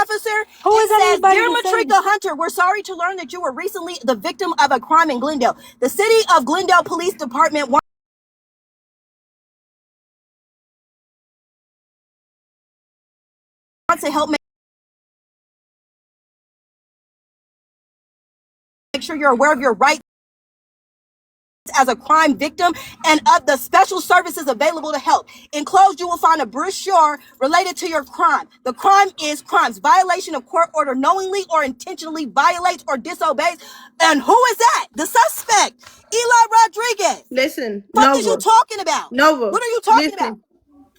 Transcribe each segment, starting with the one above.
officer. Who is anybody? Dear Matrika Hunter, we're sorry to learn that you were recently the victim of a crime in Glendale. The City of Glendale Police Department wants to help make sure you're aware of your rights as a crime victim and of the special services available to help. Enclosed, you will find a brochure related to your crime. The crime is crimes. Violation of court order knowingly or intentionally violates or disobeys. And who is that? The suspect, Eli Rodriguez. Listen, What is you talking about? Nova. What are you talking about?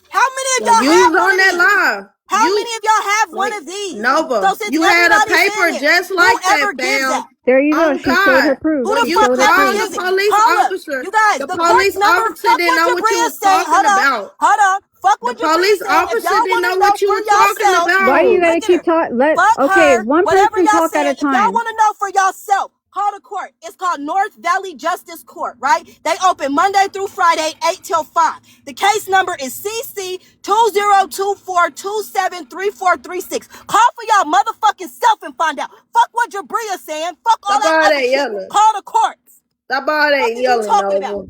How many of y'all you have was one on of that these? live? How many of y'all have one of these? Nova, So you had a paper saying it, just like whoever that, gives fam. that? There you go. Oh, She showed her proof. Who the When fuck you ever called gives the it? police officer, You guys, the the police court's number. officer Fuck didn't what know what you Jabria was saying. talking about. Hold on. Fuck The what Jabria police saying. If officer y'all didn't want know to know what you for was talking yourself, about. Why you gotta look at keep her. talking? Fuck Okay, her. one Whatever person y'all talk at saying. a If y'all time. want to know for yourself, call the court. It's called North Valley Justice Court, right? They open Monday through Friday, 8 till 5. The case number is CC 2024273436. Call for y'all motherfucking self and find out. Fuck what Jabria saying. Fuck all Stop all that other that shit. yelling. Call the courts. Stop all that What are you yelling, talking Nova. about?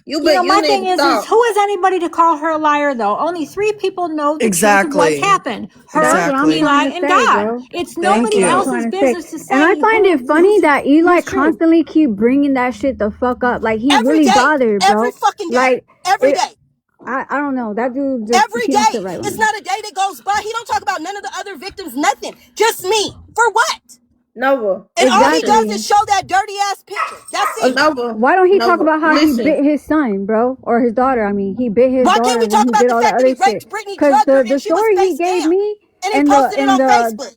You my need thing to is stop. who is anybody to call her a liar, though? Only 3 people know the truth of what happened. Her, That's what I'm Eli, trying to and say, God. bro. It's That's nobody what I'm else's trying to say. business to say. And I find it funny that Eli who's true. constantly keep bringing that shit the fuck up. Like, he Every really day. bothered, bro. Every fucking day. Like, Every day. I don't know. That dude just, Every he don't day. sit right with It's me. not a day that goes by. He don't talk about none of the other victims, nothing. Just me. For what? Nova. And all he Exactly. does is show that dirty ass picture. That's it. Nova. Why don't he talk about how Listen. he bit his son, bro? Or his daughter, I mean. He bit his Why daughter can't we when talk he about did the all that fact that other he raped shit. Brittany, Because drugged her, the and she was story he face gave down? me And he and posted it on Facebook.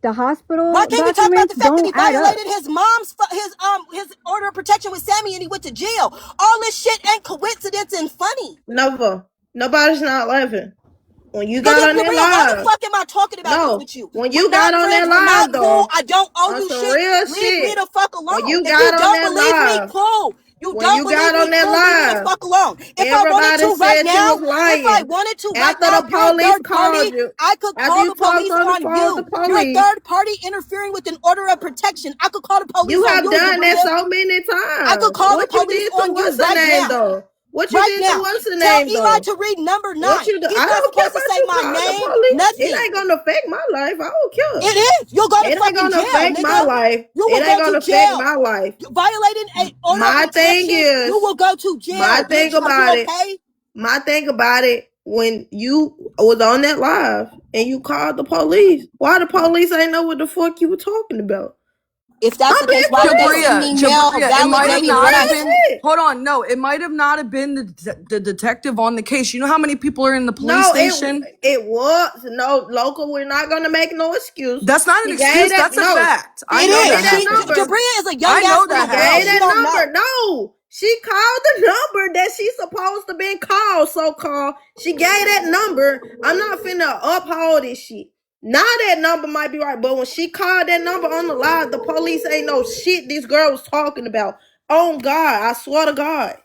the hospital Why can't we talk about documents the fact that he don't add up. violated his mom's his order of protection with Sammy and he went to jail? All this shit ain't coincidence and funny. Nova. Nobody's not laughing. When you Nigga, got on that Jabria, live. why the fuck am I talking about this with you? When you We're got not on friends. that We're not live, though. cool. I don't owe On you some shit. real Leave me shit. the fuck alone. When you If got you on don't that believe me, live. cool. You When don't you believe got me, on that cool. Leave me the live. fuck alone. If I wanted Everybody to right said you now, was lying. if I wanted to right After now, the you're a police third called party. you. I could After call you the talked police on the on phone you. with the You're a police. third party interfering with an order of protection. I could call the police You on have you, done that Jabria. so many times. I could call What the you police did to on you what's the right name, now. though? What you Right did now. to what's the Tell name, Eli though? to read number 9. What you do? He's I not don't care supposed to about say you my calling the name. police. Nothing. It ain't gonna affect my life. I don't care. It is. You'll go to It ain't fucking gonna jail, affect nigga. my life. You will It ain't go gonna to affect jail. my life. You violating a order My of protection. thing is, you will go to jail. my thing bitch. about Are you it, okay? my thing about it, when you was on that live and you called the police, why the police ain't know what the fuck you were talking about? If that's the case, why would they send me mail Jabria, it might have validating not what have I been. Hold on, no, it might have not have been the detective on the case. You know how many people are in the police station? It was no local. We're not gonna make no excuse. That's not an excuse. That's a fact. I know that happened. Jabria is a young I know ass that little girl. She She don't number. know. No, she called the number that she's supposed to been called. So called. She gave that number. I'm not finna uphold this shit. Now that number might be right, but when she called that number on the live, the police ain't no shit this girl was talking about. Oh God, I swear to God.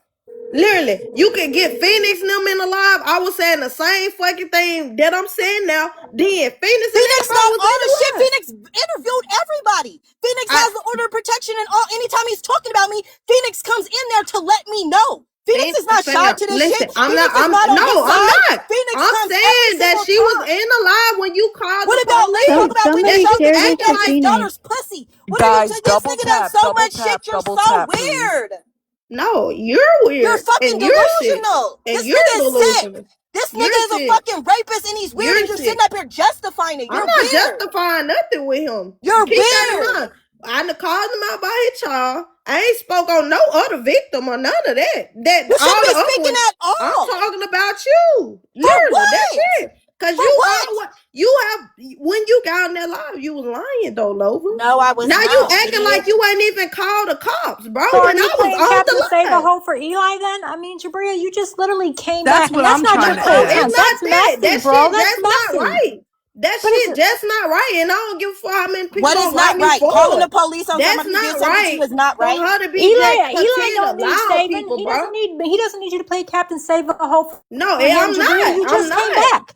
Literally, you can get Phoenix and them in the live. I was saying the same fucking thing that I'm saying now. Then Phoenix know was all in the the shit. live. Phoenix interviewed everybody. Phoenix has the order of protection, and anytime he's talking about me, Phoenix comes in there to let me know. Phoenix is not shy to this shit. I'm Phoenix not. is not on his side. I'm not. Phoenix I'm comes saying that she was in the live when you called What the about police. Talk about when Somebody you showed share this this nigga to his Phoenix. daughter's pussy? What Guys, are you? This double nigga done tap, so double much tap, shit. You're double so tap, please. weird. No, you're weird. You're fucking and you're delusional. Sick. And This you're nigga is delusional. sick. This You're nigga is sick. a fucking rapist and he's weird, and you're sitting up here justifying it. You're I'm not weird. justifying nothing with him. You're Keep that in weird. mind. I done called him out by his child. I ain't spoke on no other victim or none of that. You shouldn't be speaking at all. I'm talking about you. Literally, that's it. Cause you have when you got on that live, you was lying though, Lover. No, I was not. Now you acting like you ain't even called the cops, bro. So are and you I was playing on Captain the Save a live. Hoe for Eli then? I mean, Jabria, you just literally came That's back. what And that's I'm not your trying to ask. content. It's not That's that. messy, That bro. shit That's just messy. not right. That shit just not right, and I don't give a fuck how many people What is don't not like me right? for Calling it. the police on That's somebody who did not something to right. you is not right. For her to be Eli don't need loud saving. people, He bro. doesn't need you to play Captain Save a Hoe. No, for him, I'm Jabria. not. You just came back.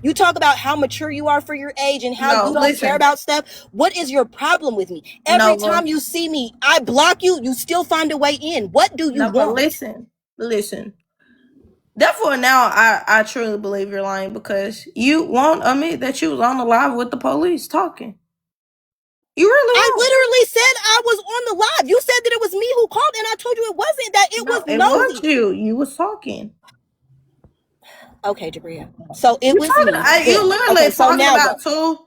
You talk about how mature you are for your age and how you don't care about stuff. What is your problem with me? Every time you see me, I block you, you still find a way in. What do you want? Listen. Therefore, now I truly believe you're lying because you won't admit that you was on the live with the police talking. You really I won't. literally said I was on the live. You said that it was me who called, and I told you it wasn't. That it was No, it was Nosy. you. You was talking. Okay, Jabria. So it You was me. you Good. literally Okay, so talking now about what? two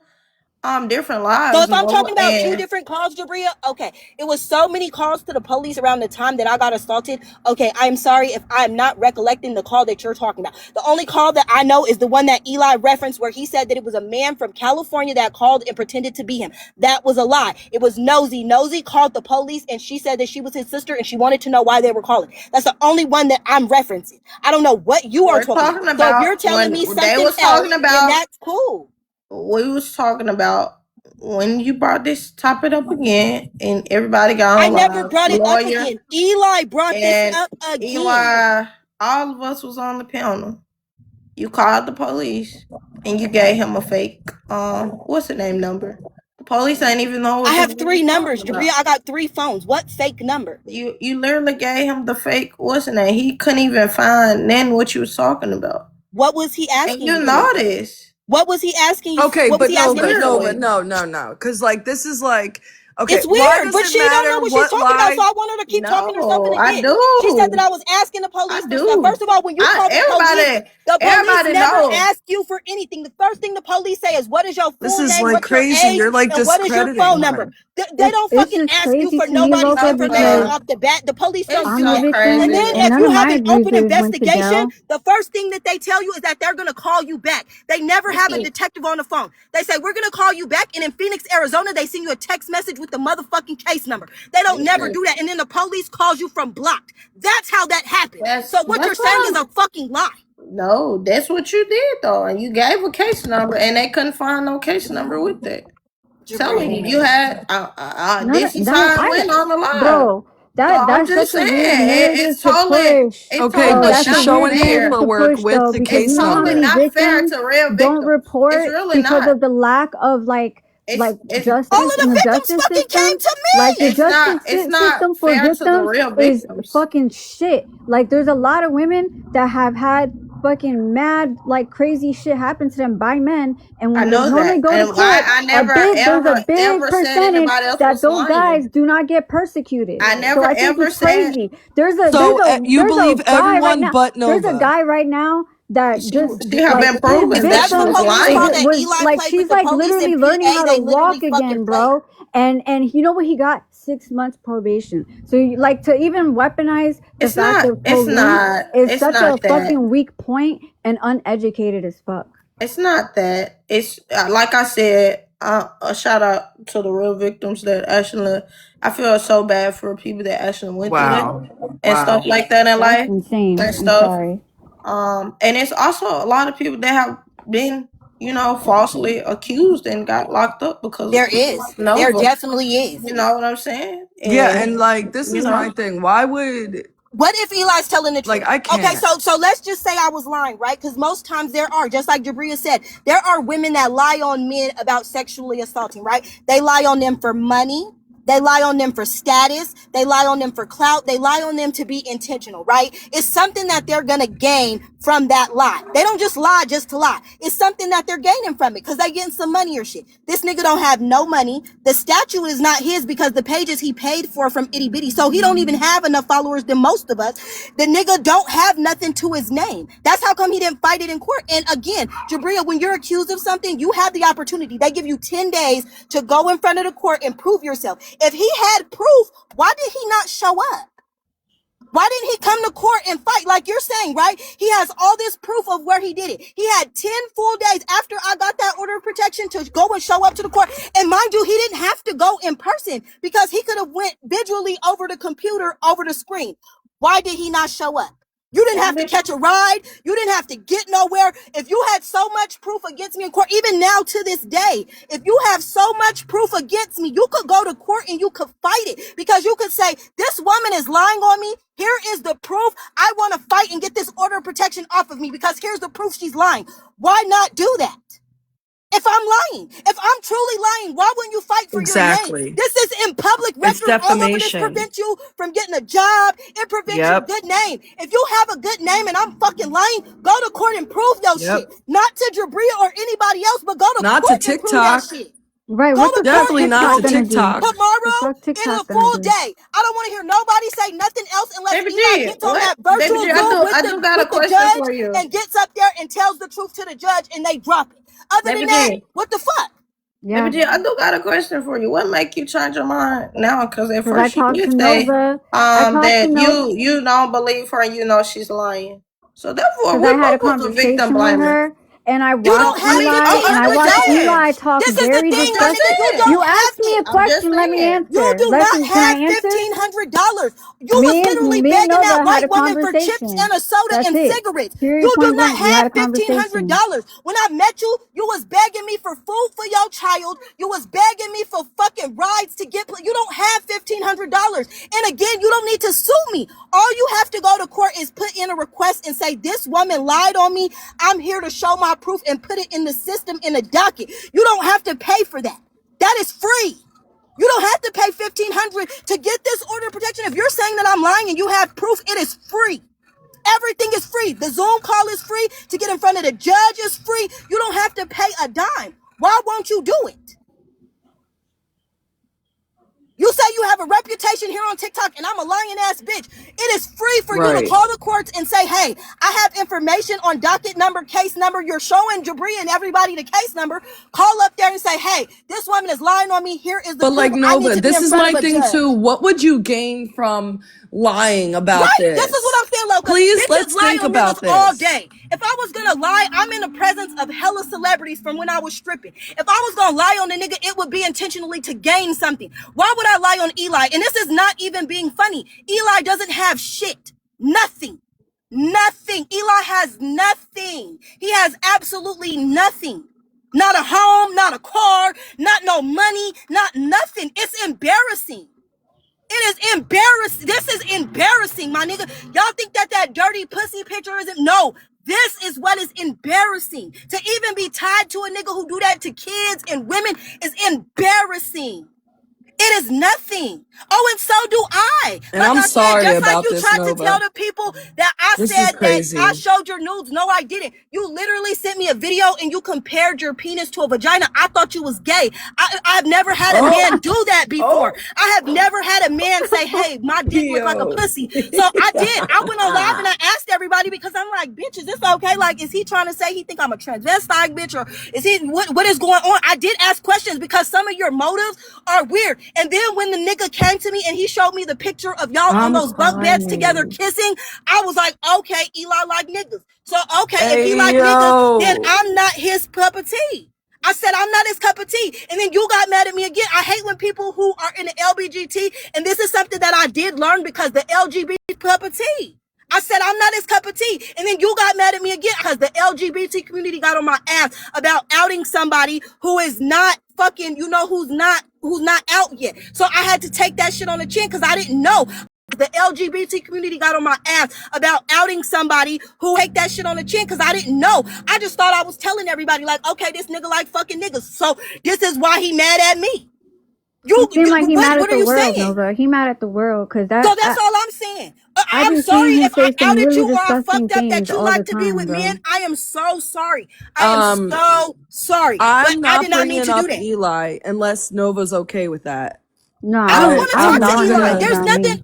different So lives, if I'm Nova, talking about two and different calls, Jabria, okay, it was so many calls to the police around the time that I got assaulted. Okay, I'm sorry if I'm not recollecting the call that you're talking about. The only call that I know is the one that Eli referenced where he said that it was a man from California that called and pretended to be him. That was a lie. It was Nosy. Nosy called the police and she said that she was his sister and she wanted to know why they were calling. That's the only one that I'm referencing. I don't know what you are we're talking talking about. So if you're about telling me when they something was else, talking then about. that's cool. We was talking about when you brought this topic up again, and everybody got I on never live. brought it up Lawyer again. Eli brought this and up again. Eli, all of us was on the panel. You called the police and you gave him a fake what's the name number? The police ain't even know I what this have nigga three was numbers, talking Jabria. about. I got 3 phones. What fake number? You literally gave him the fake what's the name? He couldn't even find then what you was talking about. What was he And asking you you know for? this. What was he asking you? Okay, What was but he asking me for? Literally. no. Because, like, this is like, okay, It's why weird, does but it she don't know matter what she's what talking about, so lie? I want her to keep talking herself No, into I it. She said that do. I was asking the I police for stuff. do. First of all, when you call the police Everybody never know. ask you for anything. The first thing the police say is, what is your This full is name, like what's your crazy. age, You're like and what is your discrediting phone number? her. They don't It's fucking just ask you crazy for to me, nobody's Loca, information because Loca, off the bat. The police it's don't I'm do a so that. victim And crazy. then and if none you of have my an open abusers went to investigation, jail. the first thing that they tell you is that they're gonna call you back. They never have a detective on the phone. They say, we're gonna call you back, and in Phoenix, Arizona, they send you a text message with the motherfucking case number. They don't never do that. And then the police calls you from blocked. That's how that happens. So what you're That's saying is what a fucking lie. No, that's what you did though. And you gave a case number and they couldn't find no case number with it. Telling Jabria. you had None of this is that how it went on the live. bro. So That I'm that's just such a saying weird narrative it's to totally push. Okay, Bro, but totally that's she's a not weird showing narrative fair. to paperwork push with though, the because It's you case know how totally many number. not fair victims to real don't victims. It's report really because not. of the lack of like It's All justice of in the the victims justice fucking came system. to Like the me. it's not system for fair to the victims real is victims. fucking shit. Like there's a lot of women that have had fucking mad like crazy shit happen to them by men, and I when they know normally that. go to And court, I a never big there's a ever big ever said percentage anybody else that was those guys lying. do not get persecuted. I So never I think ever it's said crazy. There's a So you there's a believe guy right everyone now. but There's a Nova. guy right now that just she have like been his proven Is that that she the was victims police call lying. that was Eli like played with she's the like police in literally learning PA? how to They literally walk fucking again, played. bro. And you know what he got? 6 months probation. So like to even weaponize the fact of police is it's such not a that. fucking weak point and uneducated as fuck. It's not that. It's like I said, a shout out to the real victims that actually, I feel so bad for people that actually went through that Wow. and stuff Wow. like that in That's life insane. and I'm stuff. sorry. And it's also a lot of people that have been, falsely accused and got locked up because There of is. There Nova. definitely is. You know what I'm saying? Yeah, And and like this you is know, my thing. Why would What if Eli's telling the like truth? I Okay, can't. so let's just say I was lying, right? Because most times there are, just like Jabria said, there are women that lie on men about sexually assaulting, right? They lie on them for money. They lie on them for status. They lie on them for clout. They lie on them to be intentional, right? It's something that they're going to gain from that lie. They don't just lie just to lie. It's something that they're gaining from it because they getting some money or shit. This nigga don't have no money. The statue is not his because the pages he paid for from itty bitty. So he don't even have enough followers than most of us. The nigga don't have nothing to his name. That's how come he didn't fight it in court. And again, Jabria, when you're accused of something, you have the opportunity. They give you 10 days to go in front of the court and prove yourself. If he had proof, why did he not show up? Why didn't he come to court and fight like you're saying, right? He has all this proof of where he did it. He had 10 full days after I got that order of protection to go and show up to the court. And mind you, he didn't have to go in person because he could have went visually over the computer, over the screen. Why did he not show up? You didn't have to catch a ride. You didn't have to get nowhere. If you had so much proof against me in court, even now to this day, if you have so much proof against me, you could go to court and you could fight it because you could say, this woman is lying on me. Here is the proof. I want to fight and get this order of protection off of me because here's the proof she's lying. Why not do that? If I'm lying, if I'm truly lying, why wouldn't you fight for your Exactly. name? This is in public It's record. All over this defamation. prevents you from getting a job. It prevents your Yep. good name. If you have a good name and I'm fucking lying, go to court and prove your Yep. shit. Not to Jabria or anybody else, but go to Not court to and prove that TikTok. shit. Right, Go what to the fuck court Definitely and not prove to it. TikTok gonna do? TikTok. The Tomorrow, fuck in a TikTok gonna full do? day. I don't want to hear nobody say nothing else unless Baby Eli G, gets on what? that virtual Baby G, Zoom I do got a with the question judge for you. and gets up there and tells the truth to the judge and they drop it. Other Baby than that, G. what the fuck? Yeah, Baby G, I do got a question for you. What make you change your mind now? Because at because I first she talked to did say Nova. I talked that to Nova you don't believe her and you know she's lying. So therefore, because I had a what was the victim conversation with blaming? her, and I You watched don't have Eli, and I watched $1,500. Eli talk This is the very thing, I'm my just nigga. You saying. disrespectful. don't You have asked me a it. I'm just question. Let me saying. You answer. do not Can I have answer? $1,500. You was Me literally and begging that Nova had white a woman for chips conversation. and a soda That's and it. cigarettes. Period. You do Point not blank. We had have a conversation. $1,500. When I met you, you was begging me for food for your child. You was begging me for fucking rides to get. You don't have $1,500. And again, you don't need to sue me. All you have to go to court is put in a request and say, this woman lied on me. I'm here to show my proof and put it in the system in the docket. You don't have to pay for that. That is free. You don't have to pay $1,500 to get this order of protection. If you're saying that I'm lying and you have proof, it is free. Everything is free. The Zoom call is free. To get in front of the judge is free. You don't have to pay a dime. Why won't you do it? You say you have a reputation here on TikTok and I'm a lying ass bitch. It is free for you to Right. call the courts and say, hey, I have information on docket number, case number. You're showing Jabri and everybody the case number. Call up there and say, hey, this woman is lying on me. Here is the But proof. like I need Nova, to be this in is front my of a thing judge. too. What would you gain from lying about Right? this? This is what I'm saying, Loca. Please, Bitches let's lie think on about niggas all this. day. If I was gonna lie, I'm in the presence of hella celebrities from when I was stripping. If I was gonna lie on a nigga, it would be intentionally to gain something. Why would I lie on Eli? And this is not even being funny. Eli doesn't have shit. Nothing. Nothing. Eli has nothing. He has absolutely nothing. Not a home, not a car, not no money, not nothing. It's embarrassing. It is embarrassing. This is embarrassing, my nigga. Y'all think that dirty pussy picture isn't? No. This is what is embarrassing. To even be tied to a nigga who do that to kids and women is embarrassing. It is nothing. Oh, and so do I. And Like I'm I said, sorry just like about you this, tried to Nova. tell the people that I This is said that crazy. I showed your nudes. No, I didn't. You literally sent me a video and you compared your penis to a vagina. I thought you was gay. I've never had a man do that before. I have never had a man say, hey, my dick look like a pussy. So I did. I went on live and I asked everybody because I'm like, bitch, is this okay? Like, is he trying to say he think I'm a transvestite bitch, or is he, what is going on? I did ask questions because some of your motives are weird. And then when the nigga came to me and he showed me the picture of y'all on those bunk beds together kissing, I was like, okay, Eli like niggas. So, okay, if he like niggas, then I'm not his cup of tea. I said, I'm not his cup of tea. And then you got mad at me again. I hate when people who are in the LBGT, and this is something that I did learn because the LGBT cup of tea. I said, I'm not his cup of tea. And then you got mad at me again because the LGBT community got on my ass about outing somebody who is not fucking, you know, who's not out yet. So I had to take that shit on the chin because I didn't know. The LGBT community got on my ass about outing somebody who take that shit on the chin because I didn't know. I just thought I was telling everybody, like, okay, this nigga like fucking niggas. So this is why he mad at me. He seemed like he mad at What are the you world, saying? Nova. He mad at the world because that. So that's all I'm saying. I've I'm been sorry seeing him if I say some outed really you or I disgusting fucked up that things you all the like to be time, with bro. men. I am so sorry. I am so sorry. But I'm I not did not mean bringing to do up that. Eli unless Nova's okay with that. No, I don't want to I'm talk not to Eli. gonna. There's about nothing. me.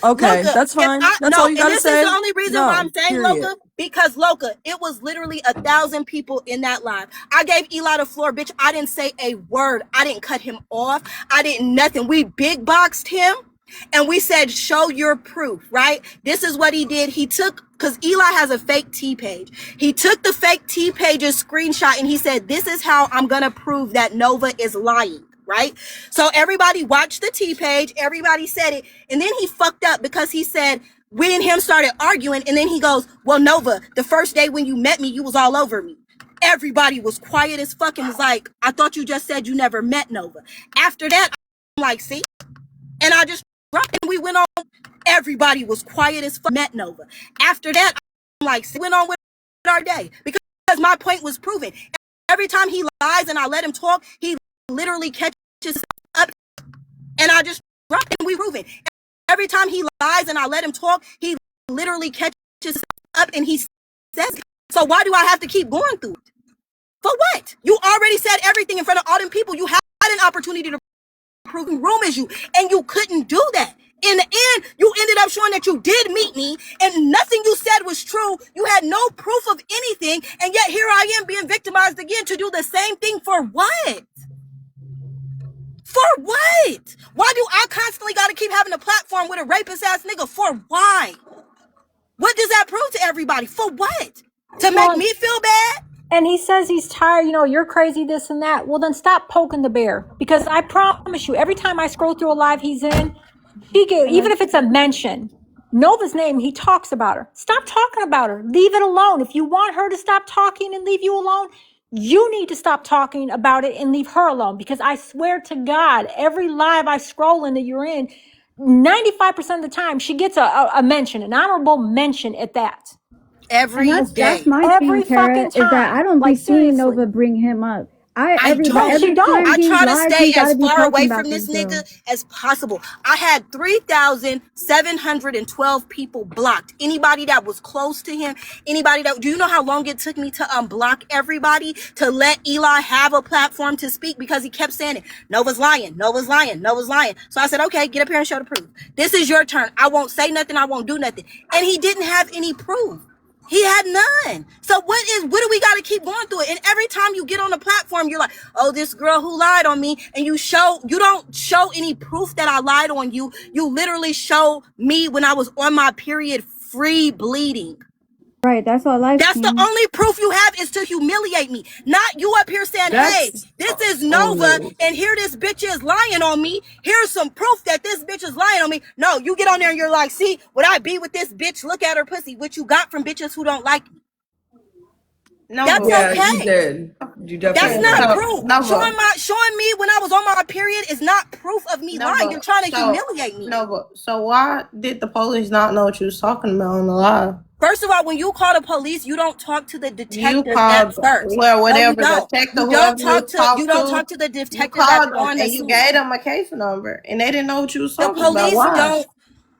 Okay, Loca, that's fine. That's all you and gotta this is the say. only reason why I'm saying Period. Loca, because Loca, it was literally 1,000 people in that live. I gave Eli the floor, bitch. I didn't say a word. I didn't cut him off. I didn't nothing. We big boxed him. And we said, show your proof, right? This is what he did. He took, because Eli has a fake T page. He took the fake T page's screenshot and he said, this is how I'm going to prove that Nova is lying, right? So everybody watched the T page. Everybody said it. And then he fucked up because he said, we and him started arguing. And then he goes, well, Nova, the first day when you met me, you was all over me. Everybody was quiet as fuck and was like, I thought you just said you never met Nova. After that, I'm like, see? And I just dropped and we went on. Everybody was quiet as fuck. Met Nova. After that, I'm like, went on with our day because my point was proven. every time he lies and I let him talk, he literally catches up and I just drop it and we prove it. Every time he lies and I let him talk, he literally catches up and he says it. So why do I have to keep going through it? For what? You already said everything in front of all them people. You had an opportunity to prove room as you, and you couldn't do that. In the end, you ended up showing that you did meet me, and nothing you said was true. You had no proof of anything, and yet here I am being victimized again to do the same thing for what? For what? Why do I constantly got to keep having a platform with a rapist ass nigga? For why? What does that prove to everybody? For what? To make me feel bad? And he says he's tired, you're crazy, this and that. Well, then stop poking the bear. Because I promise you, every time I scroll through a live he's in, even if it's a mention, Nova's name, he talks about her. Stop talking about her. Leave it alone. If you want her to stop talking and leave you alone, you need to stop talking about it and leave her alone. Because I swear to God, every live I scroll in that you're in, 95% of the time, she gets a mention, an honorable mention at that. Every day. That's my Every thing, Tara, fucking is that time. I don't Like, be seeing seriously. Nova bring him up. Every don't. time I he's try to live, stay he gotta as be far talking away about from this girl. nigga as possible. I had 3,712 people blocked. Anybody that was close to him, do you know how long it took me to unblock everybody to let Eli have a platform to speak? Because he kept saying it. Nova's lying. Nova's lying. Nova's lying. So I said, okay, get up here and show the proof. This is your turn. I won't say nothing. I won't do nothing. And he didn't have any proof. He had none. So what do we got to keep going through it? And every time you get on the platform, you're like, oh, this girl who lied on me. And you don't show any proof that I lied on you. You literally show me when I was on my period free bleeding. Right, that's all I've That's seen. the only proof you have is to humiliate me. Not you up here saying, hey, this is Nova, and here this bitch is lying on me. Here's some proof that this bitch is lying on me. No, you get on there and you're like, see, would I be with this bitch? Look at her pussy. What you got from bitches who don't like me. No, That's okay. You did. You definitely That's not did. proof. No, Showing me when I was on my period is not proof of me lying. You're trying to humiliate me. No, but so why did the police not know what you was talking about on the live? First of all, when you call the police, you don't talk to the detective at first. Well, whatever no, you detective, don't. You don't talk to the detective that's on the and you gave them a case number, and they didn't know what you was talking about. The police about. don't.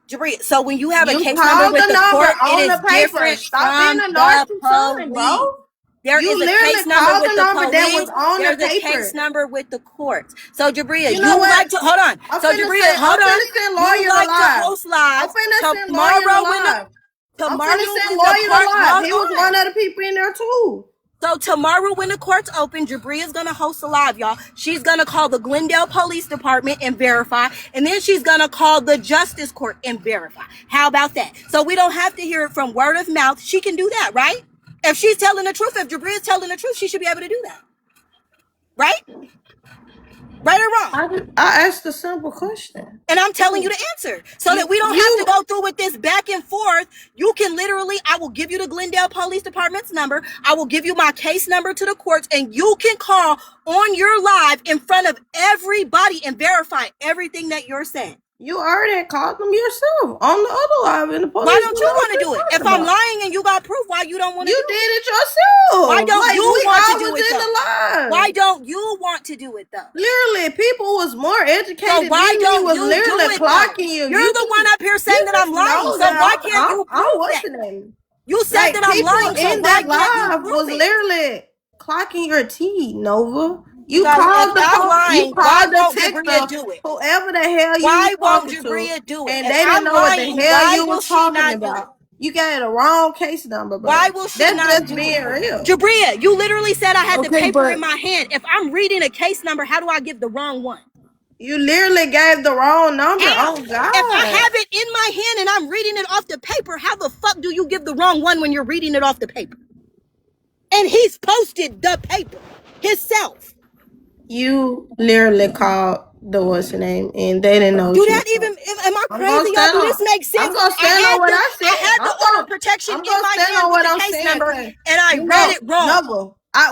Jabri, so when you have a case called number with the court, on it is the paper. different Stop from being a the narcissist, police. bro. There You is a literally case number called with the the number that police. was on the There's a paper. case number with the courts. So Jabria, You know you what? like to hold on. I'm So finna Jabria, send- hold I'm on. finna send You lawyer like live. to host live. I'm finna send Tomorrow lawyer when live. tomorrow I'm finna send when lawyer the court, live. He was hold one on. of the people in there too. So tomorrow when the courts open, Jabria's going to host a live, y'all. She's going to call the Glendale Police Department and verify. And then she's going to call the Justice Court and verify. How about that? So we don't have to hear it from word of mouth. She can do that, right? If she's telling the truth, if Jabria's telling the truth, she should be able to do that. Right? Right or wrong? I asked a simple question. And I'm telling you the answer so that we don't have to go through with this back and forth. You can literally, I will give you the Glendale Police Department's number. I will give you my case number to the courts, and you can call on your live in front of everybody and verify everything that you're saying. You already called them yourself on the other live in the police. Why don't you want to do it? If I'm lying and you got proof, why you don't want to do it? You did it yourself. Why don't you want to do it in the live. Why don't you want to do it though? Literally, people was more educated So why than don't me was you literally do it clocking though? you. You're the one up here saying that I'm lying. So why can't you prove that? You said that I'm lying. So in why that can't you live prove was it? literally clocking your T, Nova. You Because called if the I'm lying, you why called the won't Jabria TikTok, do it? whoever the hell you Why was won't talking Jabria to, do it? and If they didn't I'm know lying, what the hell why you will was she talking not do it? about. You got the wrong case number, bro. Why will she That's not just do being it? real. Jabria, you literally said I had the Okay, paper but- in my hand. If I'm reading a case number, how do I give the wrong one? You literally gave the wrong number. How? Oh God! If I have it in my hand and I'm reading it off the paper, how the fuck do you give the wrong one when you're reading it off the paper? And he's posted the paper himself. You literally called the what's your name, and they didn't know. Do that even? Am I crazy, y'all? Do this make sense? I'm gonna stand on what I said. I had the order of protection in my hand with the case number, and I read it wrong.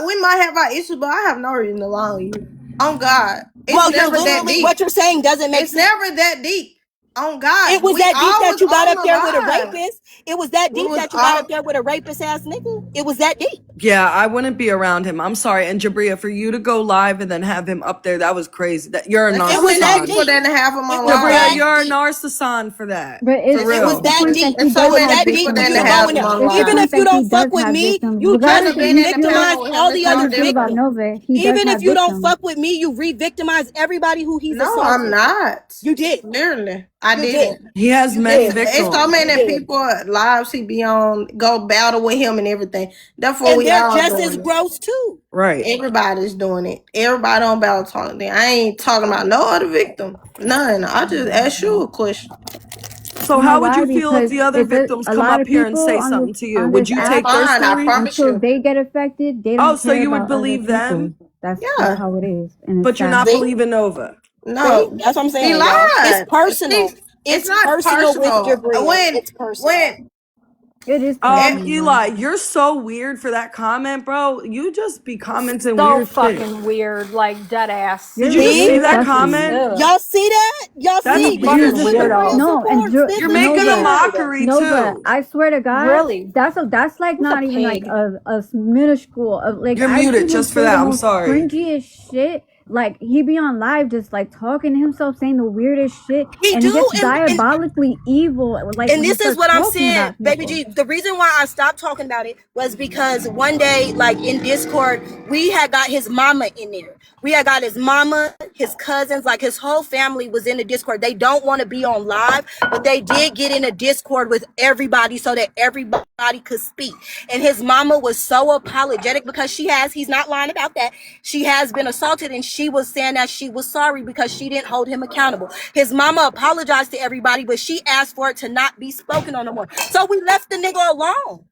We might have our issues, but I have no reason to lie on you. On God, Well, you're literally what you're saying doesn't make sense. It's never that deep. On God, it was that deep that you got up there with a live. rapist. It was that deep that you got up there with a rapist ass nigga. It was that deep. Yeah, I wouldn't be around him. I'm sorry. And Jabria, for you to go live and then have him up there, that was crazy. That you're a There's so many narcissist. people that have him on Jabria, live. you're a narcissist for that. But it's For real. It was the that point deep. that he It's so So does it's many have that people deep for that you to have go in him there. on it's the Even live. if point you that he don't fuck does with have me, victims. you just Regardless Never been in the re-victimize panel with all him. the It's no other how you feel about different. victims. Nova, he does Even have if you don't victims. fuck with me, you re-victimize everybody who he's No, assaulted. I'm not. You did. Literally, I You didn't. did. He has You many did. It's so victims. many You did. people lives he be on go battle with him and everything. Therefore, And we they're all just as doing it. gross too. Right. Everybody's doing it. Everybody on battle talk. I ain't talking about no other victim. None. I just asked you a question. So You know how would why? you feel if Because the other it does, victims a come lot up of here and people say on something to you? on Would this you That's take app, their fine. I story? promise until you. they get affected, they don't Oh, so care you would about other believe people. them, That's Yeah. how it is. And it's but you're sad. not See? believing Nova. No. See? That's what I'm He saying, y'all. It's lied. personal. See, it's It's not personal with personal. Jabria. It's personal. When It is personal. Eli, you're so weird for that comment, bro. You just be commenting So weird shit. fucking weird, like dead ass. You're Did you just See? see that disgusting. comment? Ugh. Y'all see that? Y'all That's see? This weird is what shit. Jabria weirdo. No, and supports. This You're is making a weird. mockery Nova, too. I swear to God, Really? that's like Who's a not even like pig? a minuscule of like You're I've muted seen him just for say that. the I'm most sorry. cringiest shit. Like he be on live just like talking to himself, saying the weirdest shit, He and it do, gets and diabolically evil. Like and when he this is starts what I'm talking saying, about baby people. G. The reason why I stopped talking about it was because one day, like in Discord, we had got his mama in there. We had got his mama, his cousins, like his whole family was in the Discord. They don't want to be on live, but they did get in a Discord with everybody so that everybody could speak. And his mama was so apologetic because he's not lying about that. She has been assaulted, and she was saying that she was sorry because she didn't hold him accountable. His mama apologized to everybody, but she asked for it to not be spoken on no more. So we left the nigga alone.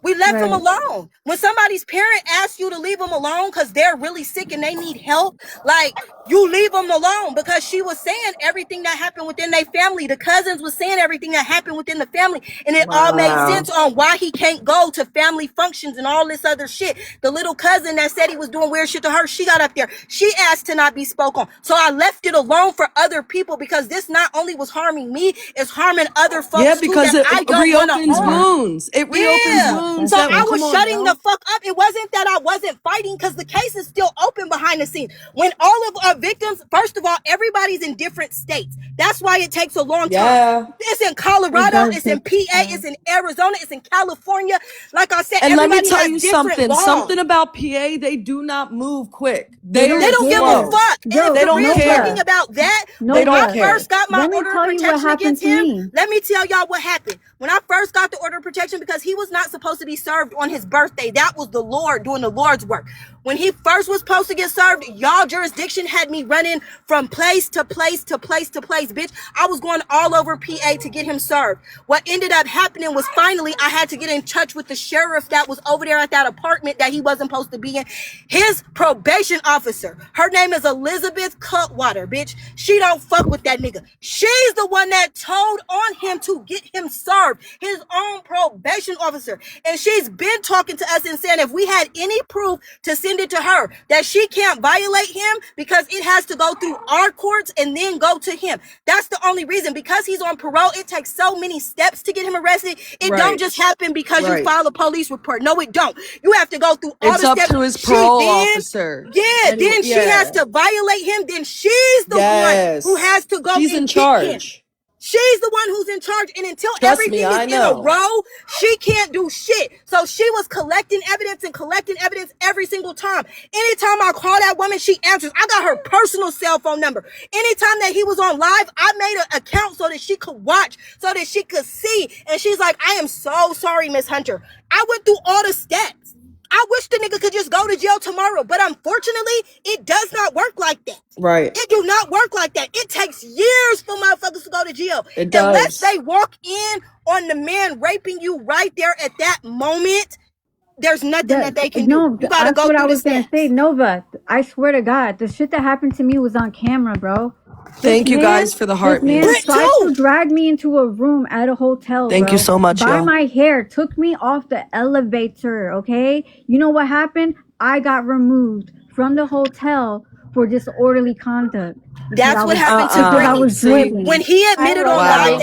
We left him Right. alone. When somebody's parent asks you to leave them alone because they're really sick and they need help, like you leave them alone because she was saying everything that happened within their family. The cousins was saying everything that happened within the family, and it all made sense on why he can't go to family functions and all this other shit. The little cousin that said he was doing weird shit to her, she got up there. She asked to not be spoken on. So I left it alone for other people because this not only was harming me, it's harming other folks Yeah, too because that it I don't want to reopens harm. wounds. It reopens Yeah. wounds. So That I come was on shutting now. the fuck up. It wasn't that I wasn't fighting because the case is still open behind the scenes. When all of our victims, first of all, everybody's in different states. That's why it takes a long Yeah. time. It's in Colorado, does it's in take PA, it's in Arizona, it's in California. Like I said, And let me everybody tell has you different something. laws. Something about PA, they do not move quick. They are They don't give a slow. fuck. And if Yo, They don't Jabria's care. talking about that, They when don't I Nova, care. first got my let me order of tell you what protection happened against to him, me. let me tell y'all what happened. When I first got the order of protection, because he was not supposed to be served on his birthday, that was the Lord doing the Lord's work. When he first was supposed to get served, y'all jurisdiction had me running from place to place to place to place, bitch. I was going all over PA to get him served. What ended up happening was finally I had to get in touch with the sheriff that was over there at that apartment that he wasn't supposed to be in. His probation officer, her name is Elizabeth Cutwater, bitch. She don't fuck with that nigga. She's the one that told on him to get him served, his own probation officer. And she's been talking to us and saying if we had any proof to send it to her, that she can't violate him because it has to go through our courts and then go to him. That's the only reason. Because he's on parole, it takes so many steps to get him arrested. It Right. don't just happen because you Right. file a police report. No, it don't. You have to go through all It's the up steps. to his She parole then- officer. Yeah, And then she has to violate him. Then she's the Yes. one who has to go She's and in get him. charge. She's the one who's in charge, and until Trust me, everything I is in a know. row, she can't do shit. So she was collecting evidence every single time. Anytime I call that woman, she answers. I got her personal cell phone number. Anytime that he was on live, I made an account so that she could watch, so that she could see. And she's like, I am so sorry, Miss Hunter. I went through all the steps. I wish the nigga could just go to jail tomorrow, but unfortunately, it does not work like that. Right. It do not work like that. It takes years for motherfuckers to go to jail. It does. Unless they walk in on the man raping you right there at that moment, there's nothing that they can do. You gotta That's go what I through the was gonna steps. say. Nova, I swear to God, the shit that happened to me was on camera, bro. Thank you guys for the heart, This man man. Brent tried too. to drag me into a room at a hotel. Thank bro, you so much, by y'all. my hair, took me off the elevator. Okay, you know what happened? I got removed from the hotel for disorderly conduct. That's what happened to because I Brittany. was See? drinking. When he admitted on Wow. live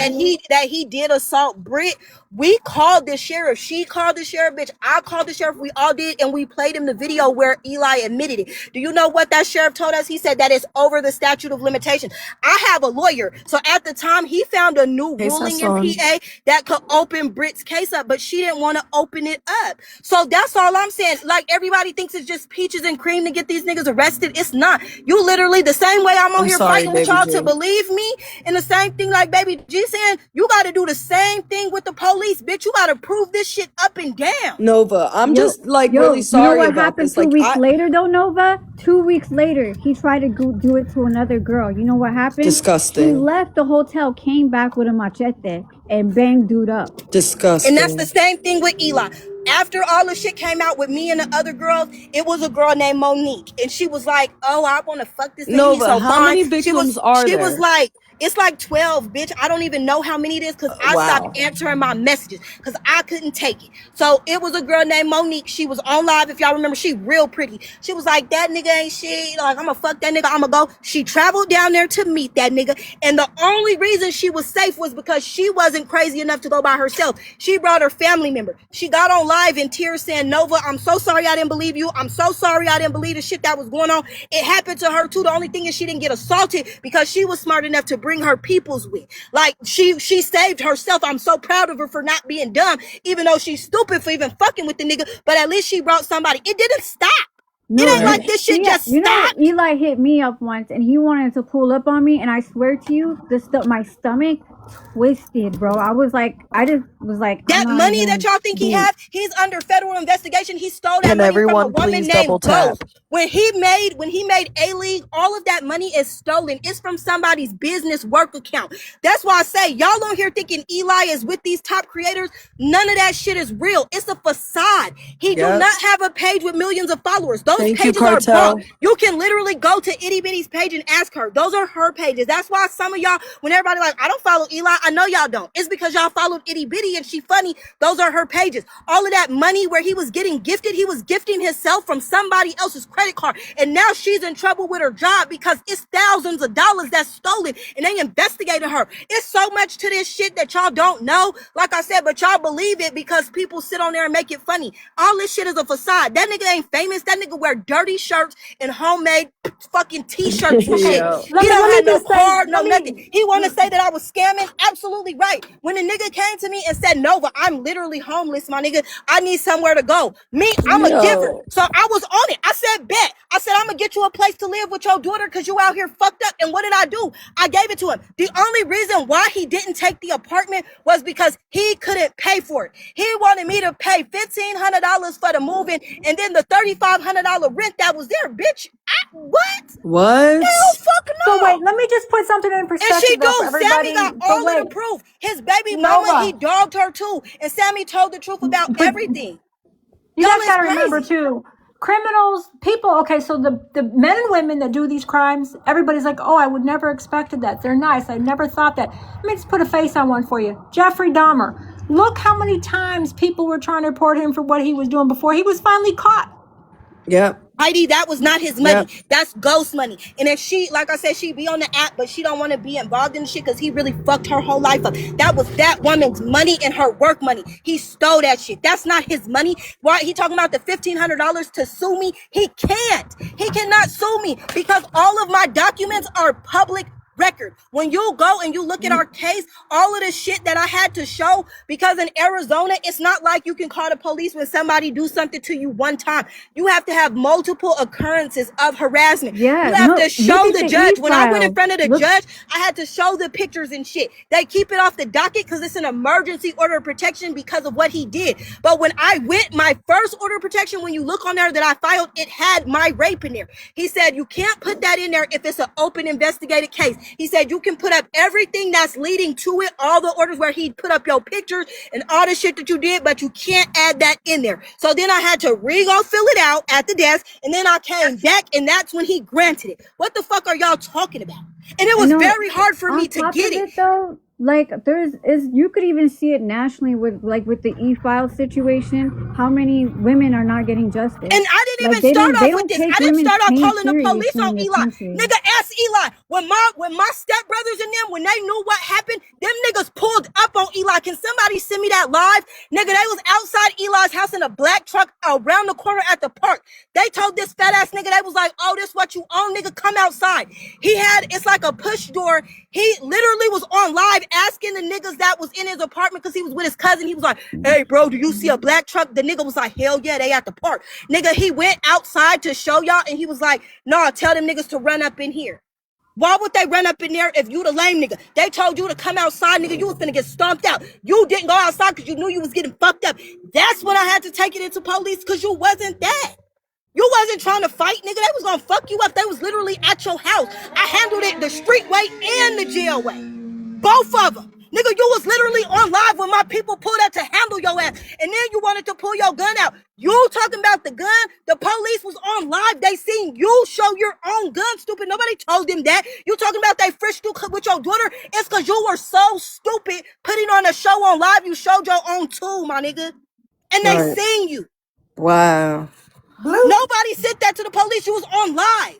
that he did assault Britt, we called the sheriff. She called the sheriff, bitch. I called the sheriff. We all did, and we played him the video where Eli admitted it. Do you know what that sheriff told us? He said that it's over the statute of limitations. I have a lawyer, so at the time he found a new ruling in PA that could open Britt's case up, but she didn't want to open it up. So that's all I'm saying. Like, everybody thinks it's just peaches and cream to get these niggas arrested. It's not. You literally, the same way I'm on here fighting with y'all to believe me, and the same thing like Baby G saying, you got to do the same thing with the police, bitch. You got to prove this shit up and down. Nova, I'm just like really sorry You know what about happened this. 2 Like, weeks later though, Nova? 2 weeks later, he tried to go do it to another girl. You know what happened? Disgusting. He left the hotel, came back with a machete, and banged dude up. Disgusting. And that's the same thing with Eli. After all the shit came out with me and the other girls, it was a girl named Monique, and she was like, "Oh, I want to fuck this nigga. Nova, He's so how fine." many victims are She there? was like, "It's like 12, bitch. I don't even know how many it is because I stopped answering my messages because I couldn't take it." So it was a girl named Monique. She was on live. If y'all remember, she real pretty. She was like, "That nigga ain't shit. Like, I'm gonna fuck that nigga. I'm gonna go." She traveled down there to meet that nigga, and the only reason she was safe was because she wasn't crazy enough to go by herself. She brought her family member. She got on live in tears saying, "Nova, I'm so sorry I didn't believe you. I'm so sorry I didn't believe the shit that was going on. It happened to her too. The only thing is she didn't get assaulted because she was smart enough to bring her peoples with. Like, she saved herself. I'm so proud of her for not being dumb, even though she's stupid for even fucking with the nigga. But at least she brought somebody. It didn't stop. No, it ain't like this shit just you know, stopped. Eli hit me up once, and he wanted to pull up on me, and I swear to you, my stomach twisted, bro. I was like, that money that y'all think he have, he's under federal investigation. He stole that money from a woman named Ghost. When he made A-League, all of that money is stolen. It's from somebody's business work account. That's why I say, y'all on here thinking Eli is with these top creators. None of that shit is real. It's a facade. He do not have a page with millions of followers. Those pages are bought. You can literally go to Itty Bitty's page and ask her. Those are her pages. That's why some of y'all, when everybody like, I don't follow Eli, I know y'all don't. It's because y'all followed Itty Bitty and she funny. Those are her pages. All of that money where he was getting gifted, he was gifting himself from somebody else's credit card. And now she's in trouble with her job because it's thousands of dollars that's stolen and they investigated her. It's so much to this shit that y'all don't know. Like I said, but y'all believe it because people sit on there and make it funny. All this shit is a facade. That nigga ain't famous. That nigga wear dirty shirts and homemade fucking t-shirts and shit. He don't have no car, no nothing. He want to say that I was scamming? Absolutely right. When a nigga came to me and said, "Nova, I'm literally homeless, my nigga. I need somewhere to go." Me, I'm a giver. So I was on it. I said, bet. I said, "I'm going to get you a place to live with your daughter because you out here fucked up." And what did I do? I gave it to him. The only reason why he didn't take the apartment was because he couldn't pay for it. He wanted me to pay $1,500 for the moving and then the $3,500 rent that was there, bitch. What? Hell fuck no. So wait, let me just put something in perspective. And she do. Everybody. Sammy got all of the proof. His baby mama, he dogged her too. And Sammy told the truth about everything. You guys gotta remember too, criminals, people, okay, so the men and women that do these crimes, everybody's like, "Oh, I would never expected that. They're nice. I never thought that." Let me just put a face on one for you. Jeffrey Dahmer. Look how many times people were trying to report him for what he was doing before he was finally caught. Heidi, that was not his money. That's Ghost money. And if she, like I said, she be on the app, but she don't want to be involved in the shit because he really fucked her whole life up. That was that woman's money and her work money. He stole that shit. That's not his money. Why he talking about the $1,500 to sue me? He can't. He cannot sue me because all of my documents are public record. When you go and you look at our case, all of the shit that I had to show, because in Arizona, it's not like you can call the police when somebody do something to you one time. You have to have multiple occurrences of harassment. You have to show the judge. When I went in front of the judge, I had to show the pictures and shit. They keep it off the docket because it's an emergency order of protection because of what he did. But when I went, my first order of protection, when you look on there that I filed, it had my rape in there. He said, you can't put that in there if it's an open investigated case. He said, you can put up everything that's leading to it, all the orders where he put up your pictures and all the shit that you did, but you can't add that in there. So then I had to re-go fill it out at the desk, and then I came back, and that's when he granted it. What the fuck are y'all talking about? And it was very hard for me to get it. Though, Like you could even see it nationally with the e-file situation. How many women are not getting justice? And I didn't Like even start they off with don't this. take I didn't women's start off pain calling the police seriously on in this Eli. country. Nigga, ask Eli. When my stepbrothers and them, when they knew what happened, them niggas pulled up on Eli. Can somebody send me that live? Nigga, they was outside Eli's house in a black truck around the corner at the park. They told this fat ass nigga, they was like, oh, this what you own, nigga, come outside. It's like a push door. He literally was on live asking the niggas that was in his apartment because he was with his cousin. He was like, hey, bro, do you see a black truck? The nigga was like, hell yeah, they at the park. Nigga, he went outside to show y'all and he was like, nah, tell them niggas to run up in here. Why would they run up in there if you the lame nigga? They told you to come outside, nigga. You was finna get stomped out. You didn't go outside because you knew you was getting fucked up. That's when I had to take it into police because you wasn't that. You wasn't trying to fight, nigga. They was gonna fuck you up. They was literally at your house. I handled it the street way and the jail way. Both of them. Nigga, you was literally on live when my people pulled up to handle your ass. And then you wanted to pull your gun out. You talking about the gun? The police was on live. They seen you show your own gun, stupid. Nobody told them that. You talking about they frisked you with your daughter? It's because you were so stupid putting on a show on live. You showed your own tool, my nigga. And they Right. seen you. Wow. Nobody said that to the police. You was on live.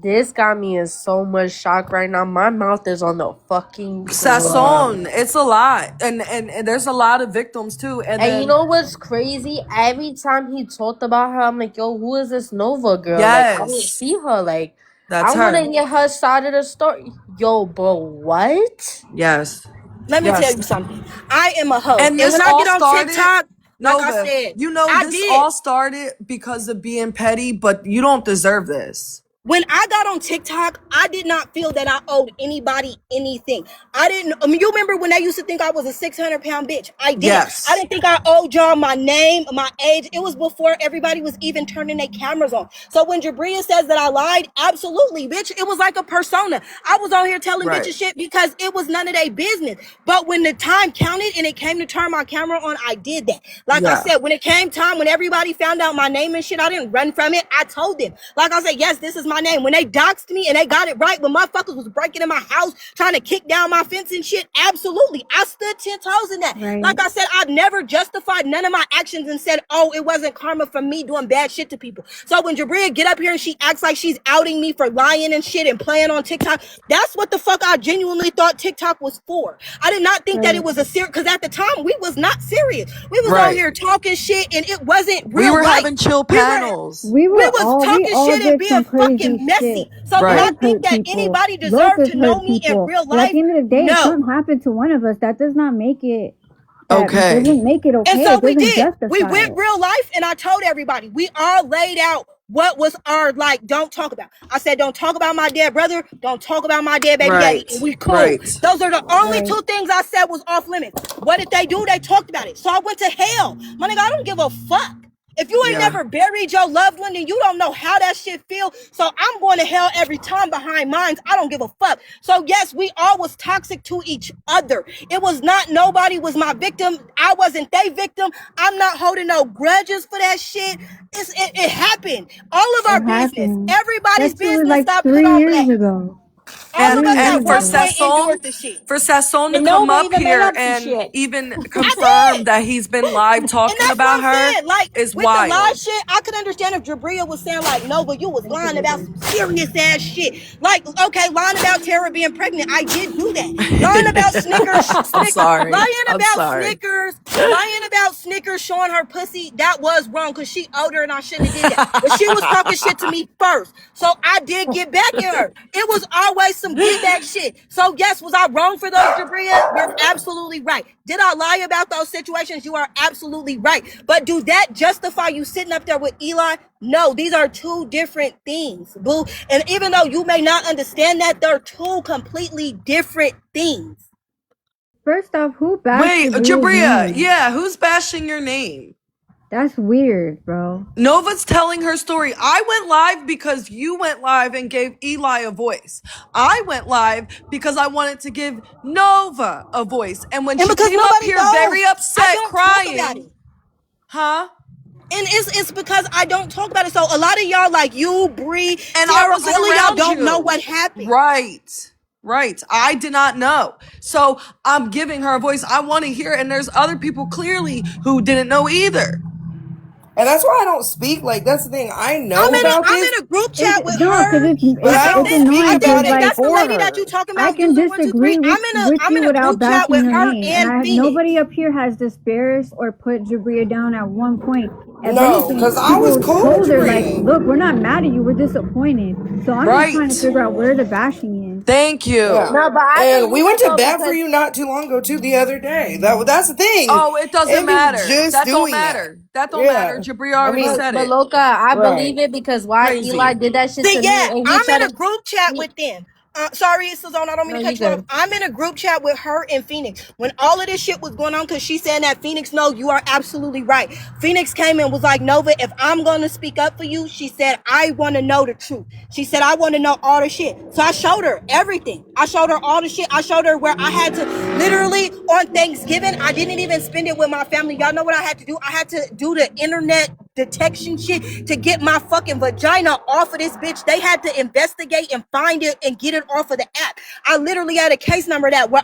This got me in so much shock right now. My mouth is on the fucking Sasson, it's a lot, and there's a lot of victims too. And then, you know what's crazy? Every time he talked about her, I'm like, yo, who is this Nova girl? Yes. Like, I don't see her. Like, That's I want to her. hear her side of the story. Yo, bro, what? Yes. Let me Yes. tell you something. I am a hoe. And this when I all get on started- TikTok, like Nova, I said, you know, I this did. all started because of being petty, but you don't deserve this. When I got on TikTok, I did not feel that I owed anybody anything. You remember when they used to think I was a 600-pound bitch? I did. Yes. I didn't think I owed y'all my name, my age. It was before everybody was even turning their cameras on. So when Jabria says that I lied, absolutely, bitch. It was like a persona. I was on here telling Right. bitches shit because it was none of their business. But when the time counted and it came to turn my camera on, I did that. Like I said, when it came time, when everybody found out my name and shit, I didn't run from it. I told them. Like I said, yes, this is my name. When they doxed me and they got it right, when motherfuckers was breaking in my house, trying to kick down my fence and shit, absolutely. I stood 10 toes in that. Right. Like I said, I've never justified none of my actions and said, oh, it wasn't karma for me doing bad shit to people. So when Jabria get up here and she acts like she's outing me for lying and shit and playing on TikTok, that's what the fuck I genuinely thought TikTok was for. I did not think that it was a serious, because at the time we was not serious. We was on here talking shit and it wasn't real. We were life. having chill panels. We was talking shit and being fucking messy. So do I think that anybody deserved to know me in real But at life? the end of the day, if No. something happened to one of us, that does not make it Okay. It doesn't make it okay. And so It we doesn't did. justify We went it. real life, and I told everybody. We all laid out what was our, like, don't talk about. I said, don't talk about my dead brother. Don't talk about my dead baby daddy. And we cool. Right. Those are the only two things I said was off limits. What did they do? They talked about it. So I went to hell. My nigga, I don't give a fuck. If you ain't never buried your loved one, then you don't know how that shit feel. So I'm going to hell every time behind mines. I don't give a fuck. So yes, we all was toxic to each other. It was not, nobody was my victim. I wasn't they victim. I'm not holding no grudges for that shit. It happened. All of our business, everybody's Especially business like got 3 put on years blast. ago. All of us at And for one point endured the shit. Sasson to And come nobody up even made here up some and shit. even confirm that he's been live And talking that's about what I'm her saying. Like, is with wild. the lie shit, I could understand if Jabria was saying, like, no, but you was lying about some serious ass shit. Like, okay, lying about Tara being pregnant, I did do that. Lying about Snickers, sorry. lying about Snickers showing her pussy, that was wrong because she older and I shouldn't have did that. But she was talking shit to me first. So I did get back at her. It was always some get back shit. So yes, was I wrong for those, Jabria? You're absolutely right. Did I lie about those situations? You are absolutely right. But do that justify you sitting up there with Eli? No, these are two different things, boo. And even though you may not understand that, they're two completely different things. First off, who bashed Wait, Jabria's Jabria, name? yeah, who's bashing your name? That's weird, bro. Nova's telling her story. I went live because you went live and gave Eli a voice. I went live because I wanted to give Nova a voice. And when And she because came up nobody here knows, very I upset, don't talk about crying, it. huh? And it's because I don't talk about it. So a lot of y'all, like you, Bree, And Tara, I wasn't all of y'all around don't you. know what happened. Right. Right. I did not know. So I'm giving her a voice. I want to hear it. And there's other people clearly who didn't know either. And that's why I don't speak. Like, that's the thing. I know I'm about this. in a group chat with No, because her. But I don't it's speak annoying because about it like That's the for lady that her. you talking I about. can User 123. disagree with I'm you in a without group chat bashing with your her name, and and Phoenix. nobody up here has disparaged or put Jabria down at one point. If No, anything, because I was people cool with told her like, Jabria. "Look, we're not mad at you. We're disappointed." So I'm just trying to Right. figure out where the bashing is. Thank you. Yeah. No, but I And we believe went it to though bat for because you not too long ago too. The other day. That's the thing. Oh, it doesn't Amy was matter. just That don't doing matter. That don't Yeah. matter. Jabri already mean, said but it. Loca, I Right. believe it because why Crazy. Eli did that shit See, to yeah, me and he I'm tried in a to. group chat with them. Sorry, Suzanne, I don't mean No, to you cut you off. good. I'm in a group chat with her and Phoenix. When all of this shit was going on, because she's saying that Phoenix, no, you are absolutely right. Phoenix came and was like, Nova, if I'm going to speak up for you, she said, I want to know the truth. She said, I want to know all the shit. So I showed her everything. I showed her all the shit. I showed her where I had to literally on Thanksgiving, I didn't even spend it with my family. Y'all know what I had to do? I had to do the internet detection shit to get my fucking vagina off of this bitch. They had to investigate and find it and get it off of the app. I literally had a case number that where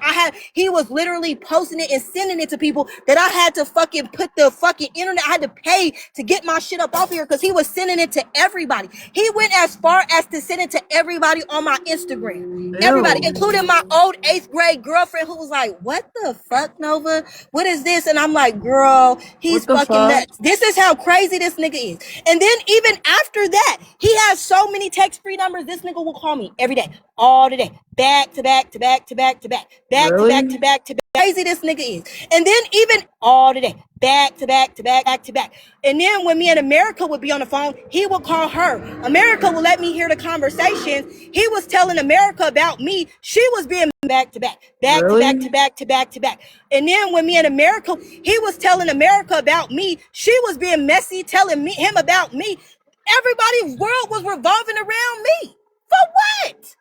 he was literally posting it and sending it to people that I had to fucking put the fucking internet. I had to pay to get my shit up off here because he was sending it to everybody. He went as far as to send it to everybody on my Instagram. Everybody, including my old 8th grade girlfriend who was like, what the fuck, Nova? What is this? And I'm like, girl, he's fucking nuts. This is how crazy this nigga is. And then even after that, he has so many text-free numbers. This nigga will call me every day, all the day, back to back to back to back to back, back to back to back to back. Crazy this nigga is. And then even all the day, back to back to back to back. And then when me and America would be on the phone, he would call her. America would let me hear the conversations. He was telling America about me. She was being back to back, back to back to back to back to back. And then when me and America, he was telling America about me. She was being messy, telling him about me. Everybody's world was revolving around me. For what?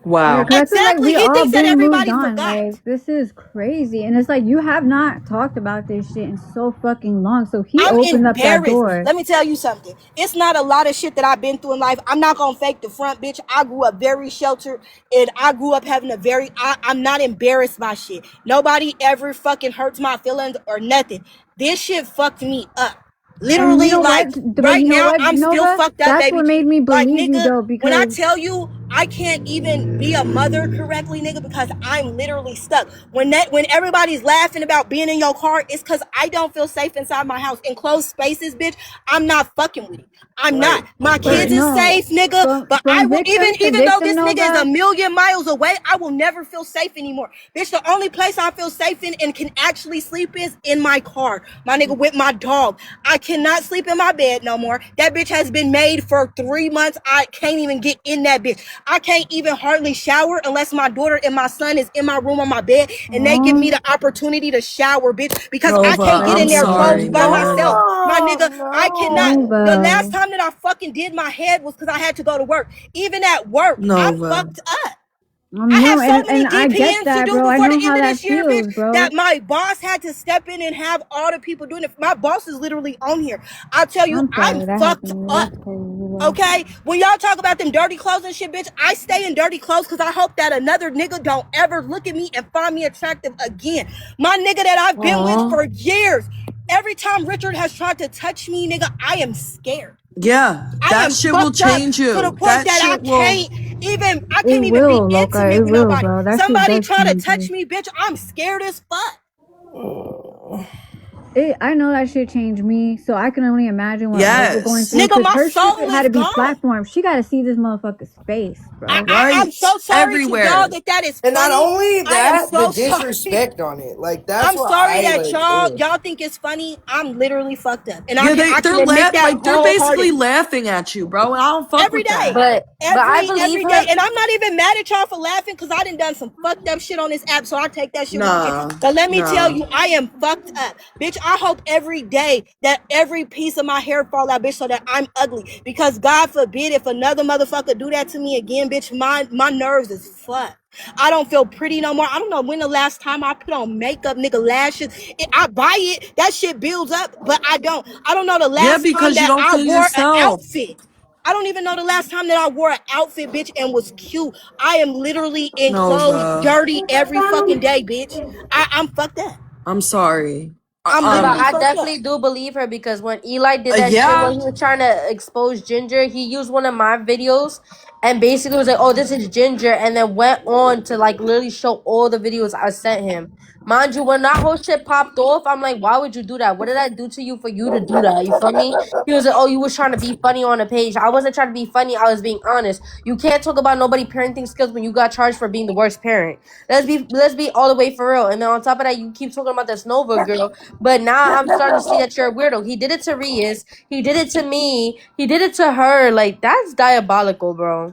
Wow. Yeah, because I feel like Exactly. we He all thinks that been moved everybody on. forgot. Like, this is crazy. And it's like, you have not talked about this shit in so fucking long. So he I'm opened up that embarrassed. door. Let me tell you something. It's not a lot of shit that I've been through in life. I'm not gonna fake the front, bitch. I grew up very sheltered, and I grew up having a very. I'm not embarrassed by shit. Nobody ever fucking hurts my feelings or nothing. This shit fucked me up. And you Literally, know like what? But right you know now, what, I'm still Nova? fucked up, That's what baby. made me Like, believe you, nigga, though, when I because tell you I can't even be a mother correctly, nigga, because I'm literally stuck. When everybody's laughing about being in your car, it's because I don't feel safe inside my house. In closed spaces, bitch, I'm not fucking with it. I'm not. My kids is no, safe, nigga. But I from will victim to even though victim, this nigga is a Nova. million miles away, I will never feel safe anymore. Bitch, the only place I feel safe in and can actually sleep is in my car. My nigga with my dog. I cannot sleep in my bed no more. That bitch has been made for 3 months. I can't even get in that bitch. I can't even hardly shower unless my daughter and my son is in my room on my bed and they give me the opportunity to shower, bitch, because I Nova, can't get I'm in there sorry, closed by man. myself. My nigga, I cannot. The last Nova. time that I fucking did my head was because I had to go to work. Even at work, I'm Nova. fucked up. I No, have so many and I get DPNs to that, do bro. I before the know end how of that this year, bitch, feels, bro. that my boss had to step in and have all the people doing it. My boss is literally on here. I tell you, I'm I'm sorry that fucked happened. up. That's crazy, bro. Okay, when y'all talk about them dirty clothes and shit, bitch, I stay in dirty clothes because I hope that another nigga don't ever look at me and find me attractive again. My nigga that I've been with for years, every time Richard has tried to touch me, nigga, I am scared. Yeah, I that am shit will fucked up change to the you. point That that shit will. I It can't even be will, Loca. intimate It with will, nobody. bro. That shit Somebody does try to change touch you. me, bitch, I'm scared as fuck. I know that shit changed me, so I can only imagine what Nova going Yes. through. Nigga, Cause my her shit soul had is to be gone. platformed. She got to see this motherfucker's face, bro. I'm Right. so sorry to y'all Everywhere. that is And not funny. only I am that, the so sorry. disrespect on it. Like, that's I'm what sorry I that like. y'all think it's funny. I'm literally fucked up. And Yeah, I can admit that they're basically wholeheartedly. laughing at you, bro. And I don't fuck Every with day. that. But I believe Every day. her. And I'm not even mad at y'all for laughing because I done some fucked up shit on this app. So I take that shit with the chin. Nah. But let me tell Nah. you, I am fucked up. Bitch, I hope every day that every piece of my hair fall out, bitch, so that I'm ugly. Because God forbid if another motherfucker do that to me again, bitch, my nerves is fucked. I don't feel pretty no more. I don't know when the last time I put on makeup, nigga, lashes. I buy it. That shit builds up, but I don't. I don't know the Yeah, last time because you that don't I feel wore an yourself. outfit. I don't even know the last time that I wore an outfit, bitch, and was cute. I am literally in clothes, Nova. dirty every fucking day, bitch. I'm fucked up. I'm sorry. I'm But literally I fucked up. definitely do believe her because when Eli did that shit Yeah. when he was trying to expose Ginger, he used one of my videos and basically was like, "Oh, this is Ginger," and then went on to like literally show all the videos I sent him. Mind you, when that whole shit popped off, I'm like, "Why would you do that? What did I do to you for you to do that?" You feel me? He was like, "Oh, you was trying to be funny on the page." I wasn't trying to be funny. I was being honest. You can't talk about nobody parenting skills when you got charged for being the worst parent. Let's be all the way for real. And then on top of that, you keep talking about this Nova girl. But now I'm starting to see that you're a weirdo. He did it to Rias. He did it to me. He did it to her. Like, that's diabolical, bro.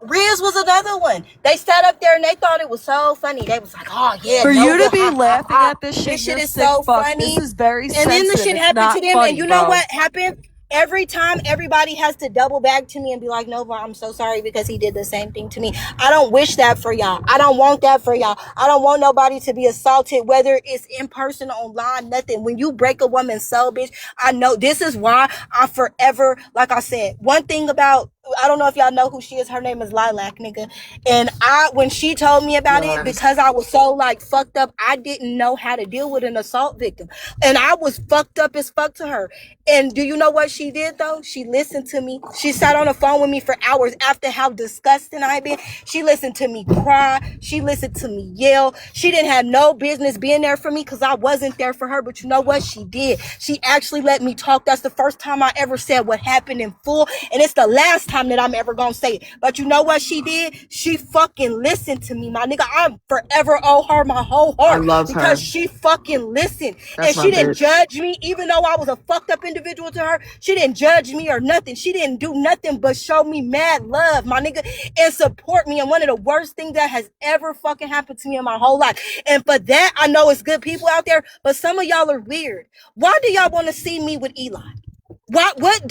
Riz was another one. They sat up there and they thought it was so funny. They was like, "Oh yeah, For you Nova, to be ha ha laughing ha. at this This shit, shit you're is sick so fuck. This funny." is very And then the sensitive. shit It's happened to not them. And funny, you know bro. what happened? Every time everybody has to double back to me and be like, "Nova, I'm so sorry because he did the same thing to me." I don't wish that for y'all. I don't want that for y'all. I don't want nobody to be assaulted, whether it's in person, online, nothing. When you break a woman's soul, bitch, I know this is why I forever, like I said, one thing about, I don't know if y'all know who she is. Her name is Lilac, nigga. And when she told me about it, Yes. because I was so like fucked up, I didn't know how to deal with an assault victim. And I was fucked up as fuck to her. And do you know what she did though? She listened to me. She sat on the phone with me for hours after how disgusting I had been. She listened to me cry. She listened to me yell. She didn't have no business being there for me because I wasn't there for her. But you know what? She did. She actually let me talk. That's the first time I ever said what happened in full. And it's the last time that I'm ever gonna say it. But you know what she did? She fucking listened to me, my nigga. I'm forever owe her my whole I heart love because her. she fucking listened. That's And my she didn't bitch. judge me, even though I was a fucked up individual to her. She didn't judge me or nothing. She didn't do nothing but show me mad love, my nigga, and support me. And one of the worst things that has ever fucking happened to me in my whole life. And for that, I know it's good people out there, but some of y'all are weird. Why do y'all want to see me with Eli? What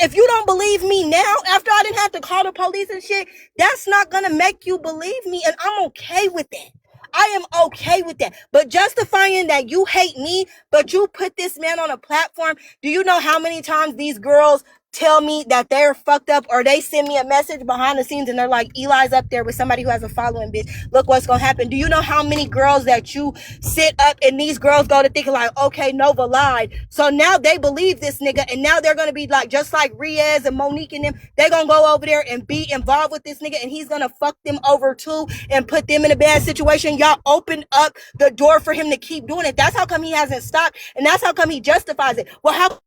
if you don't believe me now after I didn't have to call the police and shit? That's not gonna make you believe me, and I'm okay with that. I am okay with that. But justifying that you hate me, but you put this man on a platform, do you know how many times these girls tell me that they're fucked up, or they send me a message behind the scenes and they're like, "Eli's up there with somebody who has a following, bitch. Look what's gonna happen." Do you know how many girls that you sit up and these girls go to thinking like, "Okay, Nova lied." So now they believe this nigga, and now they're gonna be like, just like Riaz and Monique and them, they're gonna go over there and be involved with this nigga, and he's gonna fuck them over too and put them in a bad situation. Y'all open up the door for him to keep doing it. That's how come he hasn't stopped, and that's how come he justifies it. Well, how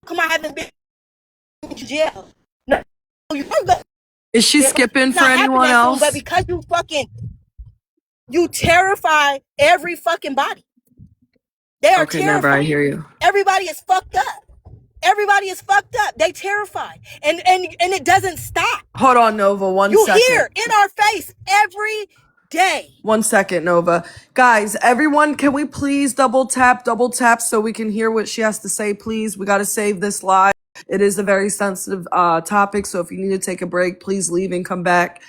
come I haven't been to jail? No, you're gonna Is she skipping for not happen anyone that soon, but else? because you terrify every fucking body. They are Okay, never. I terrified. hear you. Everybody is fucked up. Everybody is fucked up. They terrified. And it doesn't stop. Hold on, Nova. One You second. hear in our face every day. 1 second, Nova. Guys, everyone, can we please double tap so we can hear what she has to say, please? We got to save this live. It is a very sensitive topic, so if you need to take a break, please leave and come back.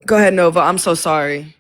Go ahead, Nova. I'm so sorry.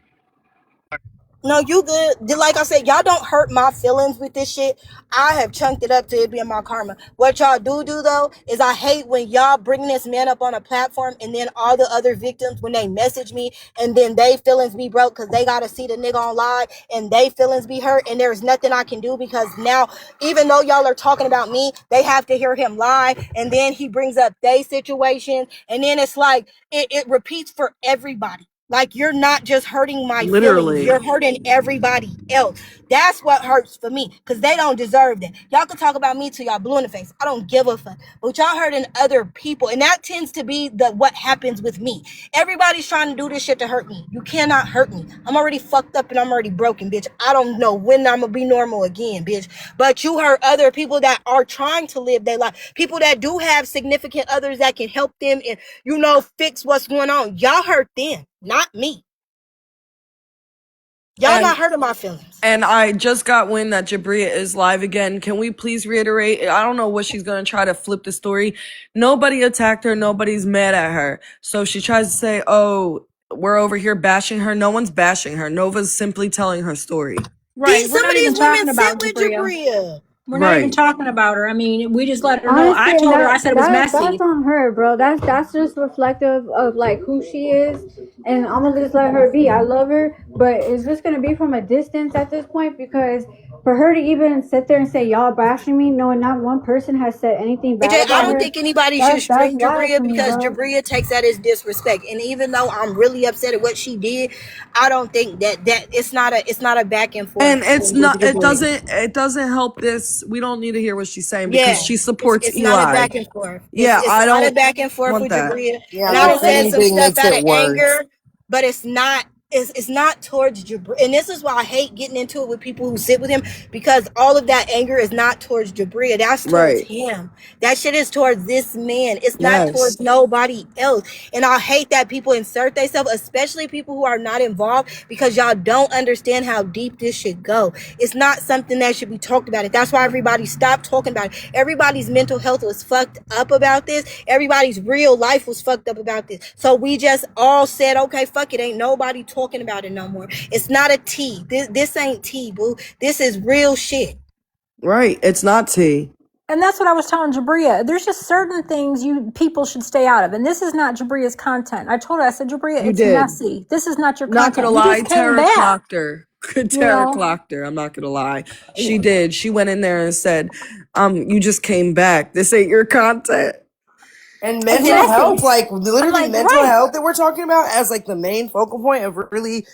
No, you good. Like I said, y'all don't hurt my feelings with this shit. I have chunked it up to it being my karma. What y'all do though is I hate when y'all bring this man up on a platform and then all the other victims, when they message me and then they feelings be broke because they gotta see the nigga on live and they feelings be hurt, and there's nothing I can do because now, even though y'all are talking about me, they have to hear him lie, and then he brings up they situation, and then it's like it repeats for everybody. Like, you're not just hurting my feelings, Literally. you're hurting everybody else. That's what hurts for me, because they don't deserve that. Y'all can talk about me till y'all blue in the face. I don't give a fuck. But y'all hurting other people, and that tends to be what happens with me. Everybody's trying to do this shit to hurt me. You cannot hurt me. I'm already fucked up and I'm already broken, bitch. I don't know when I'm gonna be normal again, bitch. But you hurt other people that are trying to live their life. People that do have significant others that can help them and, fix what's going on. Y'all hurt them, not me. Y'all not hurting my feelings. And I just got wind that Jabria is live again. Can we please reiterate? I don't know what she's going to try to flip the story. Nobody attacked her. Nobody's mad at her. So she tries to say, oh, we're over here bashing her. No one's bashing her. Nova's simply telling her story. Right. We're Some not of even these talking women sit about with Jabria. Jabria. We're not even Right. talking about her. I mean, we just let her know. Honestly, I and told her, I said it was messy. that's on her, bro. That's just reflective of like who she is, and I'm gonna just let her be. I love her, but it's just gonna be from a distance at this point because for her to even sit there and say y'all bashing me, knowing not one person has said anything bad AJ, I about don't her, think anybody should that's string wild Jabria to me, because bro. Jabria takes that as disrespect. And even though I'm really upset at what she did, I don't think that it's not a back and forth And it's thing with not, Jabria. it doesn't help this. We don't need to hear what she's saying because Yeah, she supports it's not a Eli. back and forth. Yeah, It's I not a don't back and forth want with that. Jabria. Yeah, And I like done No, said and some anything stuff makes out it of worse. anger, but it's not towards Jabria. And this is why I hate getting into it with people who sit with him because all of that anger is not towards Jabria. That's towards Right. him. That shit is towards this man. It's not Yes. towards nobody else. And I hate that people insert themselves, especially people who are not involved, because y'all don't understand how deep this should go. It's not something that should be talked about. That's why everybody stopped talking about it. Everybody's mental health was fucked up about this. Everybody's real life was fucked up about this. So we just all said, okay, fuck it. Ain't nobody talking about it no more. It's not a tea. This ain't tea, boo. This is real shit. Right. It's not tea. And that's what I was telling Jabria. There's just certain things people should stay out of. And this is not Jabria's content. I told her, I said, Jabria, You it's did. messy. This is not your Not content. gonna You lie, just came Tara back, clocked her. you Tara know? clocked her. I'm not gonna lie. She did. She went in there and said, you just came back. This ain't your content. And It's mental messy. health, like I'm literally like, mental right. health that we're talking about as like the main focal point of really,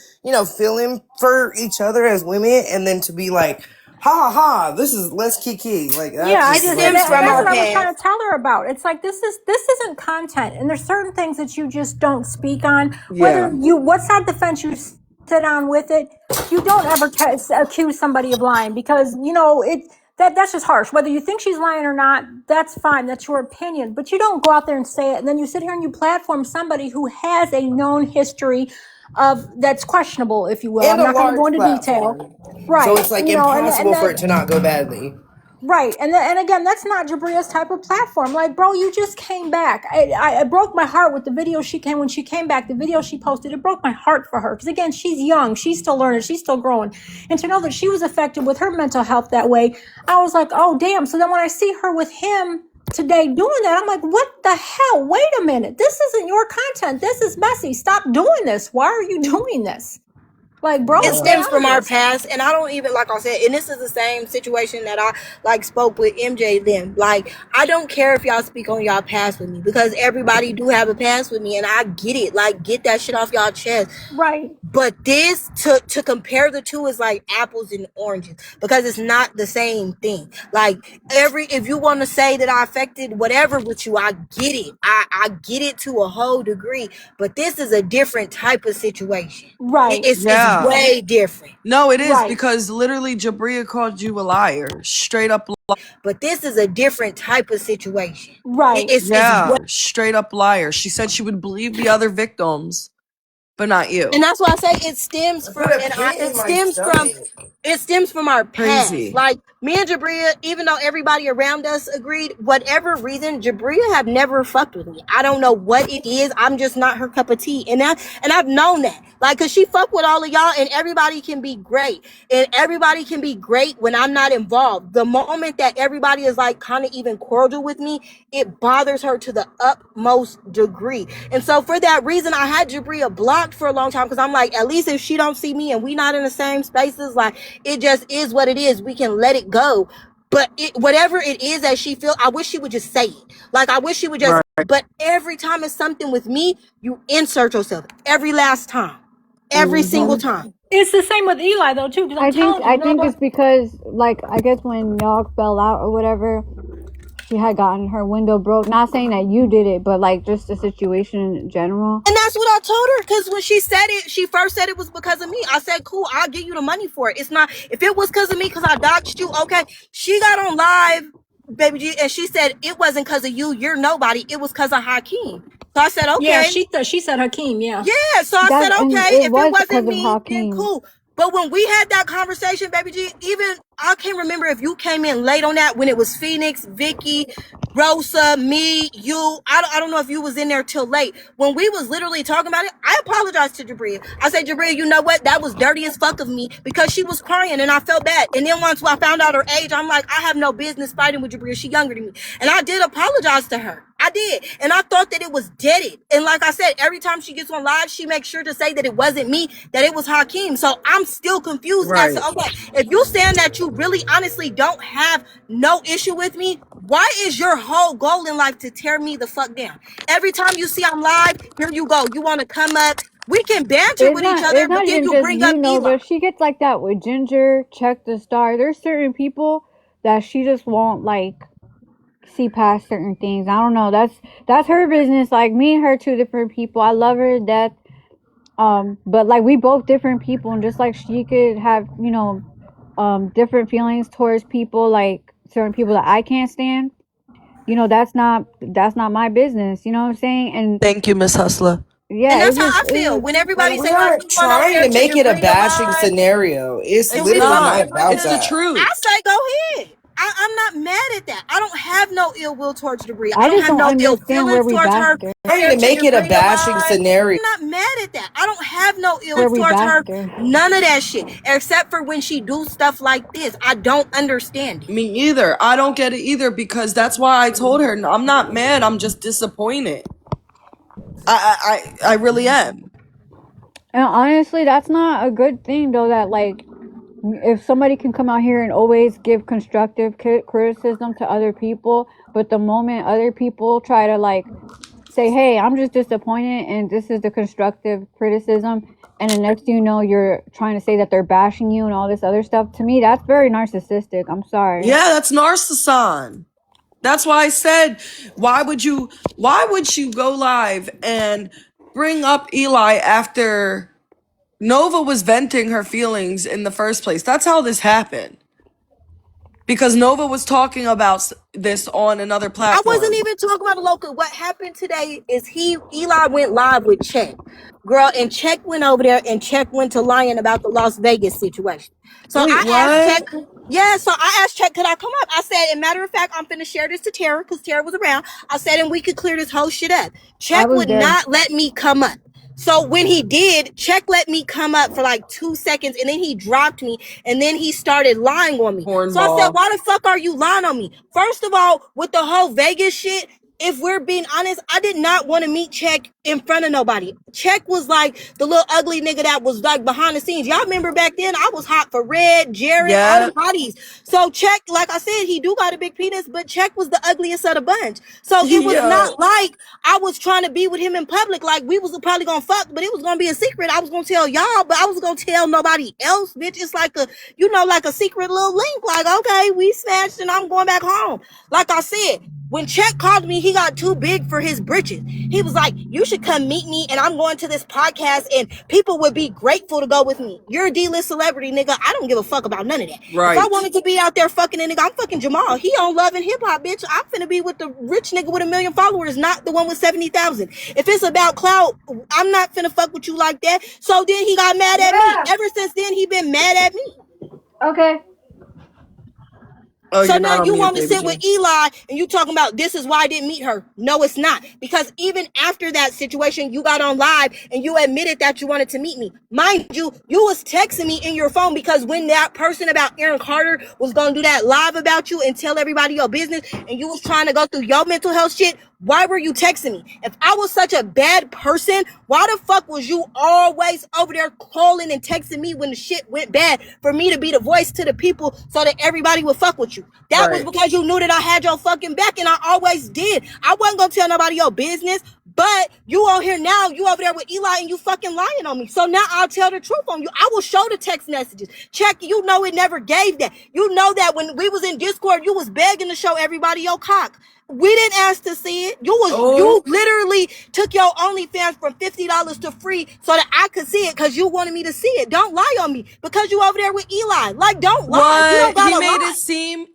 feeling for each other as women, and then to be like, ha ha ha, this is let's kiki. Like Yeah, that's I just just, like Stems and from that's our what I was terrible. trying past. to tell her about. It's like, this isn't content. And there's certain things that you just don't speak on. Yeah. What side of the fence you sit on with it, you don't ever accuse somebody of lying because, that's just harsh. Whether you think she's lying or not, that's fine. That's your opinion. But you don't go out there and say it. And then you sit here and you platform somebody who has a known history of that's questionable, if you will. And I'm a not going to go large into detail. platform. So Right. it's like And impossible for that, it to not go badly. right. And again, that's not Jabria's type of platform. Like, bro, you just came back. It broke my heart with the video when she came back, the video she posted, it broke my heart for her. Because again, she's young. She's still learning. She's still growing. And to know that she was affected with her mental health that way, I was like, oh, damn. So then when I see her with him today doing that, I'm like, what the hell? Wait a minute. This isn't your content. This is messy. Stop doing this. Why are you doing this? Like, bro, It stay stems out of from our this. past, and I don't even, like I said, and this is the same situation that I like spoke with MJ then. Like, I don't care if y'all speak on y'all past with me because everybody do have a past with me, and I get it. Like, get that shit off y'all chest. Right. But this to compare the two is like apples and oranges because it's not the same thing. Like if you want to say that I affected whatever with you, I get it. I get it to a whole degree. But this is a different type of situation. Right. It's Yeah. way different. No, it is Right. because literally Jabria called you a liar. Straight up But this is a different type of situation. Right. yeah, straight up liar. She said she would believe the other victims, but not you. and that's why I say it stems I from put a pit in my stomach. it stems from our past. Crazy. Like me and Jabria, even though everybody around us agreed, whatever reason, Jabria have never fucked with me. I don't know what it is. I'm just not her cup of tea. And I've known that. Like, cause she fuck with all of y'all and everybody can be great. And everybody can be great when I'm not involved. The moment that everybody is like kind of even cordial with me, it bothers her to the utmost degree. And so for that reason, I had Jabria blocked for a long time because I'm like, at least if she don't see me and we not in the same spaces, like it just is what it is. We can let it go. But whatever it is that she feel, I wish she would just say it. Like I wish she would just. Right. But every time it's something with me, you insert yourself. Every last time, every single time. It's the same with Eli though too. I'm telling you, I think it's because like I guess when y'all fell out or whatever, she had gotten her window broke. Not saying that you did it, but like just the situation in general. And that's what I told her because when she said it, she first said it was because of me. I said, cool, I'll give you the money for it. It's not, if it was because of me, because I doxed you, okay. She got on live, baby G, and she said it wasn't because of you, you're nobody. It was because of Hakeem. So I said, okay. yeah, she said Hakeem, yeah. Yeah, so I said, okay, if it wasn't me, then Hakeem. cool. But when we had that conversation, baby G, even I can't remember if you came in late on that when it was Phoenix, Vicky, Rosa, me, you. I don't know if you was in there till late. When we was literally talking about it, I apologized to Jabria. I said, Jabria, you know what? That was dirty as fuck of me because she was crying and I felt bad. And then once I found out her age, I'm like, I have no business fighting with Jabria. She younger than me. And I did apologize to her. I did. And I thought that it was deaded. And like I said, every time she gets on live, she makes sure to say that it wasn't me, that it was Hakeem. So I'm still confused as to, okay, if you saying that you really honestly don't have no issue with me, why is your whole goal in life to tear me the fuck down? Every time you see I'm live, here you go. You want to come up. We can banter with each other, It's but not then even you just bring you, up Eli. Nova. She gets like that with Ginger, Check the Star. There's certain people that she just won't like see past certain things. I don't know. That's her business. Like me and her, two different people. I love her to death. But like we both different people, and just like she could have, you know, different feelings towards people, like certain people that I can't stand. You know, that's not my business. You know what I'm saying? And Thank you, Miss Hustler. yeah, And that's how I it's feel. just When everybody We say, "Oh, aren't you going over trying there to to make it a Jabria bashing live," scenario. It's and It's we literally was not not. over about It's here, the that. truth. I say, go ahead. I'm not mad at that. I don't have no ill will towards Jabria. I I don't just have don't no ill understand where feelings we towards her. bashed her. Trying to make it a bashing scenario. I'm not mad at that. I don't have no ill Where we towards her. bashed her. None of that shit. Except for when she do stuff like this. I don't understand it. Me either. I don't get it either because that's why I told her I'm not mad. I'm just disappointed. I really am. And honestly, that's not a good thing though. That like, if somebody can come out here and always give constructive criticism to other people, but the moment other people try to like say, hey, I'm just disappointed and this is the constructive criticism, and the next thing you know, you're trying to say that they're bashing you and all this other stuff, to me that's very narcissistic. I'm sorry. Yeah, that's narcissism. That's why I said, why would you go live and bring up Eli after Nova was venting her feelings in the first place? That's how this happened. Because Nova was talking about this on another I platform. wasn't even talking about Loca. What happened today is Eli went live with Check. Girl, and Check went over there and Check went to lying about the Las Vegas situation. So Wait, I asked Check, what? yeah, so I asked Check, could I come up? I said, and matter of fact, I'm finna share this to Tara because Tara was around. I said, and we could clear this whole shit up. I Check was would there. not let me come up. So when he did, Check let me come up for like 2 seconds and then he dropped me and then he started lying on me. So I said, Cornball. why the fuck are you lying on me? First of all, with the whole Vegas shit, if we're being honest, I did not want to meet Check in front of nobody. Check was like the little ugly nigga that was like behind the scenes. Y'all remember back then, I was hot for Red, Jared, all Yeah. the hotties. So Check, like I said, he do got a big penis, but Check was the ugliest of the bunch. So it was not like I was trying to be with him in public. Like we was probably gonna fuck, but it was gonna be a secret. I was gonna tell y'all, but I was gonna tell nobody else, bitch. It's like a, you know, like a secret little link. Like, okay, we smashed and I'm going back home. Like I said, when Chet called me, he got too big for his britches. He was like, you should come meet me and I'm going to this podcast and people would be grateful to go with me. You're a D-list celebrity, nigga. I don't give a fuck about none of that. Right. If I wanted to be out there fucking a nigga, I'm fucking Jamal. He on Love and Hip Hop, bitch. I'm finna be with the rich nigga with 1 million followers, not the one with 70,000. If it's about clout, I'm not finna fuck with you like that. So then he got mad at me. Ever since then, he been mad at me. Okay. Oh, So you're now not on you mute, want to baby sit G. with Eli and you talking about this is why I didn't meet her. No, it's not. Because even after that situation, you got on live and you admitted that you wanted to meet me. Mind you, you was texting me in your phone because when that person about Aaron Carter was going to do that live about you and tell everybody your business and you was trying to go through your mental health shit, why were you texting me? If I was such a bad person, why the fuck was you always over there calling and texting me when the shit went bad for me to be the voice to the people so that everybody would fuck with you? That was because you knew that I had your fucking back and I always did. I wasn't gonna tell nobody your business, but you on here now, you over there with Eli and you fucking lying on me. So now I'll tell the truth on you. I will show the text messages. Check, you know it never gave that. You know that when we was in Discord, you was begging to show everybody your cock. We didn't ask to see it. You literally took your OnlyFans from $50 to free so that I could see it because you wanted me to see it. Don't lie on me because you over there with Eli. Like, don't lie. You don't What? gotta He made lie. it seem,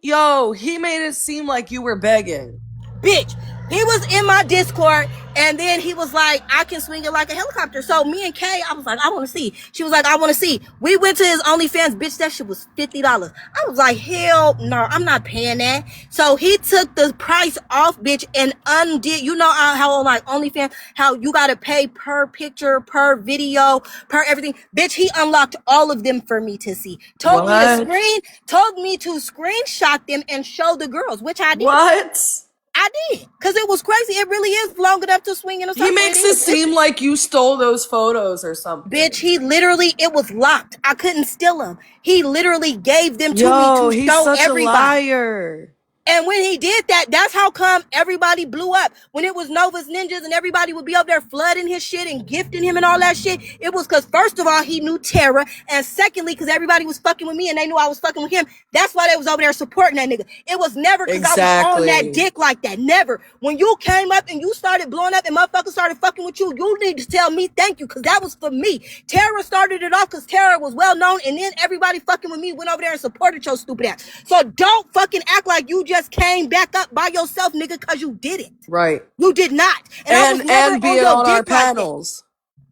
he made it seem like you were begging. Bitch, He was in my Discord, and then he was like, I can swing it like a helicopter. So me and Kay, I was like, I want to see. She was like, I want to see. We went to his OnlyFans, bitch, that shit was $50. I was like, hell no, I'm not paying that. So he took the price off, bitch, and undid, you know how on like OnlyFans, how you got to pay per picture, per video, per everything. Bitch, he unlocked all of them for me to see. Told me to screenshot them and show the girls, which I did. What? I did, because it was crazy. It really is long enough to swing in a circle. He makes it seem like you stole those photos or something. Bitch, he literally, it was locked. I couldn't steal them. He literally gave them to me to he's show such everybody. a liar. And when he did that, that's how come everybody blew up. When it was Nova's Ninjas and everybody would be up there flooding his shit and gifting him and all that shit, it was because, first of all, he knew Tara. And secondly, because everybody was fucking with me and they knew I was fucking with him. That's why they was over there supporting that nigga. It was never because I was on that dick like that. Never. When you came up and you started blowing up and motherfuckers started fucking with you, you need to tell me thank you, because that was for me. Tara started it off because Tara was well known, and then everybody fucking with me went over there and supported your stupid ass. So don't fucking act like you just came back up by yourself, nigga, because you did it. Right. You did not. And I was never be on our panels.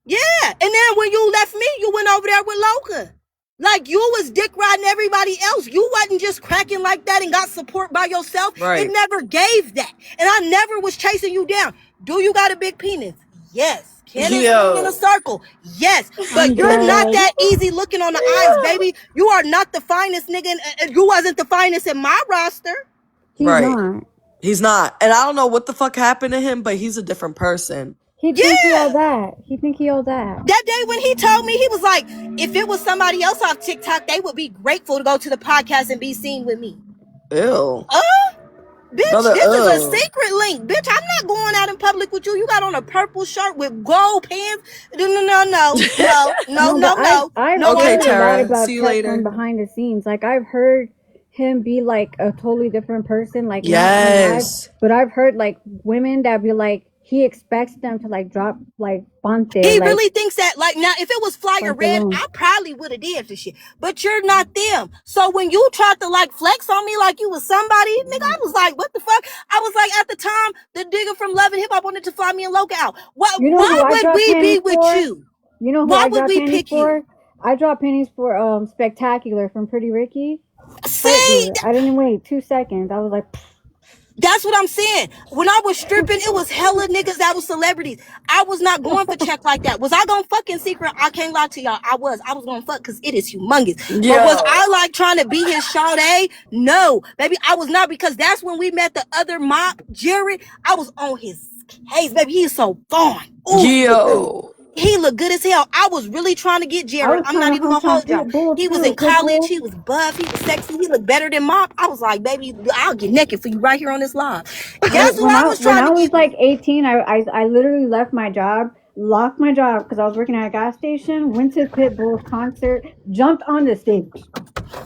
Yeah. And then when you left me, you went over there with Loca. Like, you was dick riding everybody else. You wasn't just cracking like that and got support by yourself. Right. It never gave that. And I never was chasing you down. Do you got a big penis? Yes. Can it swing in a circle? Yes. But you're not that easy looking on the eyes, baby. You are not the finest nigga. You wasn't the finest in my roster. He's not. He's not. And I don't know what the fuck happened to him, but he's a different person. He think he all that. He think he all that. That day when he told me, he was like, if it was somebody else off TikTok, they would be grateful to go to the podcast and be seen with me. Ew. Bitch, Brother, this is a secret link. Bitch, I'm not going out in public with you. You got on a purple shirt with gold pants. No. I've okay, heard Tara. a lot about See you Ted later. from behind the scenes. Like, I've heard him be like a totally different person. Like, yes. But I've heard like women that be like, he expects them to like drop like Ponte. He like, really thinks that, like, now if it was Flyer Red, I probably would have did this shit. But you're not them. So when you tried to like flex on me like you was somebody, nigga, I was like, what the fuck? I was like, at the time, the digger from Love and Hip Hop wanted to fly me and Loca out. Why would we be with you? You know who why I would dropped we pennies pick for? you? I dropped pennies for Spectacular from Pretty Ricky. See? I didn't wait 2 seconds. I was like, that's what I'm saying. When I was stripping, it was hella niggas that was celebrities. I was not going for check like that. Was I going fucking secret? I can't lie to y'all. I was going to fuck because it is humongous. Yeah. But was I like trying to be his Sade? No, baby, I was not, because that's when we met the other mob, Jared. I was on his case, baby. He is so gone. Yo. He looked good as hell. I was really trying to get Jared. I'm not even gonna hold y'all. He was in college. He was buff. He was sexy. He looked better than Mop. I was like, baby, I'll get naked for you right here on this live. Guess who I was trying to get? When I was like 18, I literally left my job, locked my job because I was working at a gas station, went to Pitbull's concert, jumped on the stage,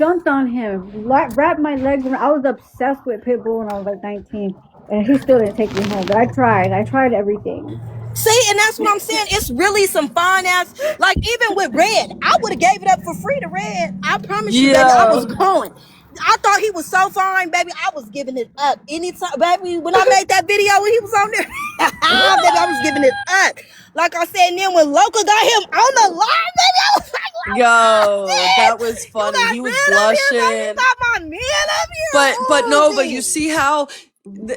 jumped on him, wrapped my legs around. I was obsessed with Pitbull when I was like 19, and he still didn't take me home. But I tried everything. See, and that's what I'm saying. It's really some fine ass, like, even with Red, I would have gave it up for free to Red. I promise you, baby, I was going. I thought he was so fine, baby. I was giving it up anytime, baby. When I made that video when he was on there, baby, I was giving it up. Like I said, and then when Loca got him on the line, baby, I was like, yo, that was funny. He was blushing. But you see how,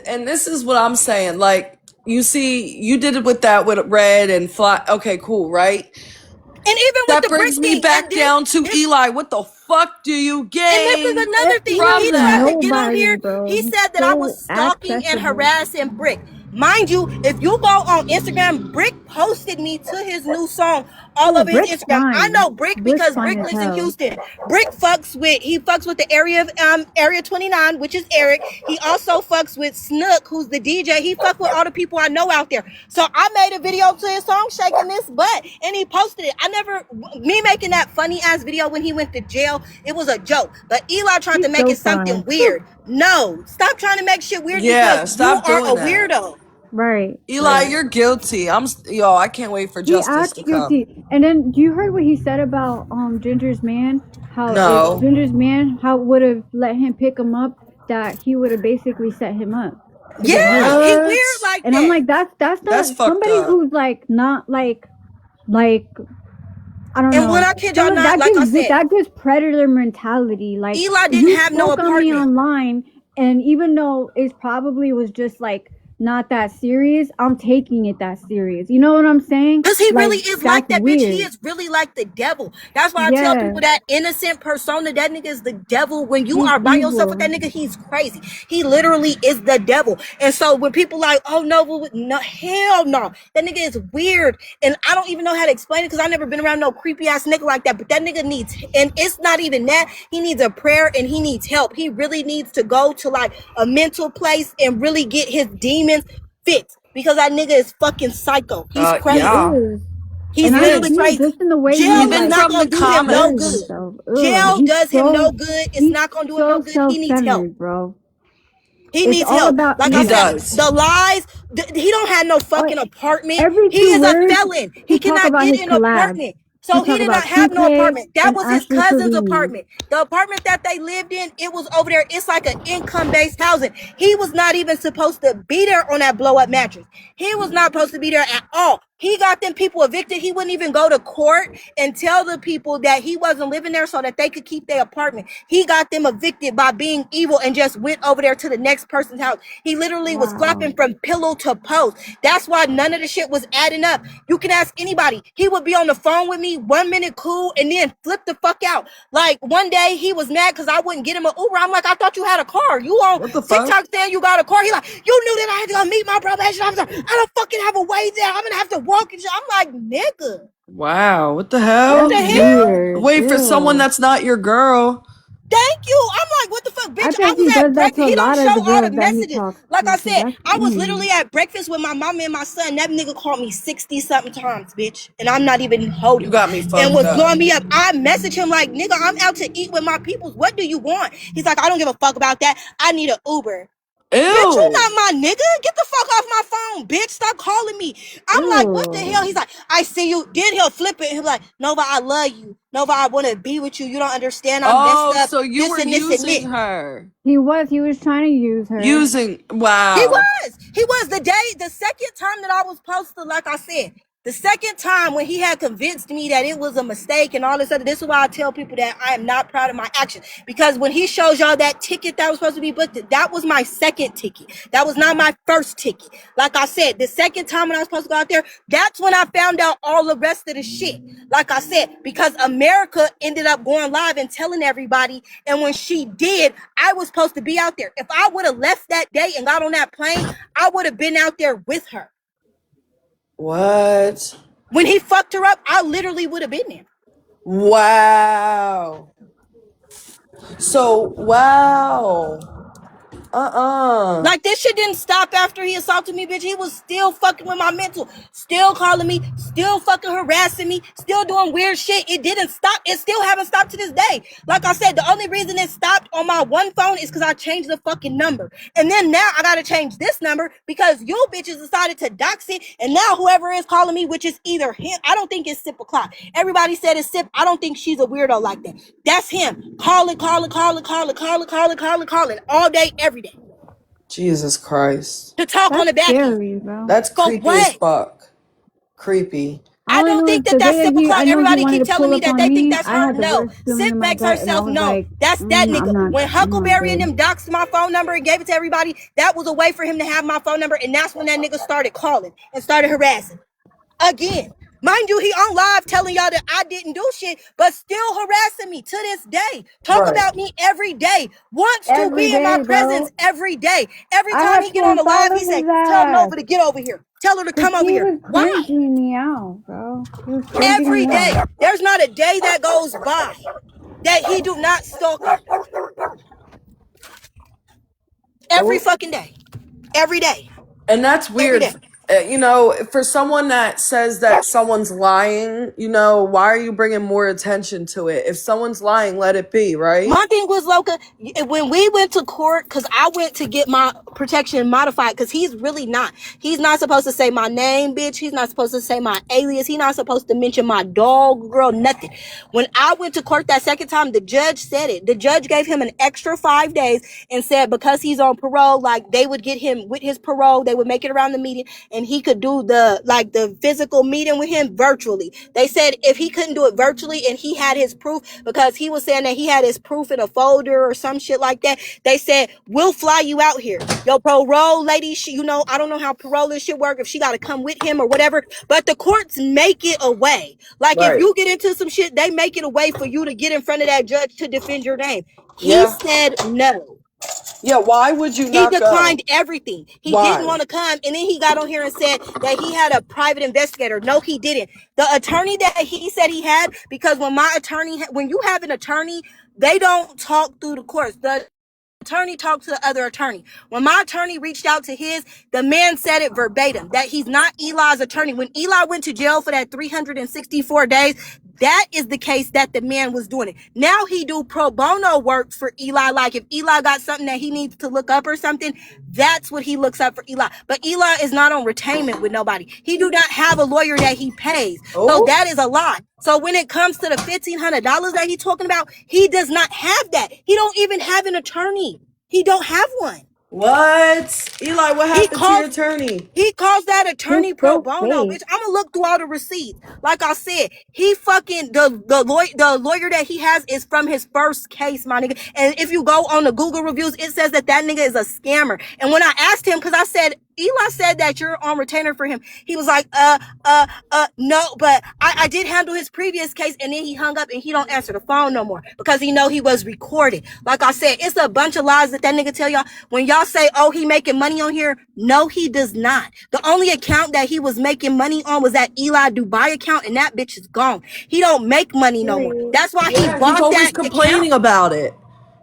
and this is what I'm saying, like, you see, you did it with Red and Fly. Okay, cool, right? And even that with the brings me back down to Eli. What the fuck do you gain? And this is another thing. He tried to get on here. He said that I was stalking and harassing Brick. Mind you, if you go on Instagram, Brick posted me to his new song all over his Instagram. I know Brick because Brick lives in Houston. Brick fucks with the area of Area 29, which is Eric. He also fucks with Snook, who's the DJ. He fucks with all the people I know out there. So I made a video to his song, Shaking This Butt, and he posted it. Me making that funny ass video when he went to jail, it was a joke. But Eli tried to make it something weird. No, stop trying to make shit weird because you are a weirdo. Right. Eli, you're guilty. I can't wait for justice to come. And then you heard what he said about Ginger's man? How Ginger's man would have let him pick him up, that he would have basically set him up. Yeah, he weird like And that. I'm like, that's That's not fucked somebody up. who's like not like I don't And know. when I kid y'all not, like I said, That gives predator mentality. Like, Eli didn't you have no spoke on me apartment. online, and even though it probably was just like not that serious, I'm taking it that serious. You know what I'm saying? Because he really is like that's that, bitch. He weird. is really like the devil. That's why I tell Yeah. people that innocent persona, that nigga is the devil. When you He's are by yourself with evil. that nigga, he's crazy. He literally is the devil. And so when people like, oh no, hell no. That nigga is weird. And I don't even know how to explain it because I've never been around no creepy ass nigga like that. But that nigga needs, and it's not even that. He needs a prayer and he needs help. He really needs to go to like a mental place and really get his demons fixed. Because that nigga is fucking psycho. He's crazy. Yeah. He's And literally crazy. just in the way Jail he is Even like not from the gonna do him no carries good. comments. himself. Jail He's does him no good. It's he's not gonna do him no so good. He needs help. self-centered, bro. He It's needs all help. about Like I He said, does. the lies. He don't have no fucking apartment. Every He 2 is a words felon. He he talk cannot about get his an collabs. apartment. He So he talk did not about have no 2K apartment. That and was his Ashley cousin's Savini. apartment. The apartment that they lived in, it was over there. It's like an income-based housing. He was not even supposed to be there on that blow-up mattress. He was not supposed to be there at all. He got them people evicted. He wouldn't even go to court and tell the people that he wasn't living there so that they could keep their apartment. He got them evicted by being evil and just went over there to the next person's house. He literally was flapping from pillow to post. That's why none of the shit was adding up. You can ask anybody. He would be on the phone with me 1 minute cool and then flip the fuck out. Like one day he was mad because I wouldn't get him an Uber. I'm like, I thought you had a car. You on What the fuck? TikTok saying you got a car. He like, you knew that I had to go meet my probation officer. I don't fucking have a way there. I'm gonna have to walk and shit. I'm like, nigga. Wow. What the hell? What the hell? Wait, for someone that's not your girl. Thank you. I'm like, what the fuck, bitch? I bet he was does at that to breakfast. a He don't lot show of the all the girls that he messages. talks Like to, I 'cause said, that's I was literally at breakfast with my mama and my son. That nigga called me 60-something times, bitch. And I'm not even holding. You got me And fucked was up. blowing me up. I messaged him like, nigga, I'm out to eat with my peoples. What do you want? He's like, I don't give a fuck about that. I need an Uber. Bitch, you not my nigga. Get the fuck off my phone, bitch. Stop calling me. I'm like, what the hell? He's like, I see you. Then he'll flip it and he'll be like, Nova, I love you. Nova, I want to be with you. You don't understand. I'm messed up. So you This were and this and using this. her. He was trying to use her. Wow. He was the second time that I was posted, like I said, the second time when he had convinced me that it was a mistake and all this other, this is why I tell people that I am not proud of my actions. Because when he shows y'all that ticket that was supposed to be booked, that was my second ticket. That was not my first ticket. Like I said, the second time when I was supposed to go out there, that's when I found out all the rest of the shit. Like I said, because America ended up going live and telling everybody. And when she did, I was supposed to be out there. If I would have left that day and got on that plane, I would have been out there with her. What? When he fucked her up, I literally would have been there. Wow. So, wow. Like, this shit didn't stop after he assaulted me, bitch. He was still fucking with my mental, still calling me, still fucking harassing me, still doing weird shit. It didn't stop. It still haven't stopped to this day. Like I said, the only reason it stopped on my one phone is because I changed the fucking number. And then now I gotta change this number because you bitches decided to dox it. And now whoever is calling me, which is either him, I don't think it's Sip O'Clock. Everybody said it's Sip. I don't think she's a weirdo like that. That's him. Calling all day, every day. Jesus Christ. To talk on the back end. Bro. That's For creepy as what? fuck. Creepy. I don't think that that's Sip O'Clock. Everybody keep telling me that they think that's her. No. Sip makes herself known. That's that nigga. When Huckleberry and them doxed my phone number and gave it to everybody, that was a way for him to have my phone number. And that's when that nigga started calling and started harassing. Again. Mind you, he on live telling y'all that I didn't do shit, but still harassing me to this day. Talk about me every day. Wants to be in my presence every day. Every time he get on the live, he say, tell Nova to get over here. Tell her to come over here. Why? Me out, bro. Every day. There's not a day that goes by that he do not stalk her. Every fucking day. Every day. And that's weird. You know, for someone that says that someone's lying, you know, why are you bringing more attention to it? If someone's lying, let it be, right? My thing was, Loca, when we went to court, because I went to get my protection modified, because he's really not. He's not supposed to say my name, bitch. He's not supposed to say my alias. He's not supposed to mention my dog, girl, nothing. When I went to court that second time, the judge said it. The judge gave him an extra 5 days and said because he's on parole, like they would get him with his parole, they would make it around the meeting, and he could do the physical meeting with him virtually. They said if he couldn't do it virtually and he had his proof, because he was saying that he had his proof in a folder or some shit like that, they said we'll fly you out here. Your parole lady, you know, I don't know how parole shit work, if she got to come with him or whatever, but the courts make it a way. Like Right. if you get into some shit, they make it a way for you to get in front of that judge to defend your name. He Yeah. said no. Yeah, why would you He not declined go? everything. He Why? didn't want to come. And then he got on here and said that he had a private investigator. No, he didn't. The attorney that he said he had, because when you have an attorney, they don't talk through the courts. The attorney talked to the other attorney. When my attorney reached out to his, the man said it verbatim, that he's not Eli's attorney. When Eli went to jail for that 364 days, that is the case that the man was doing it. Now he do pro bono work for Eli. Like if Eli got something that he needs to look up or something, that's what he looks up for Eli. But Eli is not on retainment with nobody. He do not have a lawyer that he pays. So that is a lie. So when it comes to the $1,500 that he's talking about, he does not have that. He don't even have an attorney. He don't have one. What? Eli, what happened to your attorney? He calls that attorney He's pro so bono, fake. bitch. I'm gonna look through all the receipts. Like I said, he fucking the lawyer that he has is from his first case, my nigga. And if you go on the Google reviews, it says that nigga is a scammer. And when I asked him, because I said, Eli said that you're on retainer for him, he was like, no, but I did handle his previous case. And then he hung up and he don't answer the phone no more because he know he was recorded. Like I said, it's a bunch of lies that nigga tell y'all. When y'all say, oh, he making money on here, no, he does not. The only account that he was making money on was that Eli Dubai account, and that bitch is gone. He don't make money no more. That's why he Yeah, he's bought always that complaining account. about it.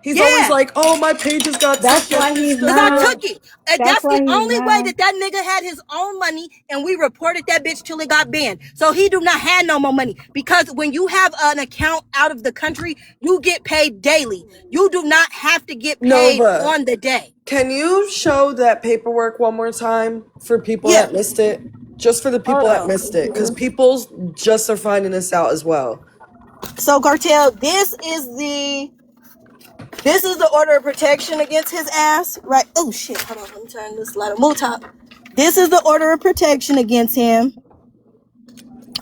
He's always Yeah. like, oh, my page has got That's taken. why he's Because I mad. took it. And That's that's the why he's only way mad. that nigga had his own money, and we reported that bitch till it got banned. So he do not have no more money. Because when you have an account out of the country, you get paid daily. You do not have to get paid Nova, on the day. can you show that paperwork one more time for people Yeah. that missed it? Just for the people that Hold missed on. it. Because people just are finding this out as well. So Cartel, this is the order of protection against his ass, right? Oh shit, hold on, let me turn this light on. Move top. This is the order of protection against him.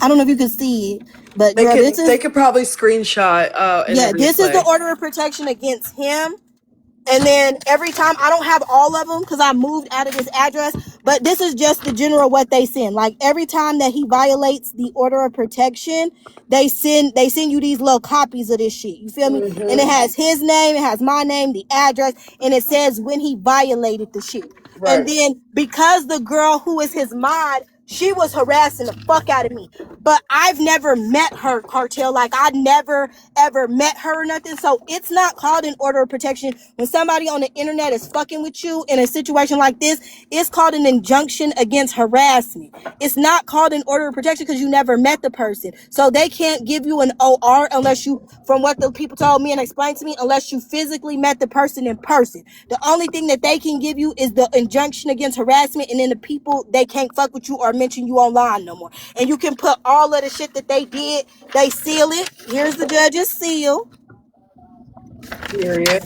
I don't know if you can see it, but girl, They could probably screenshot in the this is the replay. order of protection against him. And then every time, I don't have all of them because I moved out of this address, but this is just the general what they send. Like every time that he violates the order of protection, they send you these little copies of this shit. You feel me? And it has his name, it has my name, the address, and it says when he violated the shit. And Right. then because the girl who is his mod, she was harassing the fuck out of me. But I've never met her, Cartel. Like, I never, ever met her or nothing. So it's not called an order of protection. When somebody on the internet is fucking with you in a situation like this, it's called an injunction against harassment. It's not called an order of protection because you never met the person. So they can't give you an OR unless you, from what the people told me and explained to me, unless you physically met the person in person. The only thing that they can give you is the injunction against harassment, and then the people, they can't fuck with you or mention you online no more. And you can put all of the shit that they did, they seal it. Here's the judge's seal. Period.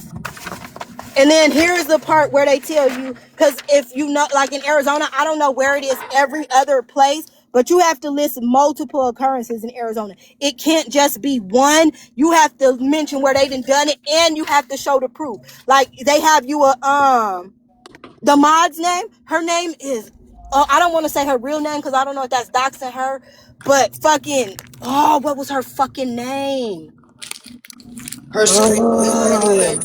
And then here's the part where they tell you, because if you know, like in Arizona, I don't know where it is every other place, but you have to list multiple occurrences in Arizona. It can't just be one. You have to mention where they done it, and you have to show the proof. Like they have you the mod's name. Her name is, I don't want to say her real name because I don't know if that's doxing her, but fucking, what was her fucking name? Her screen really quick.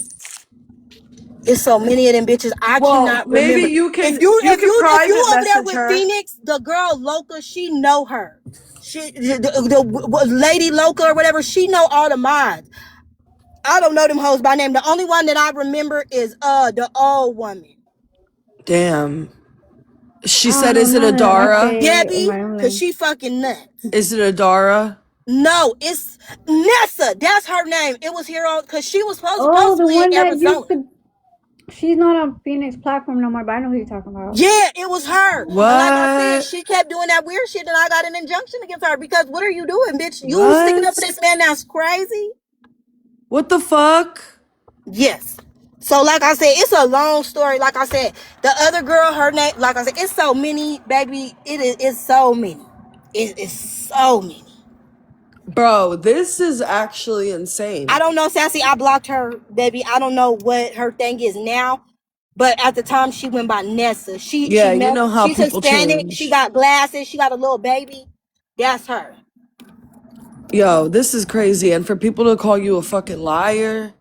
It's so many of them bitches. I Well, cannot maybe remember. you can If you private over there message with her. Phoenix, the girl Loca, she know her. She the lady Loca or whatever. She know all the mods. I don't know them hoes by name. The only one that I remember is the old woman. Damn. She I said, don't is know, it I'm not an Adara? Yeah, FKA in my own cause lane. she fucking nuts. Is it Adara? No, it's Nessa. That's her name. It was here on cause she was Oh, the supposedly in one that Arizona. used to. She's not on Phoenix platform no more, but I know who you're talking about. Yeah, it was her. What? And like I said, she kept doing that weird shit, and I got an injunction against her because what are you doing, bitch? You What? sticking up for this man that's crazy? What the fuck? Yes. So like I said, it's a long story. Like I said, the other girl, her name, like I said, it's so many, baby. It's so many. It is so many. Bro, this is actually insane. I don't know, Sassy. I blocked her, baby. I don't know what her thing is now. But at the time, she went by Nessa. She's Hispanic. Change. She got glasses. She got a little baby. That's her. Yo, this is crazy. And for people to call you a fucking liar.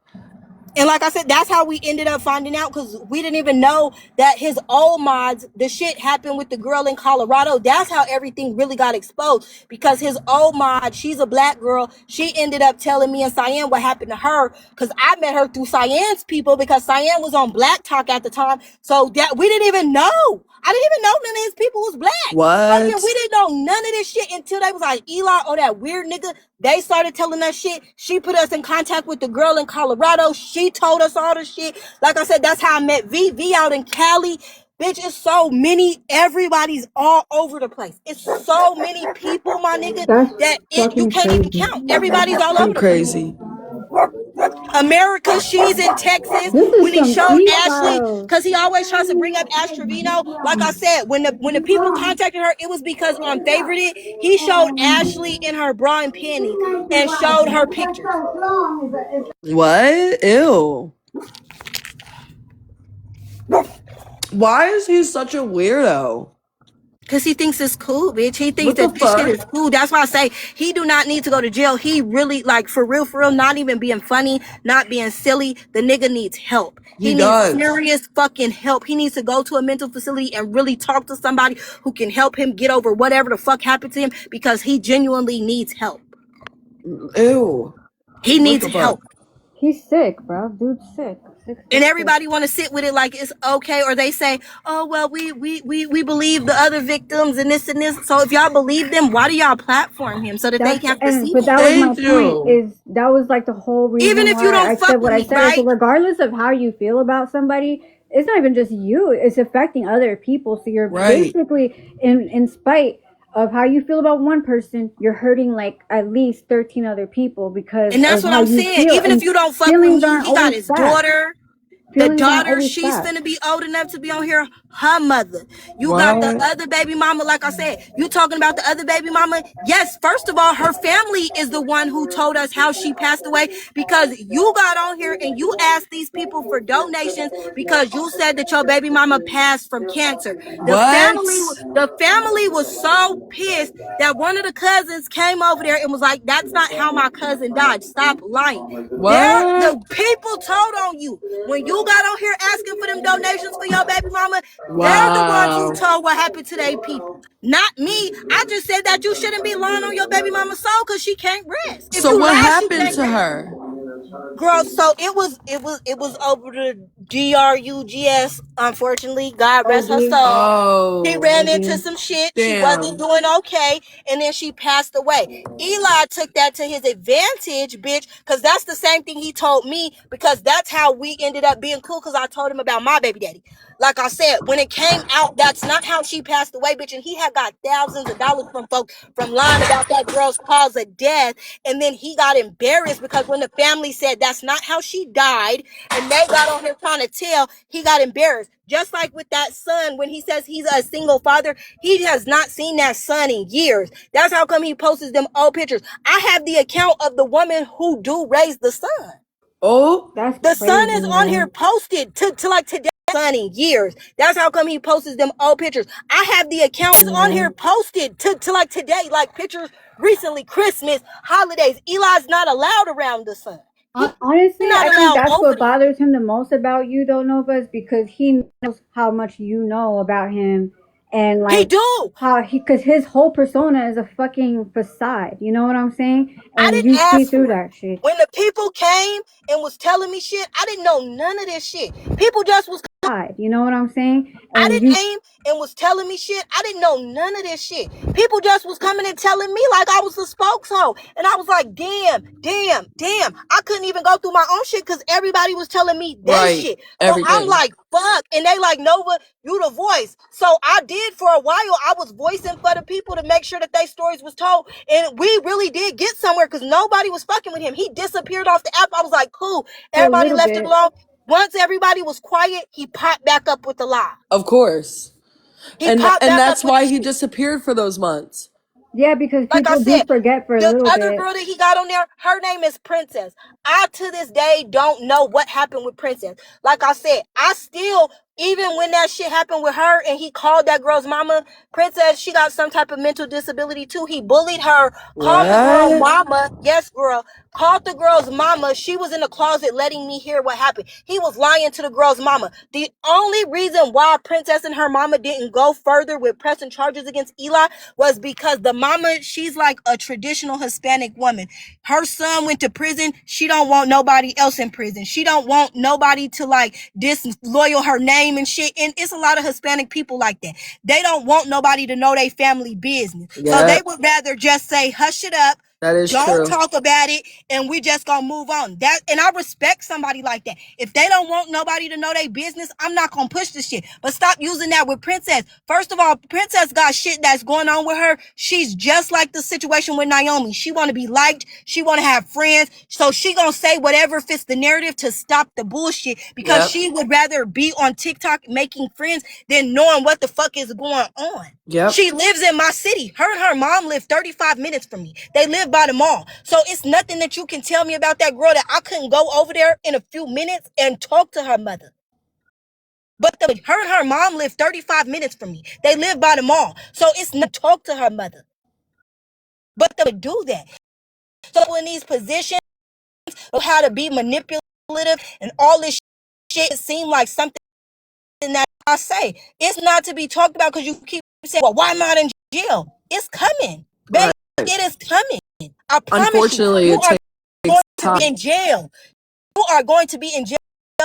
And like I said, that's how we ended up finding out because we didn't even know that his old mods, the shit happened with the girl in Colorado. That's how everything really got exposed because his old mod, she's a black girl. She ended up telling me and Cyan what happened to her because I met her through Cyan's people because Cyan was on Black Talk at the time. So that we didn't even know. I didn't even know none of his people was black. What? We didn't know none of this shit until they was like, Eli, or that weird nigga. They started telling us shit. She put us in contact with the girl in Colorado. She told us all the shit. Like I said, that's how I met V. V out in Cali. Bitch, it's so many. Everybody's all over the place. It's so many people, my nigga, that you can't even count. Everybody's all over the place. Crazy. America, she's in Texas. This is When he some showed Ashley, e-files. because he always tries to bring up Ash Trevino. Like I said, when the people contacted her, it was because on Favorited, he showed Ashley in her bra and panties and showed her pictures. What? Ew. Why is he such a weirdo? Because he thinks it's cool, bitch. He thinks What that the this shit fuck? is cool. That's why I say he do not need to go to jail. He really, like, for real, not even being funny, not being silly. The nigga needs help. He needs serious fucking help. He needs to go to a mental facility and really talk to somebody who can help him get over whatever the fuck happened to him because he genuinely needs help. Ew. He needs help. He's sick, bro. Dude's sick. And everybody want to sit with it like it's okay, or they say, "Oh well, we believe the other victims and this and this." So if y'all believe them, why do y'all platform him so that they have to see? But that was my point. Is that was like the whole reason even if you why don't I fuck said what with I me, said. right? So regardless of how you feel about somebody, it's not even just you. It's affecting other people. So you're basically in spite of how you feel about one person, you're hurting like at least 13 other people because and that's of what how I'm you saying. feel. Even if you don't fuck with me, he got his daughter. The daughter, she's finna be old enough to be on here. Her mother. You got the other baby mama, like I said. You talking about the other baby mama? Yes, first of all, her family is the one who told us how she passed away because you got on here and you asked these people for donations because you said that your baby mama passed from cancer. The family was so pissed that one of the cousins came over there and was like, "That's not how my cousin died. Stop lying." The people told on you. When you got on here asking for them donations for your baby mama, they're the ones who told what happened to their people. Not me. I just said that you shouldn't be lying on your baby mama's soul because she can't rest. So what happened to her? Girl, so it was over the DRUGS. Unfortunately, God rest her soul. She ran into some shit. She wasn't doing okay, and then she passed away. Eli took that to his advantage, bitch, because that's the same thing he told me. Because that's how we ended up being cool. Because I told him about my baby daddy. Like I said, when it came out, that's not how she passed away, bitch. And he had got thousands of dollars from folks from lying about that girl's cause of death. And then he got embarrassed because when the family said that's not how she died, and they got on him trying to tell, he got embarrassed. Just like with that son, when he says he's a single father, he has not seen that son in years. That's how come he posts them old pictures. I have the account of the woman who do raise the son. Oh, that's the crazy, son is on here posted to like today. Son in years. That's how come he posts them old pictures. I have the accounts on here posted to like today, like pictures recently, Christmas, holidays. Eli's not allowed around the son. Honestly, I think that's what bothers him the most about you, though, Nova, is because he knows how much you know about him, and like because his whole persona is a fucking facade. You know what I'm saying? And you see through that shit. When the people came and was telling me shit, I didn't know none of this shit. People just was You know what I'm saying? I And didn't you aim and was telling me shit. I didn't know none of this shit. People just was coming and telling me like I was the spokeshole. And I was like, damn. I couldn't even go through my own shit because everybody was telling me they Right. shit. So I'm Everything. like, fuck. And they like, Nova, you the voice. So I did for a while. I was voicing for the people to make sure that their stories was told. And we really did get somewhere because nobody was fucking with him. He disappeared off the app. I was like, cool. for a Everybody little left it bit. alone. Once everybody was quiet, he popped back up with the lie. Of course. He And popped and back up that's with the why he shit. disappeared for those months. Yeah, because Like I people do said, forget for a the little other bit. girl that he got on there, her name is Princess. I to this day don't know what happened with Princess. Like I said, I still, even when that shit happened with her and he called that girl's mama, Princess, she got some type of mental disability too. He bullied her, called the girl What? mama. Yes, girl. Called the girl's mama. She was in the closet letting me hear what happened. He was lying to the girl's mama. The only reason why Princess and her mama didn't go further with pressing charges against Eli was because the mama, she's like a traditional Hispanic woman. Her son went to prison. She don't want nobody else in prison. She don't want nobody to like disloyal her name and shit. And it's a lot of Hispanic people like that. They don't want nobody to know their family business. So they Yep. would rather just say, hush it up. That is Don't true. talk about it, and we just gonna move on. That, and I respect somebody like that. If they don't want nobody to know their business, I'm not gonna push the shit. But stop using that with Princess. First of all, Princess got shit that's going on with her. She's just like the situation with Naomi. She want to be liked. She want to have friends. So she gonna say whatever fits the narrative to stop the bullshit because Yep. she would rather be on TikTok making friends than knowing what the fuck is going on. Yep. She lives in my city. Her and her mom live 35 minutes from me. They live by the mall. So it's nothing that you can tell me about that girl that I couldn't go over there in a few minutes and talk to her mother. But her and her mom live 35 minutes from me. They live by the mall. So it's not talk to her mother. But they do that. So in these positions of how to be manipulative and all this shit, it seemed like something that I say. It's not to be talked about because you keep saying, well, why am I not in jail? It's coming. Baby, Right. it is coming. I promise you, Unfortunately, you it are takes going to be in jail. You are going to be in jail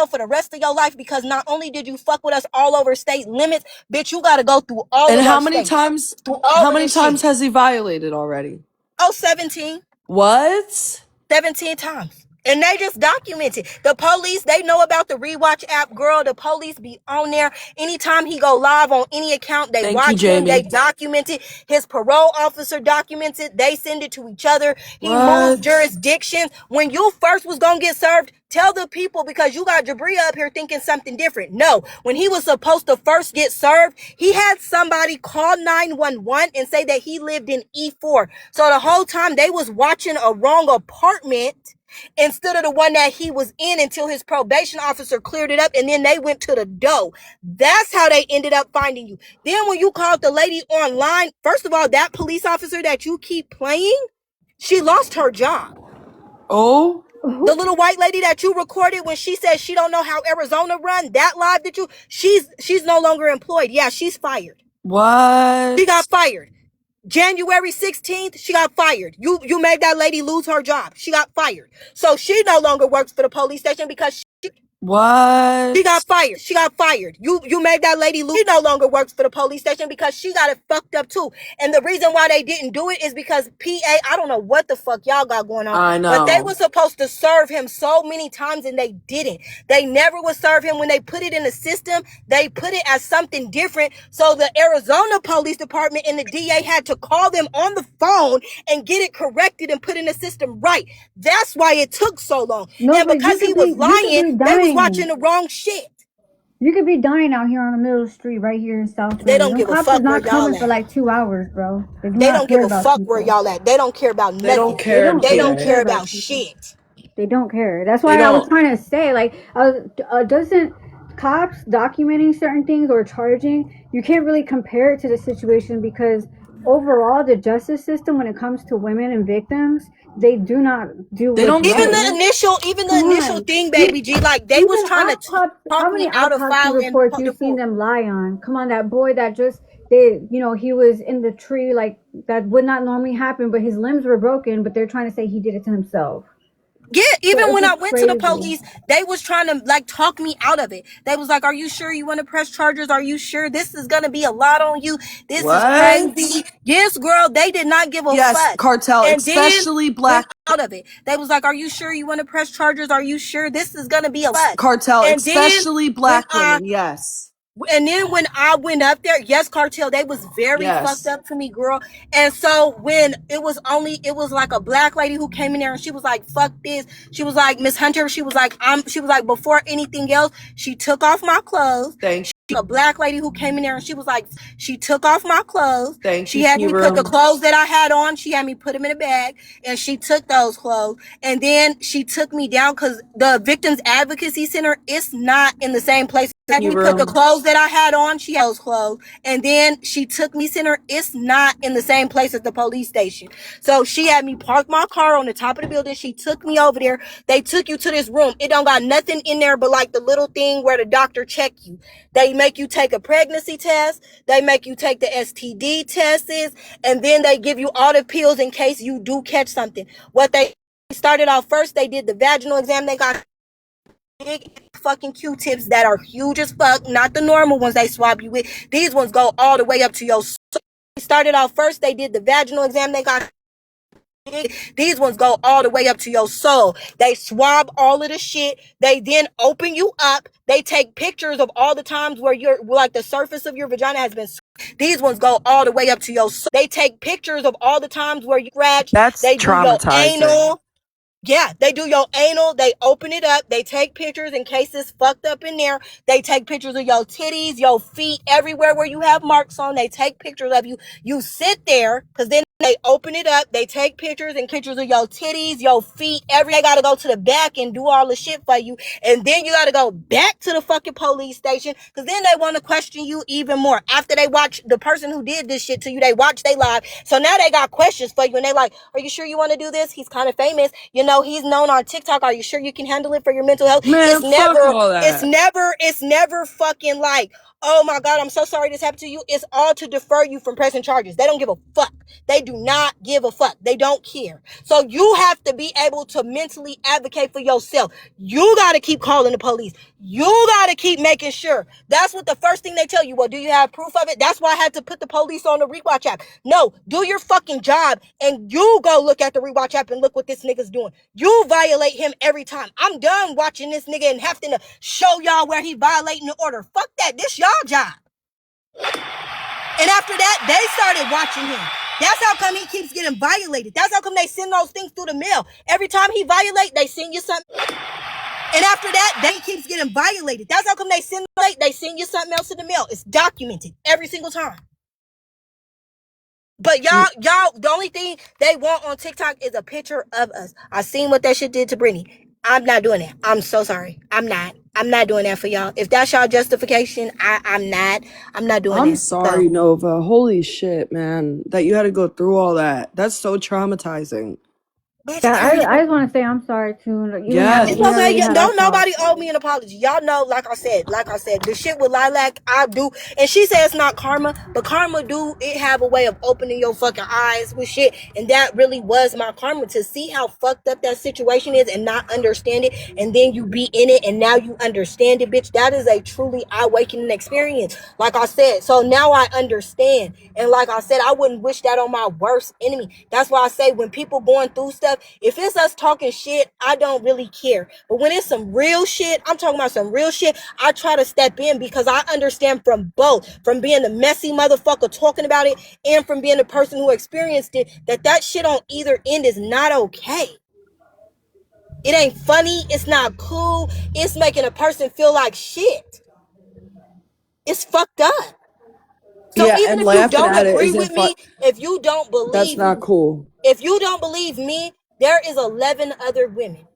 for the rest of your life because not only did you fuck with us all over state limits, bitch, you got to go through all And of how those many states. times? Through all How of many this times shit. has he violated already? Oh, 17. What? 17 times. And they just documented. The police, they know about the Rewatch app, girl. The police be on there. Anytime he go live on any account, they Thank you, watch him. They Jamie. document it. His parole officer documents it. They send it to each other. He moves What? jurisdictions. When you first was going to get served, tell the people because you got Jabria up here thinking something different. No, when he was supposed to first get served, he had somebody call 911 and say that he lived in E4. So the whole time they was watching a wrong apartment instead of the one that he was in until his probation officer cleared it up and then they went to the dough. That's how they ended up finding you. Then when you called the lady online, first of all, that police officer that you keep playing, she lost her job. Oh? The little white lady that you recorded when she said she don't know how Arizona run, that live that you, she's no longer employed. Yeah, she's fired. What? She got fired. January 16th, she got fired. You made that lady lose her job. She got fired. So she no longer works for the police station because What? she got fired. She got fired. You made that lady lose. She no longer works for the police station because she got it fucked up too. And the reason why they didn't do it is because PA, I don't know what the fuck y'all got going on. I But they know. were supposed to serve him so many times and they didn't. They never would serve him when they put it in the system. They put it as something different. So the Arizona Police Department and the DA had to call them on the phone and get it corrected and put in the system right. That's why it took so long. No, And but because he was lying, they was watching the wrong shit. You could be dying out here on the middle of the street right here in South They Florida. don't Them give a cops is fuck where not coming y'all for at. like 2 hours, bro. They do They not don't give care a about fuck where people. y'all at. They don't care about They don't nothing. care, They They don't don't care PA. care about about people. shit. They don't care. That's They why I was don't. trying to say, like, doesn't cops documenting certain things or charging, you can't really compare it to the situation because overall, the justice system, when it comes to women and victims, they do not do They what's don't Even right. the care. initial, even the Come initial on. thing, baby G, like they was Even trying to how talk many me out of autopsy filing reports you the seen court. them lie on? Come on, that boy that just he was in the tree, like that would not normally happen, but his limbs were broken, but they're trying to say he did it to himself. Yeah, But even it's when I just went to the crazy. police, they was trying to like talk me out of it. They was like, "Are you sure you want to press charges? Are you sure this is gonna be a lot on you? This is What? crazy." Yes, girl, they did not give a Yes, fuck. cartel, And then especially when black out of it, they was like, "Are you sure you want to press charges? Are you sure this is gonna be a fuck?" cartel, And then especially when black I women. Yes. when I went up there, yes, cartel, they was very fucked Yes. up to me, girl. And so when it was like a black lady who came in there and she was like, "Fuck this." She was like, "Miss Hunter," she was like, before anything else, she took off my clothes. Thank A black lady who came in there and she was like, she took off my clothes. Thank She you, had Tea me put the Room. clothes that I had on. She had me put them in a bag and she took those clothes. And then she took me down because the Victims Advocacy Center is not in the same place. Had me put the clothes that I had on. She had those clothes. And then she took me center. It's not in the same place as the police station. So she had me park my car on the top of the building. She took me over there. They took you to this room. It don't got nothing in there but like the little thing where the doctor check you. They make you take a pregnancy test. They make you take the STD tests. And then they give you all the pills in case you do catch something. What they started off first, they did the vaginal exam. They got big fucking Q-tips that are huge as fuck, not the normal ones they swab you with. These ones go all the way up to your soul. Started off first, they did the vaginal exam. They got these ones go all the way up to your soul. They swab all of the shit. They then open you up. They take pictures of all the times where you're like the surface of your vagina has been. These ones go all the way up to your soul. They take pictures of all the times where you scratched. That's They do your traumatizing. anal. Yeah, they do your anal. They open it up. They take pictures in case it's fucked up in there. They take pictures of your titties, your feet, everywhere where you have marks on. They take pictures of you. You sit there because then they open it up. They take pictures and pictures of your titties, your feet, they got to go to the back and do all the shit for you. And then you got to go back to the fucking police station because then they want to question you even more. After they watch the person who did this shit to you, they watch they live. So now they got questions for you and they like, "Are you sure you want to do this? He's kind of famous. You know, he's known on TikTok. Are you sure you can handle it for your mental health?" Man, fuck all that. It's never fucking like, "Oh my God, I'm so sorry this happened to you." It's all to defer you from pressing charges. They don't give a fuck. They do not give a fuck. They don't care. So you have to be able to mentally advocate for yourself. You got to keep calling the police. You got to keep making sure. That's what the first thing they tell you. Well, do you have proof of it? That's why I had to put the police on the rewatch app. No, do your fucking job and you go look at the rewatch app and look what this nigga's doing. You violate him every time. I'm done watching this nigga and having to show y'all where he violating the order. Fuck that. This y'all job. And after that, they started watching him. That's how come he keeps getting violated. That's how come they send those things through the mail. Every time he violates, they send you something. And after that, they keeps getting violated. That's how come they send you something else in the mail. It's documented every single time. But y'all, the only thing they want on TikTok is a picture of us. I seen what that shit did to Brittany. I'm not doing that. I'm so sorry. I'm not doing that for y'all. If that's y'all justification, I'm not doing I'm that. sorry, So, Nova. Holy shit, man. That you had to go through all that. That's so traumatizing. bitch, Yeah, I I just want to say I'm sorry too. Even though It's Yes. we already okay. had our Don't talk. nobody owe me an apology. Y'all know, like I said, the shit with Lilac, I do. And she says it's not karma, but karma do it have a way of opening your fucking eyes with shit. And that really was my karma to see how fucked up that situation is and not understand it. And then you be in it and now you understand it, bitch. That is a truly awakening experience. Like I said, so now I understand. And like I said, I wouldn't wish that on my worst enemy. That's why I say when people going through stuff, if it's us talking shit, I don't really care. But when it's some real shit, I'm talking about some real shit, I try to step in because I understand from both, from being the messy motherfucker talking about it and from being the person who experienced it, that shit on either end is not okay. It ain't funny. It's not cool. It's making a person feel like shit. It's fucked up. So Yeah, even and if you laughing don't at it agree isn't with fun. me, if you don't That's believe not me, cool. if you don't believe me, there is 11 other women.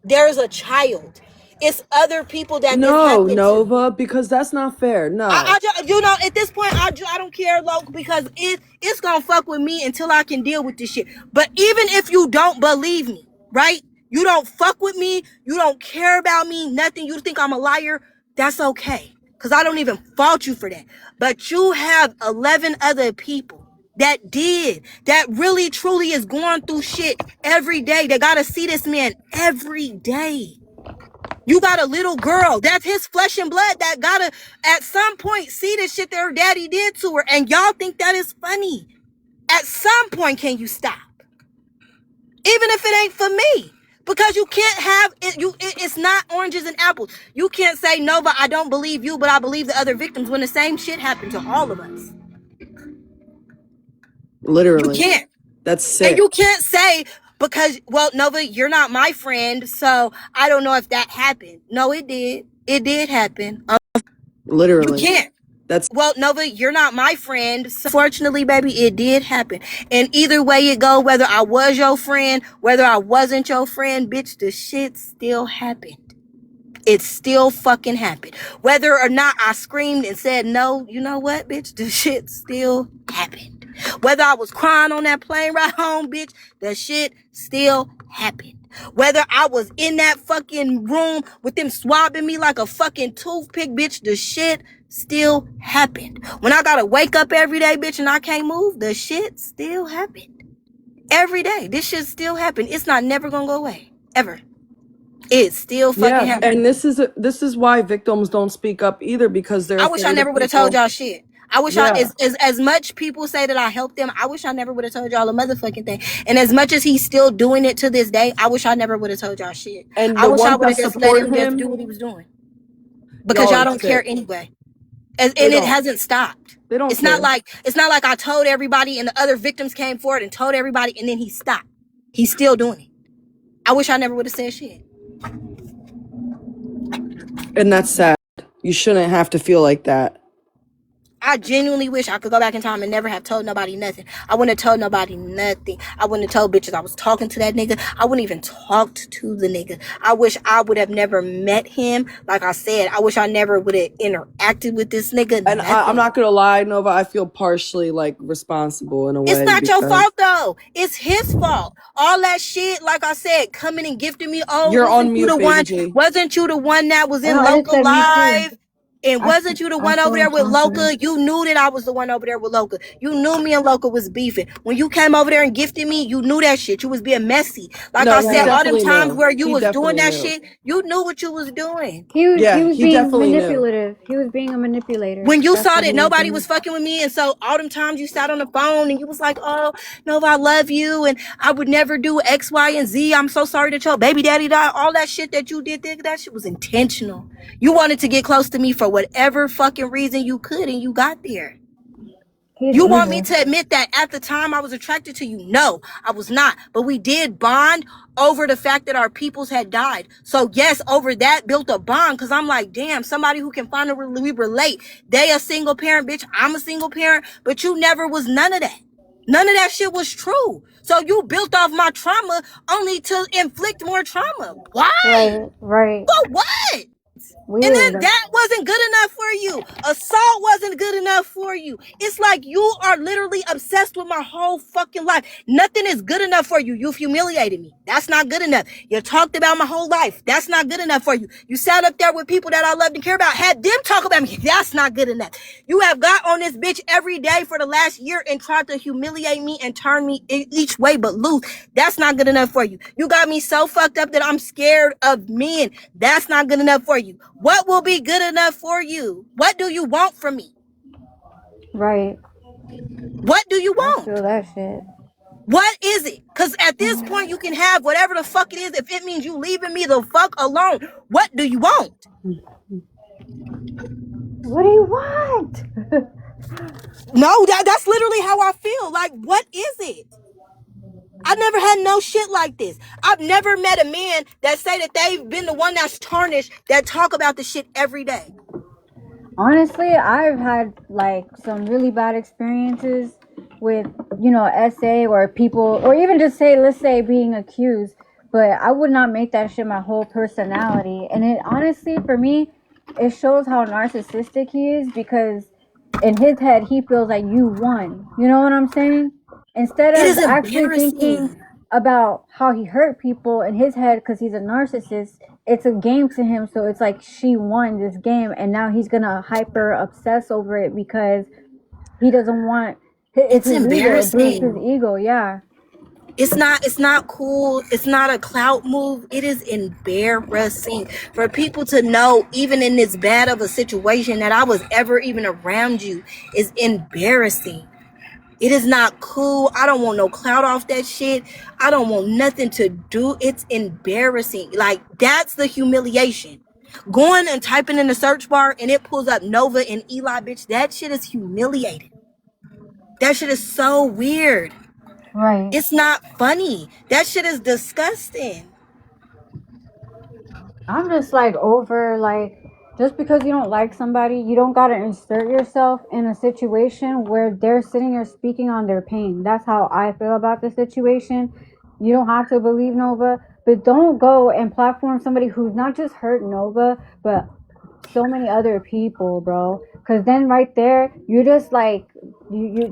There's a child. It's other people that this No, happened to. Nova, because that's not fair. No. At this point, I don't care, Loca, because it's gonna fuck with me until I can deal with this shit. But even if you don't believe me, right? You don't fuck with me. You don't care about me. Nothing. You think I'm a liar. That's okay, because I don't even fault you for that. But you have 11 other people that really truly is going through shit every day. They gotta see this man every day. You got a little girl, that's his flesh and blood, that gotta at some point see the shit that her daddy did to her, and y'all think that is funny. At some point, can you stop? Even if it ain't for me. Because you can't have it, it's not oranges and apples. You can't say, Nova, I don't believe you, but I believe the other victims, when the same shit happened to all of us. Literally. You can't. That's sick. And you can't say, because, well, Nova, you're not my friend, so I don't know if that happened. No, it did. It did happen. Literally. You can't. Well, Nova, you're not my friend. So fortunately, baby, it did happen. And either way it go, whether I was your friend, whether I wasn't your friend, bitch, the shit still happened. It still fucking happened. Whether or not I screamed and said, no, you know what, bitch, the shit still happened. Whether I was crying on that plane ride home, bitch, the shit still happened. Whether I was in that fucking room with them swabbing me like a fucking toothpick, bitch, the shit still happened. When I gotta wake up every day, bitch, and I can't move, the shit still happened. Every day, this shit still happened. It's not never gonna go away. Ever. It's still fucking happening. And this is why victims don't speak up either, because they're I wish I never would have told y'all shit. I wish as much people say that I helped them, I wish I never would have told y'all a motherfucking thing. And as much as he's still doing it to this day, I wish I never would have told y'all shit. And I wish I would have that just let him support just him, do what he was doing. Because y'all don't care anyway. And it hasn't stopped. They don't It's care. not like I told everybody and the other victims came forward and told everybody and then he stopped. He's still doing it. I wish I never would have said shit. And that's sad. You shouldn't have to feel like that. I genuinely wish I could go back in time and never have told nobody nothing. I wouldn't have told nobody nothing. I wouldn't have told bitches I was talking to that nigga. I wouldn't even talked to the nigga. I wish I would have never met him. Like I said, I wish I never would have interacted with this nigga. And I'm not gonna lie, Nova, I feel partially like responsible in a way. It's not your fault though. It's his fault. All that shit, like I said, coming and gifting me. Oh, you're on mute, wasn't you the one that was in Loca Live? And wasn't you the one over there with Loca? You knew that I was the one over there with Loca. You knew me and Loca was beefing. When you came over there and gifted me, you knew that shit. You was being messy. Like I said, all them times where you was doing that shit, you knew what you was doing. He was being manipulative. He was being a manipulator. When you saw that nobody was fucking with me, and so all them times you sat on the phone and you was like, oh, Nova, I love you, and I would never do X, Y, and Z. I'm so sorry that your baby daddy died. All that shit that you did, that shit was intentional. You wanted to get close to me for whatever fucking reason you could, and you got there. You want me to admit that at the time I was attracted to you? No, I was not. But we did bond over the fact that our peoples had died. So yes, over that built a bond, because I'm like, damn, somebody who can finally relate. They a single parent, bitch. I'm a single parent, but you never was none of that. None of that shit was true. So you built off my trauma only to inflict more trauma. Why? Right. For what? Weird. And then that wasn't good enough for you. Assault wasn't good enough for you. It's like you are literally obsessed with my whole fucking life. Nothing is good enough for you. You've humiliated me. That's not good enough. You talked about my whole life. That's not good enough for you. You sat up there with people that I loved and care about, had them talk about me. That's not good enough. You have got on this bitch every day for the last year and tried to humiliate me and turn me each way but loose. That's not good enough for you. You got me so fucked up that I'm scared of men. That's not good enough for you. What will be good enough for you? What do you want from me? Right. What do you want? I feel that shit. What is it? Because at this point, you can have whatever the fuck it is. If it means you leaving me the fuck alone, what do you want? What do you want? No, that's literally how I feel. Like, what is it? I never had no shit like this. I've never met a man that say that they've been the one that's tarnished, that talk about the shit every day. Honestly, I've had like some really bad experiences with, SA or people, or even just let's say being accused, but I would not make that shit my whole personality. And it honestly, for me, it shows how narcissistic he is, because in his head, he feels like you won. You know what I'm saying? Instead of actually thinking about how he hurt people in his head, because he's a narcissist, it's a game to him. So it's like she won this game, and now he's gonna hyper obsess over it because he doesn't want It's It's his ego. It bruised his embarrassing. ego. Yeah. It's not cool. It's not a clout move. It is embarrassing for people to know, even in this bad of a situation, that I was ever even around you is embarrassing. It is not cool. I don't want no clout off that shit. I don't want nothing to do. It's embarrassing. Like, that's the humiliation. Going and typing in the search bar and it pulls up Nova and Eli, bitch, that shit is humiliating. That shit is so weird. Right. It's not funny. That shit is disgusting. I'm just like over like just because you don't like somebody, you don't gotta insert yourself in a situation where they're sitting there speaking on their pain. That's how I feel about the situation. You don't have to believe Nova, but don't go and platform somebody who's not just hurt Nova, but so many other people, bro. Cause then right there, you just like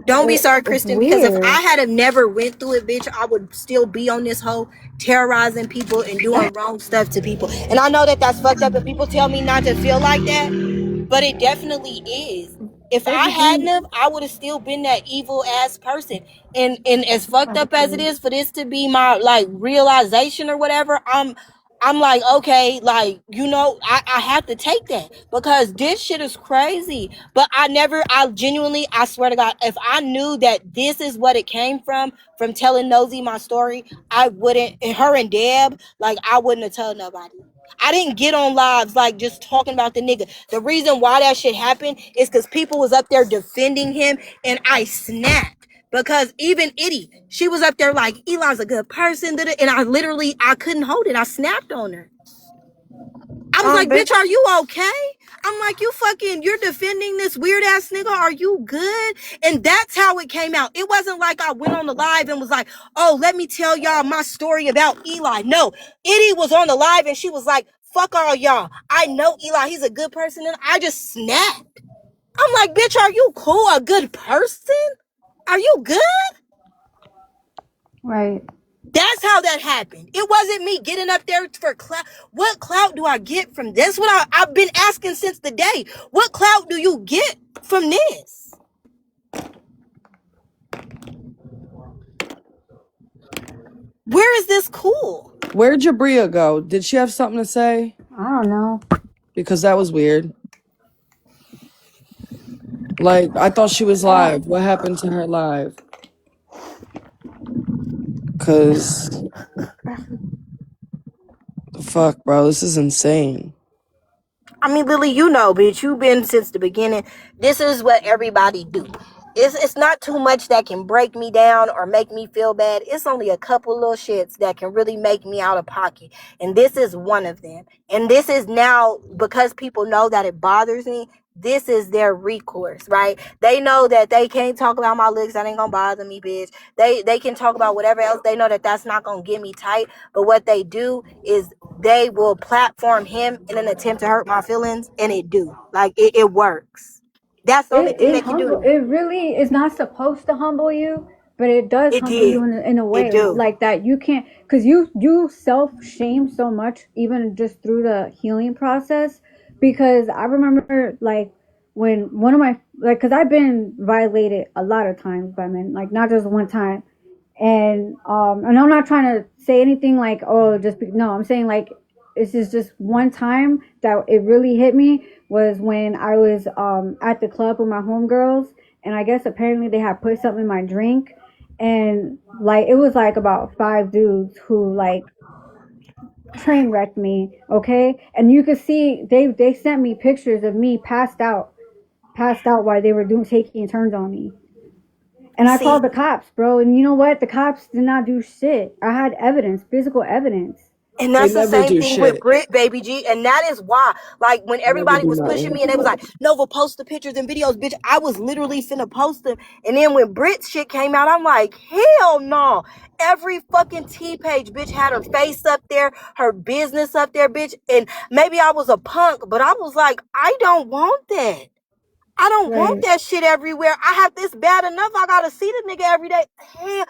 Don't be sorry, it's Kristen, because if weird. I had have never went through it, bitch, I would still be on this hoe terrorizing people and doing wrong stuff to people. And I know that that's fucked up and people tell me not to feel like that, but it definitely is. If I Baby hadn't G. have, I would have still been that evil ass person. And as fucked up as it is for this to be my like realization or whatever, I'm like, okay, like, you know, I have to take that because this shit is crazy. But I genuinely, I swear to God, if I knew that this is what it came from telling Nosy my story, I wouldn't, her and Deb, like, I wouldn't have told nobody. I didn't get on lives like just talking about the nigga. The reason why that shit happened is because people was up there defending him and I snapped. Because even Itty, she was up there like, Eli's a good person. And I couldn't hold it. I snapped on her. I was like, bitch, are you okay? I'm like, you're defending this weird ass nigga. Are you good? And that's how it came out. It wasn't like I went on the live and was like, oh, let me tell y'all my story about Eli. No, Itty was on the live and she was like, fuck all y'all. I know Eli. He's a good person. And I just snapped. I'm like, bitch, are you cool? A good person? Are you good? Right. That's how that happened. It wasn't me getting up there for clout. What clout do I get from this? What I've been asking since the day. What clout do you get from this? Where is this cool? Where'd Jabria go? Did she have something to say? I don't know. Because that was weird. Like, I thought she was live. What happened to her live? Because, the fuck, bro? This is insane. I mean, Lily, you know, bitch, you've been since the beginning. This is what everybody do. It's not too much that can break me down or make me feel bad. It's only a couple little shits that can really make me out of pocket. And this is one of them. And this is now, because people know that it bothers me, this is their recourse, right? They know that they can't talk about my looks. That ain't gonna bother me, bitch. They can talk about whatever else. They know that that's not gonna get me tight. But what they do is they will platform him in an attempt to hurt my feelings, and it do. Like, it works. That's the only thing they can do. It really is not supposed to humble you, but it does It humble you did. in a It way do. like that. You can't, because you self shame so much even just through the healing process. Because I remember like when one of my like, because I've been violated a lot of times by men, like not just one time. And I'm not trying to say anything like, oh, no, I'm saying like this is just one time that it really hit me was when I was at the club with my homegirls, and I guess apparently they had put something in my drink, and like it was like about 5 dudes who like train wrecked me, okay? And you could see they sent me pictures of me passed out while they were taking turns on me. And I See, called the cops, bro. And you know what? The cops did not do shit. I had evidence, physical evidence. and They that's the never same do thing with shit. Brit, baby G. And that is why, like, when Never everybody do was pushing nothing. me and they was like, Nova, post the pictures and videos, bitch, I was literally finna post them. And then when Brit's shit came out, I'm like, hell no. Every fucking T page, bitch, had her face up there, her business up there, bitch. And maybe I was a punk, but I was like, I don't want that. I don't want Right. that shit everywhere. I have this bad enough. I gotta see the nigga every day. Hell, I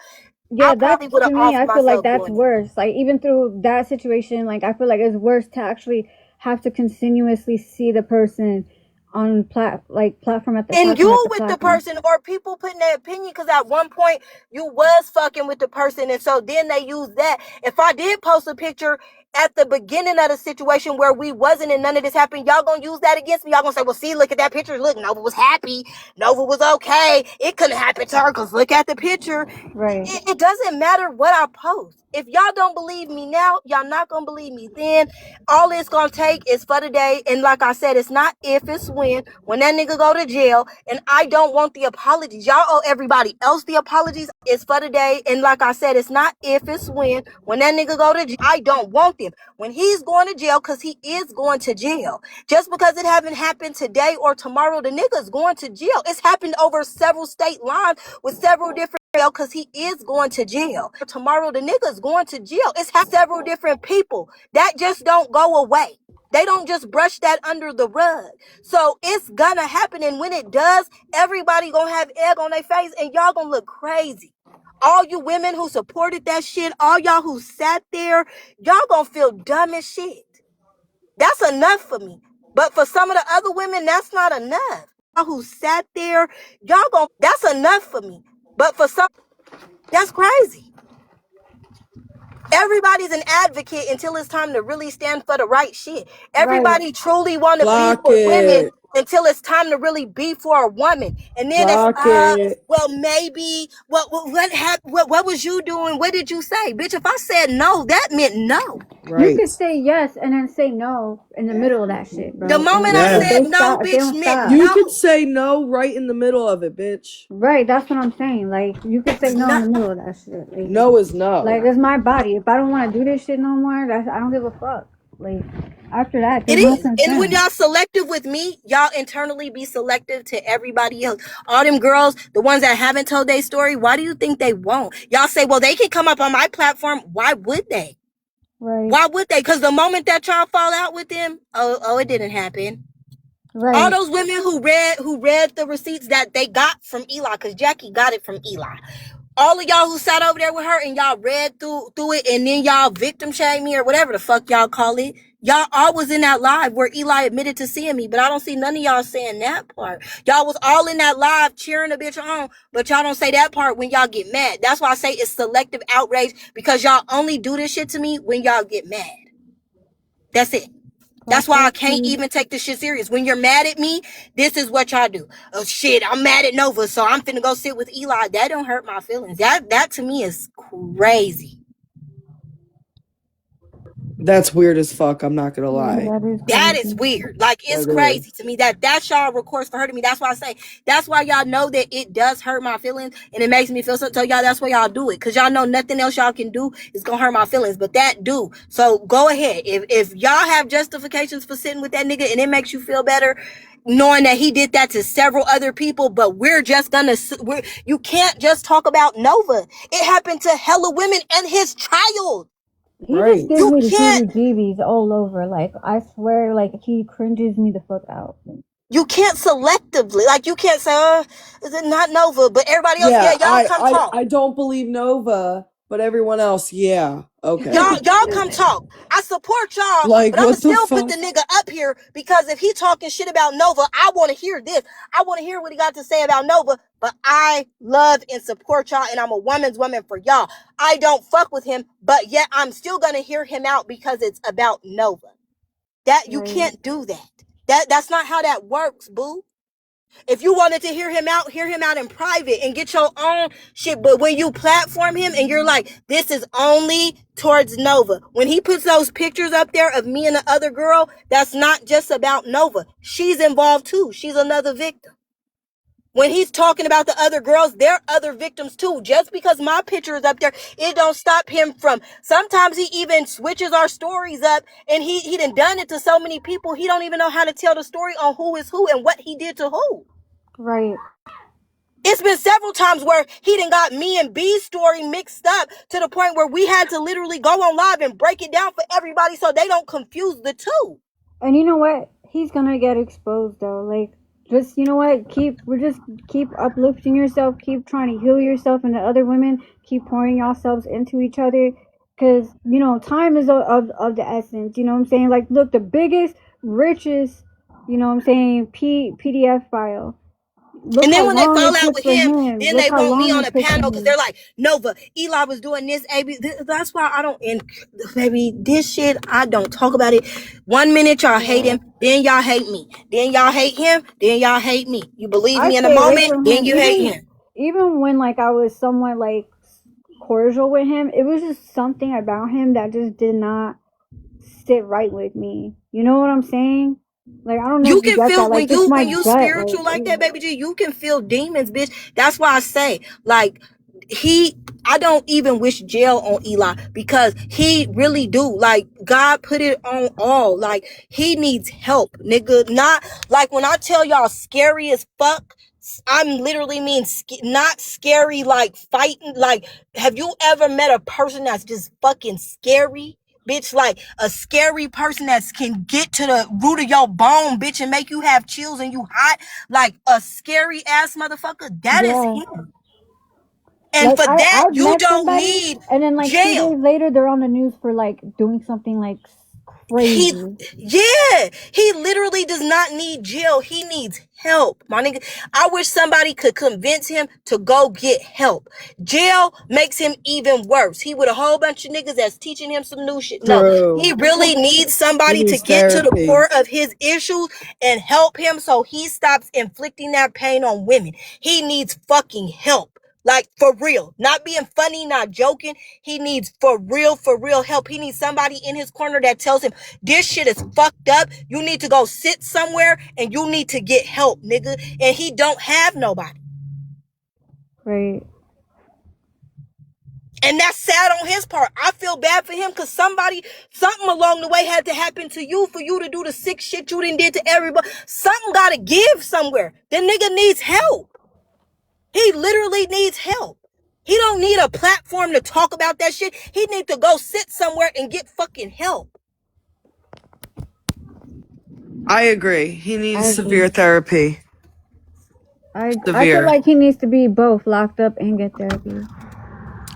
Yeah, probably that's would to have me, offed I feel like myself that's doing it. worse. Like even through that situation, like I feel like it's worse to actually have to continuously see the person on platform at the And platform at you the with the platform. person, or people putting their opinion, because at one point you was fucking with the person, and so then they use that. If I did post a picture at the beginning of the situation where we wasn't and none of this happened, y'all gonna use that against me. Y'all gonna say, well, see, look at that picture. Look, Nova was happy. Nova was okay. It couldn't happen to her because look at the picture. Right. It doesn't matter what I post. If y'all don't believe me now, y'all not gonna believe me then. All it's gonna take is for the day. And like I said, it's not if, it's when. When that nigga go to jail, and I don't want the apologies. Y'all owe everybody else the apologies. It's for the day. And like I said, it's not if, it's when. When that nigga go to jail, I don't want them. When he's going to jail, because he is going to jail. Just because it haven't happened today or tomorrow, the nigga's going to jail. It's happened over several state lines with several different, because he is going to jail. Tomorrow the nigga's going to jail. It's several different people that just don't go away. They don't just brush that under the rug. So it's gonna happen, and when it does, everybody gonna have egg on their face, and y'all gonna look crazy. All you women who supported that shit, all y'all who sat there, y'all gonna feel dumb as shit. That's enough for me. But for some of the other women, that's not enough. Y'all who sat there, y'all gonna, that's enough for me. But for some, that's crazy. Everybody's an advocate until it's time to really stand for the right shit. Everybody truly want to be Block for women it. until it's time to really be for a woman. And then Block it. well, maybe, what happened? What was you doing? What did you say? Bitch, if I said no, that meant no. You Right. could say yes and then say no in the middle of that shit, bro. The moment And I Yeah. if said they no, stop, if they bitch, don't meant stop. You no. could say no right in the middle of it, bitch. Right, that's what I'm saying. Like, you could say no in No. the middle of that shit. Like, No is no. like, it's my body. If I don't want to do this shit no more, I don't give a fuck. Like, after that, It there's no is. And when concern. y'all selective with me, y'all internally be selective to everybody else. All them girls, the ones that haven't told their story, why do you think they won't? Y'all say, well, they can come up on my platform. Why would they? Right. Why would they? Because the moment that y'all fall out with them, it didn't happen. Right. All those women who read the receipts that they got from Eli, because Jackie got it from Eli. All of y'all who sat over there with her and y'all read through it, and then y'all victim shamed me or whatever the fuck y'all call it. Y'all all was in that live where Eli admitted to seeing me, but I don't see none of y'all saying that part. Y'all was all in that live cheering a bitch on, but y'all don't say that part when y'all get mad. That's why I say it's selective outrage, because y'all only do this shit to me when y'all get mad. That's it. That's why I can't even take this shit serious. When you're mad at me, this is what y'all do. Oh shit, I'm mad at Nova, so I'm finna go sit with Eli. That don't hurt my feelings. That to me is crazy. That's weird as fuck, I'm not gonna lie. That is weird. Like, it's crazy to me that's y'all recourse for hurting me. That's why I say, that's why y'all know that it does hurt my feelings, and it makes me feel so. Y'all, that's why y'all do it, because y'all know nothing else y'all can do is gonna hurt my feelings, but that do. So go ahead. If y'all have justifications for sitting with that nigga and it makes you feel better, knowing that he did that to several other people, but you can't just talk about Nova. It happened to hella women and his child. He Right. just gives You me the can't- heebie-jeebies all over. Like, I swear, like, he cringes me the fuck out. You can't selectively, like, you can't say, is it not Nova? But everybody else, yeah, y'all come talk. I don't believe Nova, but everyone else, yeah. Okay. Y'all come talk. I support y'all, Like, but I'ma what the still put fuck? the nigga up here, because if he talking shit about Nova, I want to hear this. I want to hear what he got to say about Nova. But I love and support y'all, and I'm a woman's woman for y'all. I don't fuck with him, but yet I'm still gonna hear him out because it's about Nova. That you can't do that. That's not how that works, boo. If you wanted to hear him out in private and get your own shit. But when you platform him and you're like, this is only towards Nova. When he puts those pictures up there of me and the other girl, that's not just about Nova. She's involved too. She's another victim. When he's talking about the other girls, they're other victims too. Just because my picture is up there, it don't stop him from. Sometimes he even switches our stories up, and he done it to so many people. He don't even know how to tell the story on who is who and what he did to who. Right. It's been several times where he done got me and B's story mixed up to the point where we had to literally go on live and break it down for everybody so they don't confuse the two. And you know what? He's gonna get exposed though. Like, just, you know what? Keep uplifting yourself. Keep trying to heal yourself and the other women. Keep pouring yourselves into each other. Cause, you know, time is of the essence. You know what I'm saying? Like, look, the biggest, richest, you know what I'm saying, PDF file. Look And then how when they long fall it out took with for him, him. then Look they how want me long on it a took for panel because him. they're like, Nova, Eli was doing this, AB. That's why I don't, baby, this shit, I don't talk about it. 1 minute y'all hate him, then y'all hate me. Then y'all hate him, then y'all hate me. You believe I me in a stay away moment, from then him. you hate him. Even when like I was somewhat like cordial with him, it was just something about him that just did not sit right with me. You know what I'm saying? Like, I don't know You if you can get that. feel Like, just my when you gut. Like, spiritual like that, baby G, you can feel demons, bitch. That's why I say, like, I don't even wish jail on Eli because he really do. Like, God put it on all. Like, he needs help, nigga. Not like when I tell y'all scary as fuck. I'm literally mean not scary like fighting. Like, have you ever met a person that's just fucking scary? Bitch, like a scary person that can get to the root of your bone, bitch, and make you have chills and you hot, like a scary ass motherfucker. That is yeah. him. And Like, for that, I've you met don't somebody, need and then like 2 days jail. later, they're on the news for like doing something like He, crazy. yeah, he literally does not need jail. He needs help, my nigga. I wish somebody could convince him to go get help. Jail makes him even worse. He with a whole bunch of niggas that's teaching him some new shit. No, he True. really needs He somebody to needs get to the therapy. core of his issues and help him so he stops inflicting that pain on women. He needs fucking help. Like, for real. Not being funny, not joking. He needs for real help. He needs somebody in his corner that tells him, this shit is fucked up. You need to go sit somewhere and you need to get help, nigga. And he don't have nobody. Right. And that's sad on his part. I feel bad for him because something along the way had to happen to you for you to do the sick shit you done did to everybody. Something gotta give somewhere. The nigga needs help. He literally needs help. He don't need a platform to talk about that shit. He need to go sit somewhere and get fucking help. I agree. He I needs agree. severe therapy. I feel Severe. like he needs to be both locked up and get therapy.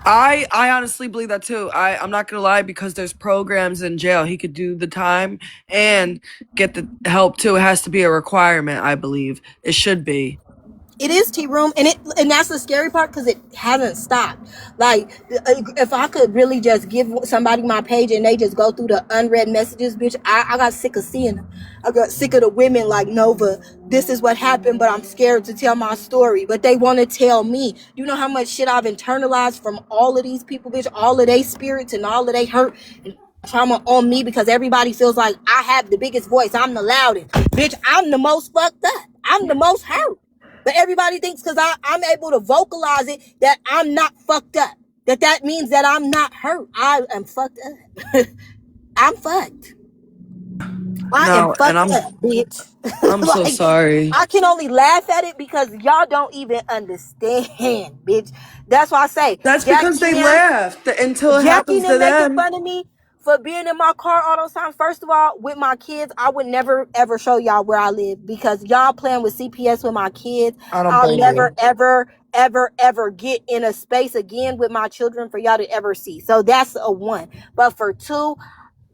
I honestly believe that too. I'm not gonna lie, because there's programs in jail. He could do the time and get the help too. It has to be a requirement, I believe. It should be. It is tea room, and that's the scary part because it hasn't stopped. Like, if I could really just give somebody my page and they just go through the unread messages, bitch, I got sick of seeing them. I got sick of the women like, Nova, this is what happened, but I'm scared to tell my story. But they want to tell me. You know how much shit I've internalized from all of these people, bitch, all of their spirits and all of their hurt and trauma on me because everybody feels like I have the biggest voice. I'm the loudest. Bitch, I'm the most fucked up. I'm the most hurt. But everybody thinks because I'm able to vocalize it that I'm not fucked up. That means that I'm not hurt. I am fucked up. I'm fucked. I am No, and fucked up, bitch. I'm so Like, sorry. I can only laugh at it because y'all don't even understand, bitch. That's why I say That's because Jackie they and them, laughed until it Jackie happens and to them making them. fun of me for being in my car all those times. First of all, with my kids, I would never ever show y'all where I live because y'all playing with CPS with my kids. I don't I'll blame never you. ever get in a space again with my children for y'all to ever see. So that's a one. But for two,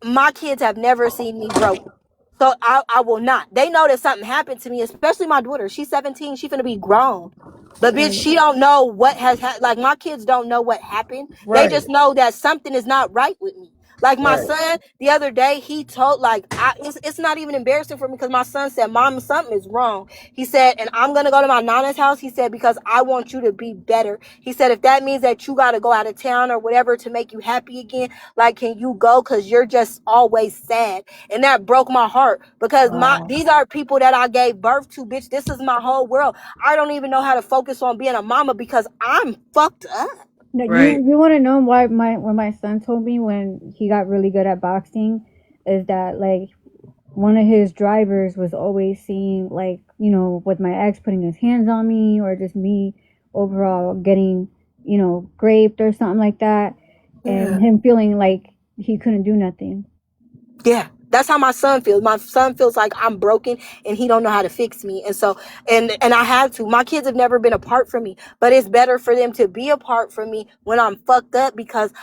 my kids have never seen me broken. So I will not. They know that something happened to me, especially my daughter. She's 17. She's finna be grown. But bitch, Right. she don't know what has happened. Like, my kids don't know what happened. They Right. just know that something is not right with me. Like, my Right. son the other day, he told, like, it's not even embarrassing for me because my son said, Mom, something is wrong. He said, and I'm gonna go to my nana's house. He said, because I want you to be better. He said, if that means that you gotta go out of town or whatever to make you happy again, like, can you go? Because you're just always sad. And that broke my heart because Wow. these are people that I gave birth to, bitch. This is my whole world. I don't even know how to focus on being a mama because I'm fucked up. No, Right. you want to know why my son told me when he got really good at boxing is that like one of his drivers was always seeing like, you know, with my ex putting his hands on me or just me overall getting, you know, raped or something like that, and him feeling like he couldn't do nothing. Yeah, that's how my son feels. My son feels like I'm broken and he don't know how to fix me. And so, and I have to. My kids have never been apart from me, but it's better for them to be apart from me when I'm fucked up because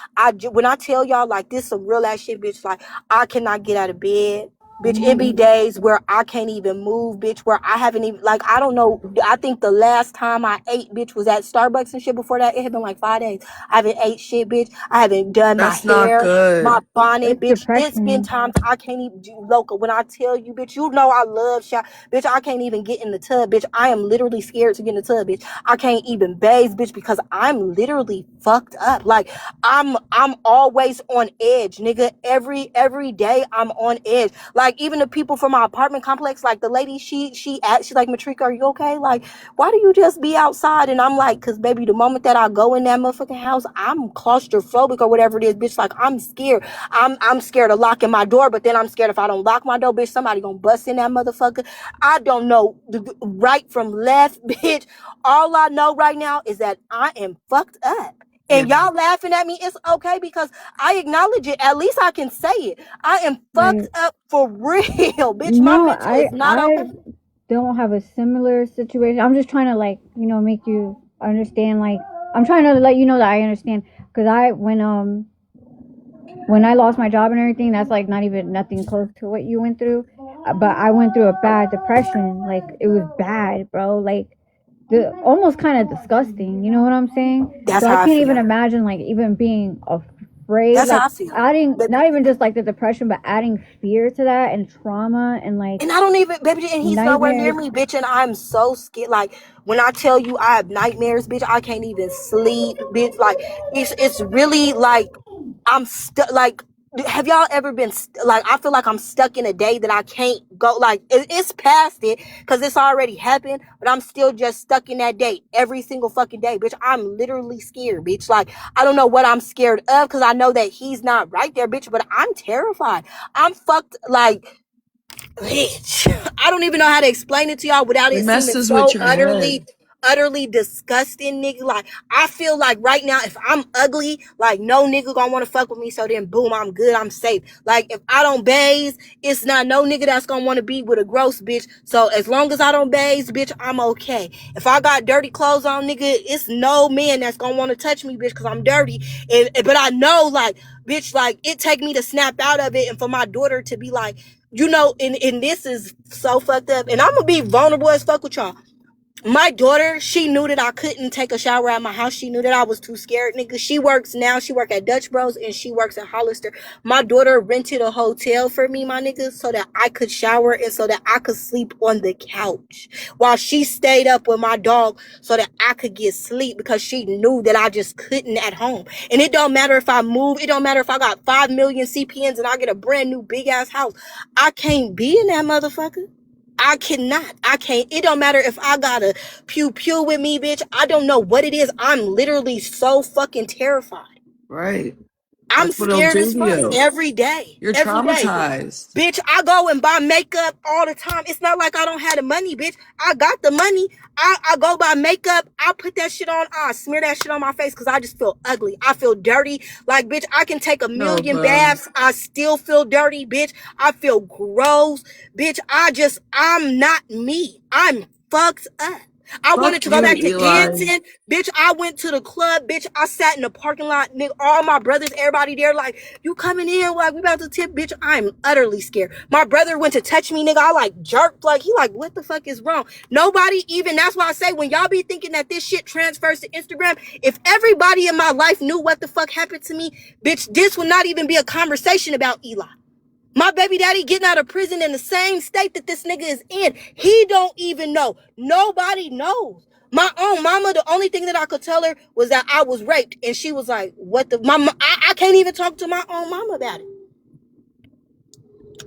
when I tell y'all like this some real ass shit, bitch, like I cannot get out of bed. Bitch, it be days where I can't even move, bitch, where I haven't even, like, I don't know. I think the last time I ate, bitch, was at Starbucks and shit. Before that, it had been like 5 days. I haven't ate shit, bitch. I haven't done my That's not hair, my good. bonnet, It's bitch. It's been depression. times I can't even do Loca. When I tell you, bitch, you know I love shower. Bitch, I can't even get in the tub, bitch. I am literally scared to get in the tub, bitch. I can't even bathe, bitch, because I'm literally fucked up. Like, I'm always on edge, nigga. Every day I'm on edge. Like, even the people from my apartment complex, like the lady, she's like, Matrika, are you okay? Like, why do you just be outside? And I'm like, cause baby, the moment that I go in that motherfucking house, I'm claustrophobic or whatever it is, bitch. Like, I'm scared. I'm scared of locking my door, but then I'm scared if I don't lock my door, bitch, somebody gonna bust in that motherfucker. I don't know right from left, bitch. All I know right now is that I am fucked up. Yeah. And y'all laughing at me, it's okay because I acknowledge it. At least I can say it. I am fucked Like, up for real, bitch. My no, mental is not I okay. don't have a similar situation. I'm just trying to, like, make you understand. Like, I'm trying to let you know that I understand. Cause when I lost my job and everything, that's like not even nothing close to what you went through. But I went through a bad depression. Like, it was bad, bro. Like, almost kind of disgusting. You know what I'm saying? That's So I how I can't even feel. imagine, like, even being afraid, That's like how I feel. adding But not even just like the depression, but adding fear to that and trauma and like and I don't even, baby, and he's nowhere near nightmares. me, bitch, and I'm so scared. Like, when I tell you I have nightmares, bitch, I can't even sleep, bitch. Like, it's really like I'm stuck. Like, have y'all ever been like? I feel like I'm stuck in a day that I can't go. Like, it's past it because it's already happened, but I'm still just stuck in that day every single fucking day, bitch. I'm literally scared, bitch. Like, I don't know what I'm scared of because I know that he's not right there, bitch. But I'm terrified. I'm fucked. Like, bitch, I don't even know how to explain it to y'all without It it seeming messes with so your head. utterly disgusting, nigga. Like, I feel like right now, if I'm ugly, like, no nigga gonna wanna fuck with me, so then boom, I'm good, I'm safe. Like, if I don't bathe, it's not no nigga that's gonna wanna be with a gross bitch. So as long as I don't bathe, bitch, I'm okay. If I got dirty clothes on, nigga, it's no man that's gonna wanna touch me, bitch, cause I'm dirty. But I know, like, bitch, like, it take me to snap out of it and for my daughter to be like, and this is so fucked up. And I'm gonna be vulnerable as fuck with y'all. My daughter, she knew that I couldn't take a shower at my house. She knew that I was too scared, nigga. She works now. She work at Dutch Bros and she works at Hollister. My daughter rented a hotel for me, my nigga, so that I could shower and so that I could sleep on the couch while she stayed up with my dog so that I could get sleep because she knew that I just couldn't at home. And it don't matter if I move. It don't matter if I got 5 million CPNs and I get a brand new big ass house. I can't be in that motherfucker. I cannot. I can't. It don't matter if I got a pew pew with me, bitch. I don't know what it is. I'm literally so fucking terrified. Right. I'm That's what it'll scared do as to fuck you. every day. You're Every day. traumatized. Bitch, I go and buy makeup all the time. It's not like I don't have the money, bitch. I got the money. I go buy makeup. I put that shit on. I smear that shit on my face because I just feel ugly. I feel dirty. Like, bitch, I can take a No, million but baths. I still feel dirty, bitch. I feel gross. Bitch, I'm not me. I'm fucked up. I fuck wanted to go you, back to Eli. dancing. Bitch, I went to the club. Bitch, I sat in the parking lot. Nigga, all my brothers, everybody there, like, you coming in? Like, we about to tip? Bitch, I'm utterly scared. My brother went to touch me, nigga. I, like, jerked. Like, he like, what the fuck is wrong? Nobody even, that's why I say, when y'all be thinking that this shit transfers to Instagram, if everybody in my life knew what the fuck happened to me, bitch, this would not even be a conversation about Eli. My baby daddy getting out of prison in the same state that this nigga is in. He don't even know. Nobody knows. My own mama, the only thing that I could tell her was that I was raped. And she was like, what the mama? I can't even talk to my own mama about it.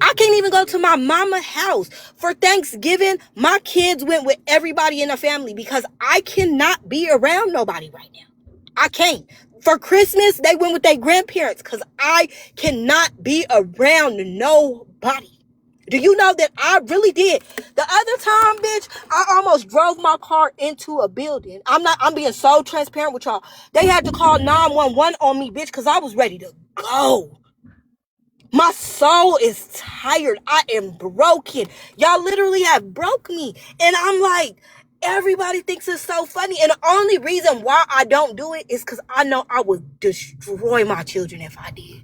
I can't even go to my mama house. For Thanksgiving, my kids went with everybody in the family because I cannot be around nobody right now. I can't. For Christmas, they went with their grandparents because I cannot be around nobody. Do you know that I really did? The other time, bitch, I almost drove my car into a building. I'm being so transparent with y'all. They had to call 911 on me, bitch, because I was ready to go. My soul is tired. I am broken. Y'all literally have broke me. And I'm like, everybody thinks it's so funny. And the only reason why I don't do it is because I know I would destroy my children if I did.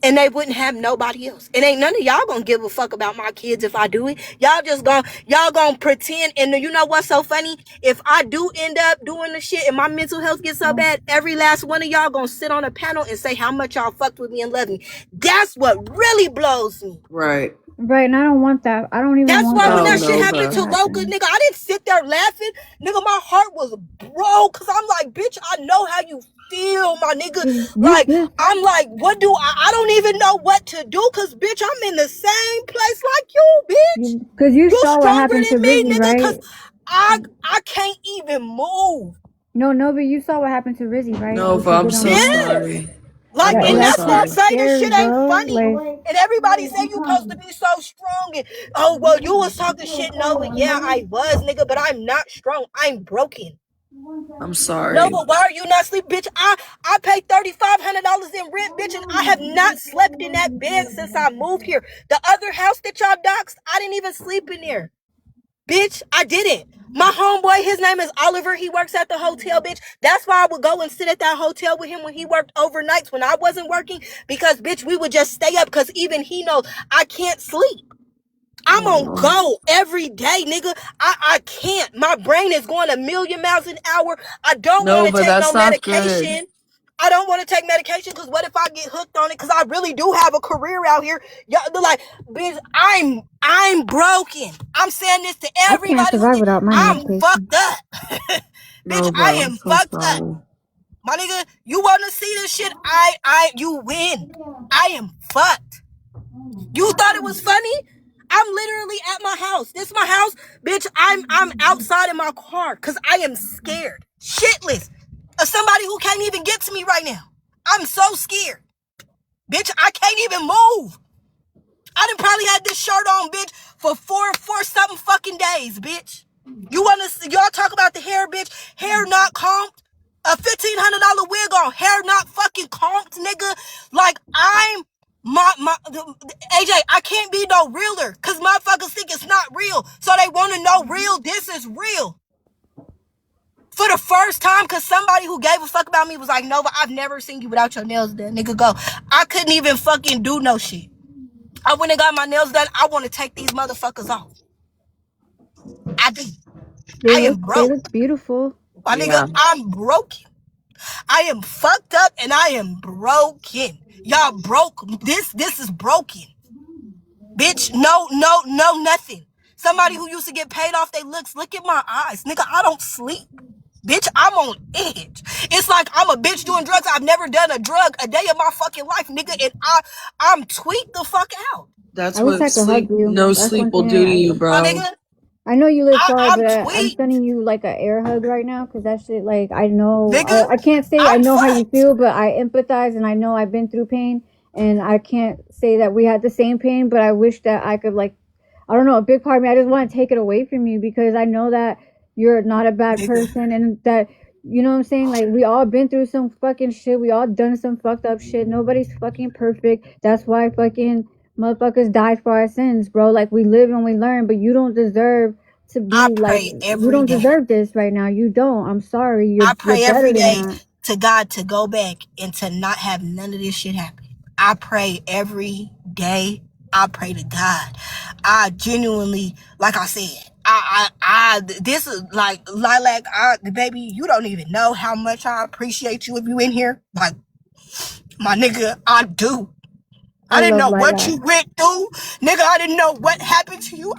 and they wouldn't have nobody else. And ain't none of y'all gonna give a fuck about my kids if I do it. Y'all gonna pretend. And you know what's so funny? If I do end up doing the shit and my mental health gets so bad, every last one of y'all gonna sit on a panel and say how much y'all fucked with me and love me. That's what really blows me. Right. Right, and I don't want that. I don't even That's want why that when that No, shit to happened to Nova. Loca, happen. nigga, I didn't sit there laughing. Nigga, my heart was broke. Cause I'm like, bitch, I know how you feel, my nigga. You Like, just I'm like, what do I don't even know what to do. Cause bitch, I'm in the same place like you, bitch. because you You saw what stronger happened to than me, Rizzy, nigga. Cause right? I can't even move. No, but you saw what happened to Rizzy, right? What Nova, she I'm did so Yeah. online. sorry. Like, I'm and really That that's why I shit's sorry. say this scary, shit ain't bro. funny. Like, And everybody say you supposed to be so strong. And, oh, well, you was talking shit, Nova. Yeah, I was, nigga, but I'm not strong. I'm broken. I'm No, sorry. but why are you not sleep, bitch? I paid $3,500 in rent, bitch, and I have not slept in that bed since I moved here. The other house that y'all doxed, I didn't even sleep in there. Bitch, I didn't. My homeboy, his name is Oliver. He works at the hotel, bitch. That's why I would go and sit at that hotel with him when he worked overnights when I wasn't working. Because, bitch, we would just stay up because even he knows I can't sleep. I'm on Oh, go every day, nigga. I can't. My brain is going a million miles an hour. I don't want to Nova, take no that's not good. medication. I don't want to take medication because what if I get hooked on it? Because I really do have a career out here. Y'all, they're like, bitch, I'm broken. I'm saying this to I can't everybody who survive without my I'm medication. fucked up. Bitch, Nova, I I'm am so fucked up. sorry. My nigga, you want to see this shit? You win. I am fucked. You thought it was funny? I'm literally at my house. This is my house, bitch. I'm outside in my car because I am scared, shitless, of somebody who can't even get to me right now. I'm so scared, bitch. I can't even move. I done probably had this shirt on, bitch, for four something fucking days, bitch. Y'all talk about the hair, bitch? Hair not combed. A $1,500 wig on, hair not fucking combed, nigga. Like I'm AJ, I can't be no realer, cause motherfuckers think it's not real, so they want to know real. This is real. For the first time, cause somebody who gave a fuck about me was like, Nova, I've never seen you without your nails done, nigga. Go. I couldn't even fucking do no shit. I went and got my nails done. I want to take these motherfuckers off. I do. I am They broke. look beautiful. My nigga, Yeah. I'm broken. I am fucked up and I am broken. Y'all broke. This is broken. Bitch, no, nothing. Somebody who used to get paid off their looks. Look at my eyes. Nigga, I don't sleep. Bitch, I'm on edge. It's like I'm a bitch doing drugs. I've never done a drug a day of my fucking life, nigga, and I'm tweaked the fuck out. That's I wish what I could hug sleep, you. no That's sleep one will thing do to you, My bro. nigga, I know you live far, I'm but I'm tweaked. sending you like an air hug right now because that shit, like, I know, Nigga, I can't say I I'm know how you fucked. feel, but I empathize and I know I've been through pain and I can't say that we had the same pain, but I wish that I could, like, I don't know, a big part of me, I just want to take it away from you because I know that you're not a bad Nigga, person and that, you know what I'm saying? Like, we all been through some fucking shit. We all done some fucked up shit. Nobody's fucking perfect. That's why fucking motherfuckers died for our sins, bro. Like, we live and we learn, but you don't deserve to I be like, pray you every don't day. deserve this right now. You don't. I'm sorry. I You're pray better every than day that. to God to go back and to not have none of this shit happen. I pray every day. I pray to God. I genuinely, like I said, this is like Lilac, baby, you don't even know how much I appreciate you if you in here. Like, my nigga, I do. I I didn't love know what Lilac. you went through. Nigga, I didn't know what happened to you.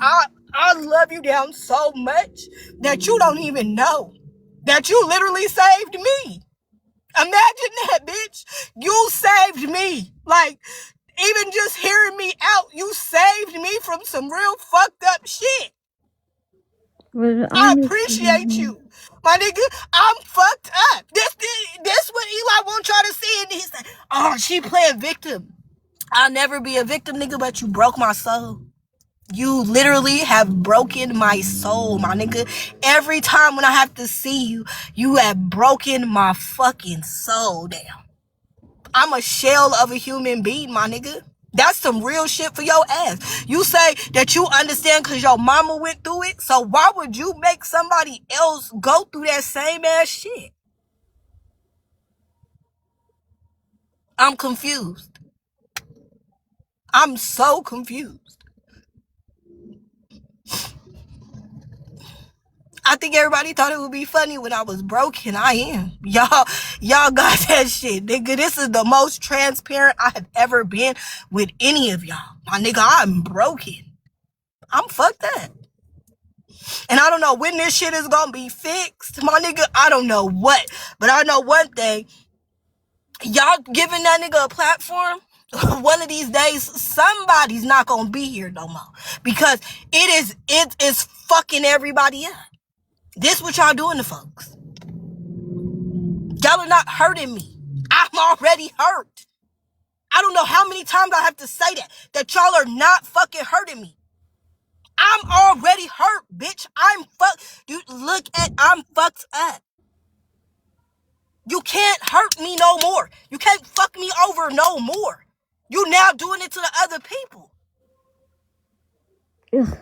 I love you down so much that you don't even know. That you literally saved me. Imagine that, bitch. You saved me. Like, even just hearing me out, you saved me from some real fucked up shit. But I appreciate honestly, you. My nigga, I'm fucked up. This what Eli won't try to see. And he's like, oh, she playing victim. I'll never be a victim, nigga, but you broke my soul. You literally have broken my soul, my nigga. Every time when I have to see you, you have broken my fucking soul down. I'm a shell of a human being, my nigga. That's some real shit for your ass. You say that you understand because your mama went through it, so why would you make somebody else go through that same ass shit? I'm confused. I'm so confused. I think everybody thought it would be funny when I was broke, and I am. Y'all got that shit, nigga. This is the most transparent I have ever been with any of y'all. My nigga, I'm broken. I'm fucked up. And I don't know when this shit is gonna be fixed. My nigga, I don't know what. But I know one thing. Y'all giving that nigga a platform, one of these days, somebody's not gonna be here no more. Because it is fucking everybody up. This what y'all doing to folks. Y'all are not hurting me. I'm already hurt. I don't know how many times I have to say that y'all are not fucking hurting me. I'm already hurt, bitch. I'm fucked up. You can't hurt me no more. You can't fuck me over no more. You now doing it to the other people. Ugh.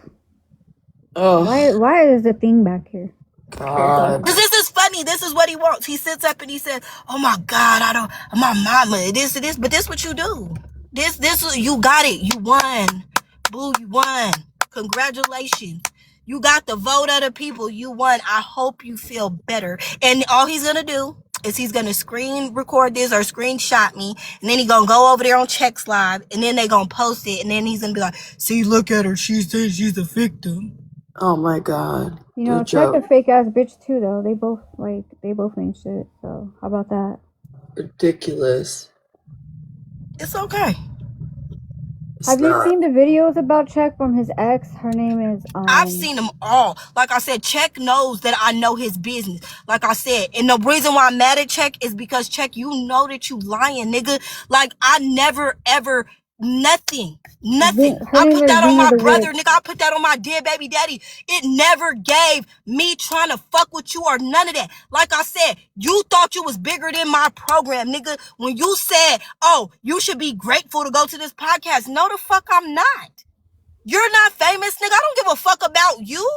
Oh Why is the thing back here? God. Cause this is funny. This is what he wants. He sits up and he says, "Oh my God, my mama, this, but this what you do. This, you got it. You won. Boo, you won. Congratulations. You got the vote of the people. You won. I hope you feel better." And all he's gonna do is he's gonna screen record this or screenshot me, and then he's gonna go over there on Chex Live, and then they gonna post it, and then he's gonna be like, "See, look at her. She says she's a victim." Oh my God. You know, The check a joke. fake ass bitch too though. They both ain't shit. So how about that? Ridiculous. It's okay. It's Have you not. seen the videos about Check from his ex? Her name is I've seen them all. Like I said, Check knows that I know his business. Like I said, and the reason why I'm mad at Check is because Check, you know that you lying, nigga. Like I never ever nothing. Her I name put is that on Zena my the brother, Witch. nigga. I put that on my dead baby daddy. It never gave me trying to fuck with you or none of that. Like I said, you thought you was bigger than my program, nigga. When you said, "Oh, you should be grateful to go to this podcast," no, the fuck I'm not. You're not famous, nigga. I don't give a fuck about you.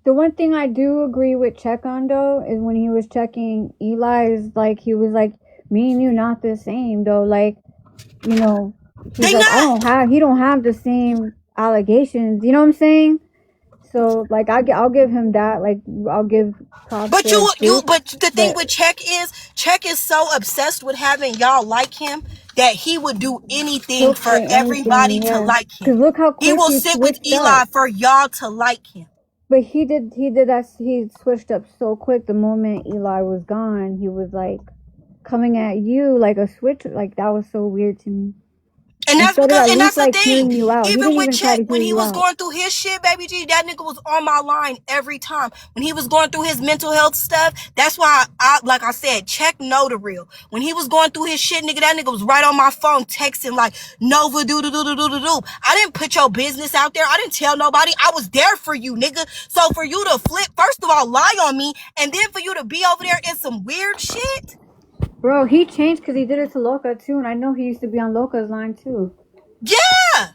The one thing I do agree with Check on though is when he was checking Eli's, like he was like, me and you not the same though. Like, you know, he's They like, not. he don't have the same allegations. You know what I'm saying? So like, I'll give him that. Like, I'll give props But to truth. but the thing But with Check is so obsessed with having y'all like him that he would do anything he'll for say everybody anything, to yeah. like him. Cause look how He quick will he sit with switched Eli up. for y'all to like him. But he did that. He switched up so quick. The moment Eli was gone, he was like coming at you like a switch. Like that was so weird to me. And Instead of at that's least the like thing. hearing you out, he Even didn't with even try Chet, to when hear he you was out. going through his shit, baby G, that nigga was on my line every time. When he was going through his mental health stuff, that's why like I said, Check know the real. When he was going through his shit, nigga, that nigga was right on my phone texting like, Nova do do do do do do do. I didn't put your business out there. I didn't tell nobody. I was there for you, nigga. So for you to flip, first of all, lie on me, and then for you to be over there in some weird shit. Bro, he changed because he did it to Loca too, and I know he used to be on Loca's line too. Yeah.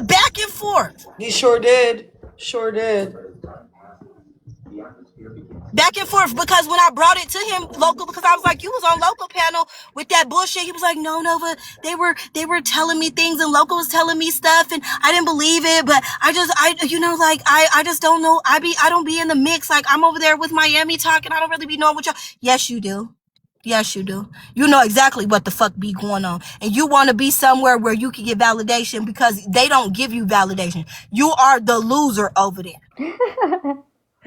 Back and forth. He sure did. Sure did. Back and forth, because when I brought it to him local, because I was like, you was on local panel with that bullshit. He was like, no, Nova, they were telling me things, and local was telling me stuff, and I didn't believe it, but I just don't know. I don't be in the mix. Like, I'm over there with Miami talking. I don't really be knowing what y'all. Yes, you do. Yes, you do. You know exactly what the fuck be going on. And you want to be somewhere where you can get validation, because they don't give you validation. You are the loser over there.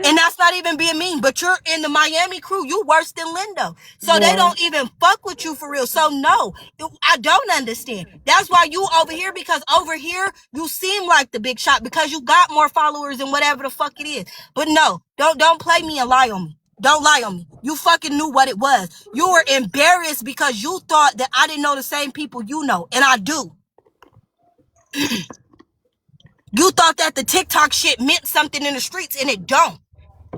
And that's not even being mean, but you're in the Miami crew. You worse than Lindo. So they Yeah. don't even fuck with you for real. So no, I don't understand. That's why you over here, because over here, you seem like the big shot because you got more followers than whatever the fuck it is. But no, don't play me and lie on me. Don't lie on me. You fucking knew what it was. You were embarrassed because you thought that I didn't know the same people you know. And I do. You thought that the TikTok shit meant something in the streets, and it don't.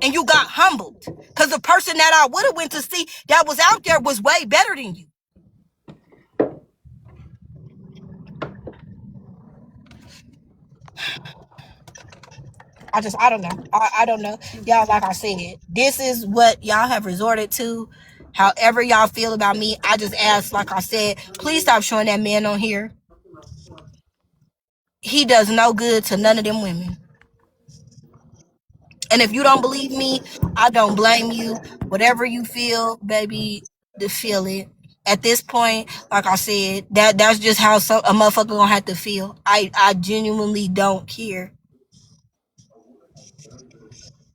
And you got humbled because the person that I would have went to see that was out there was way better than you. I don't know. I don't know. Y'all, like I said, this is what y'all have resorted to. However y'all feel about me, I just ask, like I said, please stop showing that man on here. he does no good to none of them women. And if you don't believe me, I don't blame you. Whatever you feel, baby, to feel it. At this point, like I said, that's just how a motherfucker gonna have to feel. I genuinely don't care.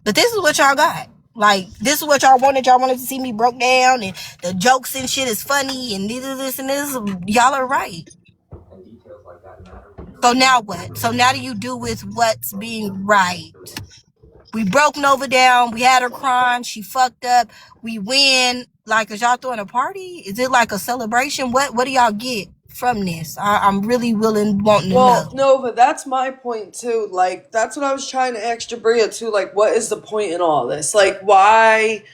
But this is what y'all got. Like, this is what y'all wanted. Y'all wanted to see me broke down and the jokes and shit is funny and this and this. Y'all are right. So now what? So now do you do with what's being right? We broke Nova down. We had her crying. She fucked up. We win. Like, is y'all throwing a party? Is it like a celebration? What do y'all get from this? I'm really wanting to Well, know. Nova, that's my point too. Like, that's what I was trying to ask Jabria too. Like, what is the point in all this? Like, why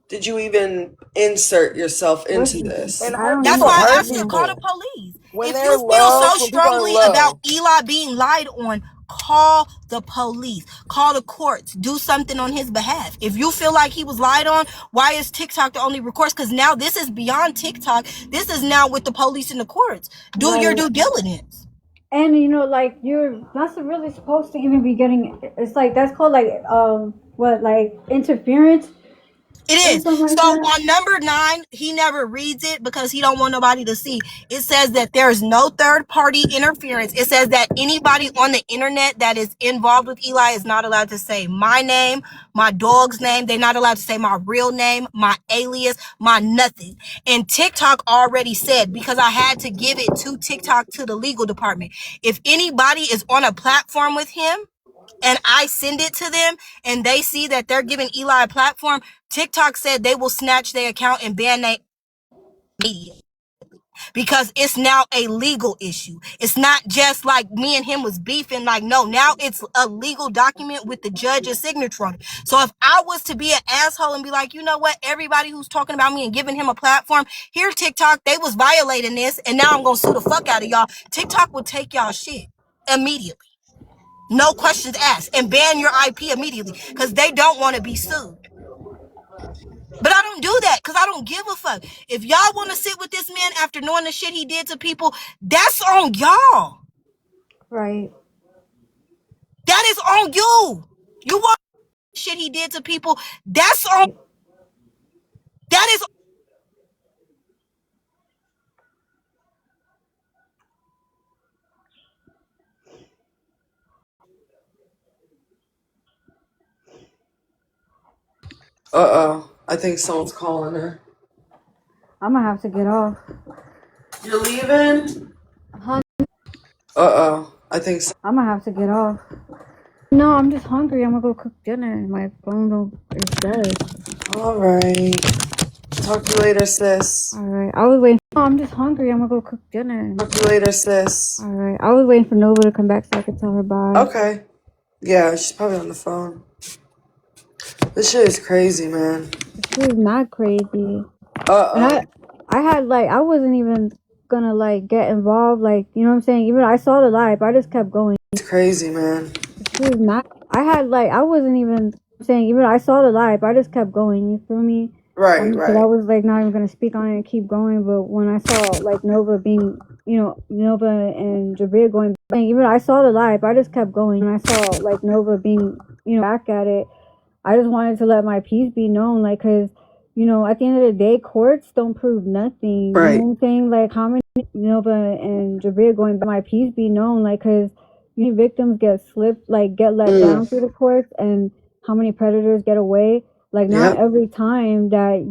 did you even insert yourself into this? And I hurt don't That's people know. why I hurt asked you to call the people. police. When If they're you feel so loved, when people are in strongly about love. Eli being lied on, call the police. Call the courts. Do something on his behalf. If you feel like he was lied on, why is TikTok the only recourse? Because now this is beyond TikTok. This is now with the police and the courts. Do your Right. due diligence. And you know, like you're not really supposed to even be getting. It's like that's called like what like interference It or is. something like So that. on number 9, he never reads it because he don't want nobody to see. It says that there is no third party interference. It says that anybody on the internet that is involved with Eli is not allowed to say my name, my dog's name. They're not allowed to say my real name, my alias, my nothing. And TikTok already said, because I had to give it to TikTok, to the legal department, if anybody is on a platform with him, and I send it to them and they see that they're giving Eli a platform, TikTok said they will snatch their account and ban their media because it's now a legal issue. It's not just like me and him was beefing. Like, no, now it's a legal document with the judge's signature on it. So if I was to be an asshole and be like, you know what, everybody who's talking about me and giving him a platform, here TikTok, they was violating this and now I'm going to sue the fuck out of y'all. TikTok will take y'all shit immediately. No questions asked, and ban your IP immediately because they don't want to be sued. But I don't do that because I don't give a fuck. If y'all want to sit with this man after knowing the shit he did to people, that's on y'all. Right. That is on you. You want shit he did to people, that's on. That is. I think someone's calling her. I'm gonna have to get off. You're leaving? Hun- I think so. I'm gonna have to get off. No, I'm just hungry. I'm gonna go cook dinner. My phone is dead. All right. Talk to you later, sis. All right. I was waiting. No, I'm just hungry. I'm gonna go cook dinner. Talk to you later, sis. All right. I was waiting for Nova to come back so I could tell her bye. Okay. Yeah, she's probably on the phone. This shit is crazy, man. She was not crazy. And Uh-oh. I had like I wasn't even gonna like get involved. Like you know what I'm saying. Even I saw the live. I just kept going. It's crazy, man. She was not. I had like I wasn't even saying. Even I saw the live. I just kept going. You feel me? Right, Because I right. was like not even gonna speak on it and keep going. But when I saw like Nova being, Nova and Jabir going, even I saw the live. I just kept going. When I saw like Nova being, back at it, I just wanted to let my piece be known, like, cause, at the end of the day, courts don't prove nothing. You know Right. what I'm saying? Like, how many Nova and Jabir going back, my piece be known, like, cause victims get get let down through the courts, and how many predators get away. Like, not Yep. every time that,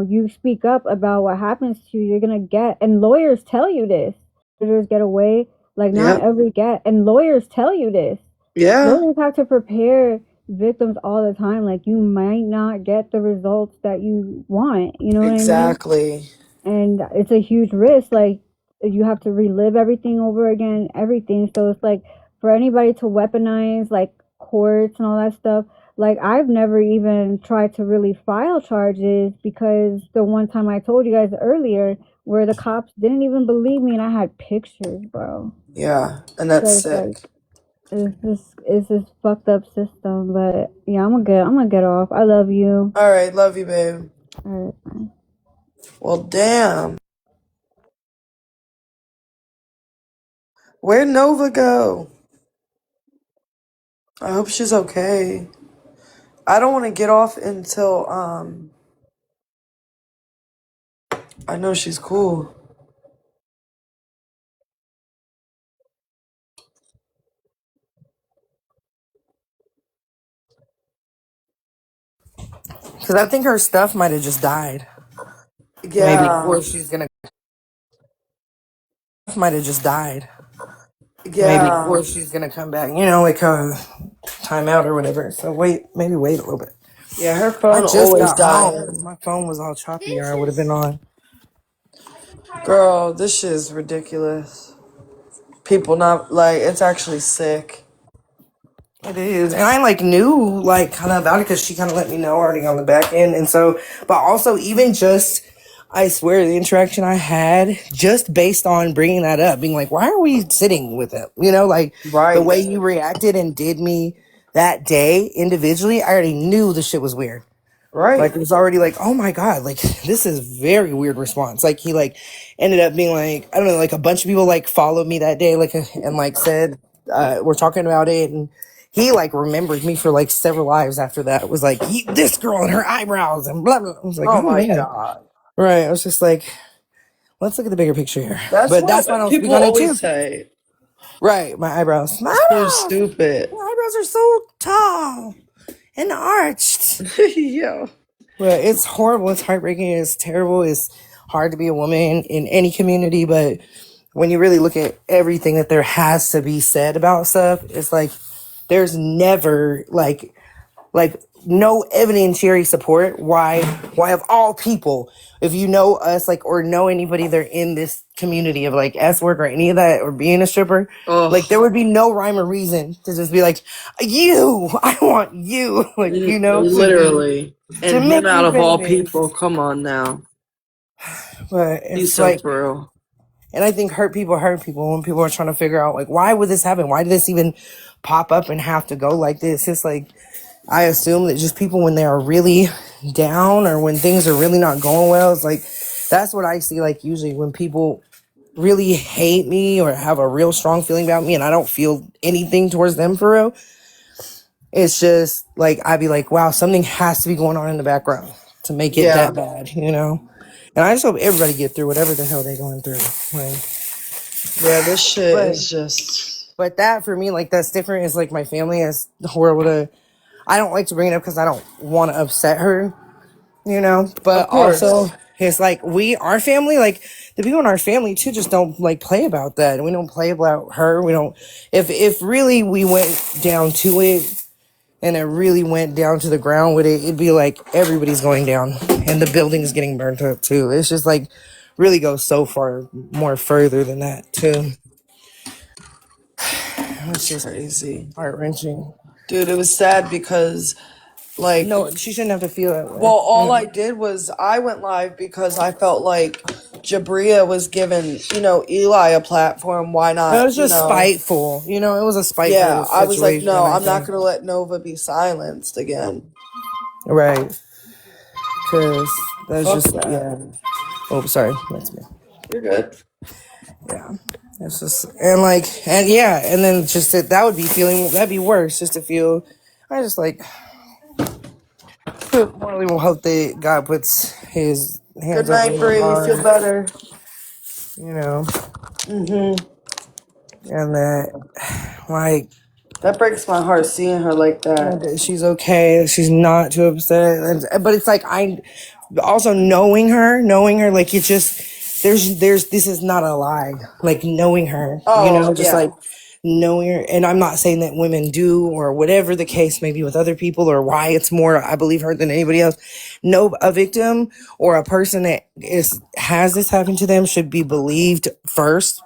you speak up about what happens to you, you're gonna get, and lawyers tell you this, predators get away. Like, not Yep. every and lawyers tell you this. Yeah. Lawyers have to prepare victims all the time. Like, you might not get the results that you want. You know what I mean? Exactly. And it's a huge risk. Like, you have to relive everything over again, everything. So it's like for anybody to weaponize like courts and all that stuff. Like, I've never even tried to really file charges because the one time I told you guys earlier where the cops didn't even believe me and I had pictures, bro. Yeah. And that's So it's like, sick. it's this fucked up system. But yeah, I'm gonna get off. I love you. All right. Love you, babe. All right, bye. Well, damn. Where'd Nova go? I hope she's okay. I don't want to get off until I know she's cool. Because I think her stuff might have just died. Maybe. Yeah. Or she's gonna might have just died. Maybe. Yeah. Or she's gonna come back. You know, like timeout or whatever. So maybe wait a little bit. Yeah, her I phone just always got dies. home. My phone was all choppy or I would have been on. Girl, this shit is ridiculous. People not like it's actually sick. It is. And I like knew like kind of about it because she kind of let me know already on the back end. And so, but also even just, I swear the interaction I had just based on bringing that up, being like, why are we sitting with him? You know, like the Right. way you reacted and did me that day individually, I already knew the shit was weird. Right. Like it was already like, oh my god, like this is very weird response. Like he like ended up being like, I don't know, like a bunch of people like followed me that day, like and like said, we're talking about it, and he like remembered me for like several lives after that. It was like this girl and her eyebrows and blah blah. I was like, Oh oh my man, god. right? I was just like, let's look at the bigger picture here. That's But that's why I what don't speak people on it always too. say. Right, my eyebrows, So stupid. my eyebrows are so tall and arched. Yeah. Well, it's horrible. It's heartbreaking. It's terrible. It's hard to be a woman in any community. But when you really look at everything that there has to be said about stuff, it's like there's never like no evidentiary support. Why of all people, if you know us like or know anybody that are in this community of like S work or any of that or being a stripper, like there Ugh. would be no rhyme or reason to just be like I want you like Literally. to And him make out me of all famous. people. Come on now. But He's it's so like, for real. and I think hurt people when people are trying to figure out like, why would this happen? Why did this even pop up and have to go like this? It's like, I assume that just people when they are really down or when things are really not going well, it's like, that's what I see. Like usually when people really hate me or have a real strong feeling about me and I don't feel anything towards them for real. It's just like, I'd be like, wow, something has to be going on in the background to make it Yeah. that bad, you know? And I just hope everybody get through whatever the hell they're going through. Like, Yeah, this shit but is just but that for me, like that's different. It's like my family is horrible to. I don't like to bring it up because I don't want to upset her, you know. of But also, course. it's like our family, like the people in our family too, just don't like play about that. We don't play about her. We don't. If really we went down to it and it really went down to the ground with it, it'd be like everybody's going down and the building's getting burnt up too. It's just like really goes so far more further than that too. It's It's just crazy. heart wrenching. Dude, it was sad because like No, she shouldn't have to feel that way. well, all Mm. I did was I went live because I felt like Jabria was giving, Eli a platform. Why It not, was just spiteful. You know, it was a spiteful Yeah, I was like, situation, no, I I'm not think. gonna let Nova be silenced again. Right. Because that's Fuck just, that. yeah. Oh, sorry. That's me. You're good. Yeah. It's just, and like, and yeah, and then just that would be feeling, that'd be worse just to feel, I just like, really will hope that God puts his Good hands over night, her Bree. Feel heart, better. you know, Mm-hmm. and that, like, That breaks my heart seeing her like that. she's okay. She's not too upset. But it's like I also knowing her, like it just there's this is not a lie. Like knowing her, you Oh know, just yeah. like knowing her. And I'm not saying that women do or whatever the case may be with other people or why it's more I believe her than anybody else. No, a victim or a person that has this happen to them should be believed first,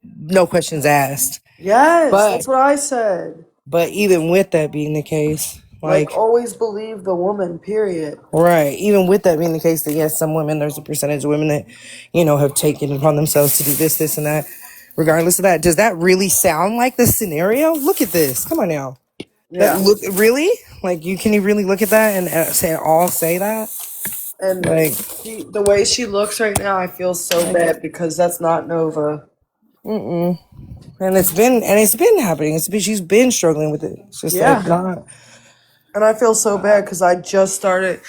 no questions asked. Yes, But that's what I said. even with that being the case, Like, like, always believe the woman, period. right, even with that being the case, that yes, some women, there's a percentage of women that, you know, have taken it upon themselves to do this, and that. Regardless of that, does that really sound like the scenario? Look at this. Come on now. That Yeah. look really like you can you really look at that and say that And like the way she looks right now, I feel so bad because that's not Nova. And it's been happening. She's been struggling with it. It's just like not. And I feel so bad because we just started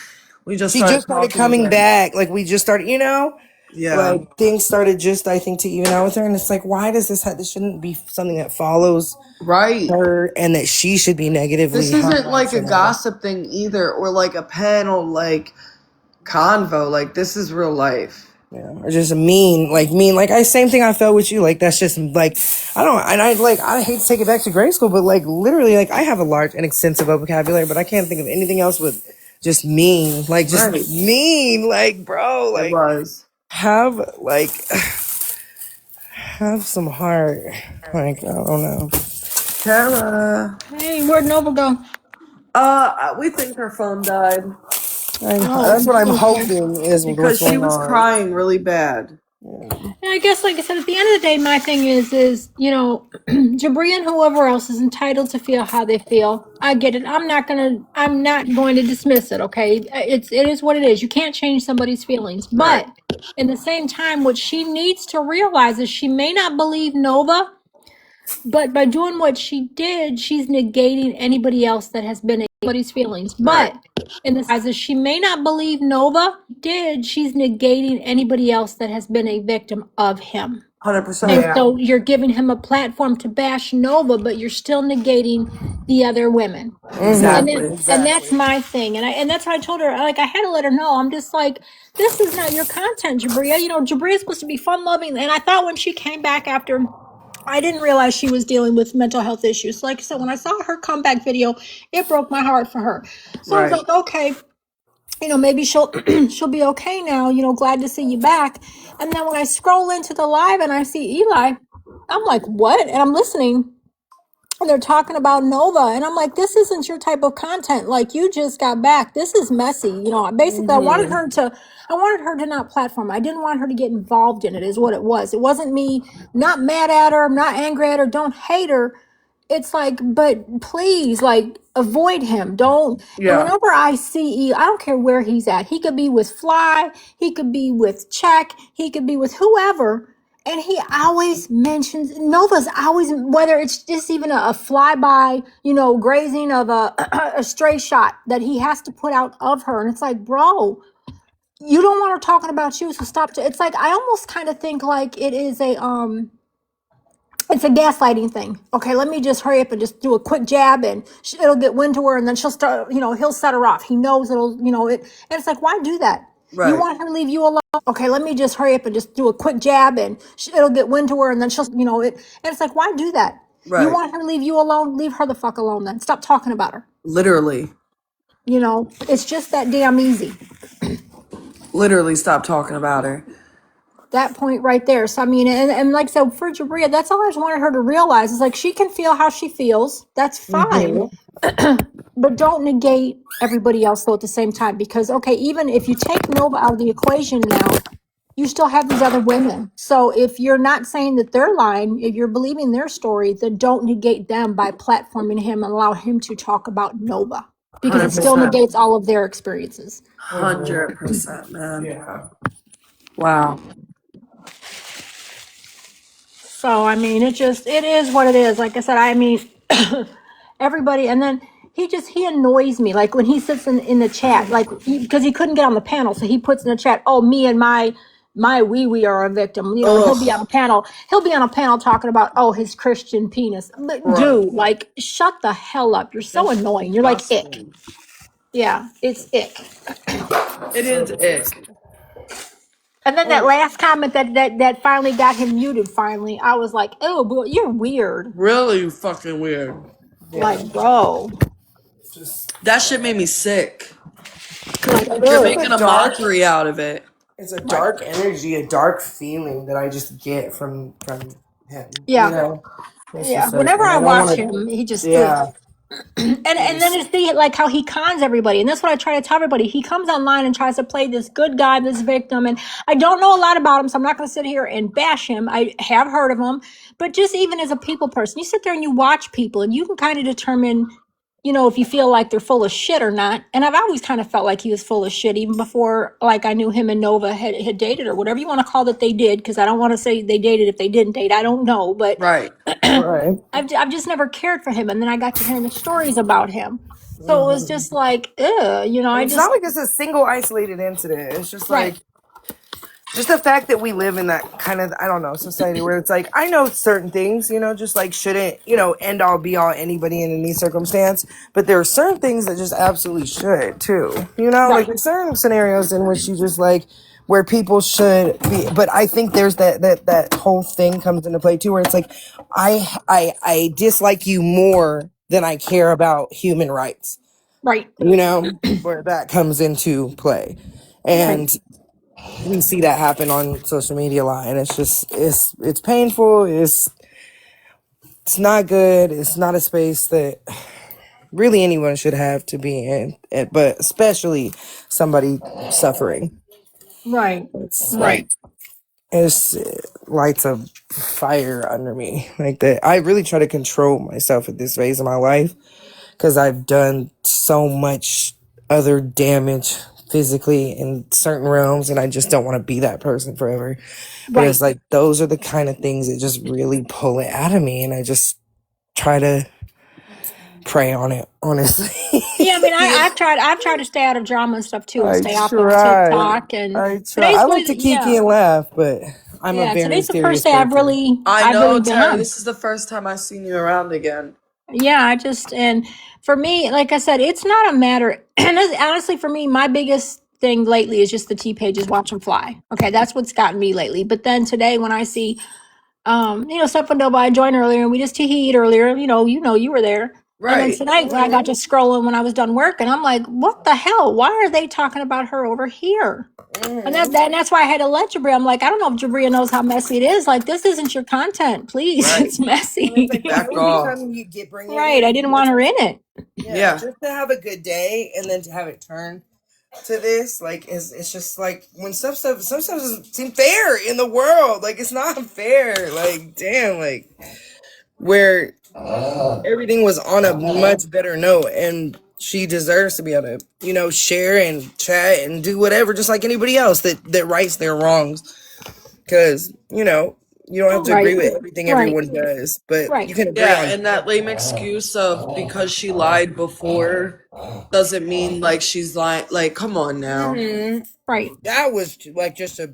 She just started talking coming again. back. Like we just started, Yeah. like things started just, I think, to even out with her. And it's like, why does this shouldn't be something that follows Right. her and that she should be negatively. This isn't like a harassing her. gossip thing either, or like a panel like convo. Like this is real life. Yeah, or just mean. Like same thing I felt with you. Like that's just like I hate to take it back to grade school, but like literally, like I have a large and extensive vocabulary, but I can't think of anything else with just mean. Like just Right. mean. Like bro, It like was. have some heart. Like I don't know. Tara. Hey, where'd Nova go? We think her phone died That's what I'm hoping is because what's she going was on. crying really bad. And I guess, like I said, at the end of the day, my thing is Jabri and whoever else is entitled to feel how they feel. I get it. I'm not going to dismiss it. Okay, it is what it is. You can't change somebody's feelings, but in the same time, what she needs to realize is she may not believe Nova, but by doing what she did, she's negating anybody else that has been anybody's feelings. But in the as she may not believe Nova she's negating anybody else that has been a victim of him. 100%. And so you're giving him a platform to bash Nova, but you're still negating the other women. Exactly. And that's my thing. And that's what I told her. Like I had to let her know. I'm just like, this is not your content, Jabria. Jabria is supposed to be fun loving. And I thought when she came back after, I didn't realize she was dealing with mental health issues. Like I said, when I saw her comeback video, it broke my heart for her. So I was like, okay, maybe she'll she'll be okay now. Glad to see you back. And then when I scroll into the live and I see Eli, I'm like, what? And I'm listening. And they're talking about Nova, and I'm like, this isn't your type of content. Like, you just got back. This is messy. Basically, I wanted her to not platform. I didn't want her to get involved in it, is what it was. It wasn't me not mad at her, not angry at her, don't hate her. It's like, but please, like, avoid him. Don't. And whenever I see, I don't care where he's at. He could be with Fly, he could be with Check, he could be with whoever. And he always mentions Nova's always, whether it's just even a flyby, grazing of a stray shot that he has to put out of her. And it's like, bro, you don't want her talking about you, so stop. It's like, I almost kind of think like it is it's a gaslighting thing. Okay, let me just hurry up and just do a quick jab and it'll get wind to her and then she'll start, he'll set her off. He knows it'll, and it's like, why do that? You want her to leave you alone? Okay, let me just hurry up and just do a quick jab and it'll get wind to her and then she'll, and it's like, why do that? You want her to leave you alone? Leave her the fuck alone then. Stop talking about her. Literally. It's just that damn easy. Literally stop talking about her. That point right there. So, I mean, and like I said, for Jabria, that's all I just wanted her to realize is like, she can feel how she feels. That's fine. But don't negate everybody else though at the same time, because okay, even if you take Nova out of the equation now, you still have these other women. So if you're not saying that they're lying, if you're believing their story, then don't negate them by platforming him and allow him to talk about Nova, because it still negates all of their experiences. 100%, man. Wow. So, I mean, it is what it is. Like I said, I mean, everybody, and then he annoys me. Like when he sits in the chat, like, because he couldn't get on the panel. So he puts in the chat, oh, me and my wee are a victim. He'll be on a panel. He'll be on a panel talking about, oh, his Christian penis. But dude, like, shut the hell up. You're so annoying. You're like ick. Yeah, it's ick. It is ick. And then that last comment that finally got him muted finally, I was like, oh, boy, you're weird. Really fucking weird. Like, bro. That shit made me sick. Like, You're making a mockery out of it. It's a dark energy, a dark feeling that I just get from him. Yeah. Yeah. Whenever I watch him, he just and then to see like how he cons everybody, and that's what I try to tell everybody. He comes online and tries to play this good guy, this victim, and I don't know a lot about him, so I'm not going to sit here and bash him. I have heard of him, but just even as a people person, you sit there and you watch people, and you can kind of determine you know, if you feel like they're full of shit or not. And I've always kind of felt like he was full of shit, even before like I knew him and Nova had dated, or whatever you want to call it they did, because I don't want to say they dated if they didn't date. I don't know. But Right. Right. I've just never cared for him. And then I got to hearing the stories about him. So it was just like, ugh, you know, And I it's just, not like it's a single isolated incident. It's just like, right, just the fact that we live in that kind of, I don't know, society where it's like, I know certain things, you know, just like shouldn't, you know, end all be all anybody in any circumstance, but there are certain things that just absolutely should too, you know, like right, there's certain scenarios in which you just like, where people should be, but I think there's that whole thing comes into play too, where it's like, I dislike you more than I care about human rights, right, you know, where that comes into play. right, And we see that happen on social media a lot, and it's just it's painful. It's not good. It's not a space that really anyone should have to be in, but especially somebody suffering. right, It's right, like it's it lights a fire under me like that. I really try to control myself at this phase of my life because I've done so much other damage physically in certain realms, and I just don't want to be that person forever. But right. it's like those are the kind of things that just really pull it out of me, and I just try to pray on it, honestly. Yeah, I mean, I've tried to stay out of drama and stuff too, and I stay off of try. TikTok. And I try. today's I really, like to kiki yeah, and laugh, but I'm a yeah, very today's the first serious day person. I I've really know, been Terry. on. This is the first time I've seen you around again. Yeah, and for me, like I said, it's not a matter. And honestly, for me, my biggest thing lately is just the T pages, watch them fly. Okay, that's what's gotten me lately. But then today, when I see, you know, stuff on Double, I joined earlier, and we just teed earlier. You were there. And then Right. tonight, when I got to scrolling when I was done work, and I'm like, what the hell? Why are they talking about her over here? And that's why I had to let Jabria. I'm like, I don't know if Jabria knows how messy it is. Like, this isn't your content, please. Right. It's And it's messy. like, why Back would you off. come you get bring it Right. I in? didn't want her in it. Yeah, Yeah. just to have a good day and then to have it turn to this, like, it's just like when some stuff doesn't seem fair in the world. Like, it's not fair. Like, damn, like where everything was on a much better note, and she deserves to be able to, you know, share and chat and do whatever, just like anybody else that rights their wrongs. Because you know you don't have to agree Right. with everything Right. everyone does, but Right. you can agree Yeah, on. and that lame excuse of because she lied before doesn't mean like she's lying. Like, come on now. Mhm. Right. That was like just a,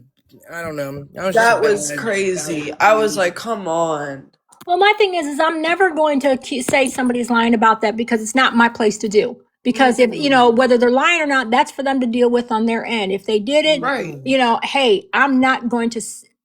I don't know. That was just That a was bad. crazy. I was like, come on. Well, my thing is I'm never going to say somebody's lying about that, because it's not my place to do. Because if, you know, whether they're lying or not, that's for them to deal with on their end. If they did it, Right. you know, hey, I'm not going to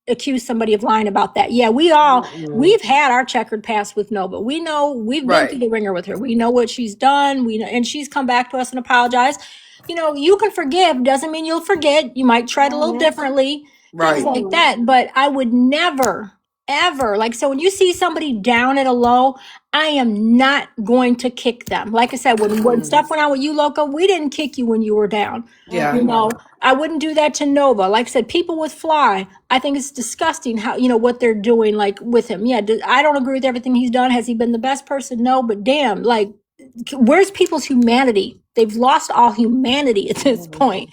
accuse somebody of lying about that. Yeah, Mm-mm. we've had our checkered past with Nova. We know we've been through Right. the ringer with her. We know what she's done. We know, and she's come back to us and apologized. You know, you can forgive, doesn't mean you'll forget. You might tread a little differently, things Right. like that. But I would never, ever, like, so when you see somebody down at a low, I am not going to kick them. Like I said, when stuff went on with you, Loca, we didn't kick you when you were down. Yeah. You know, I wouldn't do that to Nova. Like I said, people with Fly, I think it's disgusting how, you know, what they're doing, like, with him. Yeah, I don't agree with everything he's done. Has he been the best person? No, but damn, like, where's people's humanity? They've lost all humanity at this point.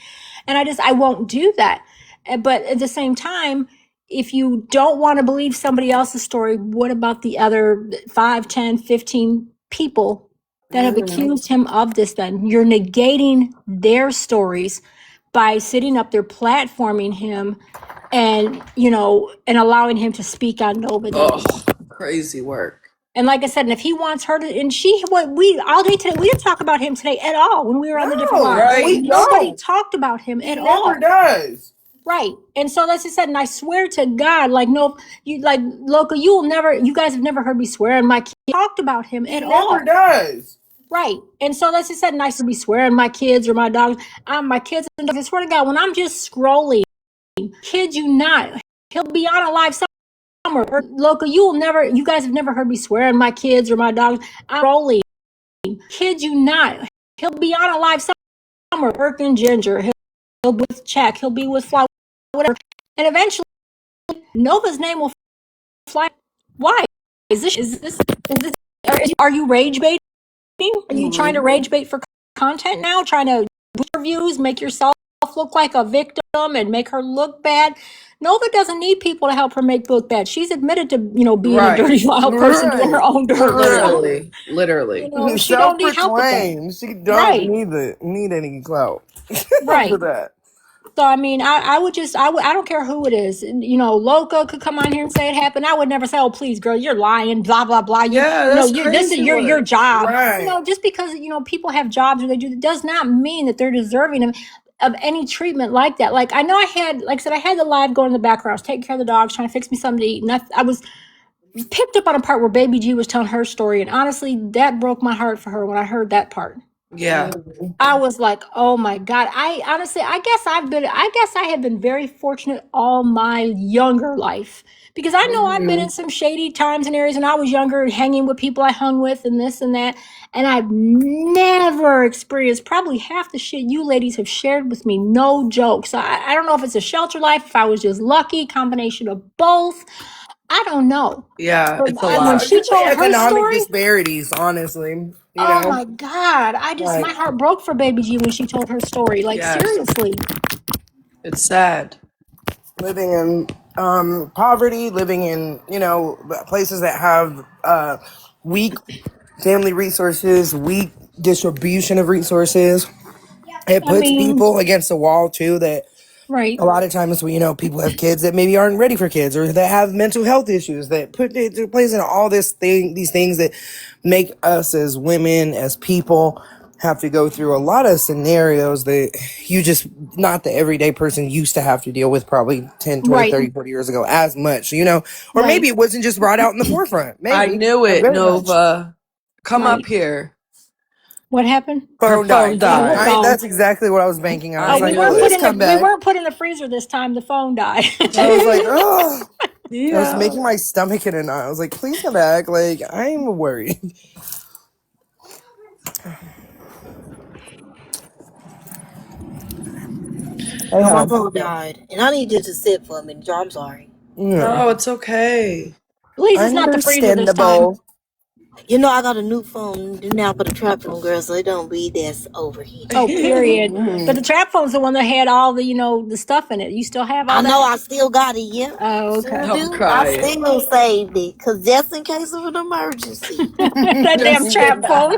And I won't do that. But at the same time, if you don't want to believe somebody else's story, what about the other 5, 10, 15 people that have accused him of this? Then you're negating their stories by sitting up there platforming him, and, you know, and allowing him to speak on Nova Oh, today. crazy work. And like I said, and if he wants her to, and she, what we all day today, we didn't talk about him today at all when we were on the different No, lives. Right. we Nobody don't. talked about him He at all. never does. Right. And so that's just said, and I swear to God, like, no, you, like, Loca, you will never, you guys have never heard me swear, and my kids talked about him He at all. never does. Right. And so that's just said, and I should be swearing my kids or my dogs. My kids, and I swear to God, when I'm just scrolling, kid you not, he'll be on a live somewhere. Or, Loca, you will never, you guys have never heard me swearing my kids or my dogs. I'm scrolling, kid you not, he'll be on a live somewhere. Burke and Ginger, he'll be with Check, he'll be with Fly, whatever. And eventually, Nova's name will fly. Why? Is this, are you rage baiting? Are you trying to rage bait for content now? Trying to boost your views, make yourself look like a victim and make her look bad? Nova doesn't need people to help her make look bad. She's admitted to, being a Right. dirty, vile person, doing her Right. own dirt. So, Literally. she don't need help with that. Self-proclaimed. She don't Right. need any clout Right. for that. So I mean, I don't care who it is. Loca could come on here and say it happened. I would never say, "Oh, please, girl, you're lying." Blah blah blah. Yeah, that's This is crazy your work. job. Right. Just because people have jobs or they do, does not mean that they're deserving of any treatment like that. Like I know I had, like I said, I had the live going in the background. I was taking care of the dogs, trying to fix me something to eat, and I was picked up on a part where Baby G was telling her story, and honestly, that broke my heart for her when I heard that part. Yeah. I was like, oh my God. I guess I have been very fortunate all my younger life because I know I've been in some shady times and areas when I was younger, hanging with people I hung with and this and that. And I've never experienced probably half the shit you ladies have shared with me. No jokes. I don't know if it's a shelter life, if I was just lucky, combination of both. I don't know. Yeah, But it's a when lot. she Just the told her economic story, disparities, honestly. oh my God. Like, My heart broke for Baby G when she told her story. Like, Yes. seriously. It's sad. living in poverty, living in places that have weak family resources, weak distribution of resources. It I puts mean, people against a wall too. That right, a lot of times when people have kids that maybe aren't ready for kids or that have mental health issues that it plays in all these things that make us as women, as people, have to go through a lot of scenarios that you just not the everyday person used to have to deal with probably 10, 20, right, 30, 40 years ago as much, or right, maybe it wasn't just brought out in the forefront. I Maybe. knew Or it, very much. Nova. Come right. up here. What happened? Her phone Oh, her died. phone. That's exactly what I was banking on. I was Oh, I like, knew please it. come we back. weren't put in the freezer this time. The phone died. I was like, oh. I was Yeah. making my stomach in a knot. I was like, please come back. Like, I'm worried. My phone died, and I needed to sit for a minute. Joe, I'm sorry. No, it's okay. At least it's not the freezer this time. Understandable. I got a new phone now for the trap phone, girl, so it don't be that overheated. Oh, period. But the trap phone's the one that had all the, the stuff in it. You still have all I that? know I still got it, yeah. Oh, okay. Sure I'm do. I crying. still saved it, cause just in case of an emergency. That damn trap phone.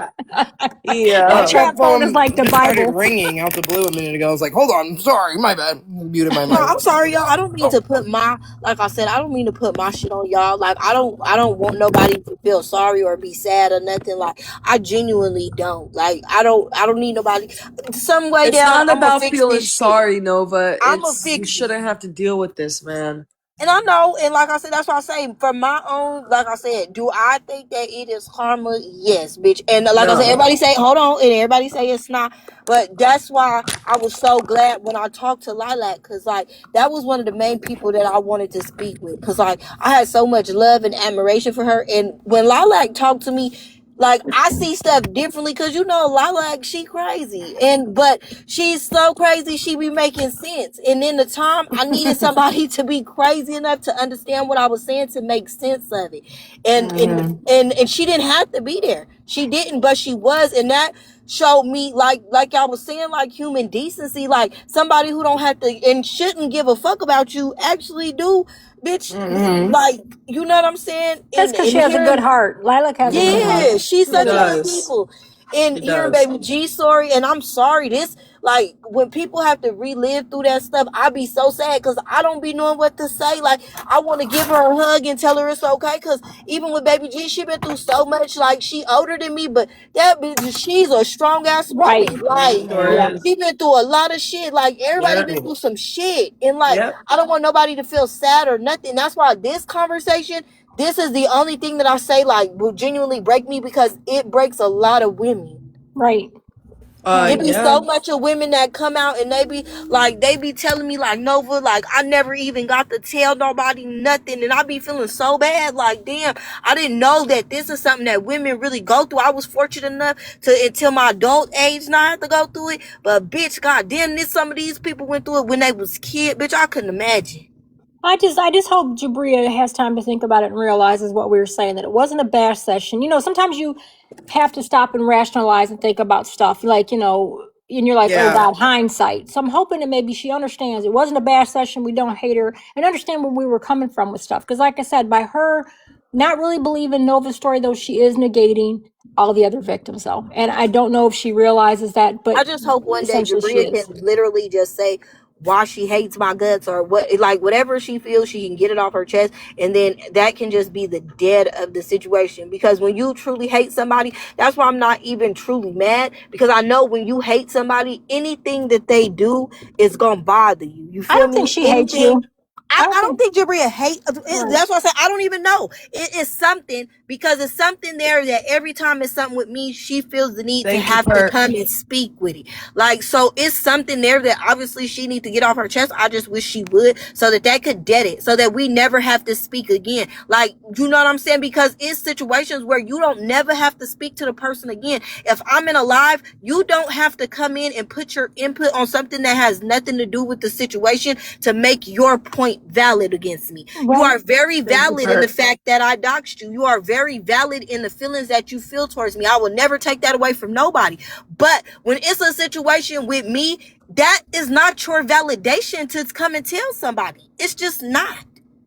Yeah. That trap phone is like the started Bible. ringing out the blue a minute ago. I was like, hold on, sorry, my bad. Muted my No, mic. I'm sorry, y'all. I don't mean to put like I said, I don't mean to put my shit on y'all. Like I don't want nobody to feel sorry or be sad or nothing. Like I genuinely don't. Like I don't need nobody. Some way It's down, not I'm gonna about fix feeling this shit. sorry, Nova. I'm gonna It's you fix it. shouldn't have to deal with this, man. And I know, and like I said, that's why I say, for my own, like I said, do I think that it is karma? Yes, bitch. And like I said, No. everybody say, hold on, and everybody say it's not. But that's why I was so glad when I talked to Lilac, because, like, that was one of the main people that I wanted to speak with. Because, like, I had so much love and admiration for her. And when Lilac talked to me, like I see stuff differently because Lilac, she crazy, but she's so crazy she be making sense. And in the time I needed somebody to be crazy enough to understand what I was saying to make sense of it. And she didn't have to be there. She didn't, but she was, and that showed me like I was saying, like human decency, like somebody who don't have to and shouldn't give a fuck about you actually do, bitch. Like, you know what I'm saying? That's because she has a good heart. Lilac has a good heart. Yeah, she's She such a good does. people. And She hearing does. Baby G story, and I'm sorry, this, like, when people have to relive through that stuff, I be so sad because I don't be knowing what to say. Like, I want to give her a hug and tell her it's okay, because even with Baby G, she been through so much. Like, she older than me, but that bitch, she's a strong ass Right. woman. Like, Yeah. she been through a lot of shit. Like, everybody been through some shit. And, like, I don't want nobody to feel sad or nothing. That's why this conversation, this is the only thing that I say, like, will genuinely break me, because it breaks a lot of women. Right. It be so much of women that come out and they be telling me, like, Nova, like, I never even got to tell nobody nothing, and I be feeling so bad, like, damn, I didn't know that this is something that women really go through. I was fortunate enough to, until my adult age, not have to go through it, but bitch, goddamn, some of these people went through it when they was kid, bitch, I couldn't imagine. I just hope Jabria has time to think about it and realizes what we were saying, that it wasn't a bash session. Sometimes you have to stop and rationalize and think about stuff, like, and you're like, oh Yeah. God, hindsight. So I'm hoping that maybe she understands it wasn't a bash session. We don't hate her, and understand where we were coming from with stuff. Because like I said, by her not really believing Nova's story, though, she is negating all the other victims, though. And I don't know if she realizes that, but I just hope one day essentially she Jabria can is. literally just say why she hates my guts, or what, like whatever she feels, she can get it off her chest, and then that can just be the dead of the situation. Because when you truly hate somebody, that's why I'm not even truly mad, because I know when you hate somebody, anything that they do is gonna bother you. You I feel don't think me? she hates Anything. you. I, I don't I don't think. think Jabria hate. Right. That's what I say. I don't even know. It is something, because it's something there that every time it's something with me, she feels the need to Thank you, have to Perk. come and speak with it. Like, so it's something there that obviously she needs to get off her chest. I just wish she would, so that could dead it, so that we never have to speak again. Like, you know what I'm saying? Because it's situations where you don't never have to speak to the person again. If I'm in a live, you don't have to come in and put your input on something that has nothing to do with the situation to make your point valid against me. You Right. are very Thank you, valid in the Perk. fact that I doxed you. You are very valid in the feelings that you feel towards me. I will never take that away from nobody. But when it's a situation with me, that is not your validation to come and tell somebody. It's just not.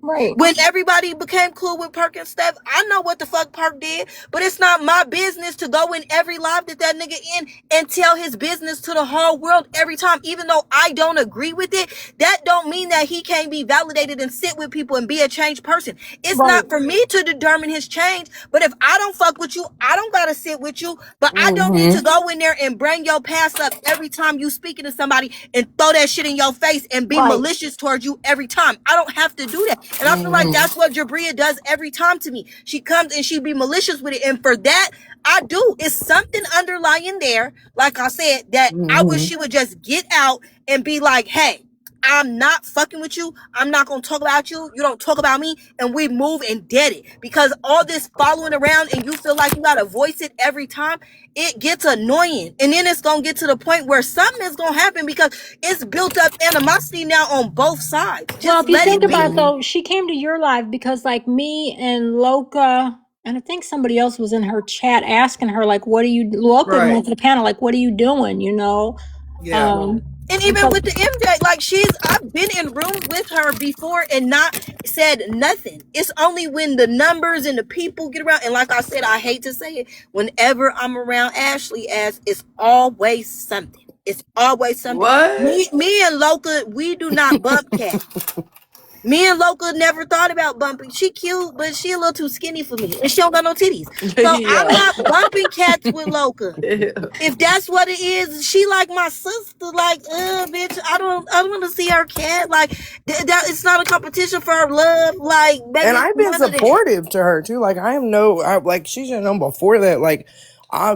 Right. When everybody became cool with Perk and Steph, I know what the fuck Perk did, but it's not my business to go in every live that nigga in and tell his business to the whole world every time. Even though I don't agree with it, that don't mean that he can't be validated and sit with people and be a changed person. It's Right. not for me to determine his change, but if I don't fuck with you, I don't gotta sit with you, but I don't need to go in there and bring your past up every time you speaking to somebody and throw that shit in your face and be Right. malicious towards you every time. I don't have to do that. And I feel like that's what Jabria does every time to me. She comes and she be malicious with it. And for that, I do. It's something underlying there, like I said, that I wish she would just get out and be like, hey, I'm not fucking with you. I'm not going to talk about you. You don't talk about me. And we move and dead it. Because all this following around and you feel like you got to voice it every time, it gets annoying. And then it's going to get to the point where something is going to happen, because it's built up animosity now on both sides. Well, Just if you let think it about it, be. though, she came to your live because, like, me and Loca, and I think somebody else was in her chat asking her, like, what are you, Loca even Right. went to the panel, like, what are you doing, Yeah. And And even so, with the MJ, like I've been in rooms with her before and not said nothing. It's only when the numbers and the people get around. And like I said, I hate to say it, whenever I'm around Ashley, as it's always something. It's always something. What? Me and Loca, we do not bump cat. Me and Loca never thought about bumping. She cute, but she a little too skinny for me, and she don't got no titties. So I'm Yeah. not bumping cats with Loca. Ew. If that's what it is, she like my sister. Like, bitch, I don't want to see her cat. Like, that it's not a competition for her love. Like, baby, And it's I've been none of that. supportive to her too. Like like she should have known before that. Like,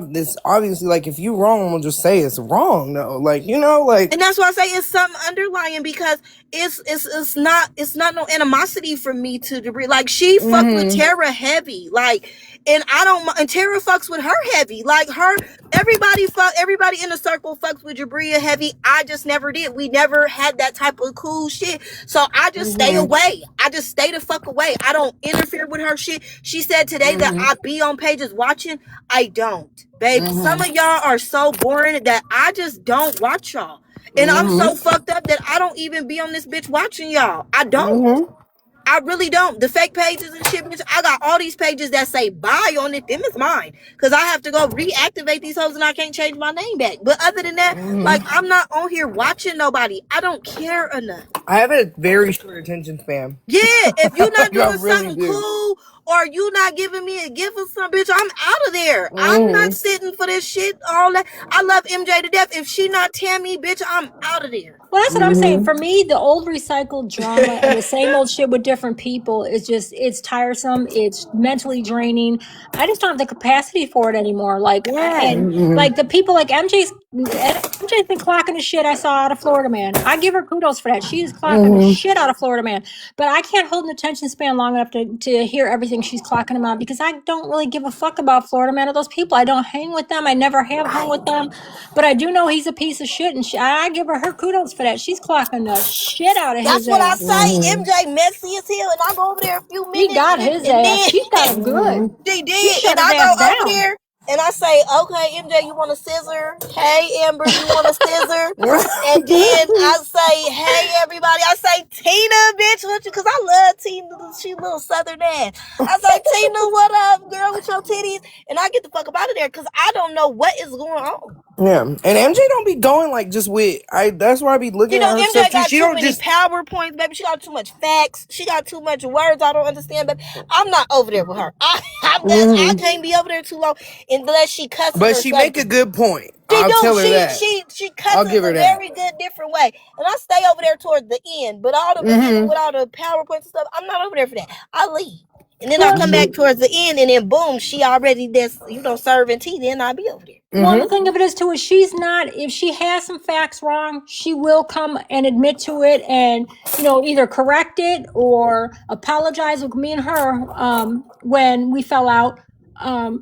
this obviously, like, if you wrong, I'm gonna just say it's wrong. No, like, like. And that's why I say it's something underlying, because it's not no animosity from me to Debris. Like, she fucked with Tara heavy. Like, and I don't, and Tara fucks with her heavy. Like, everybody in the circle fucks with Jabria heavy. I just never did. We never had that type of cool shit. So I just stay away. I just stay the fuck away. I don't interfere with her shit. She said today that I be on pages watching. I don't, babe. Some of y'all are so boring that I just don't watch y'all. And I'm so fucked up that I don't even be on this bitch watching y'all. I don't. I really don't. The fake pages and shit, bitch, I got all these pages that say bye on it. Them is mine. Because I have to go reactivate these hoes and I can't change my name back. But other than that, like, I'm not on here watching nobody. I don't care enough. I have a very short attention span. Yeah, if you're not Like, I doing really something do. cool, or you not giving me a gift or something, bitch, I'm out of there. I'm not sitting for this shit, all that. I love MJ to death. If she not Tammy, bitch, I'm out of there. well, that's what I'm saying. For me, the old recycled drama and the same old shit with different people is just, it's tiresome. It's mentally draining. I just don't have the capacity for it anymore. Like, and like the people like MJ's been clocking the shit I saw out of Florida, man. I give her kudos for that. She's clocking the shit out of Florida Man. But I can't hold an attention span long enough to hear everything she's clocking him on because I don't really give a fuck about Florida Man or those people. I don't hang with them. I never have hung with them. But I do know he's a piece of shit, and I give her kudos for that. She's clocking the shit out of That's his what I ass. say. MJ messy as hell, and I go over there a few She minutes, got his and ass. then She got him good. she She did, shut and his I ass go over down. there and I say, "Okay, MJ, you want a scissor? Hey, Amber, you want a scissor?" And then I say, "Hey, everybody," I say, "Tina, bitch, what you?" Because I love Tina. She little southern ass. I say, "Tina, what up, girl, with your titties?" And I get the fuck up out of there because I don't know what is going on. Yeah, and MJ don't be going like just with That's why I be looking You at know, her stuff MJ too. got She too don't many just. PowerPoints, baby. She got too much facts. She got too much words I don't understand, baby. I'm not over there with her. I can't be over there too long unless she cusses But or she make a something. good point. She I'll do. tell her that. She I'll cusses give her a that. very good different way, and I stay over there towards the end. But all the beginning with all the PowerPoints and stuff, I'm not over there for that. I leave, and then I Well, come back towards the end, and then boom, she already serving tea. Then I'll be over there. Well, the thing of it is, too, is she's not, if she has some facts wrong, she will come and admit to it and, either correct it or apologize. With me and her, when we fell out,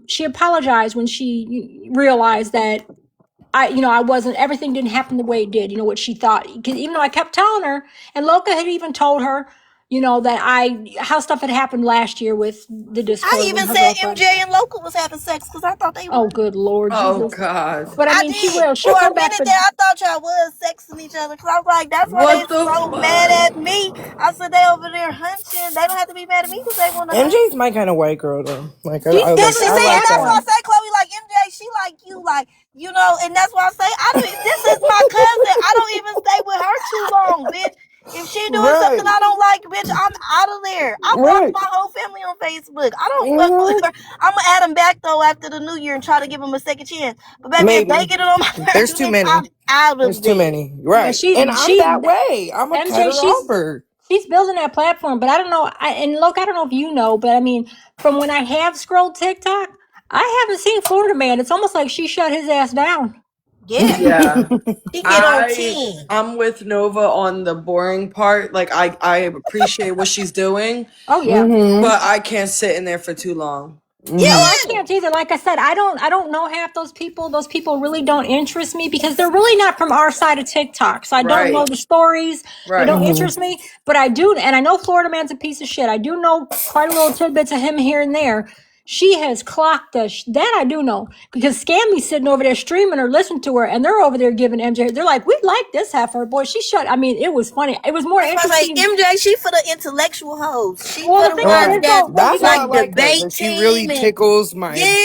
she apologized when she realized that I wasn't, everything didn't happen the way it did, what she thought. 'Cause even though I kept telling her, and Loca had even told her, that how stuff had happened last year with the I Discord when even her said girlfriend. MJ and Loca was having sex because I thought they Oh, were. good Lord Oh Jesus. God. But I I mean, she did. will. For She'll a come back minute for. there, I thought y'all was sexing each other. Cause I was like, that's why they What the so mad fuck? at me. I said they over there hunching. They don't have to be mad at me because they want to hunt. MJ's my kind of white girl though. Like She's Yeah, she building I her say, and like that's why I that. platform. say, Chloe, like MJ, she like you, and that's why I say, I don't. This is my cousin. I don't even stay with her too long, bitch. If she doing something Right. I don't like, bitch, I'm out of there. I blocked Right. my whole family on Facebook. I don't fuck with her. I'm gonna add them back though after the new year and try to give them a second chance. But baby, if they Maybe. get it on my There's too nerves, I'm many. out There's of too there. many. Yeah, Right. And I'm that way. I'm a MJ. cutter offer. She's building that platform. But I don't know. And look, I don't know if you know, but I mean, from when I have scrolled TikTok, I haven't seen Florida Man. It's almost like she shut his ass down. Yeah, Yeah. she get on 10. I'm with Nova on the boring part. Like I appreciate what she's doing, Oh yeah. but I can't sit in there for too long. Oh, I Yeah, can't either. Like I said, I don't know half those people. Those people really don't interest me because they're really not from our side of TikTok. So I don't know Right. the stories. They Right. don't interest me. But I do, and I know Florida Man's a piece of shit. I do know quite a little tidbits of him here and there. She has clocked us. That I do know because Scammy's sitting over there streaming or listening to her, and they're over there giving MJ. They're like, we like this heifer, boy. She shut. I mean, it was funny. It was more that's why I say interesting. MJ. She for the intellectual hoes. She Well, for the the thing of it ones is, Right. that though, That's why I like like her. debate That she really team and tickles my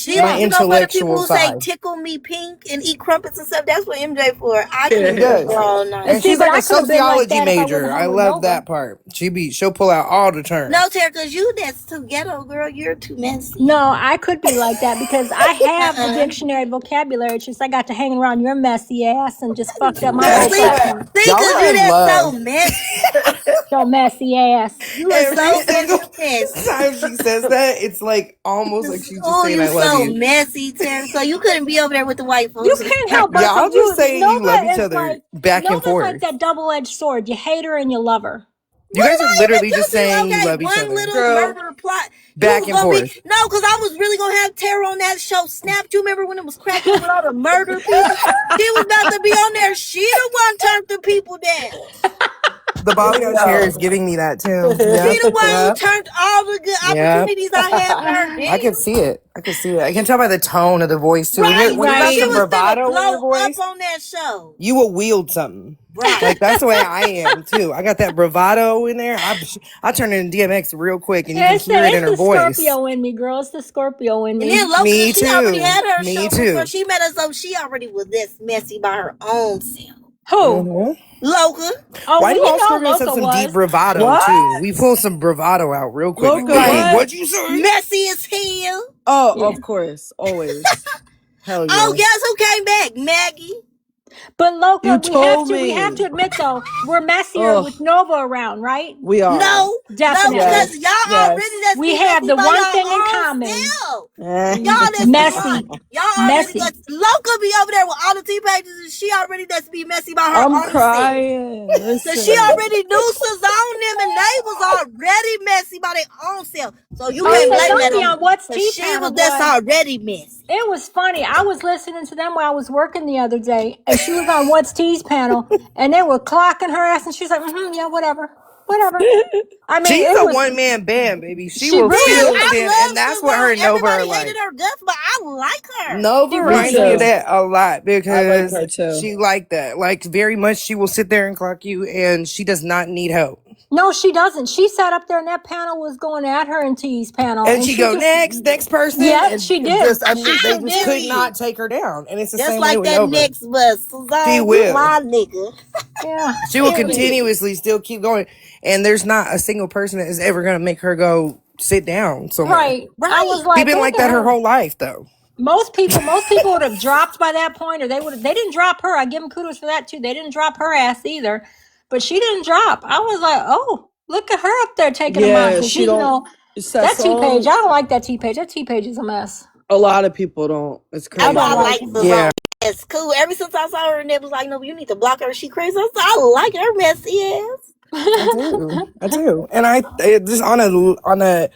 yeah, my for the people intellectual who say side. tickle me pink and eat crumpets and stuff. That's what MJ for. I can She listen to does. her all and night. And see, she's but like I a could have been like sociology that if I wouldn't major. have I hung with love Nova. that part. She'll pull out all the No, terms. Tara, cause you that's too ghetto, girl. You're too messy. No, I could be like that because I have the Uh-uh. dictionary vocabulary. It's just I got to hang around your messy ass and just fucked up my Cause whole see, platform. Y'all cause are you in that's so love. messy. Your messy ass. You are Every so single fucking messy. time she says that, it's like almost like she's just Oh, saying you I love so you. messy, Tara. So you couldn't be over there with the white You folks. can't help but Y'all from just you. saying you love each Nova is other like back and Nova's like forth. that double-edged sword. You hate her and you love her. You What guys did are I even literally do just to you? saying you Okay, love each one other. little Girl. murder plot. You Back was and gonna be forth. no, because I was really gonna have Tara on that show. Snapped. You remember when it was cracking with all the murder people? She was about to be on there. She the one turned the people down. The balayage hair is Yo. giving me that too. She Yep. the one who Yep. turned all the good Yep. opportunities I had with her I down. can see it. I can see it. I can tell by the tone of the voice too. Right. When you got She some was finna bravado in blow your up voice, on that show. you will wield something. Right. Like that's the way I am too. I got that bravado in there. I turn it into DMX real quick, and you can It's the hear it in it's her the voice. Scorpio in me, girl. It's the Scorpio in And me. then Loca, Me she already too. had her Me show before too. she met us, so she already was this messy by her own self. Who? hmm Loca. Oh, Why well, do you all know Scorpions have Loca some deep was. bravado What? too? We pull some bravado out real quick. Loca, Like, what? what'd you say? Messy as hell. Oh, Yeah. of course. Always. Hell Oh, yeah. guess who came back? Maggie. But Loca, You we have told to me. admit though, we're messier Ugh, with Nova around, right? we are. No, no, because Definitely. Yes, y'all already yes. let's We be have messy the by one your thing in own common. self. Eh. Y'all let's be Messy. y'all already Messy. let's Loca be over there with all the T pages and she already let's be messy by her I'm own self. crying. So she Listen. already nooses on them and they was already messy by their own self. So you I can't said, blame don't that be on on me. What's Cause Tea she panel, was just boy. already messy. It was funny. I was listening to them while I was working the other day, and she was on What's Tea's panel, and they were clocking her ass, and she's like, yeah, whatever, whatever. I mean, She's it a was. one man band, baby. She She will really still is. I stand, and love that's what her Savon. and Nova are Everybody like. hated her guts, but I like her. Nova She Me really reminds me of too. is. that a lot I like because her too. she like that. Like very much she will sit there and clock you and she does not need help. No, she doesn't. She sat up there, and that panel was going at her in Tea's panel, And and she she go just, next person, yeah, and she did. just I mean She they sure just did. could Period. not take her down. And it's the Just same way like with that Nova. next bus. She Suzanne, you will. my nigga. Yeah, She will period. continuously still keep going. And there's not a single person that is ever gonna make her go sit down somewhere. Right. I Right. was She's like, been look like at that her her. whole life though. Most people would have dropped by that point, or they didn't drop her. I give them kudos for that too. They didn't drop her ass either, but she didn't drop. I was like, oh, look at her up there taking them on, Yeah, because she don't. It's that that T page. I song. don't like that T page. That T page is a mess. A lot of people don't. It's I That's why don't I crazy. like like it. Yeah. Savon. It's cool. Ever since I saw her and it was like, no, you need to block her. She crazy. I like her messy ass. I do. I do. And just on a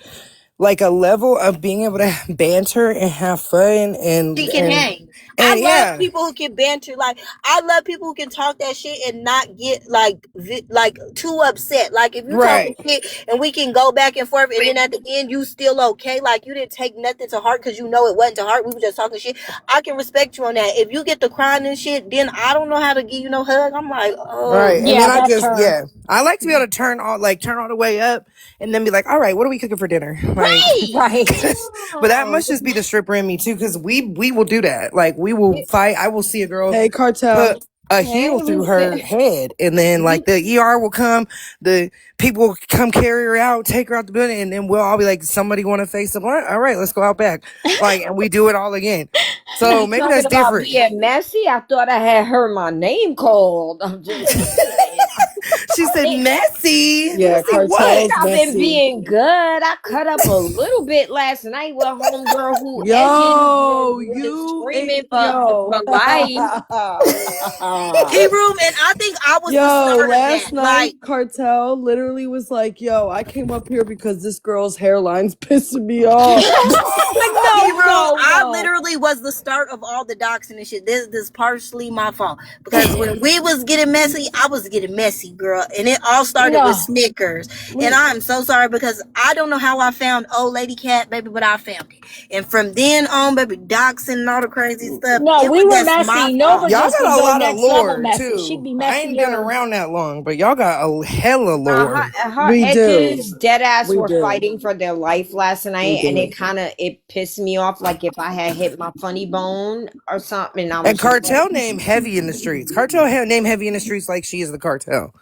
like a level of being able to banter and have fun She and can and hang. I and love yeah, people who can banter. Like I love people who can talk that shit and not get like too upset. Like if you talking right. shit and we can go back and forth, and then at the end you still okay. Like you didn't take nothing to heart because you know it wasn't to heart. We were just talking shit. I can respect you on that. If you get to crying and shit, then I don't know how to give you no hug. I'm like, oh Right. And then Yeah, I that's just her. yeah. I like to be able to turn all the way up and then be like, all right, what are we cooking for dinner? Like right. Right. but that must just be the stripper in me too, because we will do that. Like we will fight. I will see a girl Hey, Cartel. put a heel Hey, through her head, and then like the ER will come, the people will come carry her out, take her out the building, and then we'll all be like, somebody want to face the blunt? All right, let's go out back. Like, and we do it all again. So maybe Talking that's about different. being messy, I thought I had heard my name called. I'm just saying. She said, Think, messy. Yeah, Messy think what? Cartel's I've been messy. being good. I cut up a little bit last night with a homegirl who edging Yo, was you screaming ain't yo. for life. He room, and I think I was the Yo, start of last that. Like night Cartel literally was like, "Yo, I came up here because this girl's hairline's pissing me off." No, Hero, no, I no. literally was the start of all the doxing and shit. This is partially my fault because when we was getting messy, I was getting messy, girl, and it all started with No. Snickers. And I'm so sorry because I don't know how I found old lady cat, baby, but I found it. And from then on, baby, doxing and all the crazy stuff, No, it was we were that's my messy. Nova fault. Y'all just would got a go lot of next level lore messy. She'd too. be I ain't been messier. around that long, but y'all got a hella lore. Her We do. edges, dead ass, We were do. fighting for their life last We night, and do. it pissed me off. Like if I had hit my funny bone or something, I And was just like, Cartel name heavy in the streets. Name heavy in the streets like she is the cartel.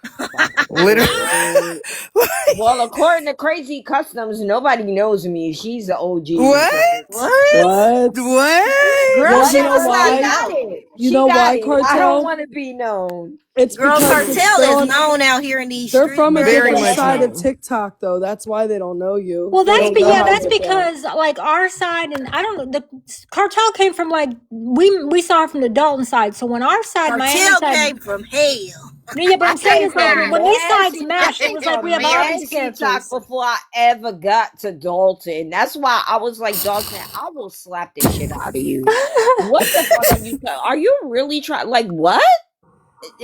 Literally. "What?" Well, according to Crazy Customs, nobody knows me. She's the OG. So What? What? What? What? Girl, Well, she you know was she like, why? got no. it. You She know got why, it. I don't Cartel? want to be known. It's Girl, because it's Cartel they're is on. known out here in these They're streets, from a girl. You Very different better much side ask. of known. TikTok, though. That's why they don't know you. Well, They don't know how to that's get down. because like our side, and I don't know, the cartel came from like we saw it from the Dalton side. So when our side, Miami Cartel side, came from hell. yeah, but I I'm saying came is like from when these sides Messy. I mashed, it came was like we from have all these Messy Talk characters. before I ever got to Dalton. That's why I was like, Dalton, I will slap the shit out of you. What the fuck are you? Are you really trying? Like what?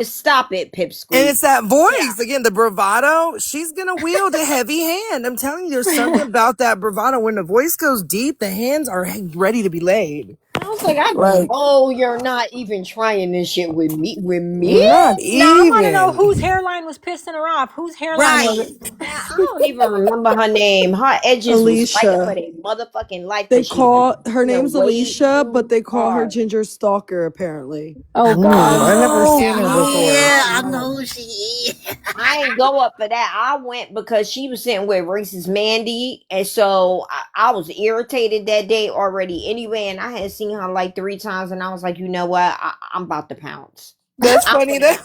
Stop it, And Pipsqueak. it's that Get out. voice again, the bravado. She's gonna wield a heavy hand. I'm telling you, there's something about that bravado. When the voice goes deep, the hands are ready to be laid. I was like, I Like, know you're not even trying this shit with me. With me? not Now I want to know even. whose hairline was pissing her off. Whose hairline was Right. it? Man, I don't even remember her name. Her edges was fighting for Alicia. their motherfucking life They because she was call her going name's way Alicia, but too they call her hard. Ginger Stalker. Apparently. Oh God. I never Oh seen Yeah, her I don't before. yeah, I I don't know know. who she is. I ain't go up for that. I went because she was sitting with racist Mandy, and so I was irritated that day already anyway. And I had seen her like 3 times, and I was like, you know what? I'm about to pounce. That's I'm funny. gonna.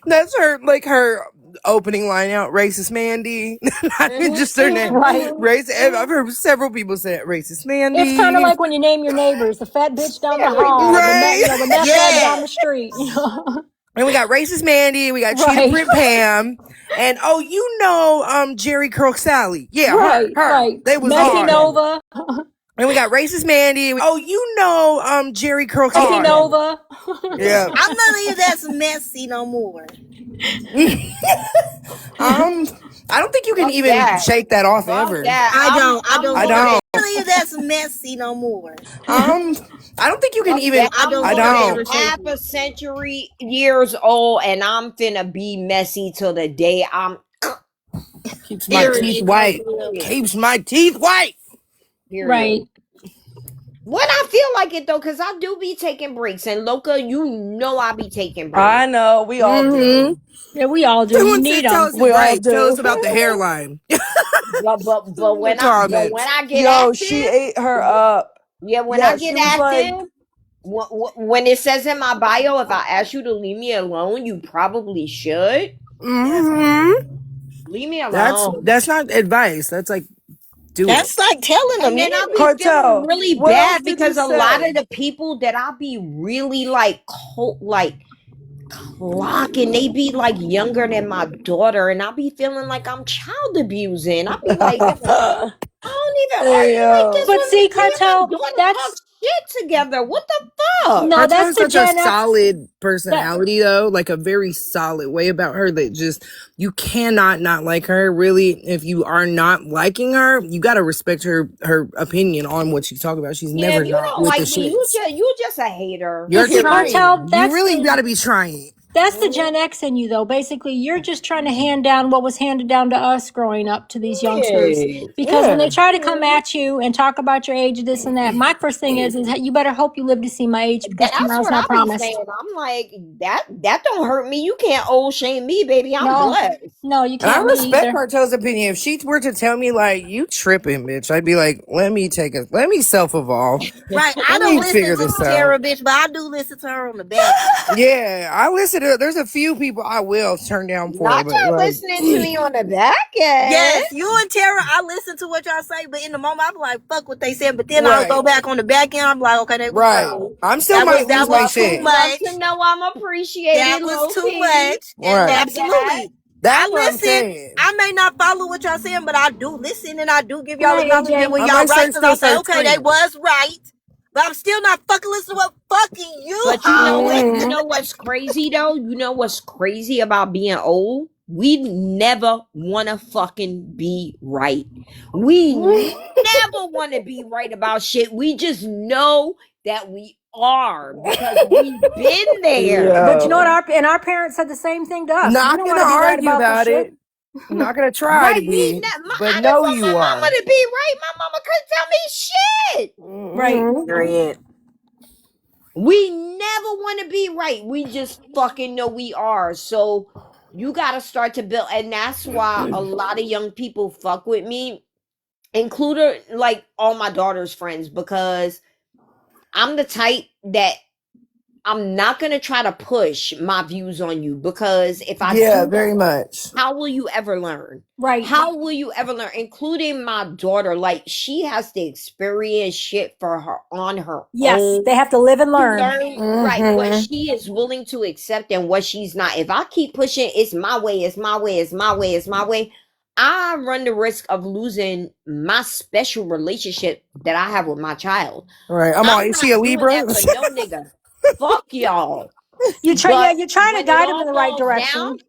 That's her opening line out. Racist Mandy. Not even just her name. Right. Racist. I've heard several people say it. Racist It's kind of Mandy. like when you name your neighbors, the fat bitch down the Yeah, we hall, do. Right. the meth head down the Yes. street, you know. And we got racist Mandy. We got cheetah Right. print Pam. And Jerry Curl Sally. Yeah, Right, her. right. They was Messy on. Nova. And we got racist Mandy. Jerry Curl Messy Sally. Nova. Yeah. I'm none of you that's messy no more. I don't think you can Fuck even that. shake that off Fuck ever. that. I don't. I I'm don't I do gonna. that. don't. None of you that's messy no more. I don't think you can Fuck even. that. I I'm don't I do gonna that be don't. half conversation. a century years old, and I'm finna be messy till the day I'm. Keeps my teeth Period. white. Period. Keeps my teeth white. Period. Right. When I feel like it though, cause I do be taking breaks, and Loca, you know I be taking breaks. I know. We all do. Yeah, we all do. You Someone need said, "Tell them. us We all right. Tell us do. about the hairline." But when Comments. I get Yo, she active, ate her up. when I Yeah, get she was like, active, when it says in my bio, if I ask you to leave me alone, you probably should leave me alone. That's not advice. That's like do it. That's like telling them And then I'll anyway. be feeling Cartel, really what else bad did you because a lot say? of the people that I be really like clocking, they be like younger than my daughter, and I be feeling like I'm child abusing. I be like, I don't even Hey, argue like this yo. But with see, me and my Cartel, daughter talk that's shit together. What the fuck? no, Cartel that's has the such a Gen X. solid That personality, though, like a very solid way about her that just you cannot not like her. Really, if you are not liking her, you got to respect her opinion on what she's talking about. She's Yeah, never if you not don't with the like me, shits. you just a hater. You're but see, Period. Cartel, trying. You really got to be trying. that's the Gen X in you, though. Basically, you're just trying to hand down what was handed down to us growing up to these youngsters. Yeah. Because when Yeah. they try to come at you and talk about your age, this and that, my first thing is you better hope you live to see my age because That's tomorrow's what I not be promised. saying. I'm like, that don't hurt me. You can't old shame me, baby. I'm No, blessed. no, you And I can't me respect either. Cartel's opinion. If she were to tell me like you tripping, bitch, I'd be like, let me self evolve. Right. I Let don't me listen figure to this out. Tara, bitch, but I do listen to her on the back end. Yeah, I listen to. There's a few people I will turn down for, Not but y'all like, listening to me on the back end. Yes, you and Tara, I listen to what y'all say, but in the moment I'm like, fuck what they said. But then I'll right, go back on the back end. I'm like, okay, they was right. wrong. I'm still might lose That my was too shit. Love much. to know I'm That appreciated, was low too key. much. And Right. Love that. absolutely. That's I what I'm listen. saying. I may not follow what y'all saying, but I do listen and I do give Good y'all night, acknowledgement AJ. when I y'all might right start because I still say, start okay, they screaming. was right. But I'm still not fucking listening to what fucking you But you know what? You hoes. know what's crazy though? You know what's crazy about being old? We never want to fucking be right. We never want to be right about shit. We just know that we are because we've been there. But you know what? Yo. Our parents said the same thing to us. We Not don't gonna want to be right argue about this about shit. it. Not gonna try to Right? be, but I don't no, want you my mama are. to be right. My mama couldn't tell me shit. Right. Period. We never want to be right. We just fucking know we are. So you got to start to build. And that's why a lot of young people fuck with me, including like all my daughter's friends, because I'm the type that I'm not going to try to push my views on you because if I Yeah, do that, very much. how will you ever learn? Right. How will you ever learn? Including my daughter, like she has to experience shit for her on her Yes, own they have to live and to learn. learn right what she is willing to accept and what she's not. If I keep pushing, it's my way, it's my way, it's my way, it's my way. I run the risk of losing my special relationship that I have with my child. Right. I'm all. I'm Is she a not doing Libra? that for no nigga. Fuck y'all. You try, yeah, But you're trying to when it guide them in all the right falls down, direction.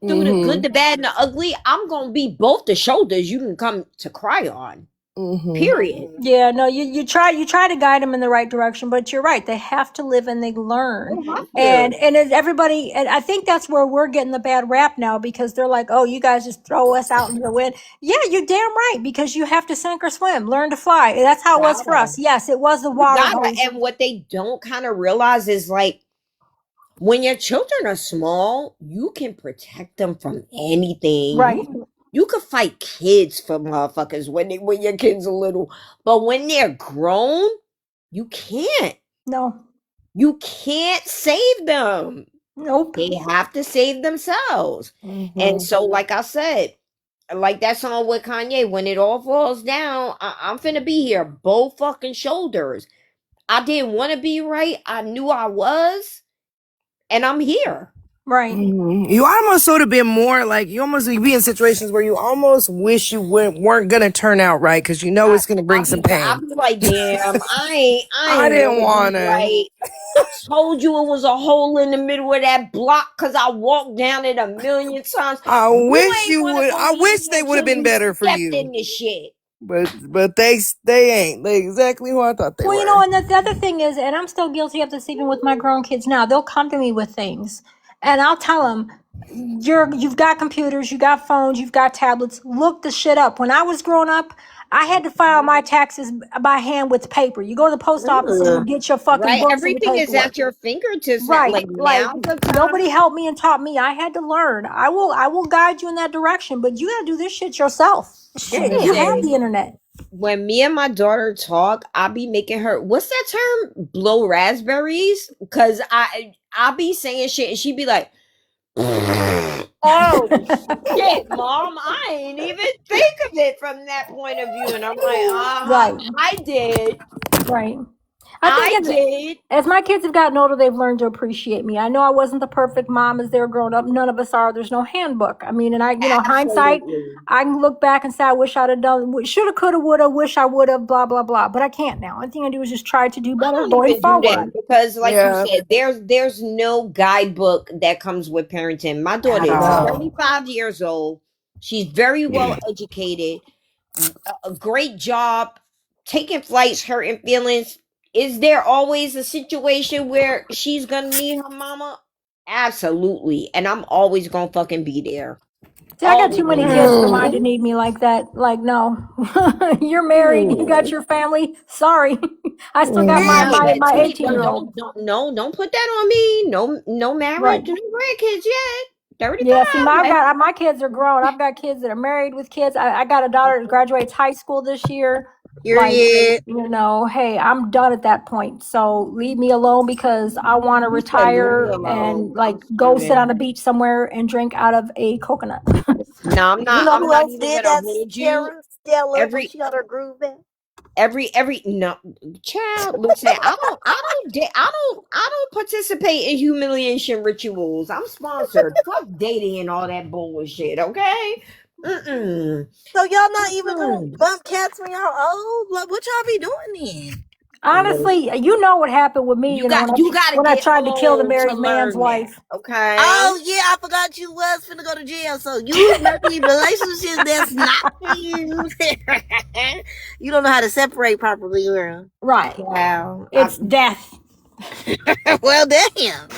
through the good, Mm-hmm. the bad, and the ugly, I'm gonna be both the shoulders you can come to cry on. Mm-hmm. Period. Yeah, no, you try to guide them in the right direction, but you're right. They have to live and they learn. They have And to. as everybody, and I think that's where we're getting the bad rap now because they're like, "Oh, you guys just throw us out into the wind." Yeah, you're damn right because you have to sink or swim, learn to fly. That's how it was for Gotta. us. Yes, it was the You water gotta. hose. And what they don't kind of realize is like when your children are small, you can protect them from anything. Right. You could fight kids for motherfuckers when your kids are little, but when they're grown, you can't. No. You can't save them. Nope. They have to save themselves. And Mm-hmm. so, like I said, like that song with Kanye, when it all falls down, I'm finna be here, both fucking shoulders. I didn't want to be right. I knew I was, and I'm here. Right. You almost would have been more like you almost be in situations where you almost wish you weren't gonna turn out right because you know it's gonna bring some I pain. be like, damn, I I ain't didn't want to be wanna. right. I told you it was a hole in the middle of that block because I walked down it a million times. I You wish ain't you want to would. I believe wish me they would have until been you better for stepped you, in the shit. but they ain't. They exactly who I thought they Well, were. and the other thing is, and I'm still guilty of this even with my grown kids now. They'll come to me with things, and I'll tell them, you've got computers, you got phones, you've got tablets. Look the shit up. When I was growing up, I had to file my taxes by hand with paper. You go to the post office and you Ugh. get your fucking Right? books and your Everything is paperwork. at your fingertips now. Right. Like, Like now's the nobody time. helped me and taught me. I had to learn. I will guide you in that direction, but you gotta do this shit yourself. Shit, You have listen. the internet. When me and my daughter talk, I'll be making her, what's that term? Blow raspberries? Because I'll be saying shit and she'd be like, oh shit, mom, I ain't even think of it from that point of view. And I'm like, uh-huh, Right. I did. Right. I think I did. as my kids have gotten older, they've learned to appreciate me. I know I wasn't the perfect mom as they were growing up. None of us are. There's no handbook. I mean, and hindsight, Absolutely. I can look back and say, I wish I'd have done, shoulda, coulda, woulda, wish I would have, blah, blah, blah. But I can't now. Only thing I do is just try to do I better don't going even do forward. that because, like you Yeah, said, there's no guidebook that comes with parenting. My daughter At is all. no. 35 years old. She's very well educated, a great job, taking flights, hurting feelings. Is there always a situation where she's gonna need her mama? Absolutely, and I'm always gonna fucking be there. See, I got too many Always. kids for mine to need me like that. Like, no, you're married, you got your family. Sorry, I still got my No, my that my too. 18-year old. Don't put that on me. No Right. marriage, no grandkids yet. Yeah, see, 35. my kids are grown. I've got kids that are married with kids. I got a daughter that graduates high school this year. Like, Period. hey, I'm done at that point. So leave me alone because I want to You said leave me retire and alone. like I'm go sit on screaming. a beach somewhere and drink out of a coconut. No, You know I'm who not else even did gonna that? hold you. Sarah Stella when Every she got her groove back. every no child, listen, I don't participate in humiliation rituals. I'm sponsored. Fuck dating and all that bullshit, okay? Mm-mm. So y'all not even gonna Mm. bump cats when y'all old? Like what y'all be doing then? Honestly, you know what happened with me, You gotta when I get tried to kill the old to married man's learn that, wife. okay? Oh yeah, I forgot you was finna go to jail. So you maybe relationships that's not for you. You don't know how to separate properly, girl. Right. Wow. It's death. Well, damn.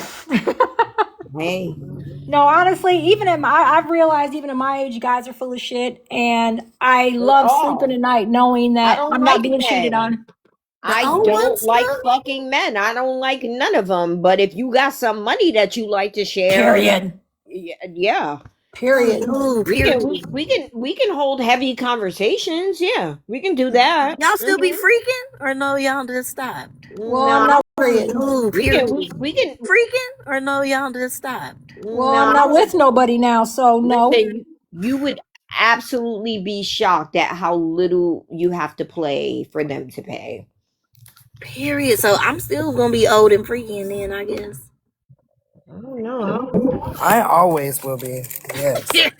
Hey, No, honestly, I've realized even at my age, guys are full of shit, and I they love sleeping are. at night knowing I that don't I'm not like being cheated men. on. The I old don't ones, like no? fucking men. I don't like none of them. But if you got some money that you like to share, Period. yeah, Period. Ooh, we period. can we can hold heavy conversations. Yeah, we can do that. Y'all still be freaking? Or no, y'all just stopped? Well, I'm No, not period. Ooh, we period. can we can Freaking? Or no, y'all just stopped? Well, no. I'm not with nobody now, so no. Listen, you would absolutely be shocked at how little you have to play for them to pay. Period. So I'm still gonna be old and freaking then, I guess. I don't know. I always will be. Yes, Period.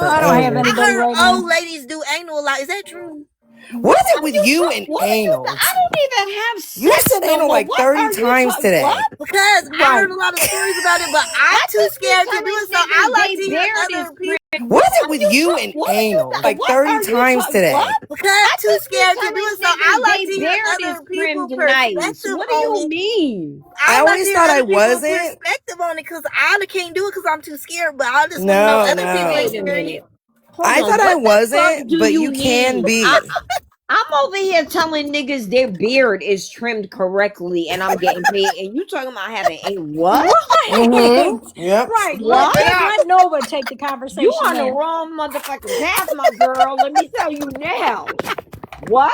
I don't have forever. I anybody right heard now. old ladies do anal a lot. Is that true? What is it with you and What are you? anal? I don't even have You sex said no anal more. like What 30 are you times talking? What? today. Because I Right. heard a lot of stories about it, but I'm I too just be scared to do telling it. So I niggas like they to hear beard is other people. What is it What are with you you talking? and What are you anal? talking? Like What 30 are you times talking? What? today. Because I too just be scared to do telling it. So I niggas like they to hear beard is other people's trimmed nice. perspective What do on you it. mean? I I like to always hear thought I other people's wasn't. perspective on it because I can't do it because I'm too scared. But I just want to know No, other people's no. Wait a experience. minute. Hold I on. thought I What the fuck wasn't, do but you you can mean? I, be. I'm over here telling niggas their beard is trimmed correctly and I'm getting paid. And you talking about having a what? Right. Yep. Right. What? Let Nova take the You conversation on the there. wrong motherfucking path, my girl. Let me tell you now. What?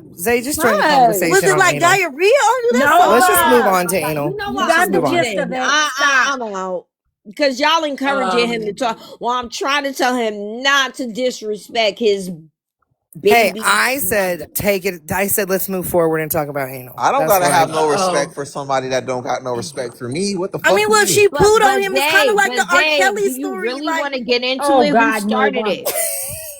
Zay, just join the Right. conversation Was it on like anal. diarrhea on you? That's No, so Let's just move bad. on to anal. You know you what? Let's got just the move on. gist of it. Stop. I'm out. Because y'all encouraging him to talk. Well, I'm trying to tell him not to disrespect his Hey, baby. I said take it. I said let's move forward and talk about anal. I don't That's gotta what have I no respect for somebody that don't got no respect for me. What the I fuck mean, you well, if mean? she pooed on him, it's kind of like the But R. Zay, Kelly do you story. really Like, want to get into Oh it? Who God, started Nova. it?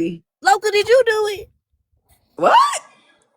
Nobody. Loca, did you do it? What?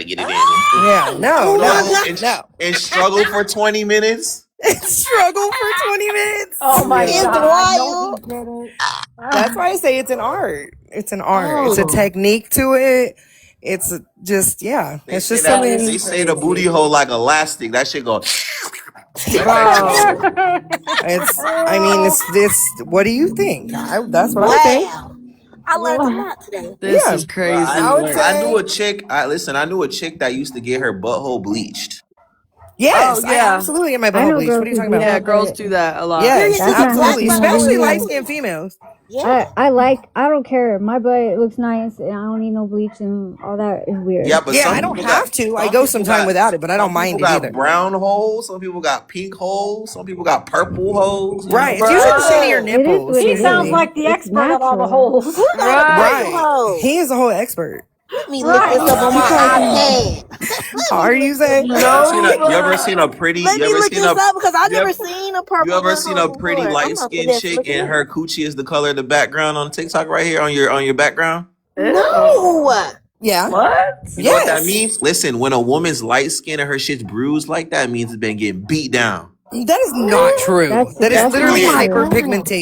to get it in. Yeah, no, And struggle for 20 minutes. Struggle for 20 minutes. Oh my It's God. No, wild. he didn't. That's why I say it's an art. It's an art. It's a Oh. technique to it. It's just, yeah. They It's say just that something. they say the booty hole like elastic. That shit go like that shit. Bro, it's. I mean, it's this. What do you think? That's what I think. Wow. I learned a lot today. This Yeah. is Bro, crazy. I would I knew say a chick. I knew a chick that used to get her butthole bleached. Oh yes. I yeah, absolutely get my I butthole know bleached. What girls are you who talking do about? yeah. that, Girls but do that a lot. Yes, Period. that's It's a not black absolutely. happening over Especially butthole light here. skinned too. females. Yeah. I don't care. My butt looks nice and I don't need no bleach and all that is Yeah, weird. but Yeah, I don't have to. I go some time without it, but I don't some people mind it got either. brown holes, some people got pink holes, some people got purple holes. You know, Right. It's usually the shade of your Bruh. It is nipples, what He it sounds is. usually. like the It's expert of all the natural. holes. Who got a Right. purple Right. hole? He is a whole expert. Let me look Right. this up on He my probably can. iPad. Let me Are you look this say? up. you ever seen a pretty? Let You me ever look seen this a? up because I You never ever, seen a you purple ever seen butthole a pretty before. I'm light about to skinned just chick look it and up. her coochie is the color of the background on TikTok right here on your background? Ew. No. Yeah. What? You know what that Yes. means? Listen, when a woman's light skin and her shit's bruised like that, it means it's been getting beat down. That is not true. That is Yes, That's it literally not is. true.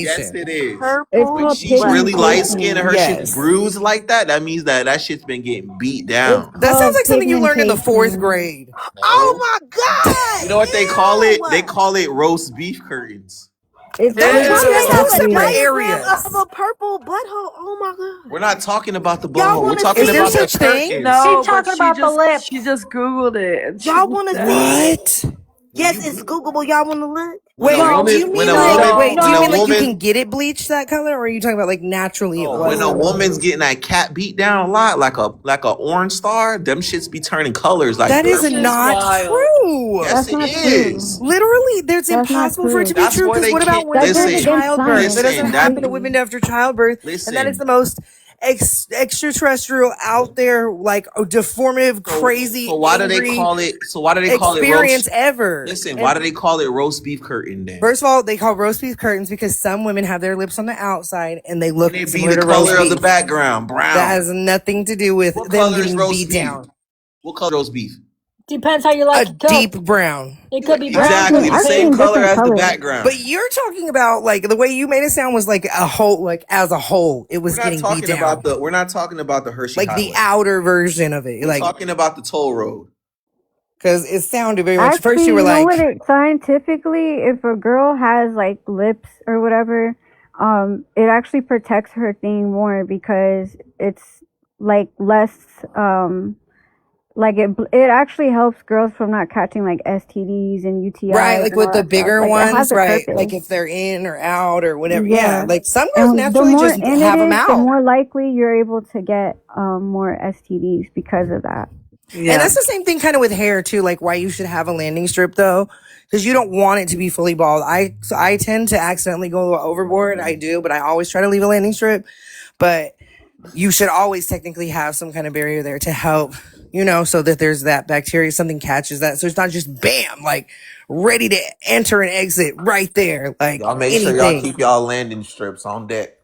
Yes, hyperpigmentation. it is. It's When Purple called she's really light butthole. skinned and her pigmentation. shit's Yes. bruised like that, that means that shit's been getting beat It's down. That sounds called like something you learned in the fourth pigmentation. grade. No. Oh my You know what they call God. it? They Ew. call it roast beef curtains. It's That Why so they that's Ew. two have a separate exactly. diagram of areas. a purple butthole? Oh my God. We're not talking about the Y'all butthole. We're want to talking Is there see about the it? such thing? curtains. She's No, but talking about the she lips. just googled it and she Y'all want to said, see it? What? When Yes, you it's Googleable. Y'all want to look? when a No. Wait, do woman you when mean a like woman wait, do when you a mean like you woman can get it bleached that color, or are you talking about like naturally it no, was when a that color? woman's getting that cat beat down a lot, like a orange star, them shits be turning colors like That is this purple. is not wild. true. Yes, That's it not is. true. Literally, there's That's not impossible for it to true. be That's true why because they what about can't when That they're goes in listen. against childbirth? That science doesn't Listen, that happen to completely. women after childbirth, and that is listen. the most extraterrestrial out there, like deformative, So crazy, why do they angry call it? So why do they call it experience roast? ever. Listen, why And do they call it roast beef curtain then? first of all, they call roast beef curtains because some women have their lips on the outside and they And look it be similar the to roast color of the beef. background, That brown. has nothing to do with What them color is getting roast beat beef? down. What color is roast beef? Depends how you A like it deep cooked. brown. It could be brown, could Exactly be the I've same seen pink. color different as the colors. But background. you're talking about like the way you made it sound was like a whole, like as a whole, it was getting beat down. We're not talking about the Hershey Like the Highway. outer version of it. We're Like, talking about the toll road. because it sounded very much, first Actually, you were you know what? like, It scientifically, if a girl has like lips or whatever, it actually protects her thing more because it's like less, like it actually helps girls from not catching like STDs and UTIs right, like and all with the that stuff. bigger Like it has ones, a right? Like purpose. if they're in or out or whatever. Yeah, Yeah. like some girls And the naturally more just in it have them is, the out. more likely you're able to get more STDs because of that. And Yeah. that's the same thing kind of with hair too, like why you should have a landing strip though. Because you don't want it to be fully bald. I tend to accidentally go overboard. I do, but I always try to leave a landing strip. But you should always technically have some kind of barrier there to help, so that there's that bacteria, something catches that. So it's not just bam, like ready to enter and exit right there, like Y'all make sure y'all anything. keep y'all landing strips on deck.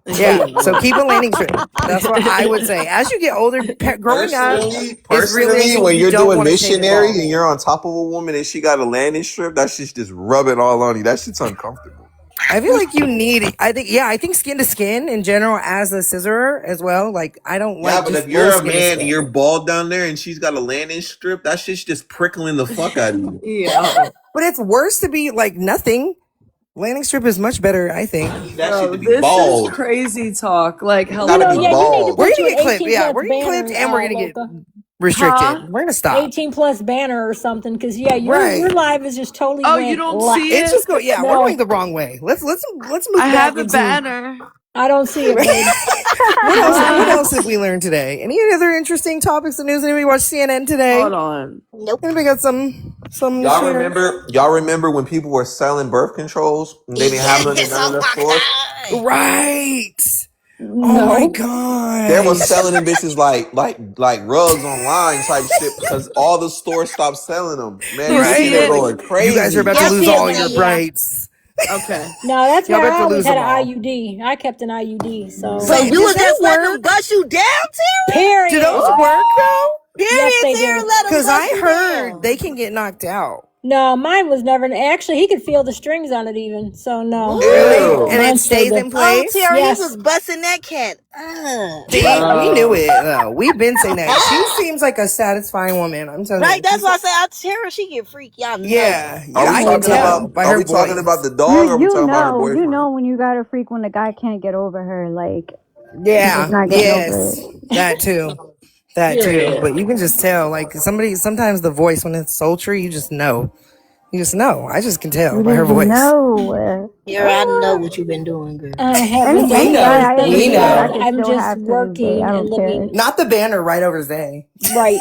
Yeah. So keep a landing strip. That's what I would say. As you get older, growing up, it's really, I Personally, think when you you're don't doing want to shave it missionary bald. and you're on top of a woman and she got a landing strip, that shit's just rubbing all on you. That shit's uncomfortable. I feel like you need, I think skin to skin in general as a scissorer as well. Like, I don't Yeah, like but just if you're full a skin to man and skin. you're bald down there and she's got a landing strip, that shit's just prickling the fuck out of you. Yeah. But it's worse to be like nothing. Landing strip is much better, I think. I need that shit Bro, to be this is bald. crazy talk. Like, It's gotta be hello. Yeah, you need to bald. We're put you gonna an get clipped. 18 Yeah, plus we're getting banner, clipped and we're gonna get Loca. restricted. Huh? We're gonna stop. 18 plus banner or something, because yeah, your Right. live is just totally Oh, you went don't left. see It's it? just we're No. going the wrong way. Let's move I back have the into banner. I don't see it, babe. what else did we learn today? Any other interesting topics of news? Anybody watch CNN today? Hold on. Nope. Anybody got some Y'all share? remember when people were selling birth controls and they didn't have them in Yes. none of Oh the my stores? God. Right. Oh my No. They were god. selling them bitches like rugs online type shit because all the stores stopped selling them. Man, You the Right. see internet They're it? like, going you guys are crazy. about Yeah, to I lose see it all now. your Yeah. brights. Okay. No, that's Y'all where about I to always lose had them an all. IUD. I kept an IUD, so So you Does was that just letting them work? bust you down, Tara? period. Do those work though? Yes, Period, they Tara. do. Let them Because bust I you heard down. they can get knocked out. No, mine was never. Actually, he could feel the strings on it even. So no. Really? Ew. And it Mine sure stays did. in Oh, place? Tara, he Yes. was busting that cat. See, we knew Oh. it though. We've been saying that. She seems like a satisfying woman. I'm telling Right, you. that's why I say, Tara, she get freaky. Y'all know Yeah, that. Are we I No can talking doubt. tell about by are her we talking about voice. the dog or are we You talking about her know, boyfriend? when you got a freak when the guy can't get over her. Like and just Yeah, not getting over yes, it. that too. That too. Period. But you can just tell, like sometimes the voice when it's sultry, you just know. You just know. I just can tell You by her just voice. know. Yeah, I know what you've been doing, girl. I haven't We done Any know. guy I ever We anything. dated, I know. could I'm still just have to this day. I working and don't care. living. Not the banner right over Zay. Right.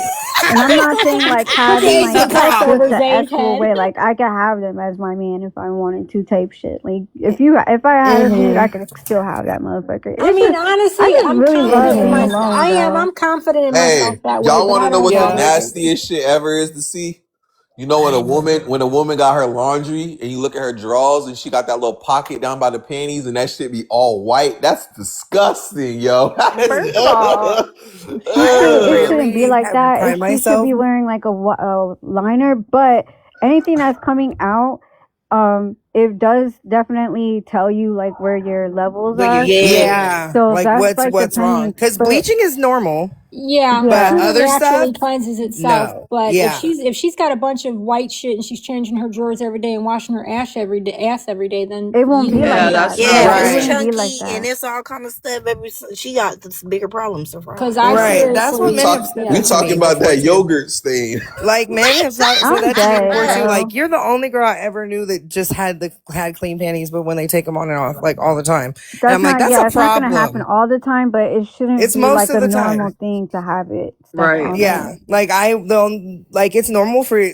And I'm not saying like having Okay, He's like the so that's problem. over just the Zay's actual head. way. Like I could have them as my man if I wanted to type shit. Like if I had a dude, I could still have that motherfucker. I It's mean, just I honestly, just I'm really love confident in being my. alone, I am. bro. I'm confident in myself Hey, that way, y'all but want I to know don't what the know. Yeah. nastiest shit ever is to see? You know when a woman got her laundry and you look at her drawers and she got that little pocket down by the panties and that shit be all white. That's disgusting, yo. First of all, I it Ugh. shouldn't be really like have to that. cry She should myself. be wearing like a liner, but anything that's coming out, it does definitely tell you like where your levels But are. Yeah. yeah, So like that's like what's wrong? depending, Because but bleaching is normal, Yeah, but yeah, cooter other stuff, naturally cleanses itself. no. But Yeah. if she's got a bunch of white shit and she's changing her drawers every day and washing her ass every day, then it won't be you like Yeah, know. that. that's not Yeah, Yeah, if it it's Right. wouldn't be like chunky and that. it's all kind of stuff, baby, she got this bigger problems to fight. Because I Right. That's what We men seriously, have talk said we that yeah. to talking me about before that too. yogurt stain. Like men have said I'm that to me dead, before too. bro. Like you're the only girl I ever knew that just had clean panties, but when they take them on and off, like all the time, and That's I'm like, not, that's a yeah, it's not gonna happen problem. all the time, but it shouldn't It's be most like of a the time. normal thing to have it stuck right. on Yeah, there. like like it's normal for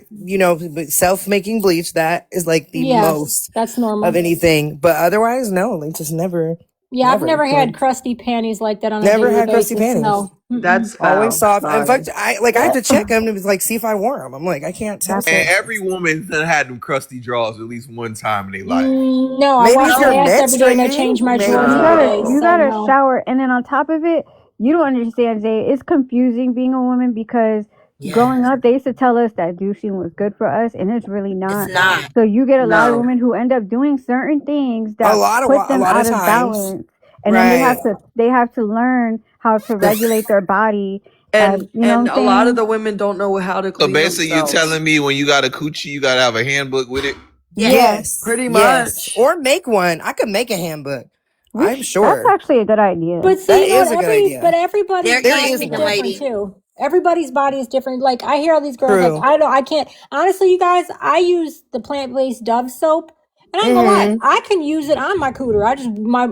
self making bleach. That is like the Yes, most that's of normal. anything, but otherwise, no, like just never, Yeah, I've never, never had like crusty panties like that on a never daily had crusty basis. panties. No. Mm-mm. That's Always foul. soft. In Sorry. fact, I have to check them to like see if I wore them. I'm like, I can't tell That's And it. every sometimes. woman done had them crusty drawers at least one time in their life. No, I Maybe wash if my you're No. ass net every day and I straightening, change my drawers maybe, You every but gotta day. you So gotta no. shower, and then on top of it, you don't understand, Zay. It's confusing being a woman because Yeah. growing up, they used to tell us that douching was good for us, and it's really It's not. not. So you get a lot of No. women who end up doing certain things that put a them lot of out of times, balance, and then right? they have to learn how to regulate their body, and you know what And I'm a lot of saying? the women don't know how to So clean basically, you themselves. telling me when you got a coochie, you gotta have a handbook with it. Yeah. Yes, Pretty yes, much. or make one. I could make a handbook. I'm That's sure actually a good idea. But see, that you know what? is a good idea. Everybody's They're There body is is easy, one. different lady. too. Everybody's body is different. Like I hear all these girls like, True. I can't. Honestly, you guys, I use the plant-based Dove soap, and I ain't gonna lie, Mm-hmm. I can use it on my cooter.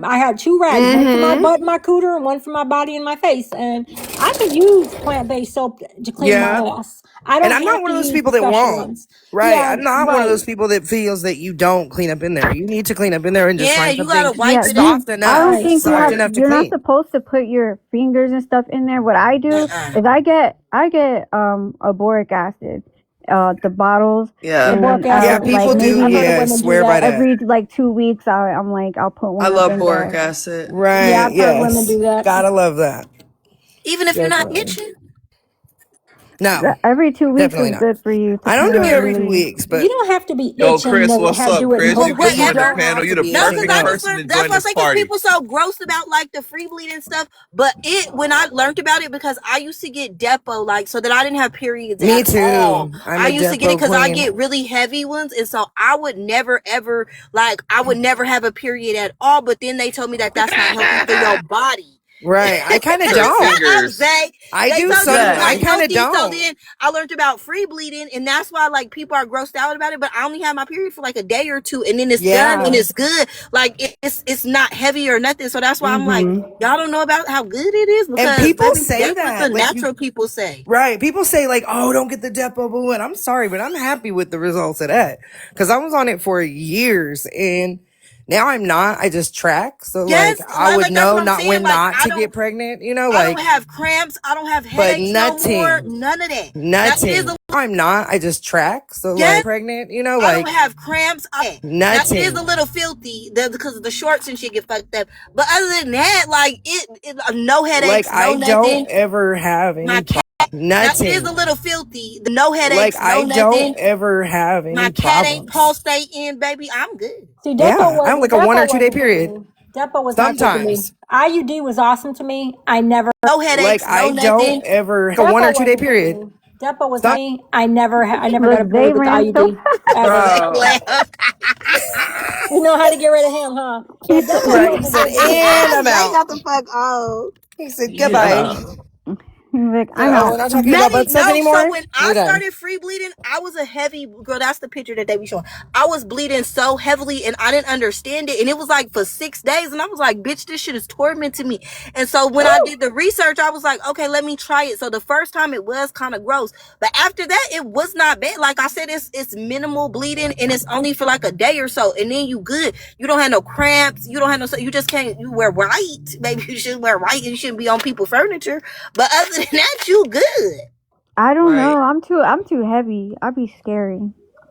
I have two rags, one for my Mm-hmm. butt and my cooter, and one for my body and my face, and I can use plant-based soap to clean my Yeah. ass. I And don't I'm not have one to of those use the people that special won't. ones. Right. Yeah, I'm not one of right. those people that feels that you don't clean up in there. You need to clean up in there and just Yeah, find you something gotta wipe Yeah, it out. I don't Right, think soft right. enough to you're not clean. supposed to put your fingers and stuff in there. What I do Uh-uh. is I get a boric acid, the bottles, Yeah, Yeah. and then boric Yeah, acid. like people do. I've maybe heard of women do Swear by that. that. every like 2 weeks I'm like I'll put I one up love in boric there. acid. Yeah, Right. I've heard women Yes. do that. Gotta love that. Even if you're not Definitely. itching. No, Every 2 weeks definitely is not. good for you to I don't kind do it of every really. 2 weeks, You but don't have to be Yo, itching Chris, to what's up, do it in Chris? But You put what you you on the ever don't panel. have You to the be no, itching. because perfect I No. just person to learned. That's join why I this say because party. people so gross about like the free bleed and stuff. But when I learned about it, because I used to get depo like so that I didn't have periods Me at all. too. I'm I a used to get it Depo because I queen. get really heavy ones, and so I would never ever I would never have a period at all. But then they told me that that's not healthy for your body. Right. I kind of Chris don't. Shut up, fingers. Zay. I They do told me some. it's I not Zay. kind of healthy. So don't. then I learned about free bleeding, and that's why like people are grossed out about it. But I only have my period for like a day or two, and then it's done and Yeah. it's good. Like it's not heavy or nothing. So that's why I'm like, Mm-hmm. y'all don't know about how good it is And because people baby, say that's what the that, like you. natural people say. Right. People say like, "Oh, don't get the Depo Boo," and I'm sorry, but I'm happy with the results of that because I was on it for years, and now I'm not. I just track, so like Yes, I would like that's know what I'm not saying. when Like not to get pregnant. I don't Like, have cramps. I don't have but headaches no more. nothing, None of that. Now is nothing. a I'm not. I just track, so like yes. pregnant. I don't Like have cramps. Now it is a nothing. little filthy because of the shorts and shit get fucked up. But other than that, like no Like headaches, no I don't nothing. ever have My any cat now it is a nothing. little filthy. No Like headaches, no I don't nothing. ever have My any cat ain't problems. pulsating, baby. I'm good. See, Yeah, I'm like a 1 or 2 day Depo wasn't good to period. me. Depo was not good to me. Sometimes. IUD was awesome to me. I never No Like headaches, no I don't nothing. ever a one Depo or two day wasn't good to period. me. Depo was Some me. I never got a Look, Zay period with the ran so IUD ever. bro. We know how to get rid of him, huh? Yeah, he Depo Look, was he a said, good dude. and I'm They out. got the fuck off. He said, goodbye. Yeah. He's like, Said, I'm oh, out. we're not talking about Maddie, butt stuff no. So anymore. when We're I done. started free bleeding, I was a heavy girl. That's the picture that they be showing. I was bleeding so heavily and I didn't understand it. And it was like for 6 days. And I was like, bitch, this shit is tormenting me. And so when I did the research, I was like, okay, let me try it. So the first time it was kind of gross. But after that, it was not bad. Like I said, it's minimal bleeding and it's only for like a day or so. And then you good. You don't have no cramps. You don't have no, you just can't, you wear white. Maybe you should wear white and you shouldn't be on people's furniture. But other than that, you good. I don't Right. know. I'm too heavy. I'd be scary.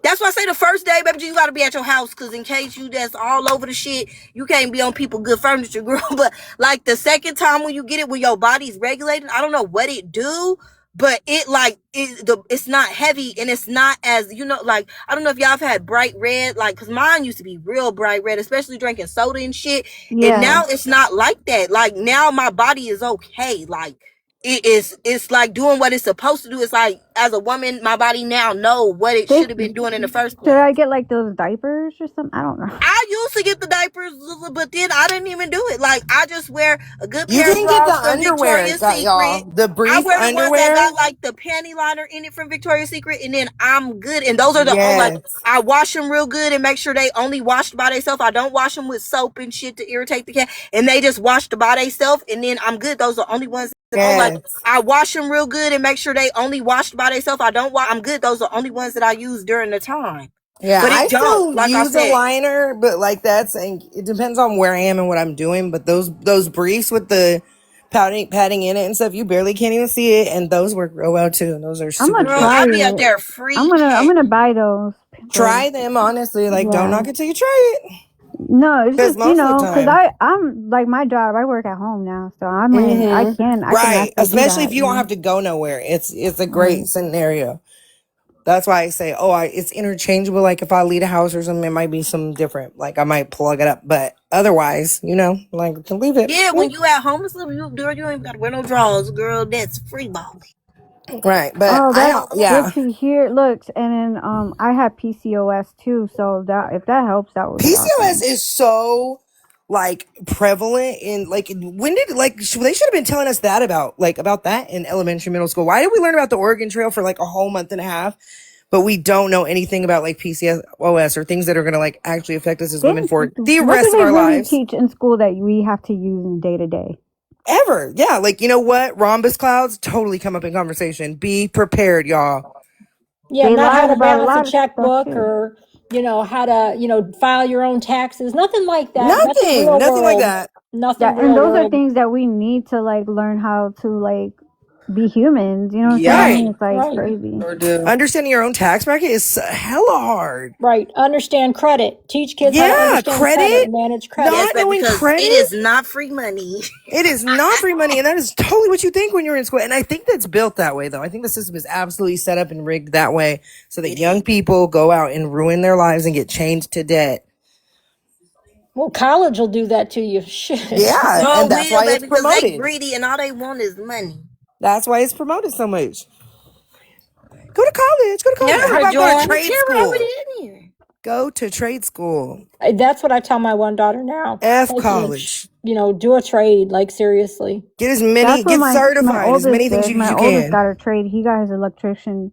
That's why I say the first day, baby, you gotta be at your house, cause in case you that's all over the shit, you can't be on people good furniture, girl. But like the second time when you get it, when your body's regulated, I don't know what it do, but it's not heavy and it's not as like I don't know if y'all have had bright red, like cause mine used to be real bright red, especially drinking soda and shit. And Yeah. now it's not like that. Like now my body is okay. Like it's like doing what it's supposed to do. It's like as a woman, my body now know what it They, should have been doing in the first should place. I get like those diapers or something? I don't know. I used to get the diapers, but then I didn't even do it. Like I just wear a good You pair of can get the drawers from underwear, Victoria's got y'all. Secret. The I brief wear the ones that underwear. got like the panty liner in it from Victoria's Secret, and then I'm good. And those are the only like Yes. I wash them real good and make sure they only washed by themselves. I don't wash them with soap and shit to irritate the cat, and they just washed by themselves, and then I'm good. Those are the only ones. That I like Yes. I wash them real good and make sure they only washed by themselves. I don't wash. I'm good. Those are the only ones that I use during the time. Yeah, But I it don't. still Like I use a said, liner, but like that's and it depends on where I am and what I'm doing. But those briefs with the padding in it and stuff, you barely can't even see it, and those work real well too. And those are I'm super gonna girl, dope. try I be up it. there I'm freaking. gonna buy those. Try them honestly. Like, don't Yeah. knock it till you try it. No, it's Because just most of the cause time, I'm like my job. I work at home now, so I'm like hmm I can right, actually do especially that. if you don't have to go nowhere, it's a great Right. scenario. That's why I say, it's interchangeable. Like if I leave a house or something, it might be something different. Like I might plug it up, but otherwise, like to leave it. Yeah, when you at home and stuff, you ain't even gotta wear no drawers, girl. That's free balling. Right, but Oh, I that's don't. good Yeah, to hear. Looks, and then I have PCOS too, so that if that helps, that would be PCOS awesome. is so like prevalent in like when did they should have been telling us that about that in elementary middle school. Why did we learn about the Oregon Trail for like a whole month and a half, but we don't know anything about like PCOS or things that are gonna like actually affect us as They women for the what do rest of they our really lives? teach in school that we have to use in day to day? Ever. Yeah, like you know what? Rhombus clouds totally come up in conversation. Be prepared, y'all. Yeah, They not how lied to about a balance a lot of stuff checkbook too. or, how to, file your own taxes. Nothing like that. Nothing Nothing. real Nothing like world. that. Yeah, Nothing and real those are world. things that we need to like learn how to like be humans. You know what I'm Right. saying? It's like Right. crazy. Or do. Understanding your own tax bracket is hella hard. Right. Understand credit. Teach kids how to Yeah, understand credit credit. and manage Yes, credit. Not baby, knowing because it credit. is not free money. It is not free money, and that is totally what you think when you're in school. And I think that's built that way, though. I think the system is absolutely set up and rigged that way so that It young is. people go out and ruin their lives and get chained to debt. Well, college will do that to you. Shit. Yeah, So and that's will, why it's baby, because they promoted. greedy and all they want is money. That's why it's promoted so much. Go to college. Go to Yeah, college. How I heard about go to y'all. trade Tara already school? in here. Go to trade school. That's what I tell my one daughter now. F Take college. do a trade, like seriously. That's what Get my certified as many oldest things did. as My you oldest can. got a trade. He got his electrician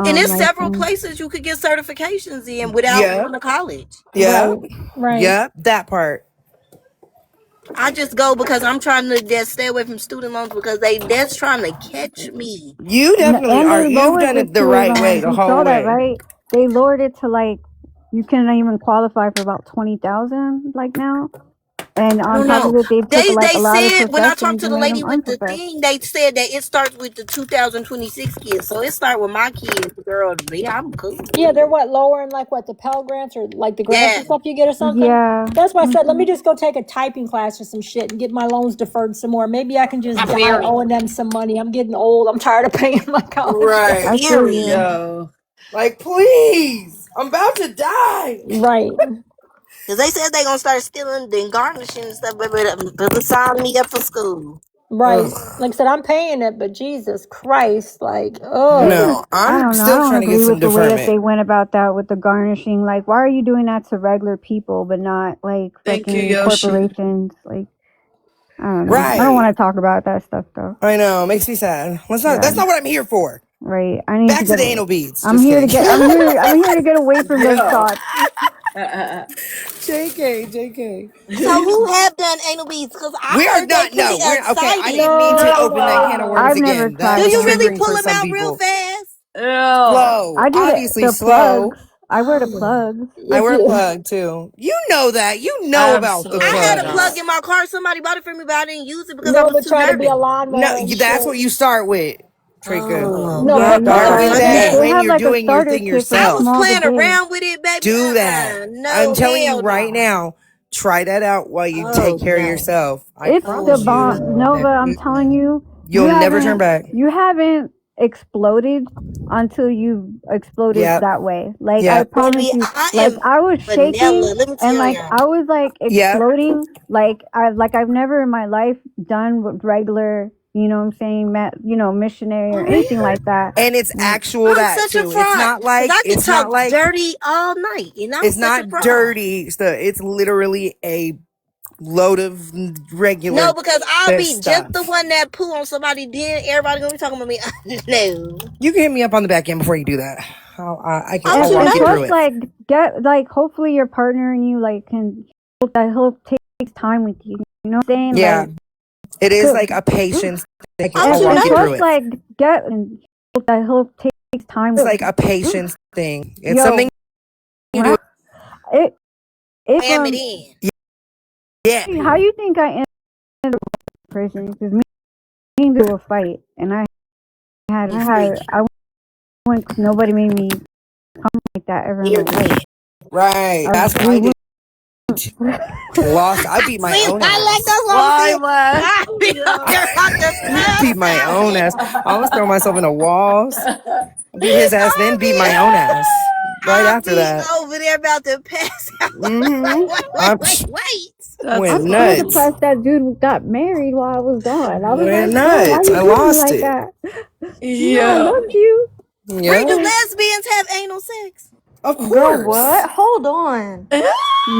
And there's several license. places you could get certifications in without Yep. going to college. Yep. Right. Right. Yep. That part. I just go because I'm trying to just stay away from student loans because that's trying to catch me. You definitely And are. they You've lowered done it it the to right way the you whole saw that, way. right? They lowered it to like you can even qualify for about 20,000 like now. And I on don't top know. of it, they took like They a lot of said when I talked professions to and the made lady them with the unprofessional. thing, they said that it starts with the 2026 kids. So it started with my kids, girl. Yeah, I'm cool. Yeah, they're lowering the Pell Grants or like the grants Yeah. and stuff you get or something. Yeah. That's why I said, let me just go take a typing class or some shit and get my loans deferred some more. Maybe I can just I die feel owing them some money. I'm getting old. I'm tired of paying my college debt. Right. I feel period. you. Yo. Like, please. I'm about to die. Right. Because they said they going to start stealing and garnishing and stuff. But sign me up for school. Right. Ugh. Like I said, I'm paying it, but Jesus Christ, like, oh. No, I I'm don't know. I still don't trying to get agree some with the way that deferment. they went about that with the garnishing. Like, why are you doing that to regular people, but not like Thank you, fucking Yoshi. corporations? Like, I don't know. I don't Right. want to talk about that stuff though. I know. Makes me sad. Yeah. That's not what I'm here for. Right. I need to Back to get. the anal beads. I'm Just here to kidding. get. I'm here to get away from those Yeah. thoughts. JK. So who have done anal beads? Because We I are heard they not. pretty No, we're okay. I exciting. didn't mean to No, open that can of worms I've never again. That Do tried was you them. really triggering pull for them some out real people. fast? Ew. Slow, I do obviously the slow. plugs. I wear the Oh. plugs. I wear a plug too. You know that. You know about the I had Absolutely a plugs. plug not. in my car. Somebody bought it for me, but I didn't use it because I was Nova too tried to be a nervous. No, lawnmower and that's shit. what you start with, Trika. Oh, No, Yeah, but no, Start Nova, with fuck that that. they when have you're like a doing your starter thing kit for I yourself. was small to playing big. around with it, baby. Do that. I'm No, telling you hell right no. now. Try that out while you take Oh care of no. yourself. I It's the promise Oh you. bomb, no. Nova. I'm telling you, You'll never turn back. you haven't exploded until you exploded Yep. that way. Like I Yep. promise Baby, you, I like am I was shaking vanilla. Let me and tell like y'all. I was like Yep. exploding. Like I've never in my life done with regular. You know what I'm saying? Missionary or For anything real? like that. And it's actual I'm that such a too. It's fraud. not Because like I can talk dirty all night. And I'm it's such a not fraud. dirty stuff. It's literally a load of regular No, because I'll this be just the stuff. one that poo on somebody, then everybody gonna be talking about me. No. You can hit me up on the back end before you do that. I'm I'll too walk And you plus, through it. nervous. like get like hopefully your partner and you like can that he'll take time with you. You know what I'm saying? Yeah, Like it is good. like a patience thing. I'm I'll too walk And you plus, through nervous. it. like get and that he'll take time It's with like a patience thing. It's yo. something you do. It Ram it in. Yeah. how you think I ended up in prison? Because me into a fight, and You freaky. I went. Nobody made me come like that ever in my Period. life. Right. That's what We I did. went. Lost. I beat my See, own I like ass. that's what I'm saying. Lila. I be up there out the Beat my own ass. I almost throw myself in the walls. Beat his ass, then beat my own ass. Right I after be that. over there about to pass out. Mm-hmm. Wait. That's Went I'm still nuts. funny. surprised that dude got married while I was gone. I was Went like, bro, why nuts. you I doing me lost like it. that? You know, I Yeah. loved you. Bree, do Yeah. lesbians have anal sex? Of Girl, course. what? Hold on.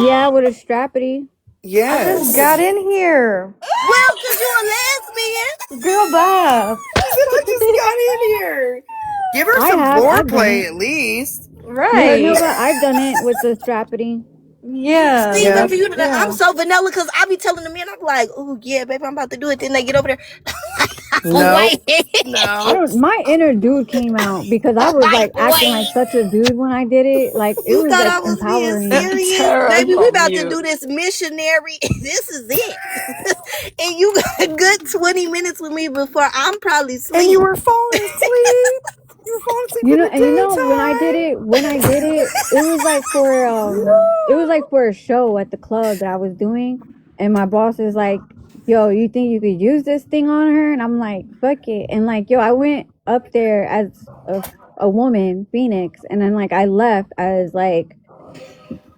Yeah, with a strappity. I just got Yes. in here. Well, cause you a lesbian. Girl, bye. She said I just got in here. Give her some I've done foreplay it. at least. Yeah, no, Right. but I've done it with the strappity. Yeah. See, but Yep. for you to, I'm Yeah. so vanilla because I be telling the men, I'm like, oh yeah, baby, I'm about to do it. Then they get over there. Nope. Wait. I No. don't. My inner dude came out because I was like acting like Wait. such a dude when I did it. Like it You was thought like I was being empowering. serious? Tara, Baby, you we on about to mute. do this missionary. This is it. And you got a good 20 minutes with me before I'm probably And you asleep. were falling asleep. You were falling asleep You in know, the and you know when I did it, it was like for a show at the club that I was doing, and my boss is like, "Yo, you think you could use this thing on her?" And I'm like, "Fuck it!" And like, yo, I went up there as a woman, Phoenix, and then like I left as like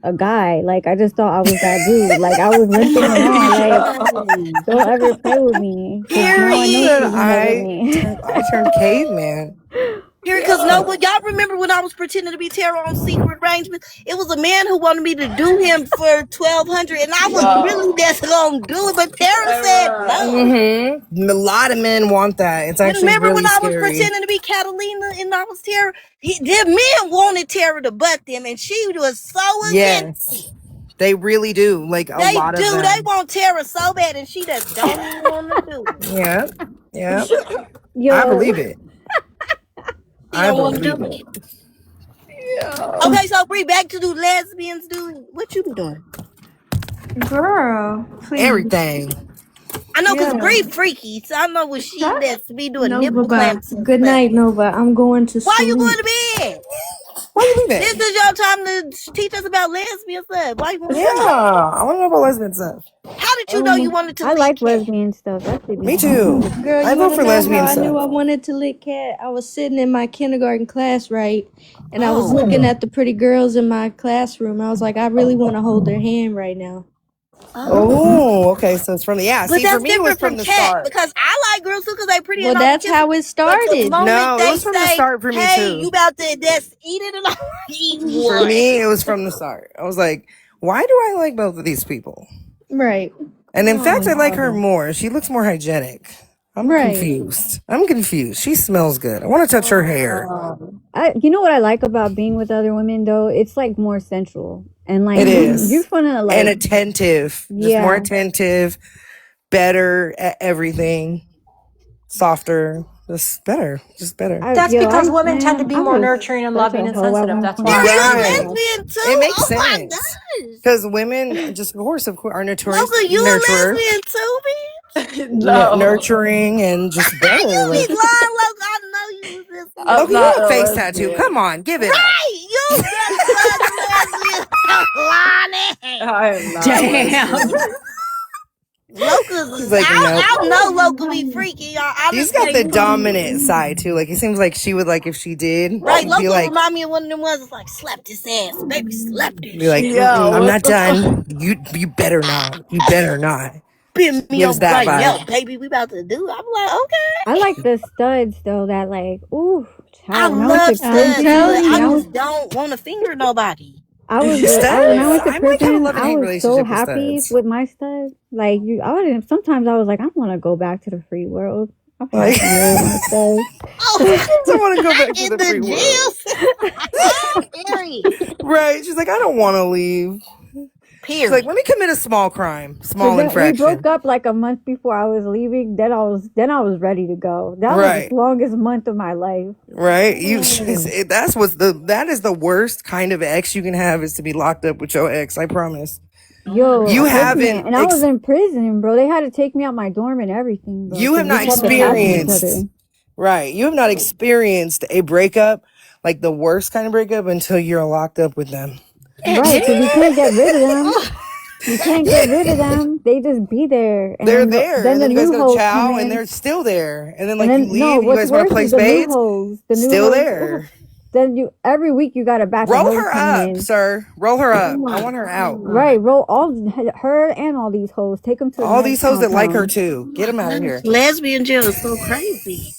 a guy. Like I just thought I was that dude. Like I was limping around. Like don't ever play with me, cause now I know Said she's Period. in love with I me. turned caveman. Period. Because no, but y'all remember when I was pretending to be Tara on Secret Arrangement? It was a man who wanted me to do him for 1,200, and I was really just gonna do it, but Tara said no. Mm-hmm. A lot of men want that. It's And actually remember when really I was scary. pretending to be Catalina and I was Tara? The men wanted Tara to butt them, and she was so against it. Yes. They really do. Like a They lot of do. They them. want Tara so bad, and she just don't even want to do it. Yeah. Yeah. I Yo, believe it. She I don't want to believe do it. it. Okay, so Bree, back to do lesbians do. What you be doing? Girl, please. Everything. I know, cause Yeah. Bree freaky, so I know what she Huh? does to be doing Nova, nipple bye. clamps and Good stuff. night, Nova. I'm going to Why you going sleep. to bed? Why you leave This it? is your time to teach us about lesbian stuff. Why you want to Yeah. sleep? I want to know about lesbian stuff. How did you Oh know you my. wanted to I lick like cat? lesbian stuff. That should be Me fun. too. Girl, I you vote want to for know how lesbian I knew stuff. I wanted to lick cat? I was sitting in my kindergarten class, right? And I was Oh, looking at the pretty girls in my classroom. I was like, I really want to hold their hand right now. Oh, okay. So it's from the But See, for that's me, it was different from from the cat start. because I like girls too because they pretty Well, and all the that's kiss them. how it But the started. moment No, it they was from the say, start for me "Hey, you too. about to just eat it," and I eat For what? me, it was from the start. I was like, why do I like both of these people? Right. And in fact, I like her No. more. She looks more hygienic. I'm Right. confused. I'm confused. She smells good. I want to touch her hair. You know what I like about being with other women though? It's like more sensual and like It you're is. gonna And like attentive. Just more yeah. attentive, better at everything, softer, just better. Just better. That's because women tend to Man, be I more was nurturing and such loving a and hoe at sensitive. one That's point. why. Gary, you're Right. lesbian too. It makes Oh my sense. gosh. Because women, just of course, are notorious Loca, you a nurturer, lesbian too, bitch? No, nurturing, and just better. You Like, be lying, Loca. I know you was this I'm Loki, lesbian. you not have a a face tattoo. lesbian. Come on, give it up. Right, you just was a lesbian. Lonnie. I am not a Damn. lesbian. He's Loca's, like, nope. I know Loca be freaky, y'all. I She's just got can't the do it. dominant side too. Like, it seems like she would like if she did, Right, she'd be Loca like, remind me of one of them ones that's like, slap this ass, baby, slap this be like, shit. Yo, I'm what not the fuck? done. You better not. You better not. Pin me Gives up that right now, vibe. baby. We about to do it. I'm like, okay. I like the studs though that like ooh I child. When I went to love I'm studs, prison, but telling I when I you. was just don't want to finger nobody. when I Studs. went to I might have a prison, love and I hate was so relationship with happy studs. with my studs. Like I would sometimes I was like, I want to go back to the free world. I'm Like, happy here with my studs. Oh, I want to go back to in the the free world. jails. Period. Right. She's like, I don't want to leave. She's like, Period. let me commit a small crime, But small then we infraction. broke up like a month before I was leaving. Then I was ready to go. That was the Right. longest month of my life. Right. That is the worst kind of ex you can have is to be locked up with your ex. I promise. Yo, You trust me. haven't And I was in prison, bro. They had to take me out my dorm and everything, bro, you have because we not kept attacking each experienced other. right. You have not experienced a breakup, like the worst kind of breakup until you're locked up with them. Right, because you can't get rid of them. You can't get rid of them. They just be there, and They're then there, then and the then you guys new go to hoes come chow, and in, they're still there. And then, and like, you then no. leave, and you What's guys want to worse play is the new spades. hoes. The new Still hoes. there. Then you every week you got a batch of Roll hoes her coming up, in. sir. Roll her Oh up. I my want her out. Right, roll all her and all these hoes. Take them to the All next these hoes that like her compound. too. Get them out of gosh. here. Lesbian jail is so crazy.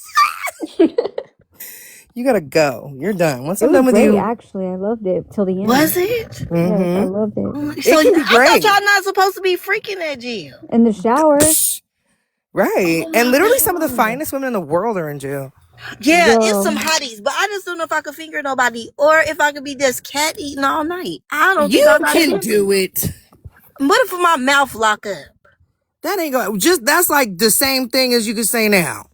You gotta go. You're done. Once It I'm was done with great, you, actually. I loved it till the Was end. it? Yes, I mm-hmm. loved it. So It can be I thought great. y'all not supposed to be freaking at jail. In the shower, Right. Oh And my literally some of the god. finest women in the world are in jail. Yeah, it's some yo, hotties, but I just don't know if I could finger nobody or if I could be just cat eating all night. I don't think I You got can it. do it. What if my mouth lock up? That ain't going that's like the same thing as you could say now.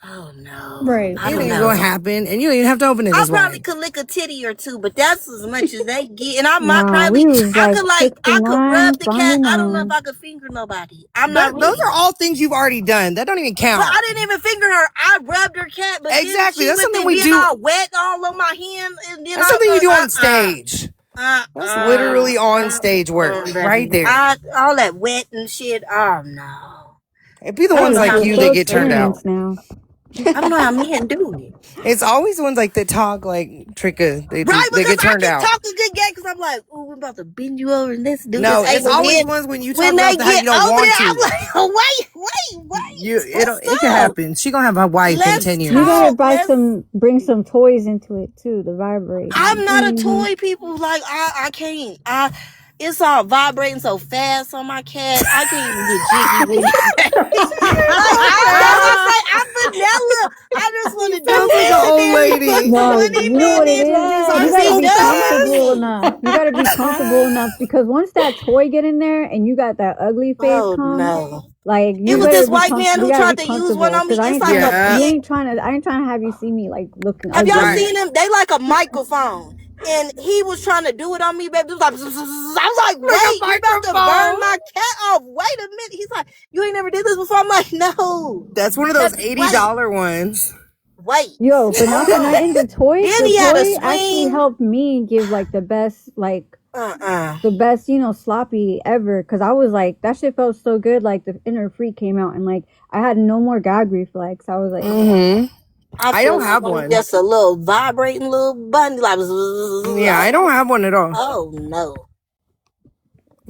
Oh no. Right. I It don't ain't gonna know. happen, and you don't even have to open it I this probably way. could lick a titty or two, but that's as much as they get. And I might nah, we probably, was I like could like, I could 69, rub the cat. finding I don't know if nine. I could finger nobody. I'm not Those ready. are all things you've already done. That don't even But count. I didn't even finger her. I rubbed her cat, but then Exactly. she That's with something it we being do. all wet all on my hand, and then That's something you do on I stage. That's literally on stage work, right baby. there. All that wet and shit. Oh no. It'd be the I don't ones know like how So you men that so get turned do out. experienced now. it. I don't know how men do it. It's always the ones like that talk like Tricka. They Right, because get I turned can out. talk a good game because I'm like, oh, we're about to bend you over and let's do No, this. it's But always then ones when you talk when they about how you get don't over want there, I'm to. like, oh, wait. What's It can up? happen. She gonna have a wife in Let's 10 You years. gotta talk. bring some toys into it too to vibrate. I'm not a Mm-hmm. toy people. Like I can't. It's all vibrating so fast on my cat. I can't even get jiggy with it. That's what I say. I'm vanilla. I just want to do Sounds like an this and old then put lady. some No, money you know and what it then is? I'm You I'm gotta so be be done. comfortable pissed. enough. You gotta be comfortable enough because once that toy get in there and you got that ugly face Oh come, no. like It you was better this be white man comfortable. You who gotta be tried to use one comfortable on me. because I It's ain't like trying a to. You Yeah. big. ain't trying to. I ain't trying to have you see me like looking Have y'all ugly. seen them? They like a microphone. And he was trying to do it on me, baby. It was like, I was like, Like a wait, you about to burn microphone. my cat off. Wait a minute. He's like, you ain't never did this before. I'm like, no. That's one of those Just $80 ones. wait. Yo, but not for nothing. The toy, Then the he had a toy actually swing. helped me give like the best, Uh-uh. sloppy ever. Cause I was like, that shit felt so good. Like the inner freak came out, and like I had no more gag reflex. I was like, Mm-hmm. I I don't feel have like one. just a little vibrating little button. Like, Yeah, I don't have one at all. oh no.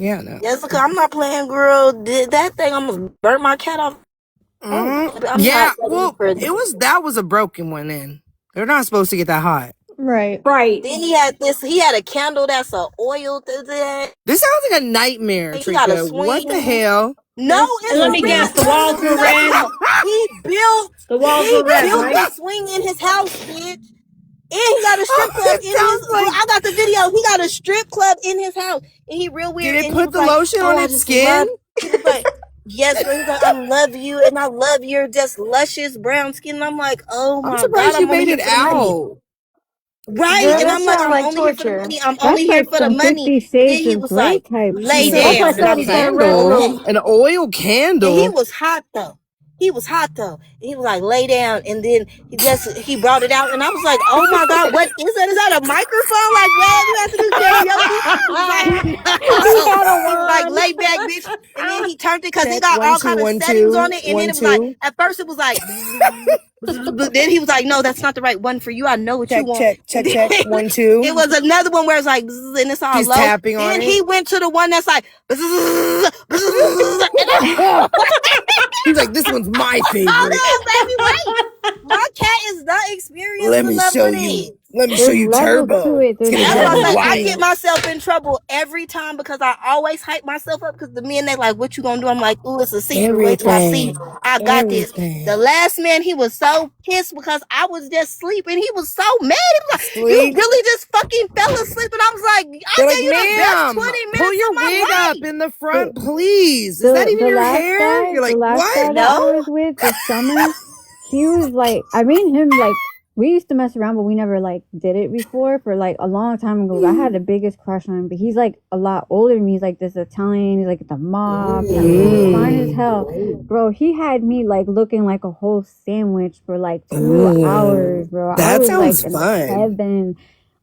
Yeah, no. Jessica, I'm not playing, girl. Did that thing almost burn my cat off? Oh, I'm Yeah, not ready well, for that was a broken one then. They're not supposed to get that hot. Right. Right. Then he had a candle that's a oil to that. This sounds like a nightmare, He got a Trika. What the swing. hell? No, And it's let for me real. guess, the walls were red. He built The walls were red, right? a swing in his house, bitch. And he got a strip club It in his. sounds like. I got the video. He got a strip club in his house, and he real Did weird. it And he put was the like, lotion "Oh, on I its just skin? love." He was like, "Yes, girl." He's like, "I love you, and I love your just luscious brown skin." And I'm like, "Oh I'm my god, surprised you I'm only made here it for the money." out. Right, Girl, and that I'm like, sounds I'm like only here for the torture. money. I'm only That's here like for the some money. 50 And then Shades he of was Grey like, type lay She shit. said That's a, why I down. And I said a he was got like, a red candle, lotion. oh. an oil And he candle. was hot though. He was hot though. And he was like, lay down. And then he brought it out. And I was like, oh my God, what is that? Is that a microphone? Like, man, you have to do karaoke. He was like, He had a he was like, wand. lay back, bitch. And then he turned it because it Check got one all two kind of one settings on two it. And then one it was like, two. at first it was like, but then he was like, no, that's not the right one for you. I know what you Check want. check And check then check 1 2. it was another one where it's like, and it's all She's low. tapping on Then it. he went to the one that's like, He's like, this one's my favorite. hold on, baby, wait. My cat is not experienced Let me enough show for you. this. Let me show There's you levels to Turbo. it. It's There's gonna That's get why I levels. say I get wild. myself in trouble every time because I always hype myself up because the men they like, what you gonna do? I'm like, ooh, it's a secret. Wait till I see. I got this. The Everything. last man, he was so pissed because I was just sleeping. He was so mad. He was like, you Sleep. really just fucking fell asleep. And I was like, I They're like, gave you the best ma'am, 20 pull minutes your of my wig up life. in the front, The, please. Is that even the your last hair? guy, You're like, what? that I No. was with this summer, he was like, I made him like, we used to mess around, but we never like did it before for like a long time ago. I had the biggest crush on him, but he's like a lot older than me. He's like this Italian, he's like the mob, he's fine as hell. Bro, he had me like looking like a whole sandwich for like 2 hours, bro. I That was like sounds in fun. heaven.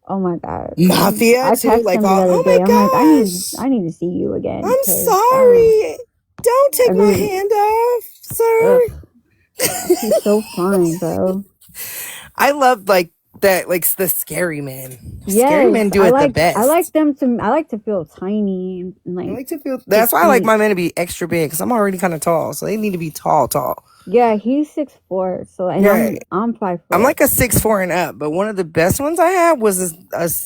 Oh my god. Mafia I too? texted Like, him the other oh day. my I'm like, gosh. I need to see you again. I'm 'cause, sorry. Don't I take my really, hand off, sir. he's so fine, bro. I love like that, like the scary men. Scary Yes, men do it the best. I like them to. I like to feel tiny and I like like to feel. That's why I like petite. my men to be extra big because I'm already kind of tall, so they need to be tall. Yeah, he's 6'4", so and Yeah, I'm 5 I'm foot. like a 6'4" and up, but one of the best ones I had was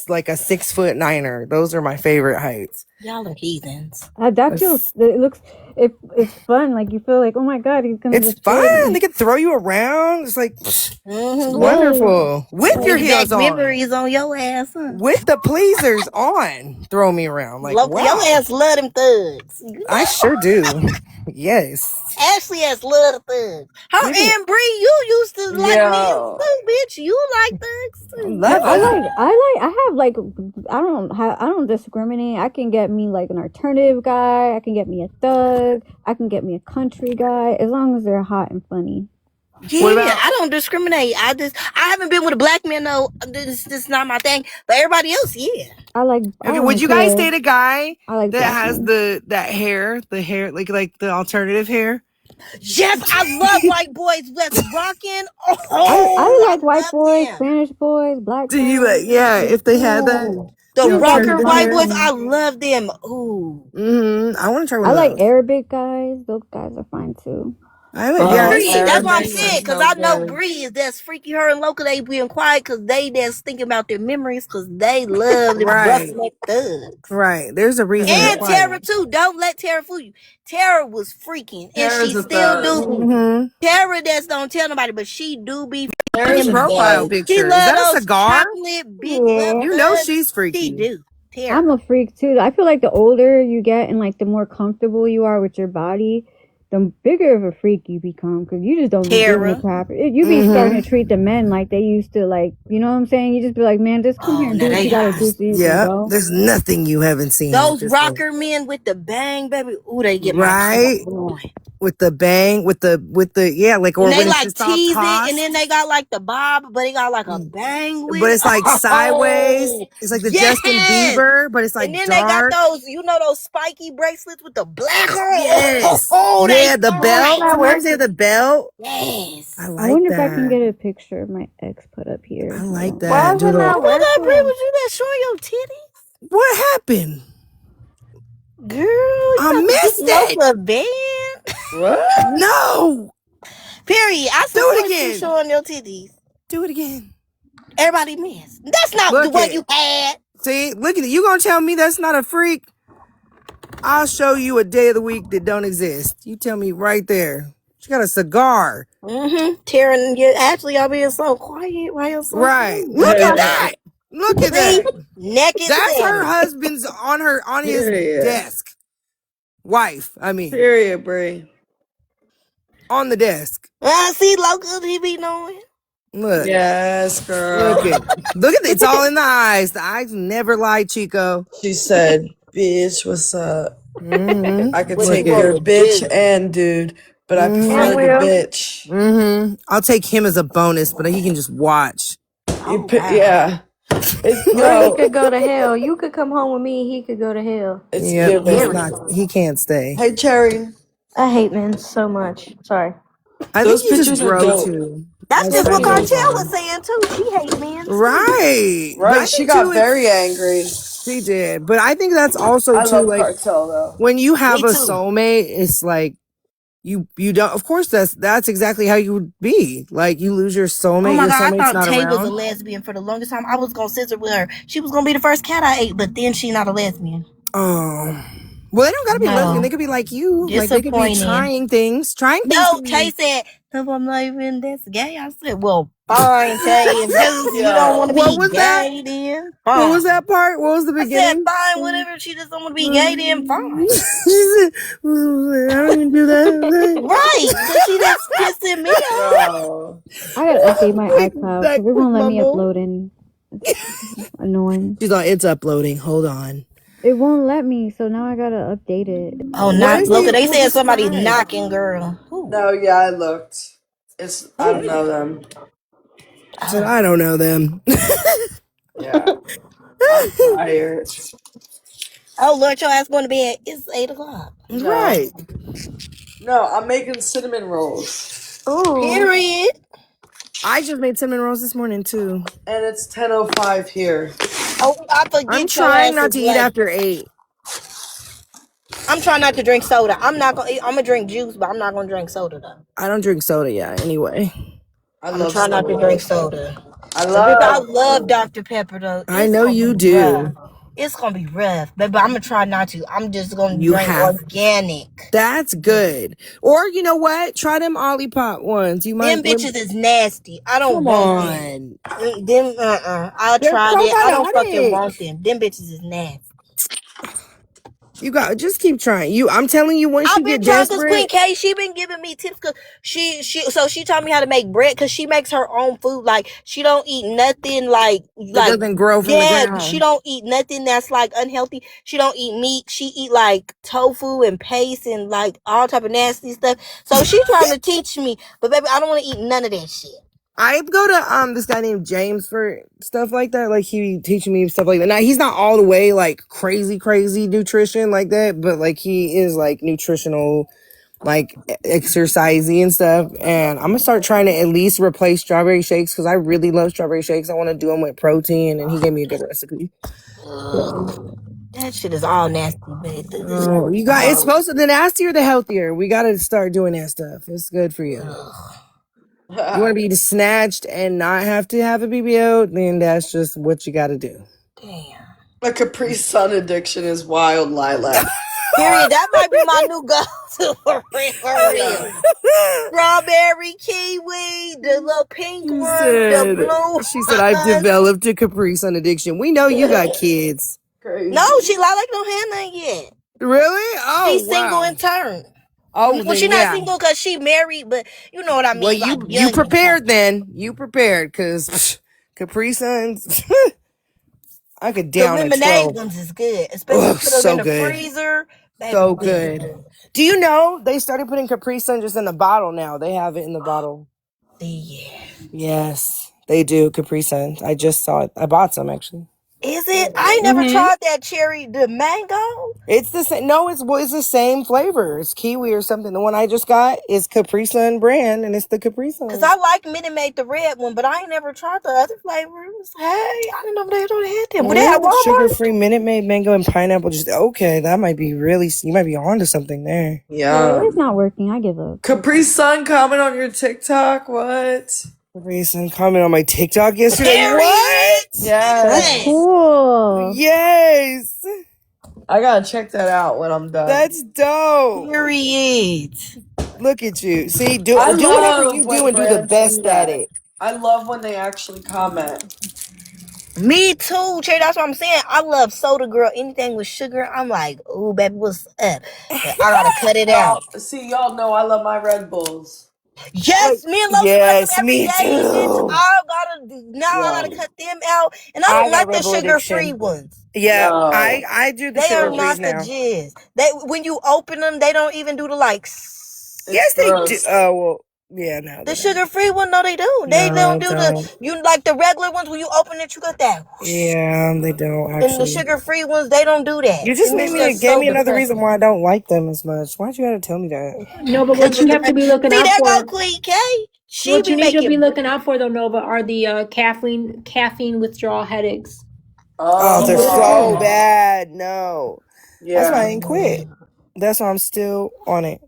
like a 6'9". Those are my favorite heights. Y'all are heathens. That feels. It looks. It's fun. Like you feel like, oh my god, he's gonna It's destroy fun. me. They can throw you around. It's like Mm-hmm. wonderful with your Bring back heels on, memories on your ass, huh? with the pleasers on. Throw me around like Loca, your wow. ass love them thugs. I sure do. Yes. Ashley has love the thugs. Her Maybe. and Bree, you used to like men Yo. too, bitch. You like thugs I too. love it. I have like I don't discriminate. I can get me like an alternative guy. I can get me a thug. I can get me a country guy as long as they're hot and funny. Yeah, I don't discriminate. I haven't been with a black man though. This is not my thing. But everybody else, yeah. I like. Okay, I would don't you guys care. date a guy I like that black has men. the hair like the alternative hair? Yes, I love white boys that's rocking. I Oh, like white love boys, them. Spanish boys, black Do you boys. like if they had that The the rocker alternative white hair? boys, I love them. Ooh. I want to try one I of like those. Arabic guys. Those guys are fine too. I haven't. That's what I'm Arabic saying, is because so I know good. Bree is that's freaky. Her and Loca, they being quiet because they just thinking about their memories because they love them Right, roughneck thugs. right. There's a reason they're And Tara quiet. too. Don't let Tara fool you. Tara was freaking, and Tara's she a still thug. do. Tara just don't tell nobody, but she do be. This Tara's a profile thug. She picture is love that a those cigar? chocolate big butt Yeah. You know thugs. she's freaky. She do. Tara. I'm a freak too. I feel like the older you get and like the more comfortable you are with your body, the bigger of a freak you become because you just don't be giving a Tara. crap. You be starting to treat the men like they used to, like, you know what I'm saying? You just be like, man, just come here Oh, and now do what they you gotta do so you can Yep. go. There's nothing you haven't seen. those Just rocker men with the bang, baby. Ooh, they get right my going. with the bang, with the like, or And they when it's like just all tease it, tossed, and then they got like the bob, but they got like a bang with but it. it's like sideways. Oh, It's like the Justin yes. Bieber, but it's And like then they got dark. those, those spiky bracelets with the black hole. Yes. Oh, Yeah, they the belt. Sometimes they have the belt. Yes. I I like wonder that. if I can get a picture of my ex put up here. I like that. Why is it Doodle. not Oh my God, Brie, working? was you that showing your titties? What happened? Girl, you I about to get missed it. Loca banned. What? No. Period. I Do it support you again. showing your titties. Do it again. Everybody missed. That's not the Look one it. you had. See, look at it. You gonna tell me that's not a freak? I'll show you a day of the week that don't exist. You tell me right there. She got a cigar. Taryn, Ashley, y'all being so quiet. Why you so Right. quiet? Look at that. Look at See? that. Naked That's her Taryn. husband's on his Period. desk. Wife, I mean. Period, Brie. On the desk. See, Loca, he be knowing. Look. Yes, girl. Look it. It's all in the eyes. The eyes never lie, Chico. She said, "Bitch, what's up? Mm-hmm. I could What take you your want to bitch do? and dude, but I Mm-hmm. prefer And the Will. bitch." Mm-hmm. I'll take him as a bonus, but he can just watch. Oh, wow. Yeah. Or he could go to hell. You could come home with me. He could go to hell. It's Yep, giving. he can't stay. Hey, Cherry, I hate men so much. Sorry. I think those you just pictures are grow dope. too. That's As just what time Thank you. goes Cartel was on. saying, too. She hate men, too. Right. But I Right? She think got too, very angry. she did. But I think that's also I too, love like, Cartel though. when you have Me a too. soulmate, it's like you don't, of course that's exactly how you would be. Like, you lose your Oh soulmate, my your God, I soulmate's thought not Tay was a around. lesbian for the longest time. I was going to scissor with her. She was going to be the first cat I ate, but then she not a lesbian. Oh. Well, they don't gotta be lesbian. No. They could be like you. Like, they could be Disappointing. trying things No, to Tay be. said, no, I'm not even that's gay. I said, well, fine, Tay. If that's, you don't want to What be was that? gay, then What was fine. that part? What was the I said, beginning? fine, whatever. If she just don't want to be gay, then fine. She said, I don't even do that. Right, because she just pissing me off. Bro. I gotta update my iCloud That because it won't let me mumble. upload any. It's annoying. She's like, it's uploading. Hold on. It won't let me, so now I gotta update it. Oh, What not is Loca. the They said somebody describe? knocking, girl. Who? No, yeah, I looked. I don't know them. Said, I don't know them. Yeah. I'm tired. Oh, Lord, your ass going to bed. It's 8 o'clock. No. Right. No, I'm making cinnamon rolls. Ooh. Period. I just made cinnamon rolls this morning too. And it's 10:05 here. Oh, I I'm forget your trying ass not is to eat late. after 8. I'm trying not to drink soda. I'm gonna drink juice, but I'm not gonna drink soda though. I don't drink soda yet anyway. I I'm love trying not to soda. drink soda. I But baby, I love love Dr. Pepper though. I It's know gonna you be rough. do. It's gonna be rough, baby. I'm gonna try not to. I'm just gonna You drink have. organic. That's good. Or you know what? Try them Olipop ones. You Them might. bitches is nasty. I don't Come want them. on. Them I They're tried it. I don't fucking probiotic. want them. Them bitches is nasty. You got just keep trying. I'm telling you, once you I've been get trying because Queen desperate, K, she been giving me tips because she taught me how to make bread because she makes her own food. Like she don't eat nothing that doesn't grow from the she ground. don't eat nothing that's like unhealthy. She don't eat meat. She eat like tofu and paste and like all type of nasty stuff. So she trying to teach me, but baby, I don't want to eat none of that shit. I go to this guy named James for stuff like that. Like he teaching me stuff like that. Now he's not all the way like crazy nutrition like that, but like he is like nutritional, like exercisey and stuff. And I'm gonna start trying to at least replace strawberry shakes because I really love strawberry shakes. I want to do them with protein, and he gave me a good recipe. That shit is all nasty, babe. Oh, you got it's supposed to the nastier the healthier. We got to start doing that stuff. It's good for you. You want to be snatched and not have to have a BBL, then that's just what you got to do. Damn. a Capri Sun addiction is wild, Lilac. Period. That might be my new go-to for real. Strawberry, kiwi, the little pink one, the blue. She said, I've developed a Capri Sun addiction. We know you got kids. Crazy. No, she like don't have none yet. Really? Oh, She's single wow. and turned. Oh, Well, then, she's not yeah. single because she married, but you know what I mean. Well, like you young prepared then. You prepared because Capri Suns, I could The down at lemonade 12. ones is good, especially Oh, put them so in the good. freezer. Baby, So good. Do you know they started putting Capri Sun just in the bottle now? They have it in the bottle. Yeah. Yes, they do. Capri Sun. I just saw it. I bought some actually. Is it? I ain't never tried that cherry, the mango. It's the same. No, it's the same flavor. It's kiwi or something. The one I just got is Capri Sun brand, and it's the Capri Cause Sun. I like Minute Maid the red one, but I ain't never tried the other flavors. Hey, I didn't know they don't have them. But they have Sugar Walmart. free Minute Maid mango and pineapple. Just okay. That might be really. You might be onto something there. Yeah, Yeah. it's not working. I give up. Capri Sun comment on your TikTok. What? Capri Sun comment on my TikTok yesterday. Period. What? That's Yes. cool. Yes. I gotta check that out when I'm done. That's dope. Period. Look at you. See, do I whatever love you do when and do the brands do best at that. it. I love when they actually comment. Me too, Cherry. That's what I'm saying. I love soda girl. Anything with sugar, I'm like, ooh, baby, what's up? But I gotta cut it out. Y'all know I love my Red Bulls. Yes, Like, me and Loca drink them yes, every me day, bitch. too. I Yeah. gotta cut them out. And I I don't got a like the Red Bull sugar free addiction. ones. Yeah, No. I do the They are sugar Gross. freeze not the now. jizz. They when you open them, they don't even do the like. It's Yes, they do. gross. Oh well, yeah, no, The they don't. sugar free one, no, they do. They No, don't they do the don't. you like the regular ones when you open it, you got that whoosh. Yeah, they don't And the actually. sugar free ones, they don't do that. You just And made it's me just gave so me another reason depressing. why I don't like them as much. Why'd you have to tell me that? No, but Cause what you it's have to depressing. be looking See, out there go for, Queen K. She what be you need to be making. looking out for though, Nova, are the caffeine withdrawal headaches. Oh, they're Those are so terrible. Oh. bad. No, that's why I Yeah. ain't quit. That's why I'm still on it.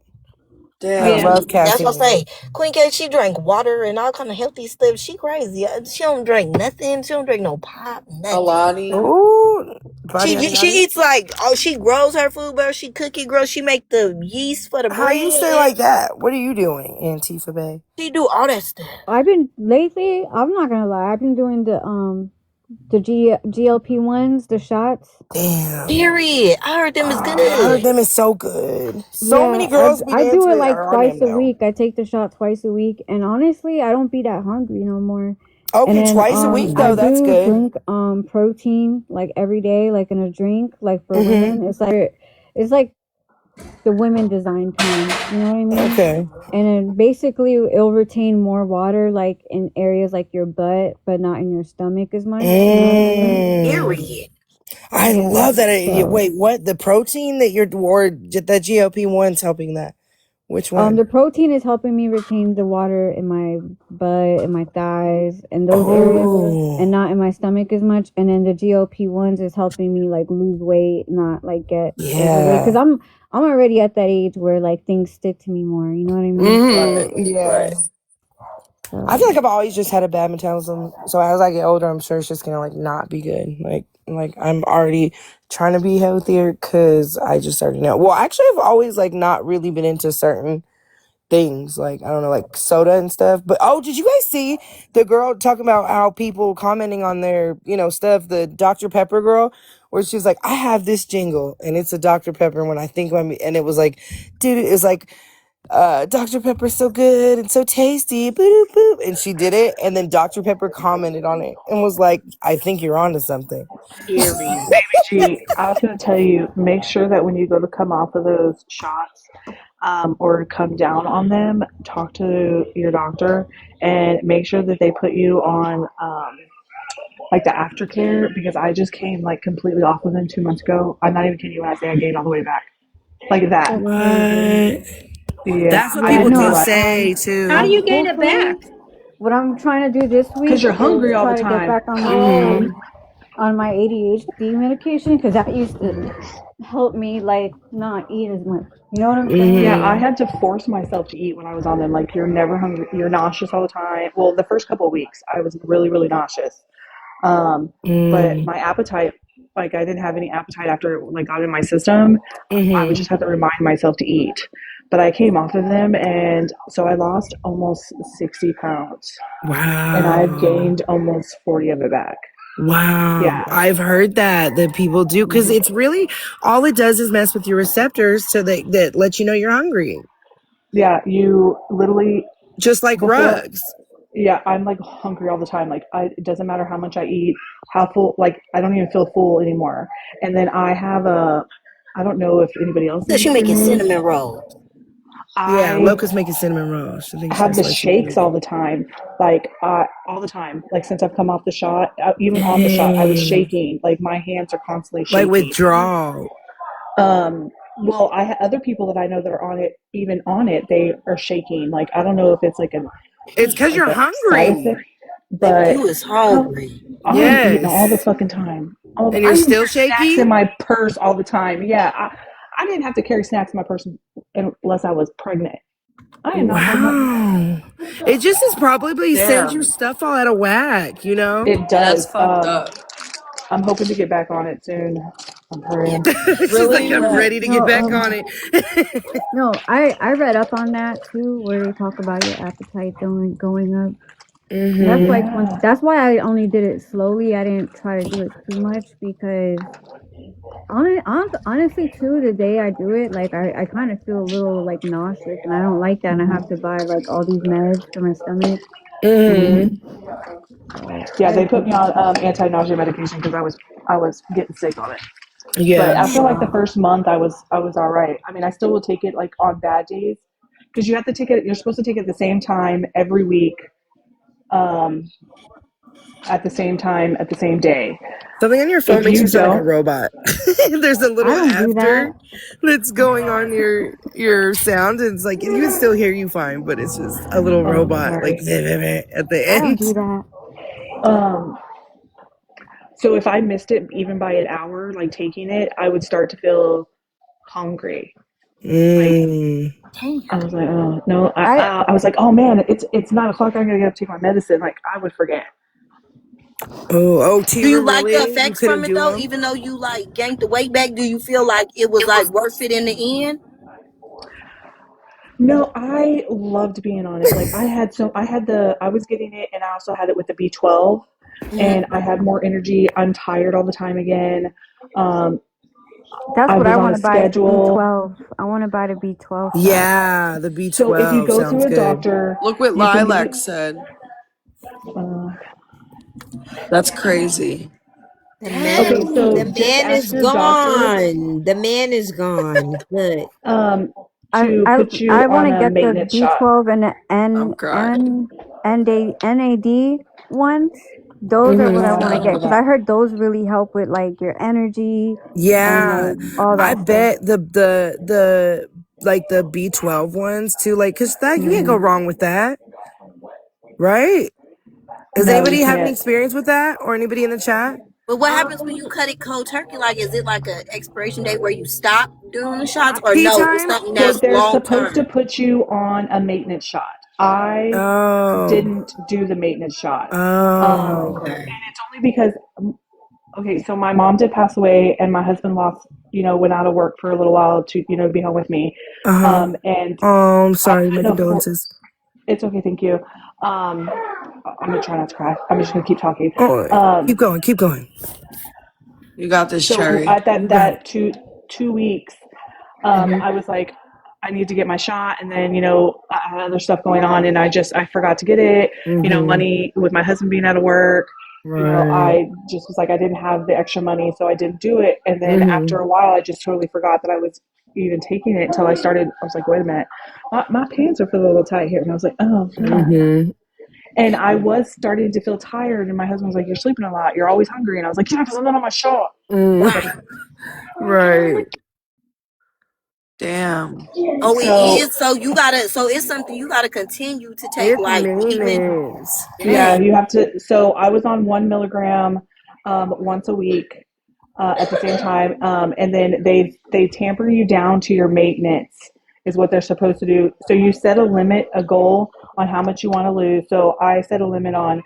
I Yeah. Damn. love That's what I caffeine. say. Queen K, she drank water and all kind of healthy stuff. She crazy. She don't drink nothing. She don't drink no pop, nothing. Alani. Ooh, body yada She yada. eats like she grows her food better. She cookie grows. She make the yeast for the How you say bread. like that? What are you doing, Antifa Bay? She do all that stuff. I've been lately. I'm not gonna lie. I've been doing the GLP-1s, the shots. Damn. Period. I heard them is I heard good. them is so good. So many Yeah, I girls be I do it dancing like are on them twice a now. week. I take the shot twice a week, and honestly, I don't be that hungry no more. And Okay, then twice a week I though. That's do good. drink protein like every day, like in a drink, like for Mm-hmm. women. It's like the women design kind. You know what I mean? Okay. And then basically it'll retain more water like in areas like your butt, but not in your stomach as much. You know what I'm saying? Mm. Period. I Yeah. love that. So Wait, what? The protein that you're or the GLP-1's helping that? Which the one? protein is helping me retain the water in my butt and my thighs and those areas Oh, and not in my stomach as much. And then the GLP-1s is helping me like lose weight, not like get overweight. Cause yeah. I'm already at that age where like things stick to me more. You know what I mean? Right. Yeah. Right. I feel So like I've always just had a bad metabolism. So as I get older, I'm sure it's just gonna like not be good. Like I'm already trying to be healthier because I just started now. Well, actually, I've always like not really been into certain things like I don't know, like soda and stuff. But oh, did you guys see the girl talking about how people commenting on their stuff? The Dr. Pepper girl, where she's like, I have this jingle and it's a Dr. Pepper. When I think about me, and it was like, dude, it was like. Dr. Pepper's so good and so tasty, boop boop, and she did it, and then Dr. Pepper commented on it and was like, "I think you're onto something." Period. Baby G, I was going to tell you, make sure that when you go to come off of those shots or come down on them, talk to your doctor and make sure that they put you on like the aftercare because I just came like completely off of them 2 months ago. I'm not even kidding you when I say I gained all the way back. Like that. that's crazy. What? Yeah, That's what I Yeah, people didn't do feel no, that. say How do too. you gain it hopefully back? what I'm trying to do this Because week you're is hungry all the try to get time. back Mm-hmm. on my ADHD medication because that used to help me like not eat as much. You know what I'm saying? Yeah, I Mm-hmm. had to force myself to eat when I was on them. Like, you're never hungry. You're nauseous all the time. Well, the first couple of weeks, I was really, really nauseous. But Mm-hmm. my appetite, like, I didn't have any appetite after it, like, got in my system. I would Mm-hmm. just have to remind myself to eat. But I came off of them, and so I lost almost 60 pounds. And I've Wow. gained almost 40 of it back. Wow. Yeah. I've heard that people do because Mhm. it's really all it does is mess with your receptors so that let you know you're hungry. Yeah, you literally, Just like before, rugs. yeah, I'm like hungry all the time. Like, it doesn't matter how much I eat, how full, like, I don't even feel full anymore. And then I have I don't know if anybody else So has she making experienced this. cinnamon rolls. Yeah, I Loca's making cinnamon rolls. I think have that's the why she shakes muted. all the time, like all the time. Like since I've come off the shot, even on the shot, I was Dang. shaking. Like my hands are constantly Like shaking. withdrawal. Well, I have other people that I know that are on it. Even on it, they are shaking. Like I don't know if it's It's because like you're a side hungry. effect, Baby, but you is girl, hungry. I'm eating all the Yes. fucking time. All And I you're didn't still carry snacks in shaky? my purse all the time. Yeah, I didn't have to carry snacks in my purse unless I was pregnant. I am not pregnant. Wow. It just is probably sends your Damn. stuff all out of whack, you know? It Yeah, that's does. fucked up. I'm hoping to get back on it soon. I'm praying. She's like, Really? I'm ready to get No, back on it. no, I read up on that too, where they talk about your appetite going up. And that's Mm-hmm. like one. Yeah. That's why I only did it slowly. I didn't try to do it too much because honestly, too, the day I do it, like I kind of feel a little like nauseous, and I don't like that. And I have to buy like all these meds for my stomach. Mm-hmm. So Yeah, I they put just me on anti-nausea medication because I was getting sick on it. But Yeah. after like the first month, I was all right. I mean, I still will take it like on bad days because you have to take it. You're supposed to take it at the same time every week, um, at the same time at the same day. Something on your phone If makes you you sound like a don't, robot. There's a I little don't do that. after that's going on your sound. And it's like you can still hear you fine, but it's just a little oh, robot like sorry. at the I don't end. do that. Um, so if I missed it even by an hour, like taking it, I would start to feel hungry. Like Mm. I was like, oh no, I I was like, oh man, it's 9 o'clock. I'm gonna get up to take my medicine. Like I would forget. Oh, Do OT you like the really? You effects couldn't from it do though? them? Even though you like gained the weight back, do you feel like it was like worth it in the end? No, I loved being on it. Like I was getting it, and I also had it with the B12, Hmm. and I had more energy. I'm tired all the time again. Um, That's I what was I on want a to buy is schedule. B12. I want to buy the B12 shot. Yeah, the So if you B12 go sounds through a good. doctor, Look what you can Lilac be. said. Uh, That's crazy. The okay, man, so the just man ask is your doctor gone. The man is gone. Good. um, I to I put you I want on to a get the maintenance shot. B12 and the I'm crying. NAD ones. Those are what Hmm. I Oh, I want to don't get know because that. I heard those really help with like your energy and Yeah, like all I that stuff. bet the like the B12 ones too, like, cause that you can't go Hmm. wrong with that, right? Does No, you anybody have any can't. experience with that, or anybody in the chat? But what happens when you cut it cold turkey? Like, is it like a expiration date where you stop doing the shots, or Tea no? It's time? something So that's they're long supposed to term. put you on a maintenance shot. I Oh, didn't do the maintenance shot. oh, Okay. And it's only because, okay, so my mom did pass away, and my husband went out of work for a little while to, be home with me. uh-huh. And Oh, I'm I sorry, my couldn't afford, condolences. it's okay, thank you. I'm gonna try not to cry. I'm just gonna keep talking. Oh, Um, keep going. You got this, so Cherry. at that You got it. that 2 weeks, Mm-hmm. I was like, I need to get my shot, and then I had other stuff going on, and I forgot to get it. Mm-hmm. Money with my husband being out of work. Right. I just was like, I didn't have the extra money, so I didn't do it. And then Mm-hmm. after a while, I just totally forgot that I was even taking it until I started. I was like, wait a minute, my pants are feeling a little tight here, and I was like, oh yeah. Mm-hmm. And I was starting to feel tired, and my husband was like, "You're sleeping a lot. You're always hungry." And I was like, "Yeah, because I'm not on my shot." Mm. Right. Right. Damn. Oh, it So is. So you gotta. So it's something you gotta continue to take. It's Like even. maintenance. yeah, Dang. you have to. So I was on 1 milligram once a week at the same time, and then they tamper you down to your maintenance is what they're supposed to do. So you set a limit, a goal on how much you want to lose. So I set a limit on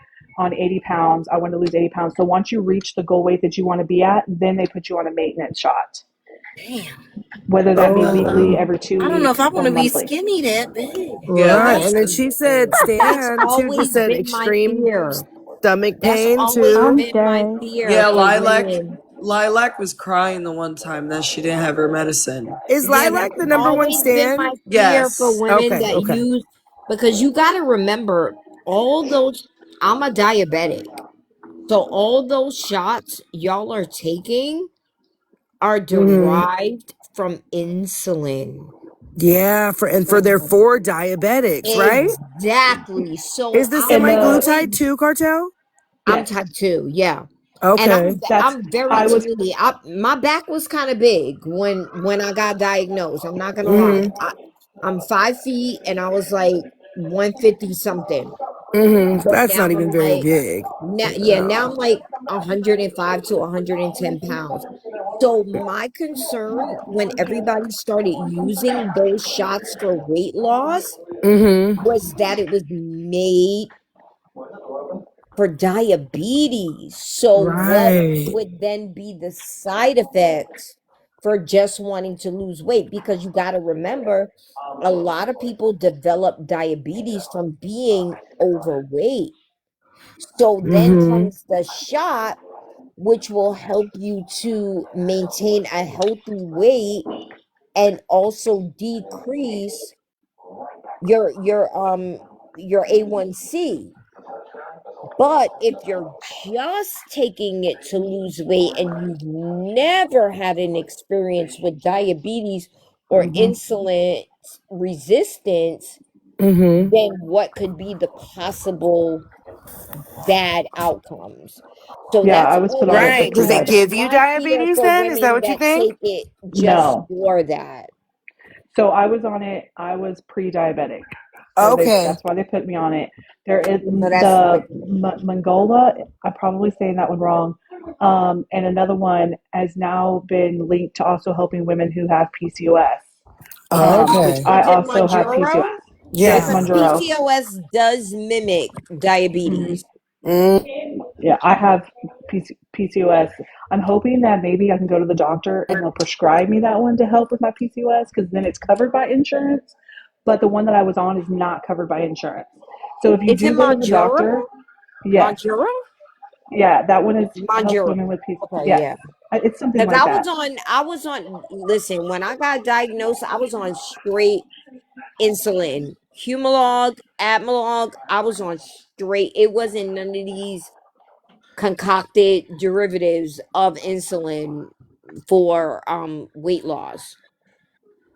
80 pounds. I want to lose 80 pounds. So once you reach the goal weight that you want to be at, then they put you on a maintenance shot, Damn. whether that be weekly, Oh, every two I don't know if weeks, I want or to be monthly. skinny that big. Yeah, right. that's And then she said That's Stan too just always said been my extreme fear. stomach That's pain always too. I'm been my dead. fear yeah. for Lilac. women. Lilac was crying the one time that she didn't have her medicine. Is Yeah, Lilac that's the number one always been Stan? my fear for Yes. women Okay, that okay. use because you got to remember all those. I'm a diabetic, so all those shots y'all are taking are Mm-hmm. derived from insulin. Yeah, for their four diabetics, right? Exactly. So Is the And the semaglutide too, Cartel? I'm yes, type 2, yeah. And Okay. that's I'm very I was tiny. My back was kind of big when I got diagnosed. I'm not gonna lie. Mm-hmm. I'm 5 feet and I was like 150 something. Mm-hmm. But That's now not even I'm very like big. now, yeah, now Yeah. I'm like 105 to 110 pounds. So my concern when everybody started using those shots for weight loss Mm-hmm. was that it was made for diabetes. So what Right. would then be the side effects for just wanting to lose weight? Because you got to remember, a lot of people develop diabetes from being overweight. So then Mm-hmm. comes the shot, which will help you to maintain a healthy weight and also decrease your A1C. But if you're just taking it to lose weight and you've never had an experience with diabetes or insulin resistance, Mm-hmm. then what could be the possible bad outcomes? So yeah, that's I was put on only it for Right. Does it that's give you my fear diabetes for then? Is that women what you that think? take it just no. for that. So I was on it. I was pre-diabetic, so Okay. that's why they put me on it. There is So that's the what Mongola. I'm probably saying that one wrong. And another one has now been linked to also helping women who have PCOS, which Okay. I is it also have Manjaro? PCOS. Yes, Yeah. Because Monjaro. PCOS does mimic Hmm. diabetes. Mm. Yeah, I have PCOS. I'm hoping that maybe I can go to the doctor and they'll prescribe me that one to help with my PCOS because then it's covered by insurance. But the one that I was on is not covered by insurance. So if you Is it do go to the Manjaro? doctor, yes, Manjaro? yeah, that one is helps Manjaro. women with PCOS. Okay, Yes, yeah. it's something Because like that. listen, when I got diagnosed, I was on straight insulin. Humalog, Admelog, I was on straight. It wasn't none of these concocted derivatives of insulin for weight loss.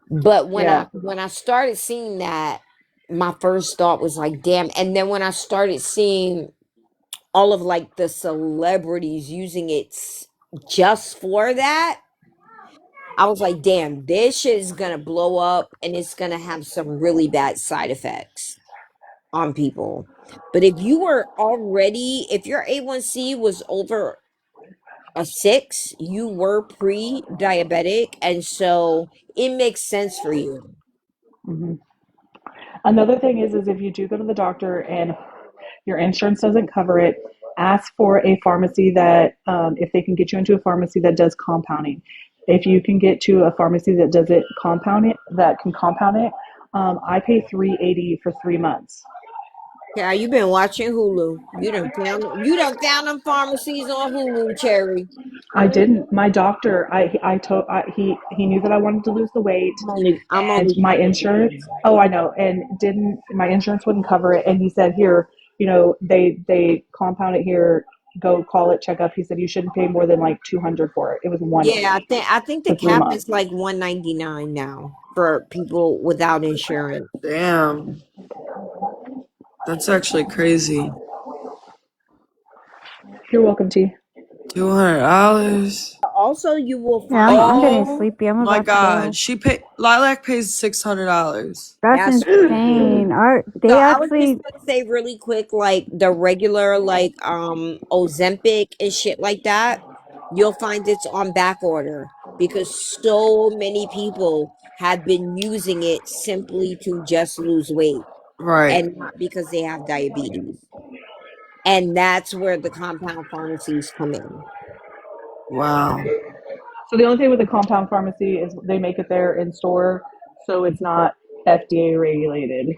But Yeah. when I started seeing that, my first thought was like, damn. And then when I started seeing all of like the celebrities using it just for that, I was like, damn, this shit is gonna blow up and it's gonna have some really bad side effects on people. But if your A1C was over a 6, you were pre-diabetic, and so it makes sense for you. Hmm. Another thing is if you do go to the doctor and your insurance doesn't cover it, ask for a pharmacy that, if they can get you into a pharmacy that does compounding. If you can get to a pharmacy that does it compound it, that can compound it, I pay $380 for 3 months. Yeah, you been watching Hulu. You done found them pharmacies on Hulu, Cherry. I didn't. My doctor, I told, he knew that I wanted to lose the weight, I'm and only my fucking insurance. with Oh, I know, and didn't my insurance wouldn't cover it, and he said, here, they compound it here. Go call it, check up. He said you shouldn't pay more than like 200 for it. It was Yeah, 180 I think the for three cap is months. like 199 now for people without insurance. Damn. That's actually crazy. You're welcome, T. $200. Also, you will Yeah, find I'm getting Oh sleepy. I'm my about to god. go. She pay Lilac pays $600. That's that's insane. Are so they I was just actually? gonna say really quick, like the regular like Ozempic and shit like that, you'll find it's on back order because so many people have been using it simply to just lose weight Right. and not because they have diabetes. And that's where the compound pharmacies come in. Wow. So the only thing with the compound pharmacy is they make it there in store, so it's not FDA regulated.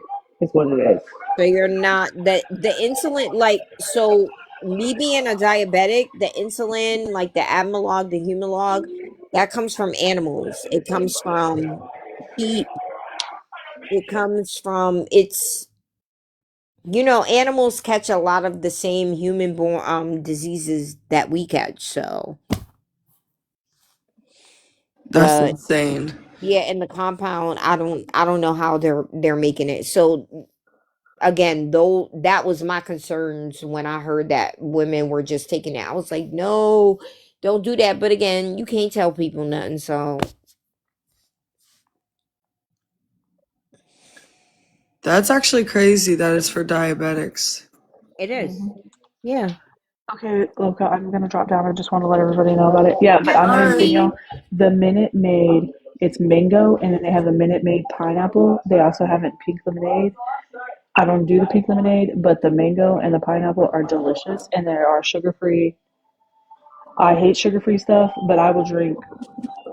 Is what it is. So you're not the insulin like so me being a diabetic, the insulin, like the Admelog, the Humalog, that comes from animals. It comes from sheep. It comes from animals catch a lot of the same human born diseases that we catch. So That's but insane. Yeah, in the compound, I don't know how they're making it. So again, though that was my concerns when I heard that women were just taking it. I was like, no, don't do that. But again, you can't tell people nothing. So That's actually crazy that it's for diabetics. it is. Hmm. Yeah. Okay, Loca, I'm gonna drop down. I just want to let everybody know about it. Yeah, but I'm All gonna right. continue on. The Minute Maid, it's mango, and then they have the Minute Maid pineapple. They also have it pink lemonade. I don't do the pink lemonade, but the mango and the pineapple are delicious, and they are sugar free. I hate sugar free stuff, but I will drink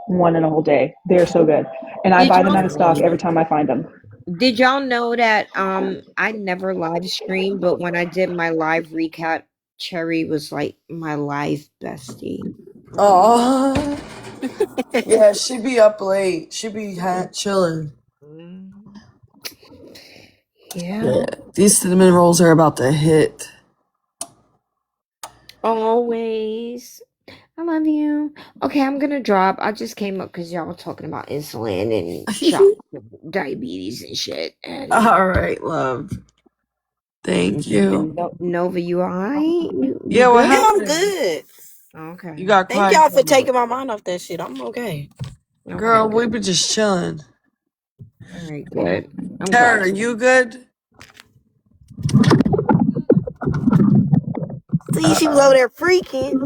one in a whole day. They're so good, and I Did buy them y'all out of stock every time I find them. did y'all know that I never live streamed, but when I did my live recap, Cherry was like my live bestie. Oh, yeah, she be up late. She be chilling. Mm. Yeah. Yeah, these cinnamon rolls are about to hit. Always. I love you. Okay, I'm gonna drop. I just came up because y'all were talking about insulin and shot diabetes and shit. And All right, love. Thank you. Nova, you alright? You Yeah, what good? Yeah, I'm happened? good. You Okay. got Thank quiet y'all for a for minute. taking my mind off that shit. I'm okay. Okay, Girl, we good. been just chilling. All right, good. I'm glad Tara, to. you good? See, she was over there freaking.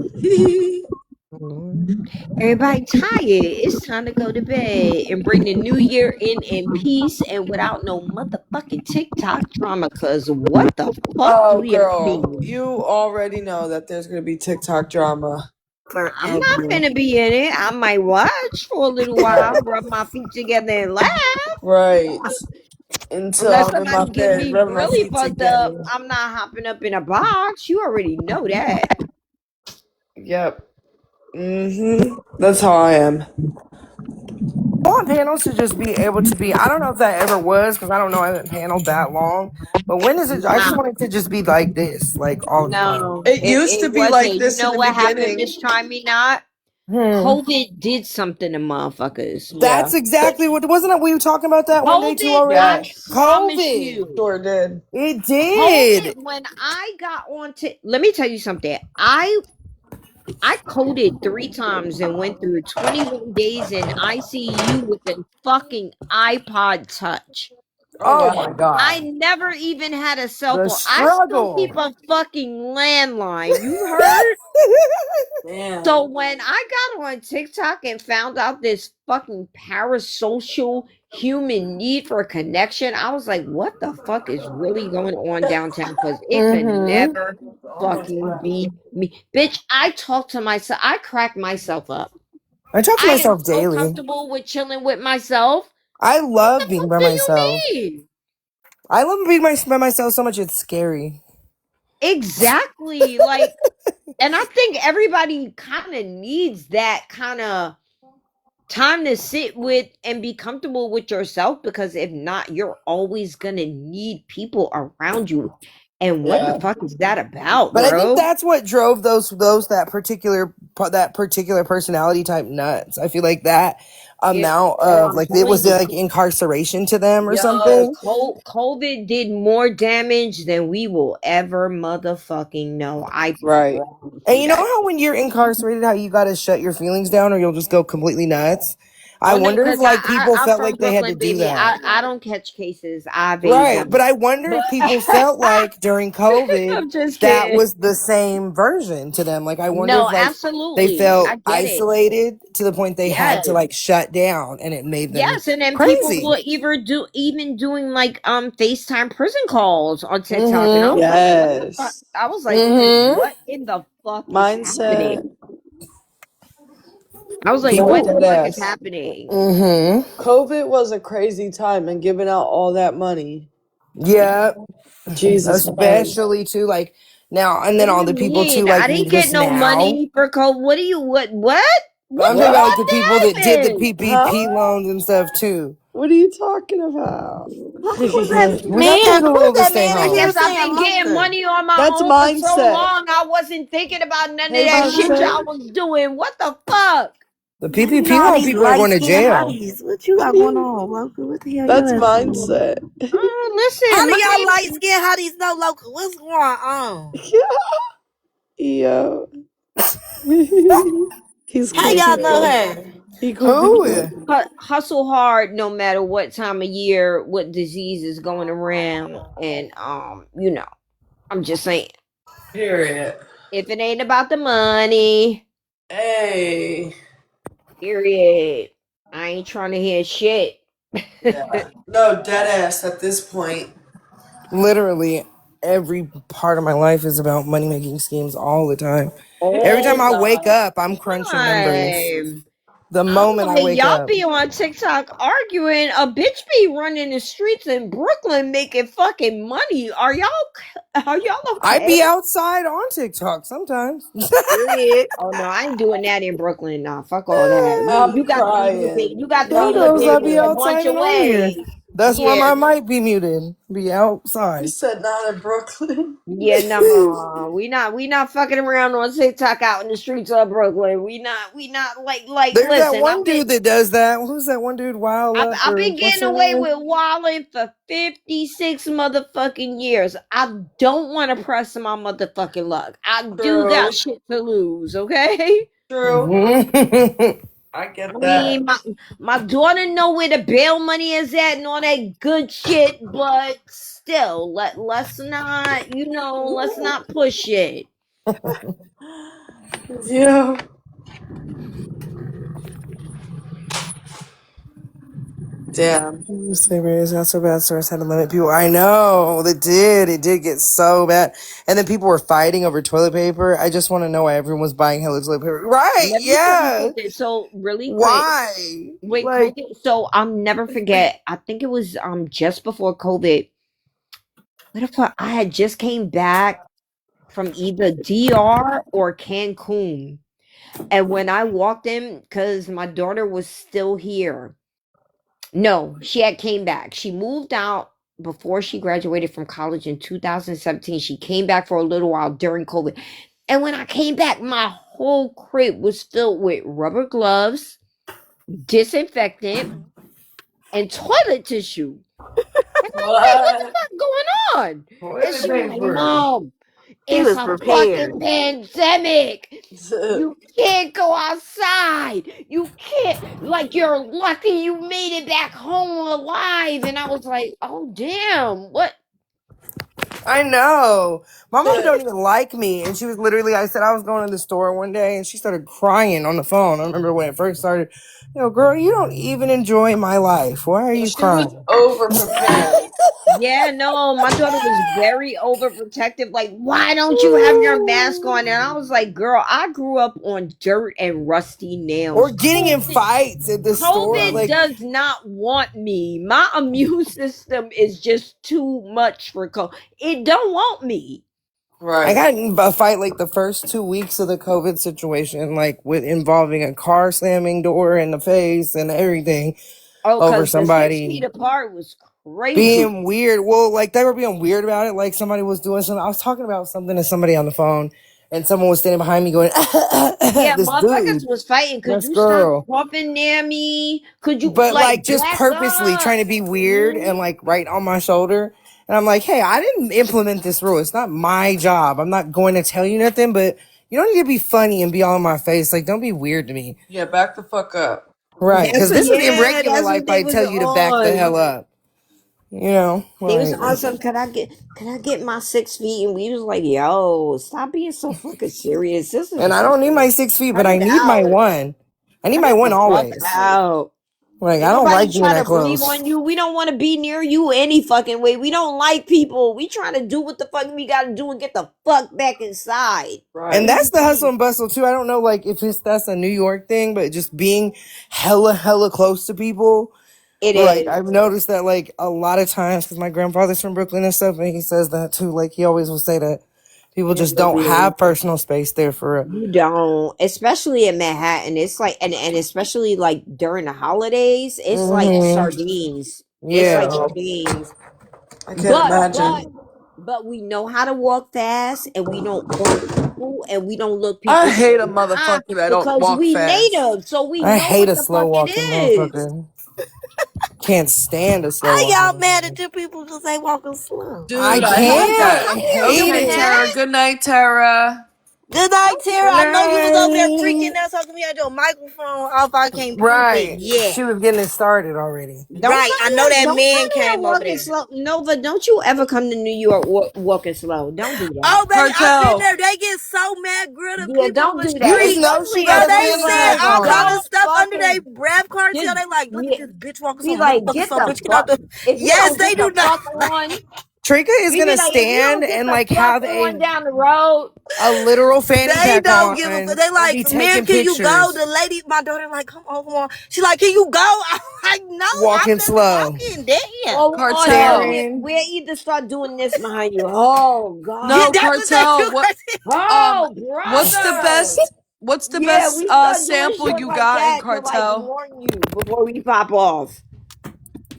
Oh, Lord. Everybody tired. It's time to go to bed and bring the new year in peace and without no motherfucking TikTok drama. Cause what the fuck do Oh, we have girl, been? you already know that there's gonna be TikTok drama I'm not forever. gonna be in it. I might watch for a little while, rub my feet together and laugh. Right. Until Unless I'm in my somebody get bed me rubbing my really feet fucked up, together. I'm not hopping up in a box. You already know that. Yep. That's how I am. I want panels to just be able to be. I don't know if that ever was because I don't know. I haven't paneled that long. But when is it? I just Nah, want it to just be like this, like all the time. no, It it, used to it be like wasn't. You this in know the what happened, beginning. Miss Try Me Not? Hmm. COVID did something to motherfuckers. Yeah. That's exactly what. Wasn't it? We were talking about that one day too COVID, already. I Yes. promise COVID. you. Sure did. It did. COVID, when I got on to, let me tell you something. I coded 3 times and went through 21 days in ICU with a fucking iPod Touch. Oh Oh my wow. I god. never even had a cell The phone. I still keep struggle. a fucking landline. You heard? So Damn. when I got on TikTok and found out this fucking parasocial human need for connection, I was like, what the fuck is really going on downtown? Because it could Mm-hmm. never fucking be me. Bitch, I talk to myself. I crack myself up. I talk to I am myself so daily. comfortable with chilling with myself. I What love the being fuck by do you myself. mean? I love being by myself so much it's scary. Exactly. Like, and I think everybody kind of needs that kind of time to sit with and be comfortable with yourself because if not, you're always gonna need people around you. And what the Yeah. fuck is that about, But I think bro? that's what drove those that particular personality type nuts. I feel like that amount Girl, of I'm like it telling was you, like incarceration to them or yo, something. COVID did more damage than we will ever motherfucking know. I Right. promise And you you know that. how when you're incarcerated, how you gotta shut your feelings down or you'll just go completely nuts. I Oh no, wonder if because like people I'm felt from like they had to Brooklyn, do baby. that. I don't catch cases. I evade Right. But them. I wonder if But people felt like during COVID I'm just that kidding. was the same version to them. Like I wonder No, if like they absolutely. I felt get it. isolated to the point they had to Yes. like shut down and it made them Yes, and then people crazy. will even doing like FaceTime prison calls on TikTok. And I Mm-hmm. was like, what the fuck? Yes. I was like, Mm-hmm. what in the fuck is Mindset. happening? I was like, No what People. the dead fuck is ass. happening? Mm-hmm. COVID was a crazy time and giving out all that money. Yeah. Jesus Christ. Especially too like now and What then do all you the people mean? too I like didn't get just no now. money for COVID. What do you what? What I'm the talking What? about like the fuck people that did the happened? Huh? PPP loans and stuff too. What are you talking about? Who's that We got man? people Who's able to that stay man I in here guess home. I've saying been getting Loca? money on my That's own for so mindset. long. I wasn't thinking about none of Hey, that shit mindset. y'all was doing. What the fuck? The Look PPP at all loan these people are light going to skinned jail. hotties. What you got going on, Loca? What the hell your That's ass doing? mindset. How Listen, do my y'all name light skinned hotties know, Loca? What's going on? Yeah. He's How y'all crazy. know her? He gonna be Who? hustle hard no matter what time of year, what disease is going around, and I'm just saying, period. if it ain't about the money, Hey. period, I ain't trying to hear shit. Yeah. No, dead ass at this point. Literally, every part of my life is about money making schemes all the time. Every All time I wake the up, I'm crunching numbers. time. The I'm moment I like, wake y'all up, be on TikTok arguing. A bitch be running the streets in Brooklyn making fucking money. Are y'all I okay? be outside on TikTok sometimes. Period. Oh no, I ain't doing that in Brooklyn. Nah, fuck all that. You I'm got to be living. crying. You got to be Sometimes I living be a bunch outside of and on here. ways. That's why Yeah, my mic be muted. Be He outside. said not in Brooklyn. yeah, no, we not fucking around on TikTok out in the streets of Brooklyn. We not like. There's that Listen, one dude that does that. Who's that one dude? Wild Luck I've or been what's getting her away name? with wilding for 56 motherfucking years. I don't want to press my motherfucking luck. I do got True. shit to lose, okay? True. Mhm. I I get that. mean, my daughter know where the bail money is at and all that good shit, but still, let's not push it. Yeah. Damn. Slavery is not so bad. Stores had to limit people. I know they did. It did get so bad, and then people were fighting over toilet paper. I just want to know why everyone was buying hella toilet paper. Right? Let me tell you Yeah. something. So really quick, Why? with Like, COVID, so I'll never forget. I think it was just before COVID. What the fuck? I had just came back from either DR or Cancun. And when I walked in, because my daughter was still here. No, she had came back. She moved out before she graduated from college in 2017. She came back for a little while during COVID. And when I came back, my whole crib was filled with rubber gloves, disinfectant, and toilet tissue. And I'm like, what the What? fuck going on? And Toilet she was like, paper. Mom, He it's was a fucking prepared. pandemic. You can't go outside. You can't, like, you're lucky you made it back home alive. And I was like, oh, damn. What? I know. My mom don't even like me, and she was literally. I said I was going to the store one day, and she started crying on the phone. I remember when it first started. Girl, you don't even enjoy my life. Why are So you she was crying? over prepared. Yeah, no, my daughter was very overprotective. Like, why don't you have your mask on? And I was like, girl, I grew up on dirt and rusty Or nails. getting in fights at the store, COVID like. does not want me. My immune system is just too much for COVID. It don't want me. I Right. got in a fight like the first 2 weeks of the COVID situation, like with involving a car slamming door in the face and everything Oh, over because the 6 feet somebody apart was crazy. being weird. Well, like they were being weird about it. Like somebody was doing something. I was talking about something to somebody on the phone, and someone was standing behind me going, Yeah, this motherfuckers dude, was fighting. Could this you stop girl. coughing near me? Could you But like like just back purposely up? trying to be weird Mhm. and like right on my shoulder. And I'm like, hey, I didn't implement this rule. It's not my job. I'm not going to tell you nothing, but you don't need to be funny and be all in my face. Like, don't be weird to me. Yeah, back the fuck up. Right. Because this is in regular That's life. what they I was tell you to back the on. hell up. They was Like, awesome. Could I get my 6 feet? And we was like, yo, stop being so fucking serious. This is and I don't need my 6 feet, but cut I it need my out. one. I need Cut my it one the fuck always. out. Like, I Ain't don't nobody like being trying that to breathe close. on you. We don't want to be near you any fucking way. We don't like people. We trying to do what the fuck we gotta do and get the fuck back inside. And Right. that's the hustle and bustle too. I don't know, like if that's a New York thing, but just being hella close to people. It Like is. I've noticed that like a lot of times because my grandfather's from Brooklyn and stuff, and he says that too. Like he always will say that people It just don't really is. have personal space there for real. You don't, especially in Manhattan. It's like, and especially like during the holidays, it's like sardines. It's like Yeah. Oh, sardines. I can't But imagine. but we know how to walk fast, and we don't. people and we don't look I people hate a in the eye motherfucker that don't because walk we fast. native, so we I know hate what a the slow fuck it walking is. motherfucker. Can't stand a slow How walking y'all mad motherfucker. at you people because they walking slow? I Dude, I hate can't. that. I I ain't hate Okay, doing it. Tara. that. Good night, Tara. Good night, Tara. Good I know you was over there freaking night. out talking to me at your microphone off. I can't prove it Right. yet. She was getting it started already. Don't Right. come I know here. that Don't man come here came over walking there. slow. Nova, don't you ever come to New York walking slow. Don't do that. Oh, baby, I've been Cartel. there. They get so mad, girl. The Yeah, people on don't the do You that. just street. know she Especially got Girl, in a they fanny said pack Philly. all kind on. of Don't stuff under their fucking breath cartel. just They like, look at yeah, this bitch walking be so like, motherfucking get slow. the Bitch, get out fuck. the. If you Yes, don't they get do the not. fuck on, Trika is we be gonna like, if you stand don't get and the like fuck have on down the road, a literal fanny They pack don't on give a fuck. and They like, be Mary, taking can you go? pictures The lady, my daughter, like, come on, come on. She like, can you go? I'm like, no, I'm walking just slow, walking. Damn. all on Cartel. staring. we'll either start doing this behind you. Oh Yeah, God. No, that's what they Cartel. do. What? Oh What's the brother. best? What's the Yeah, best we start doing sample shit you like got in that to like Cartel? warn you before we pop off.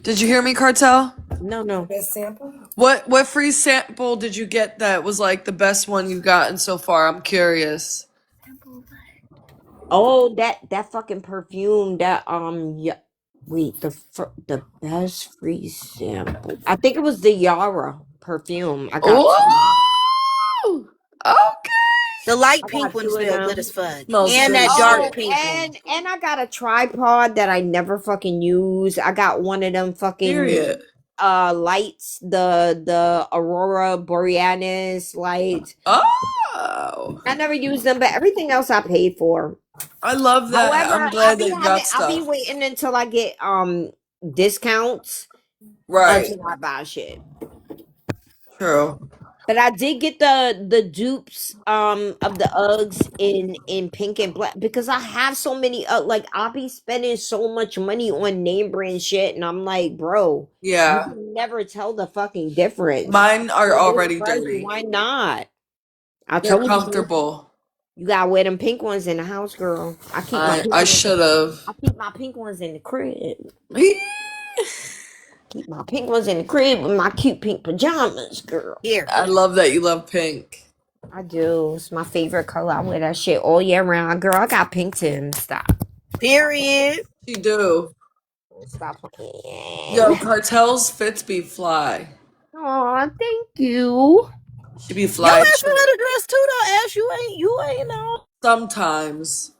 Did you hear me, Cartel? No, The no. best sample? What free sample did you get that was like the best one you've gotten so far? I'm curious. Oh, that fucking perfume. That yeah. Wait, the best free sample. I think it was the Yara perfume. I got two. Oh, okay. The light I pink got one two of smell good as them. fuck. Smells And good that as dark shit. Oh, pink one. and I got a tripod that I never fucking use. I got one of them fucking Period. lights, the Aurora Borealis lights. Oh, I never use them, but everything else I paid for. I love that. However, I'm glad that you got I'll be stuff. waiting until I get discounts Right. until I buy shit. True. But I did get the dupes of the Uggs in pink and black because I have so many like I'll be spending so much money on name brand shit and I'm like, bro, you Yeah. can never tell the fucking difference. Mine are For this already price, dirty. why not? I They're told you. comfortable. You gotta wear them pink ones in the house, girl. I should have. I keep my pink ones in the crib. Keep my pink ones in the crib with my cute pink pajamas, girl. Here. I love that you love pink. I do. It's my favorite color. I wear that shit all year round. Girl, I got pink Tims. Stop. Period. You do. Stop playing. Yo, Cartel's fits be fly. Aw, thank you. She be Yo fly as ass shit. wear the dress too though, Ash. You ain't know. Sometimes.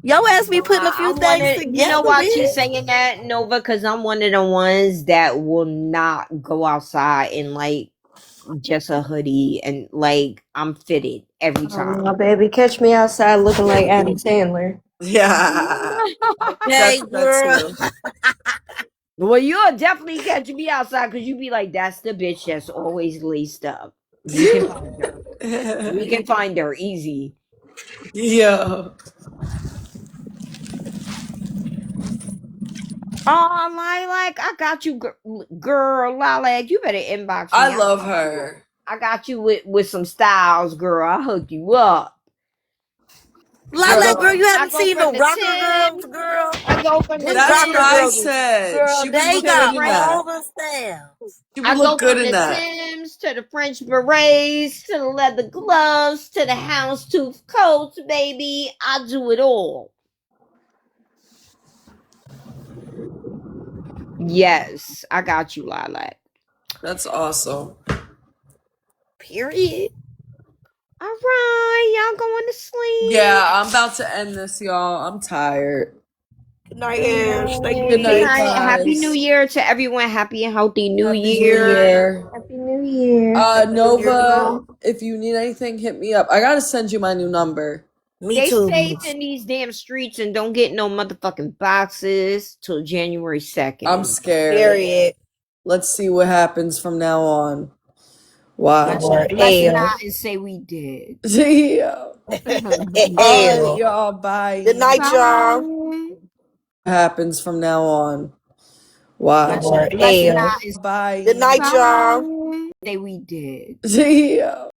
Yo ass be putting a few I'm one things of you know together, why man. she's saying that, Nova? Because I'm one of the ones that will not go outside in like just a hoodie and like I'm fitted every Oh no, time. baby, catch me outside looking like Adam Sandler. Yeah. Okay, That girl. too. Well, you'll definitely catch me outside because you be like, that's the bitch that's always laced up. We can find her. We can find her easy. Yo. Oh, Lilac, I got you, girl. Lilac, you better inbox I me. love her. I got you with some styles, girl. I hook you up. I Lala, go girl, Yo. you I haven't go seen the from the rocker Tim. girls, girl. I go from the Them That's what rocker I girls, Tims. said. girl, She would they look To the good got in French. all that. the styles. She would I look go good from in the that. Tims to the French berets to the leather gloves to the houndstooth coats, baby. I do it all. Yes, I got you, Lilac. That's awesome. Period. All right, y'all going to sleep. Yeah, I'm about to end this, y'all. I'm tired. Good night, Good Ash. Thank you, Good night. Good night, bitch. night. Happy New guys. Year to everyone. Happy and healthy New Happy New Year. Year. Happy New Year. Happy New Year. Nova, if you need anything, hit me up. I gotta send you my new number. Me Stay too, safe bitch. in these damn streets and don't get no motherfucking boxes till January I'm 2nd. scared. Period. Let's see what happens from now on. Let's Watch. Or let's L. not and say we did. Yeah. All right, Hell. y'all. Good Bye. night, y'all. Bye. Happens from now on. Watch. Or Let's L. not and Bye. Good night, y'all. say we did. Yeah.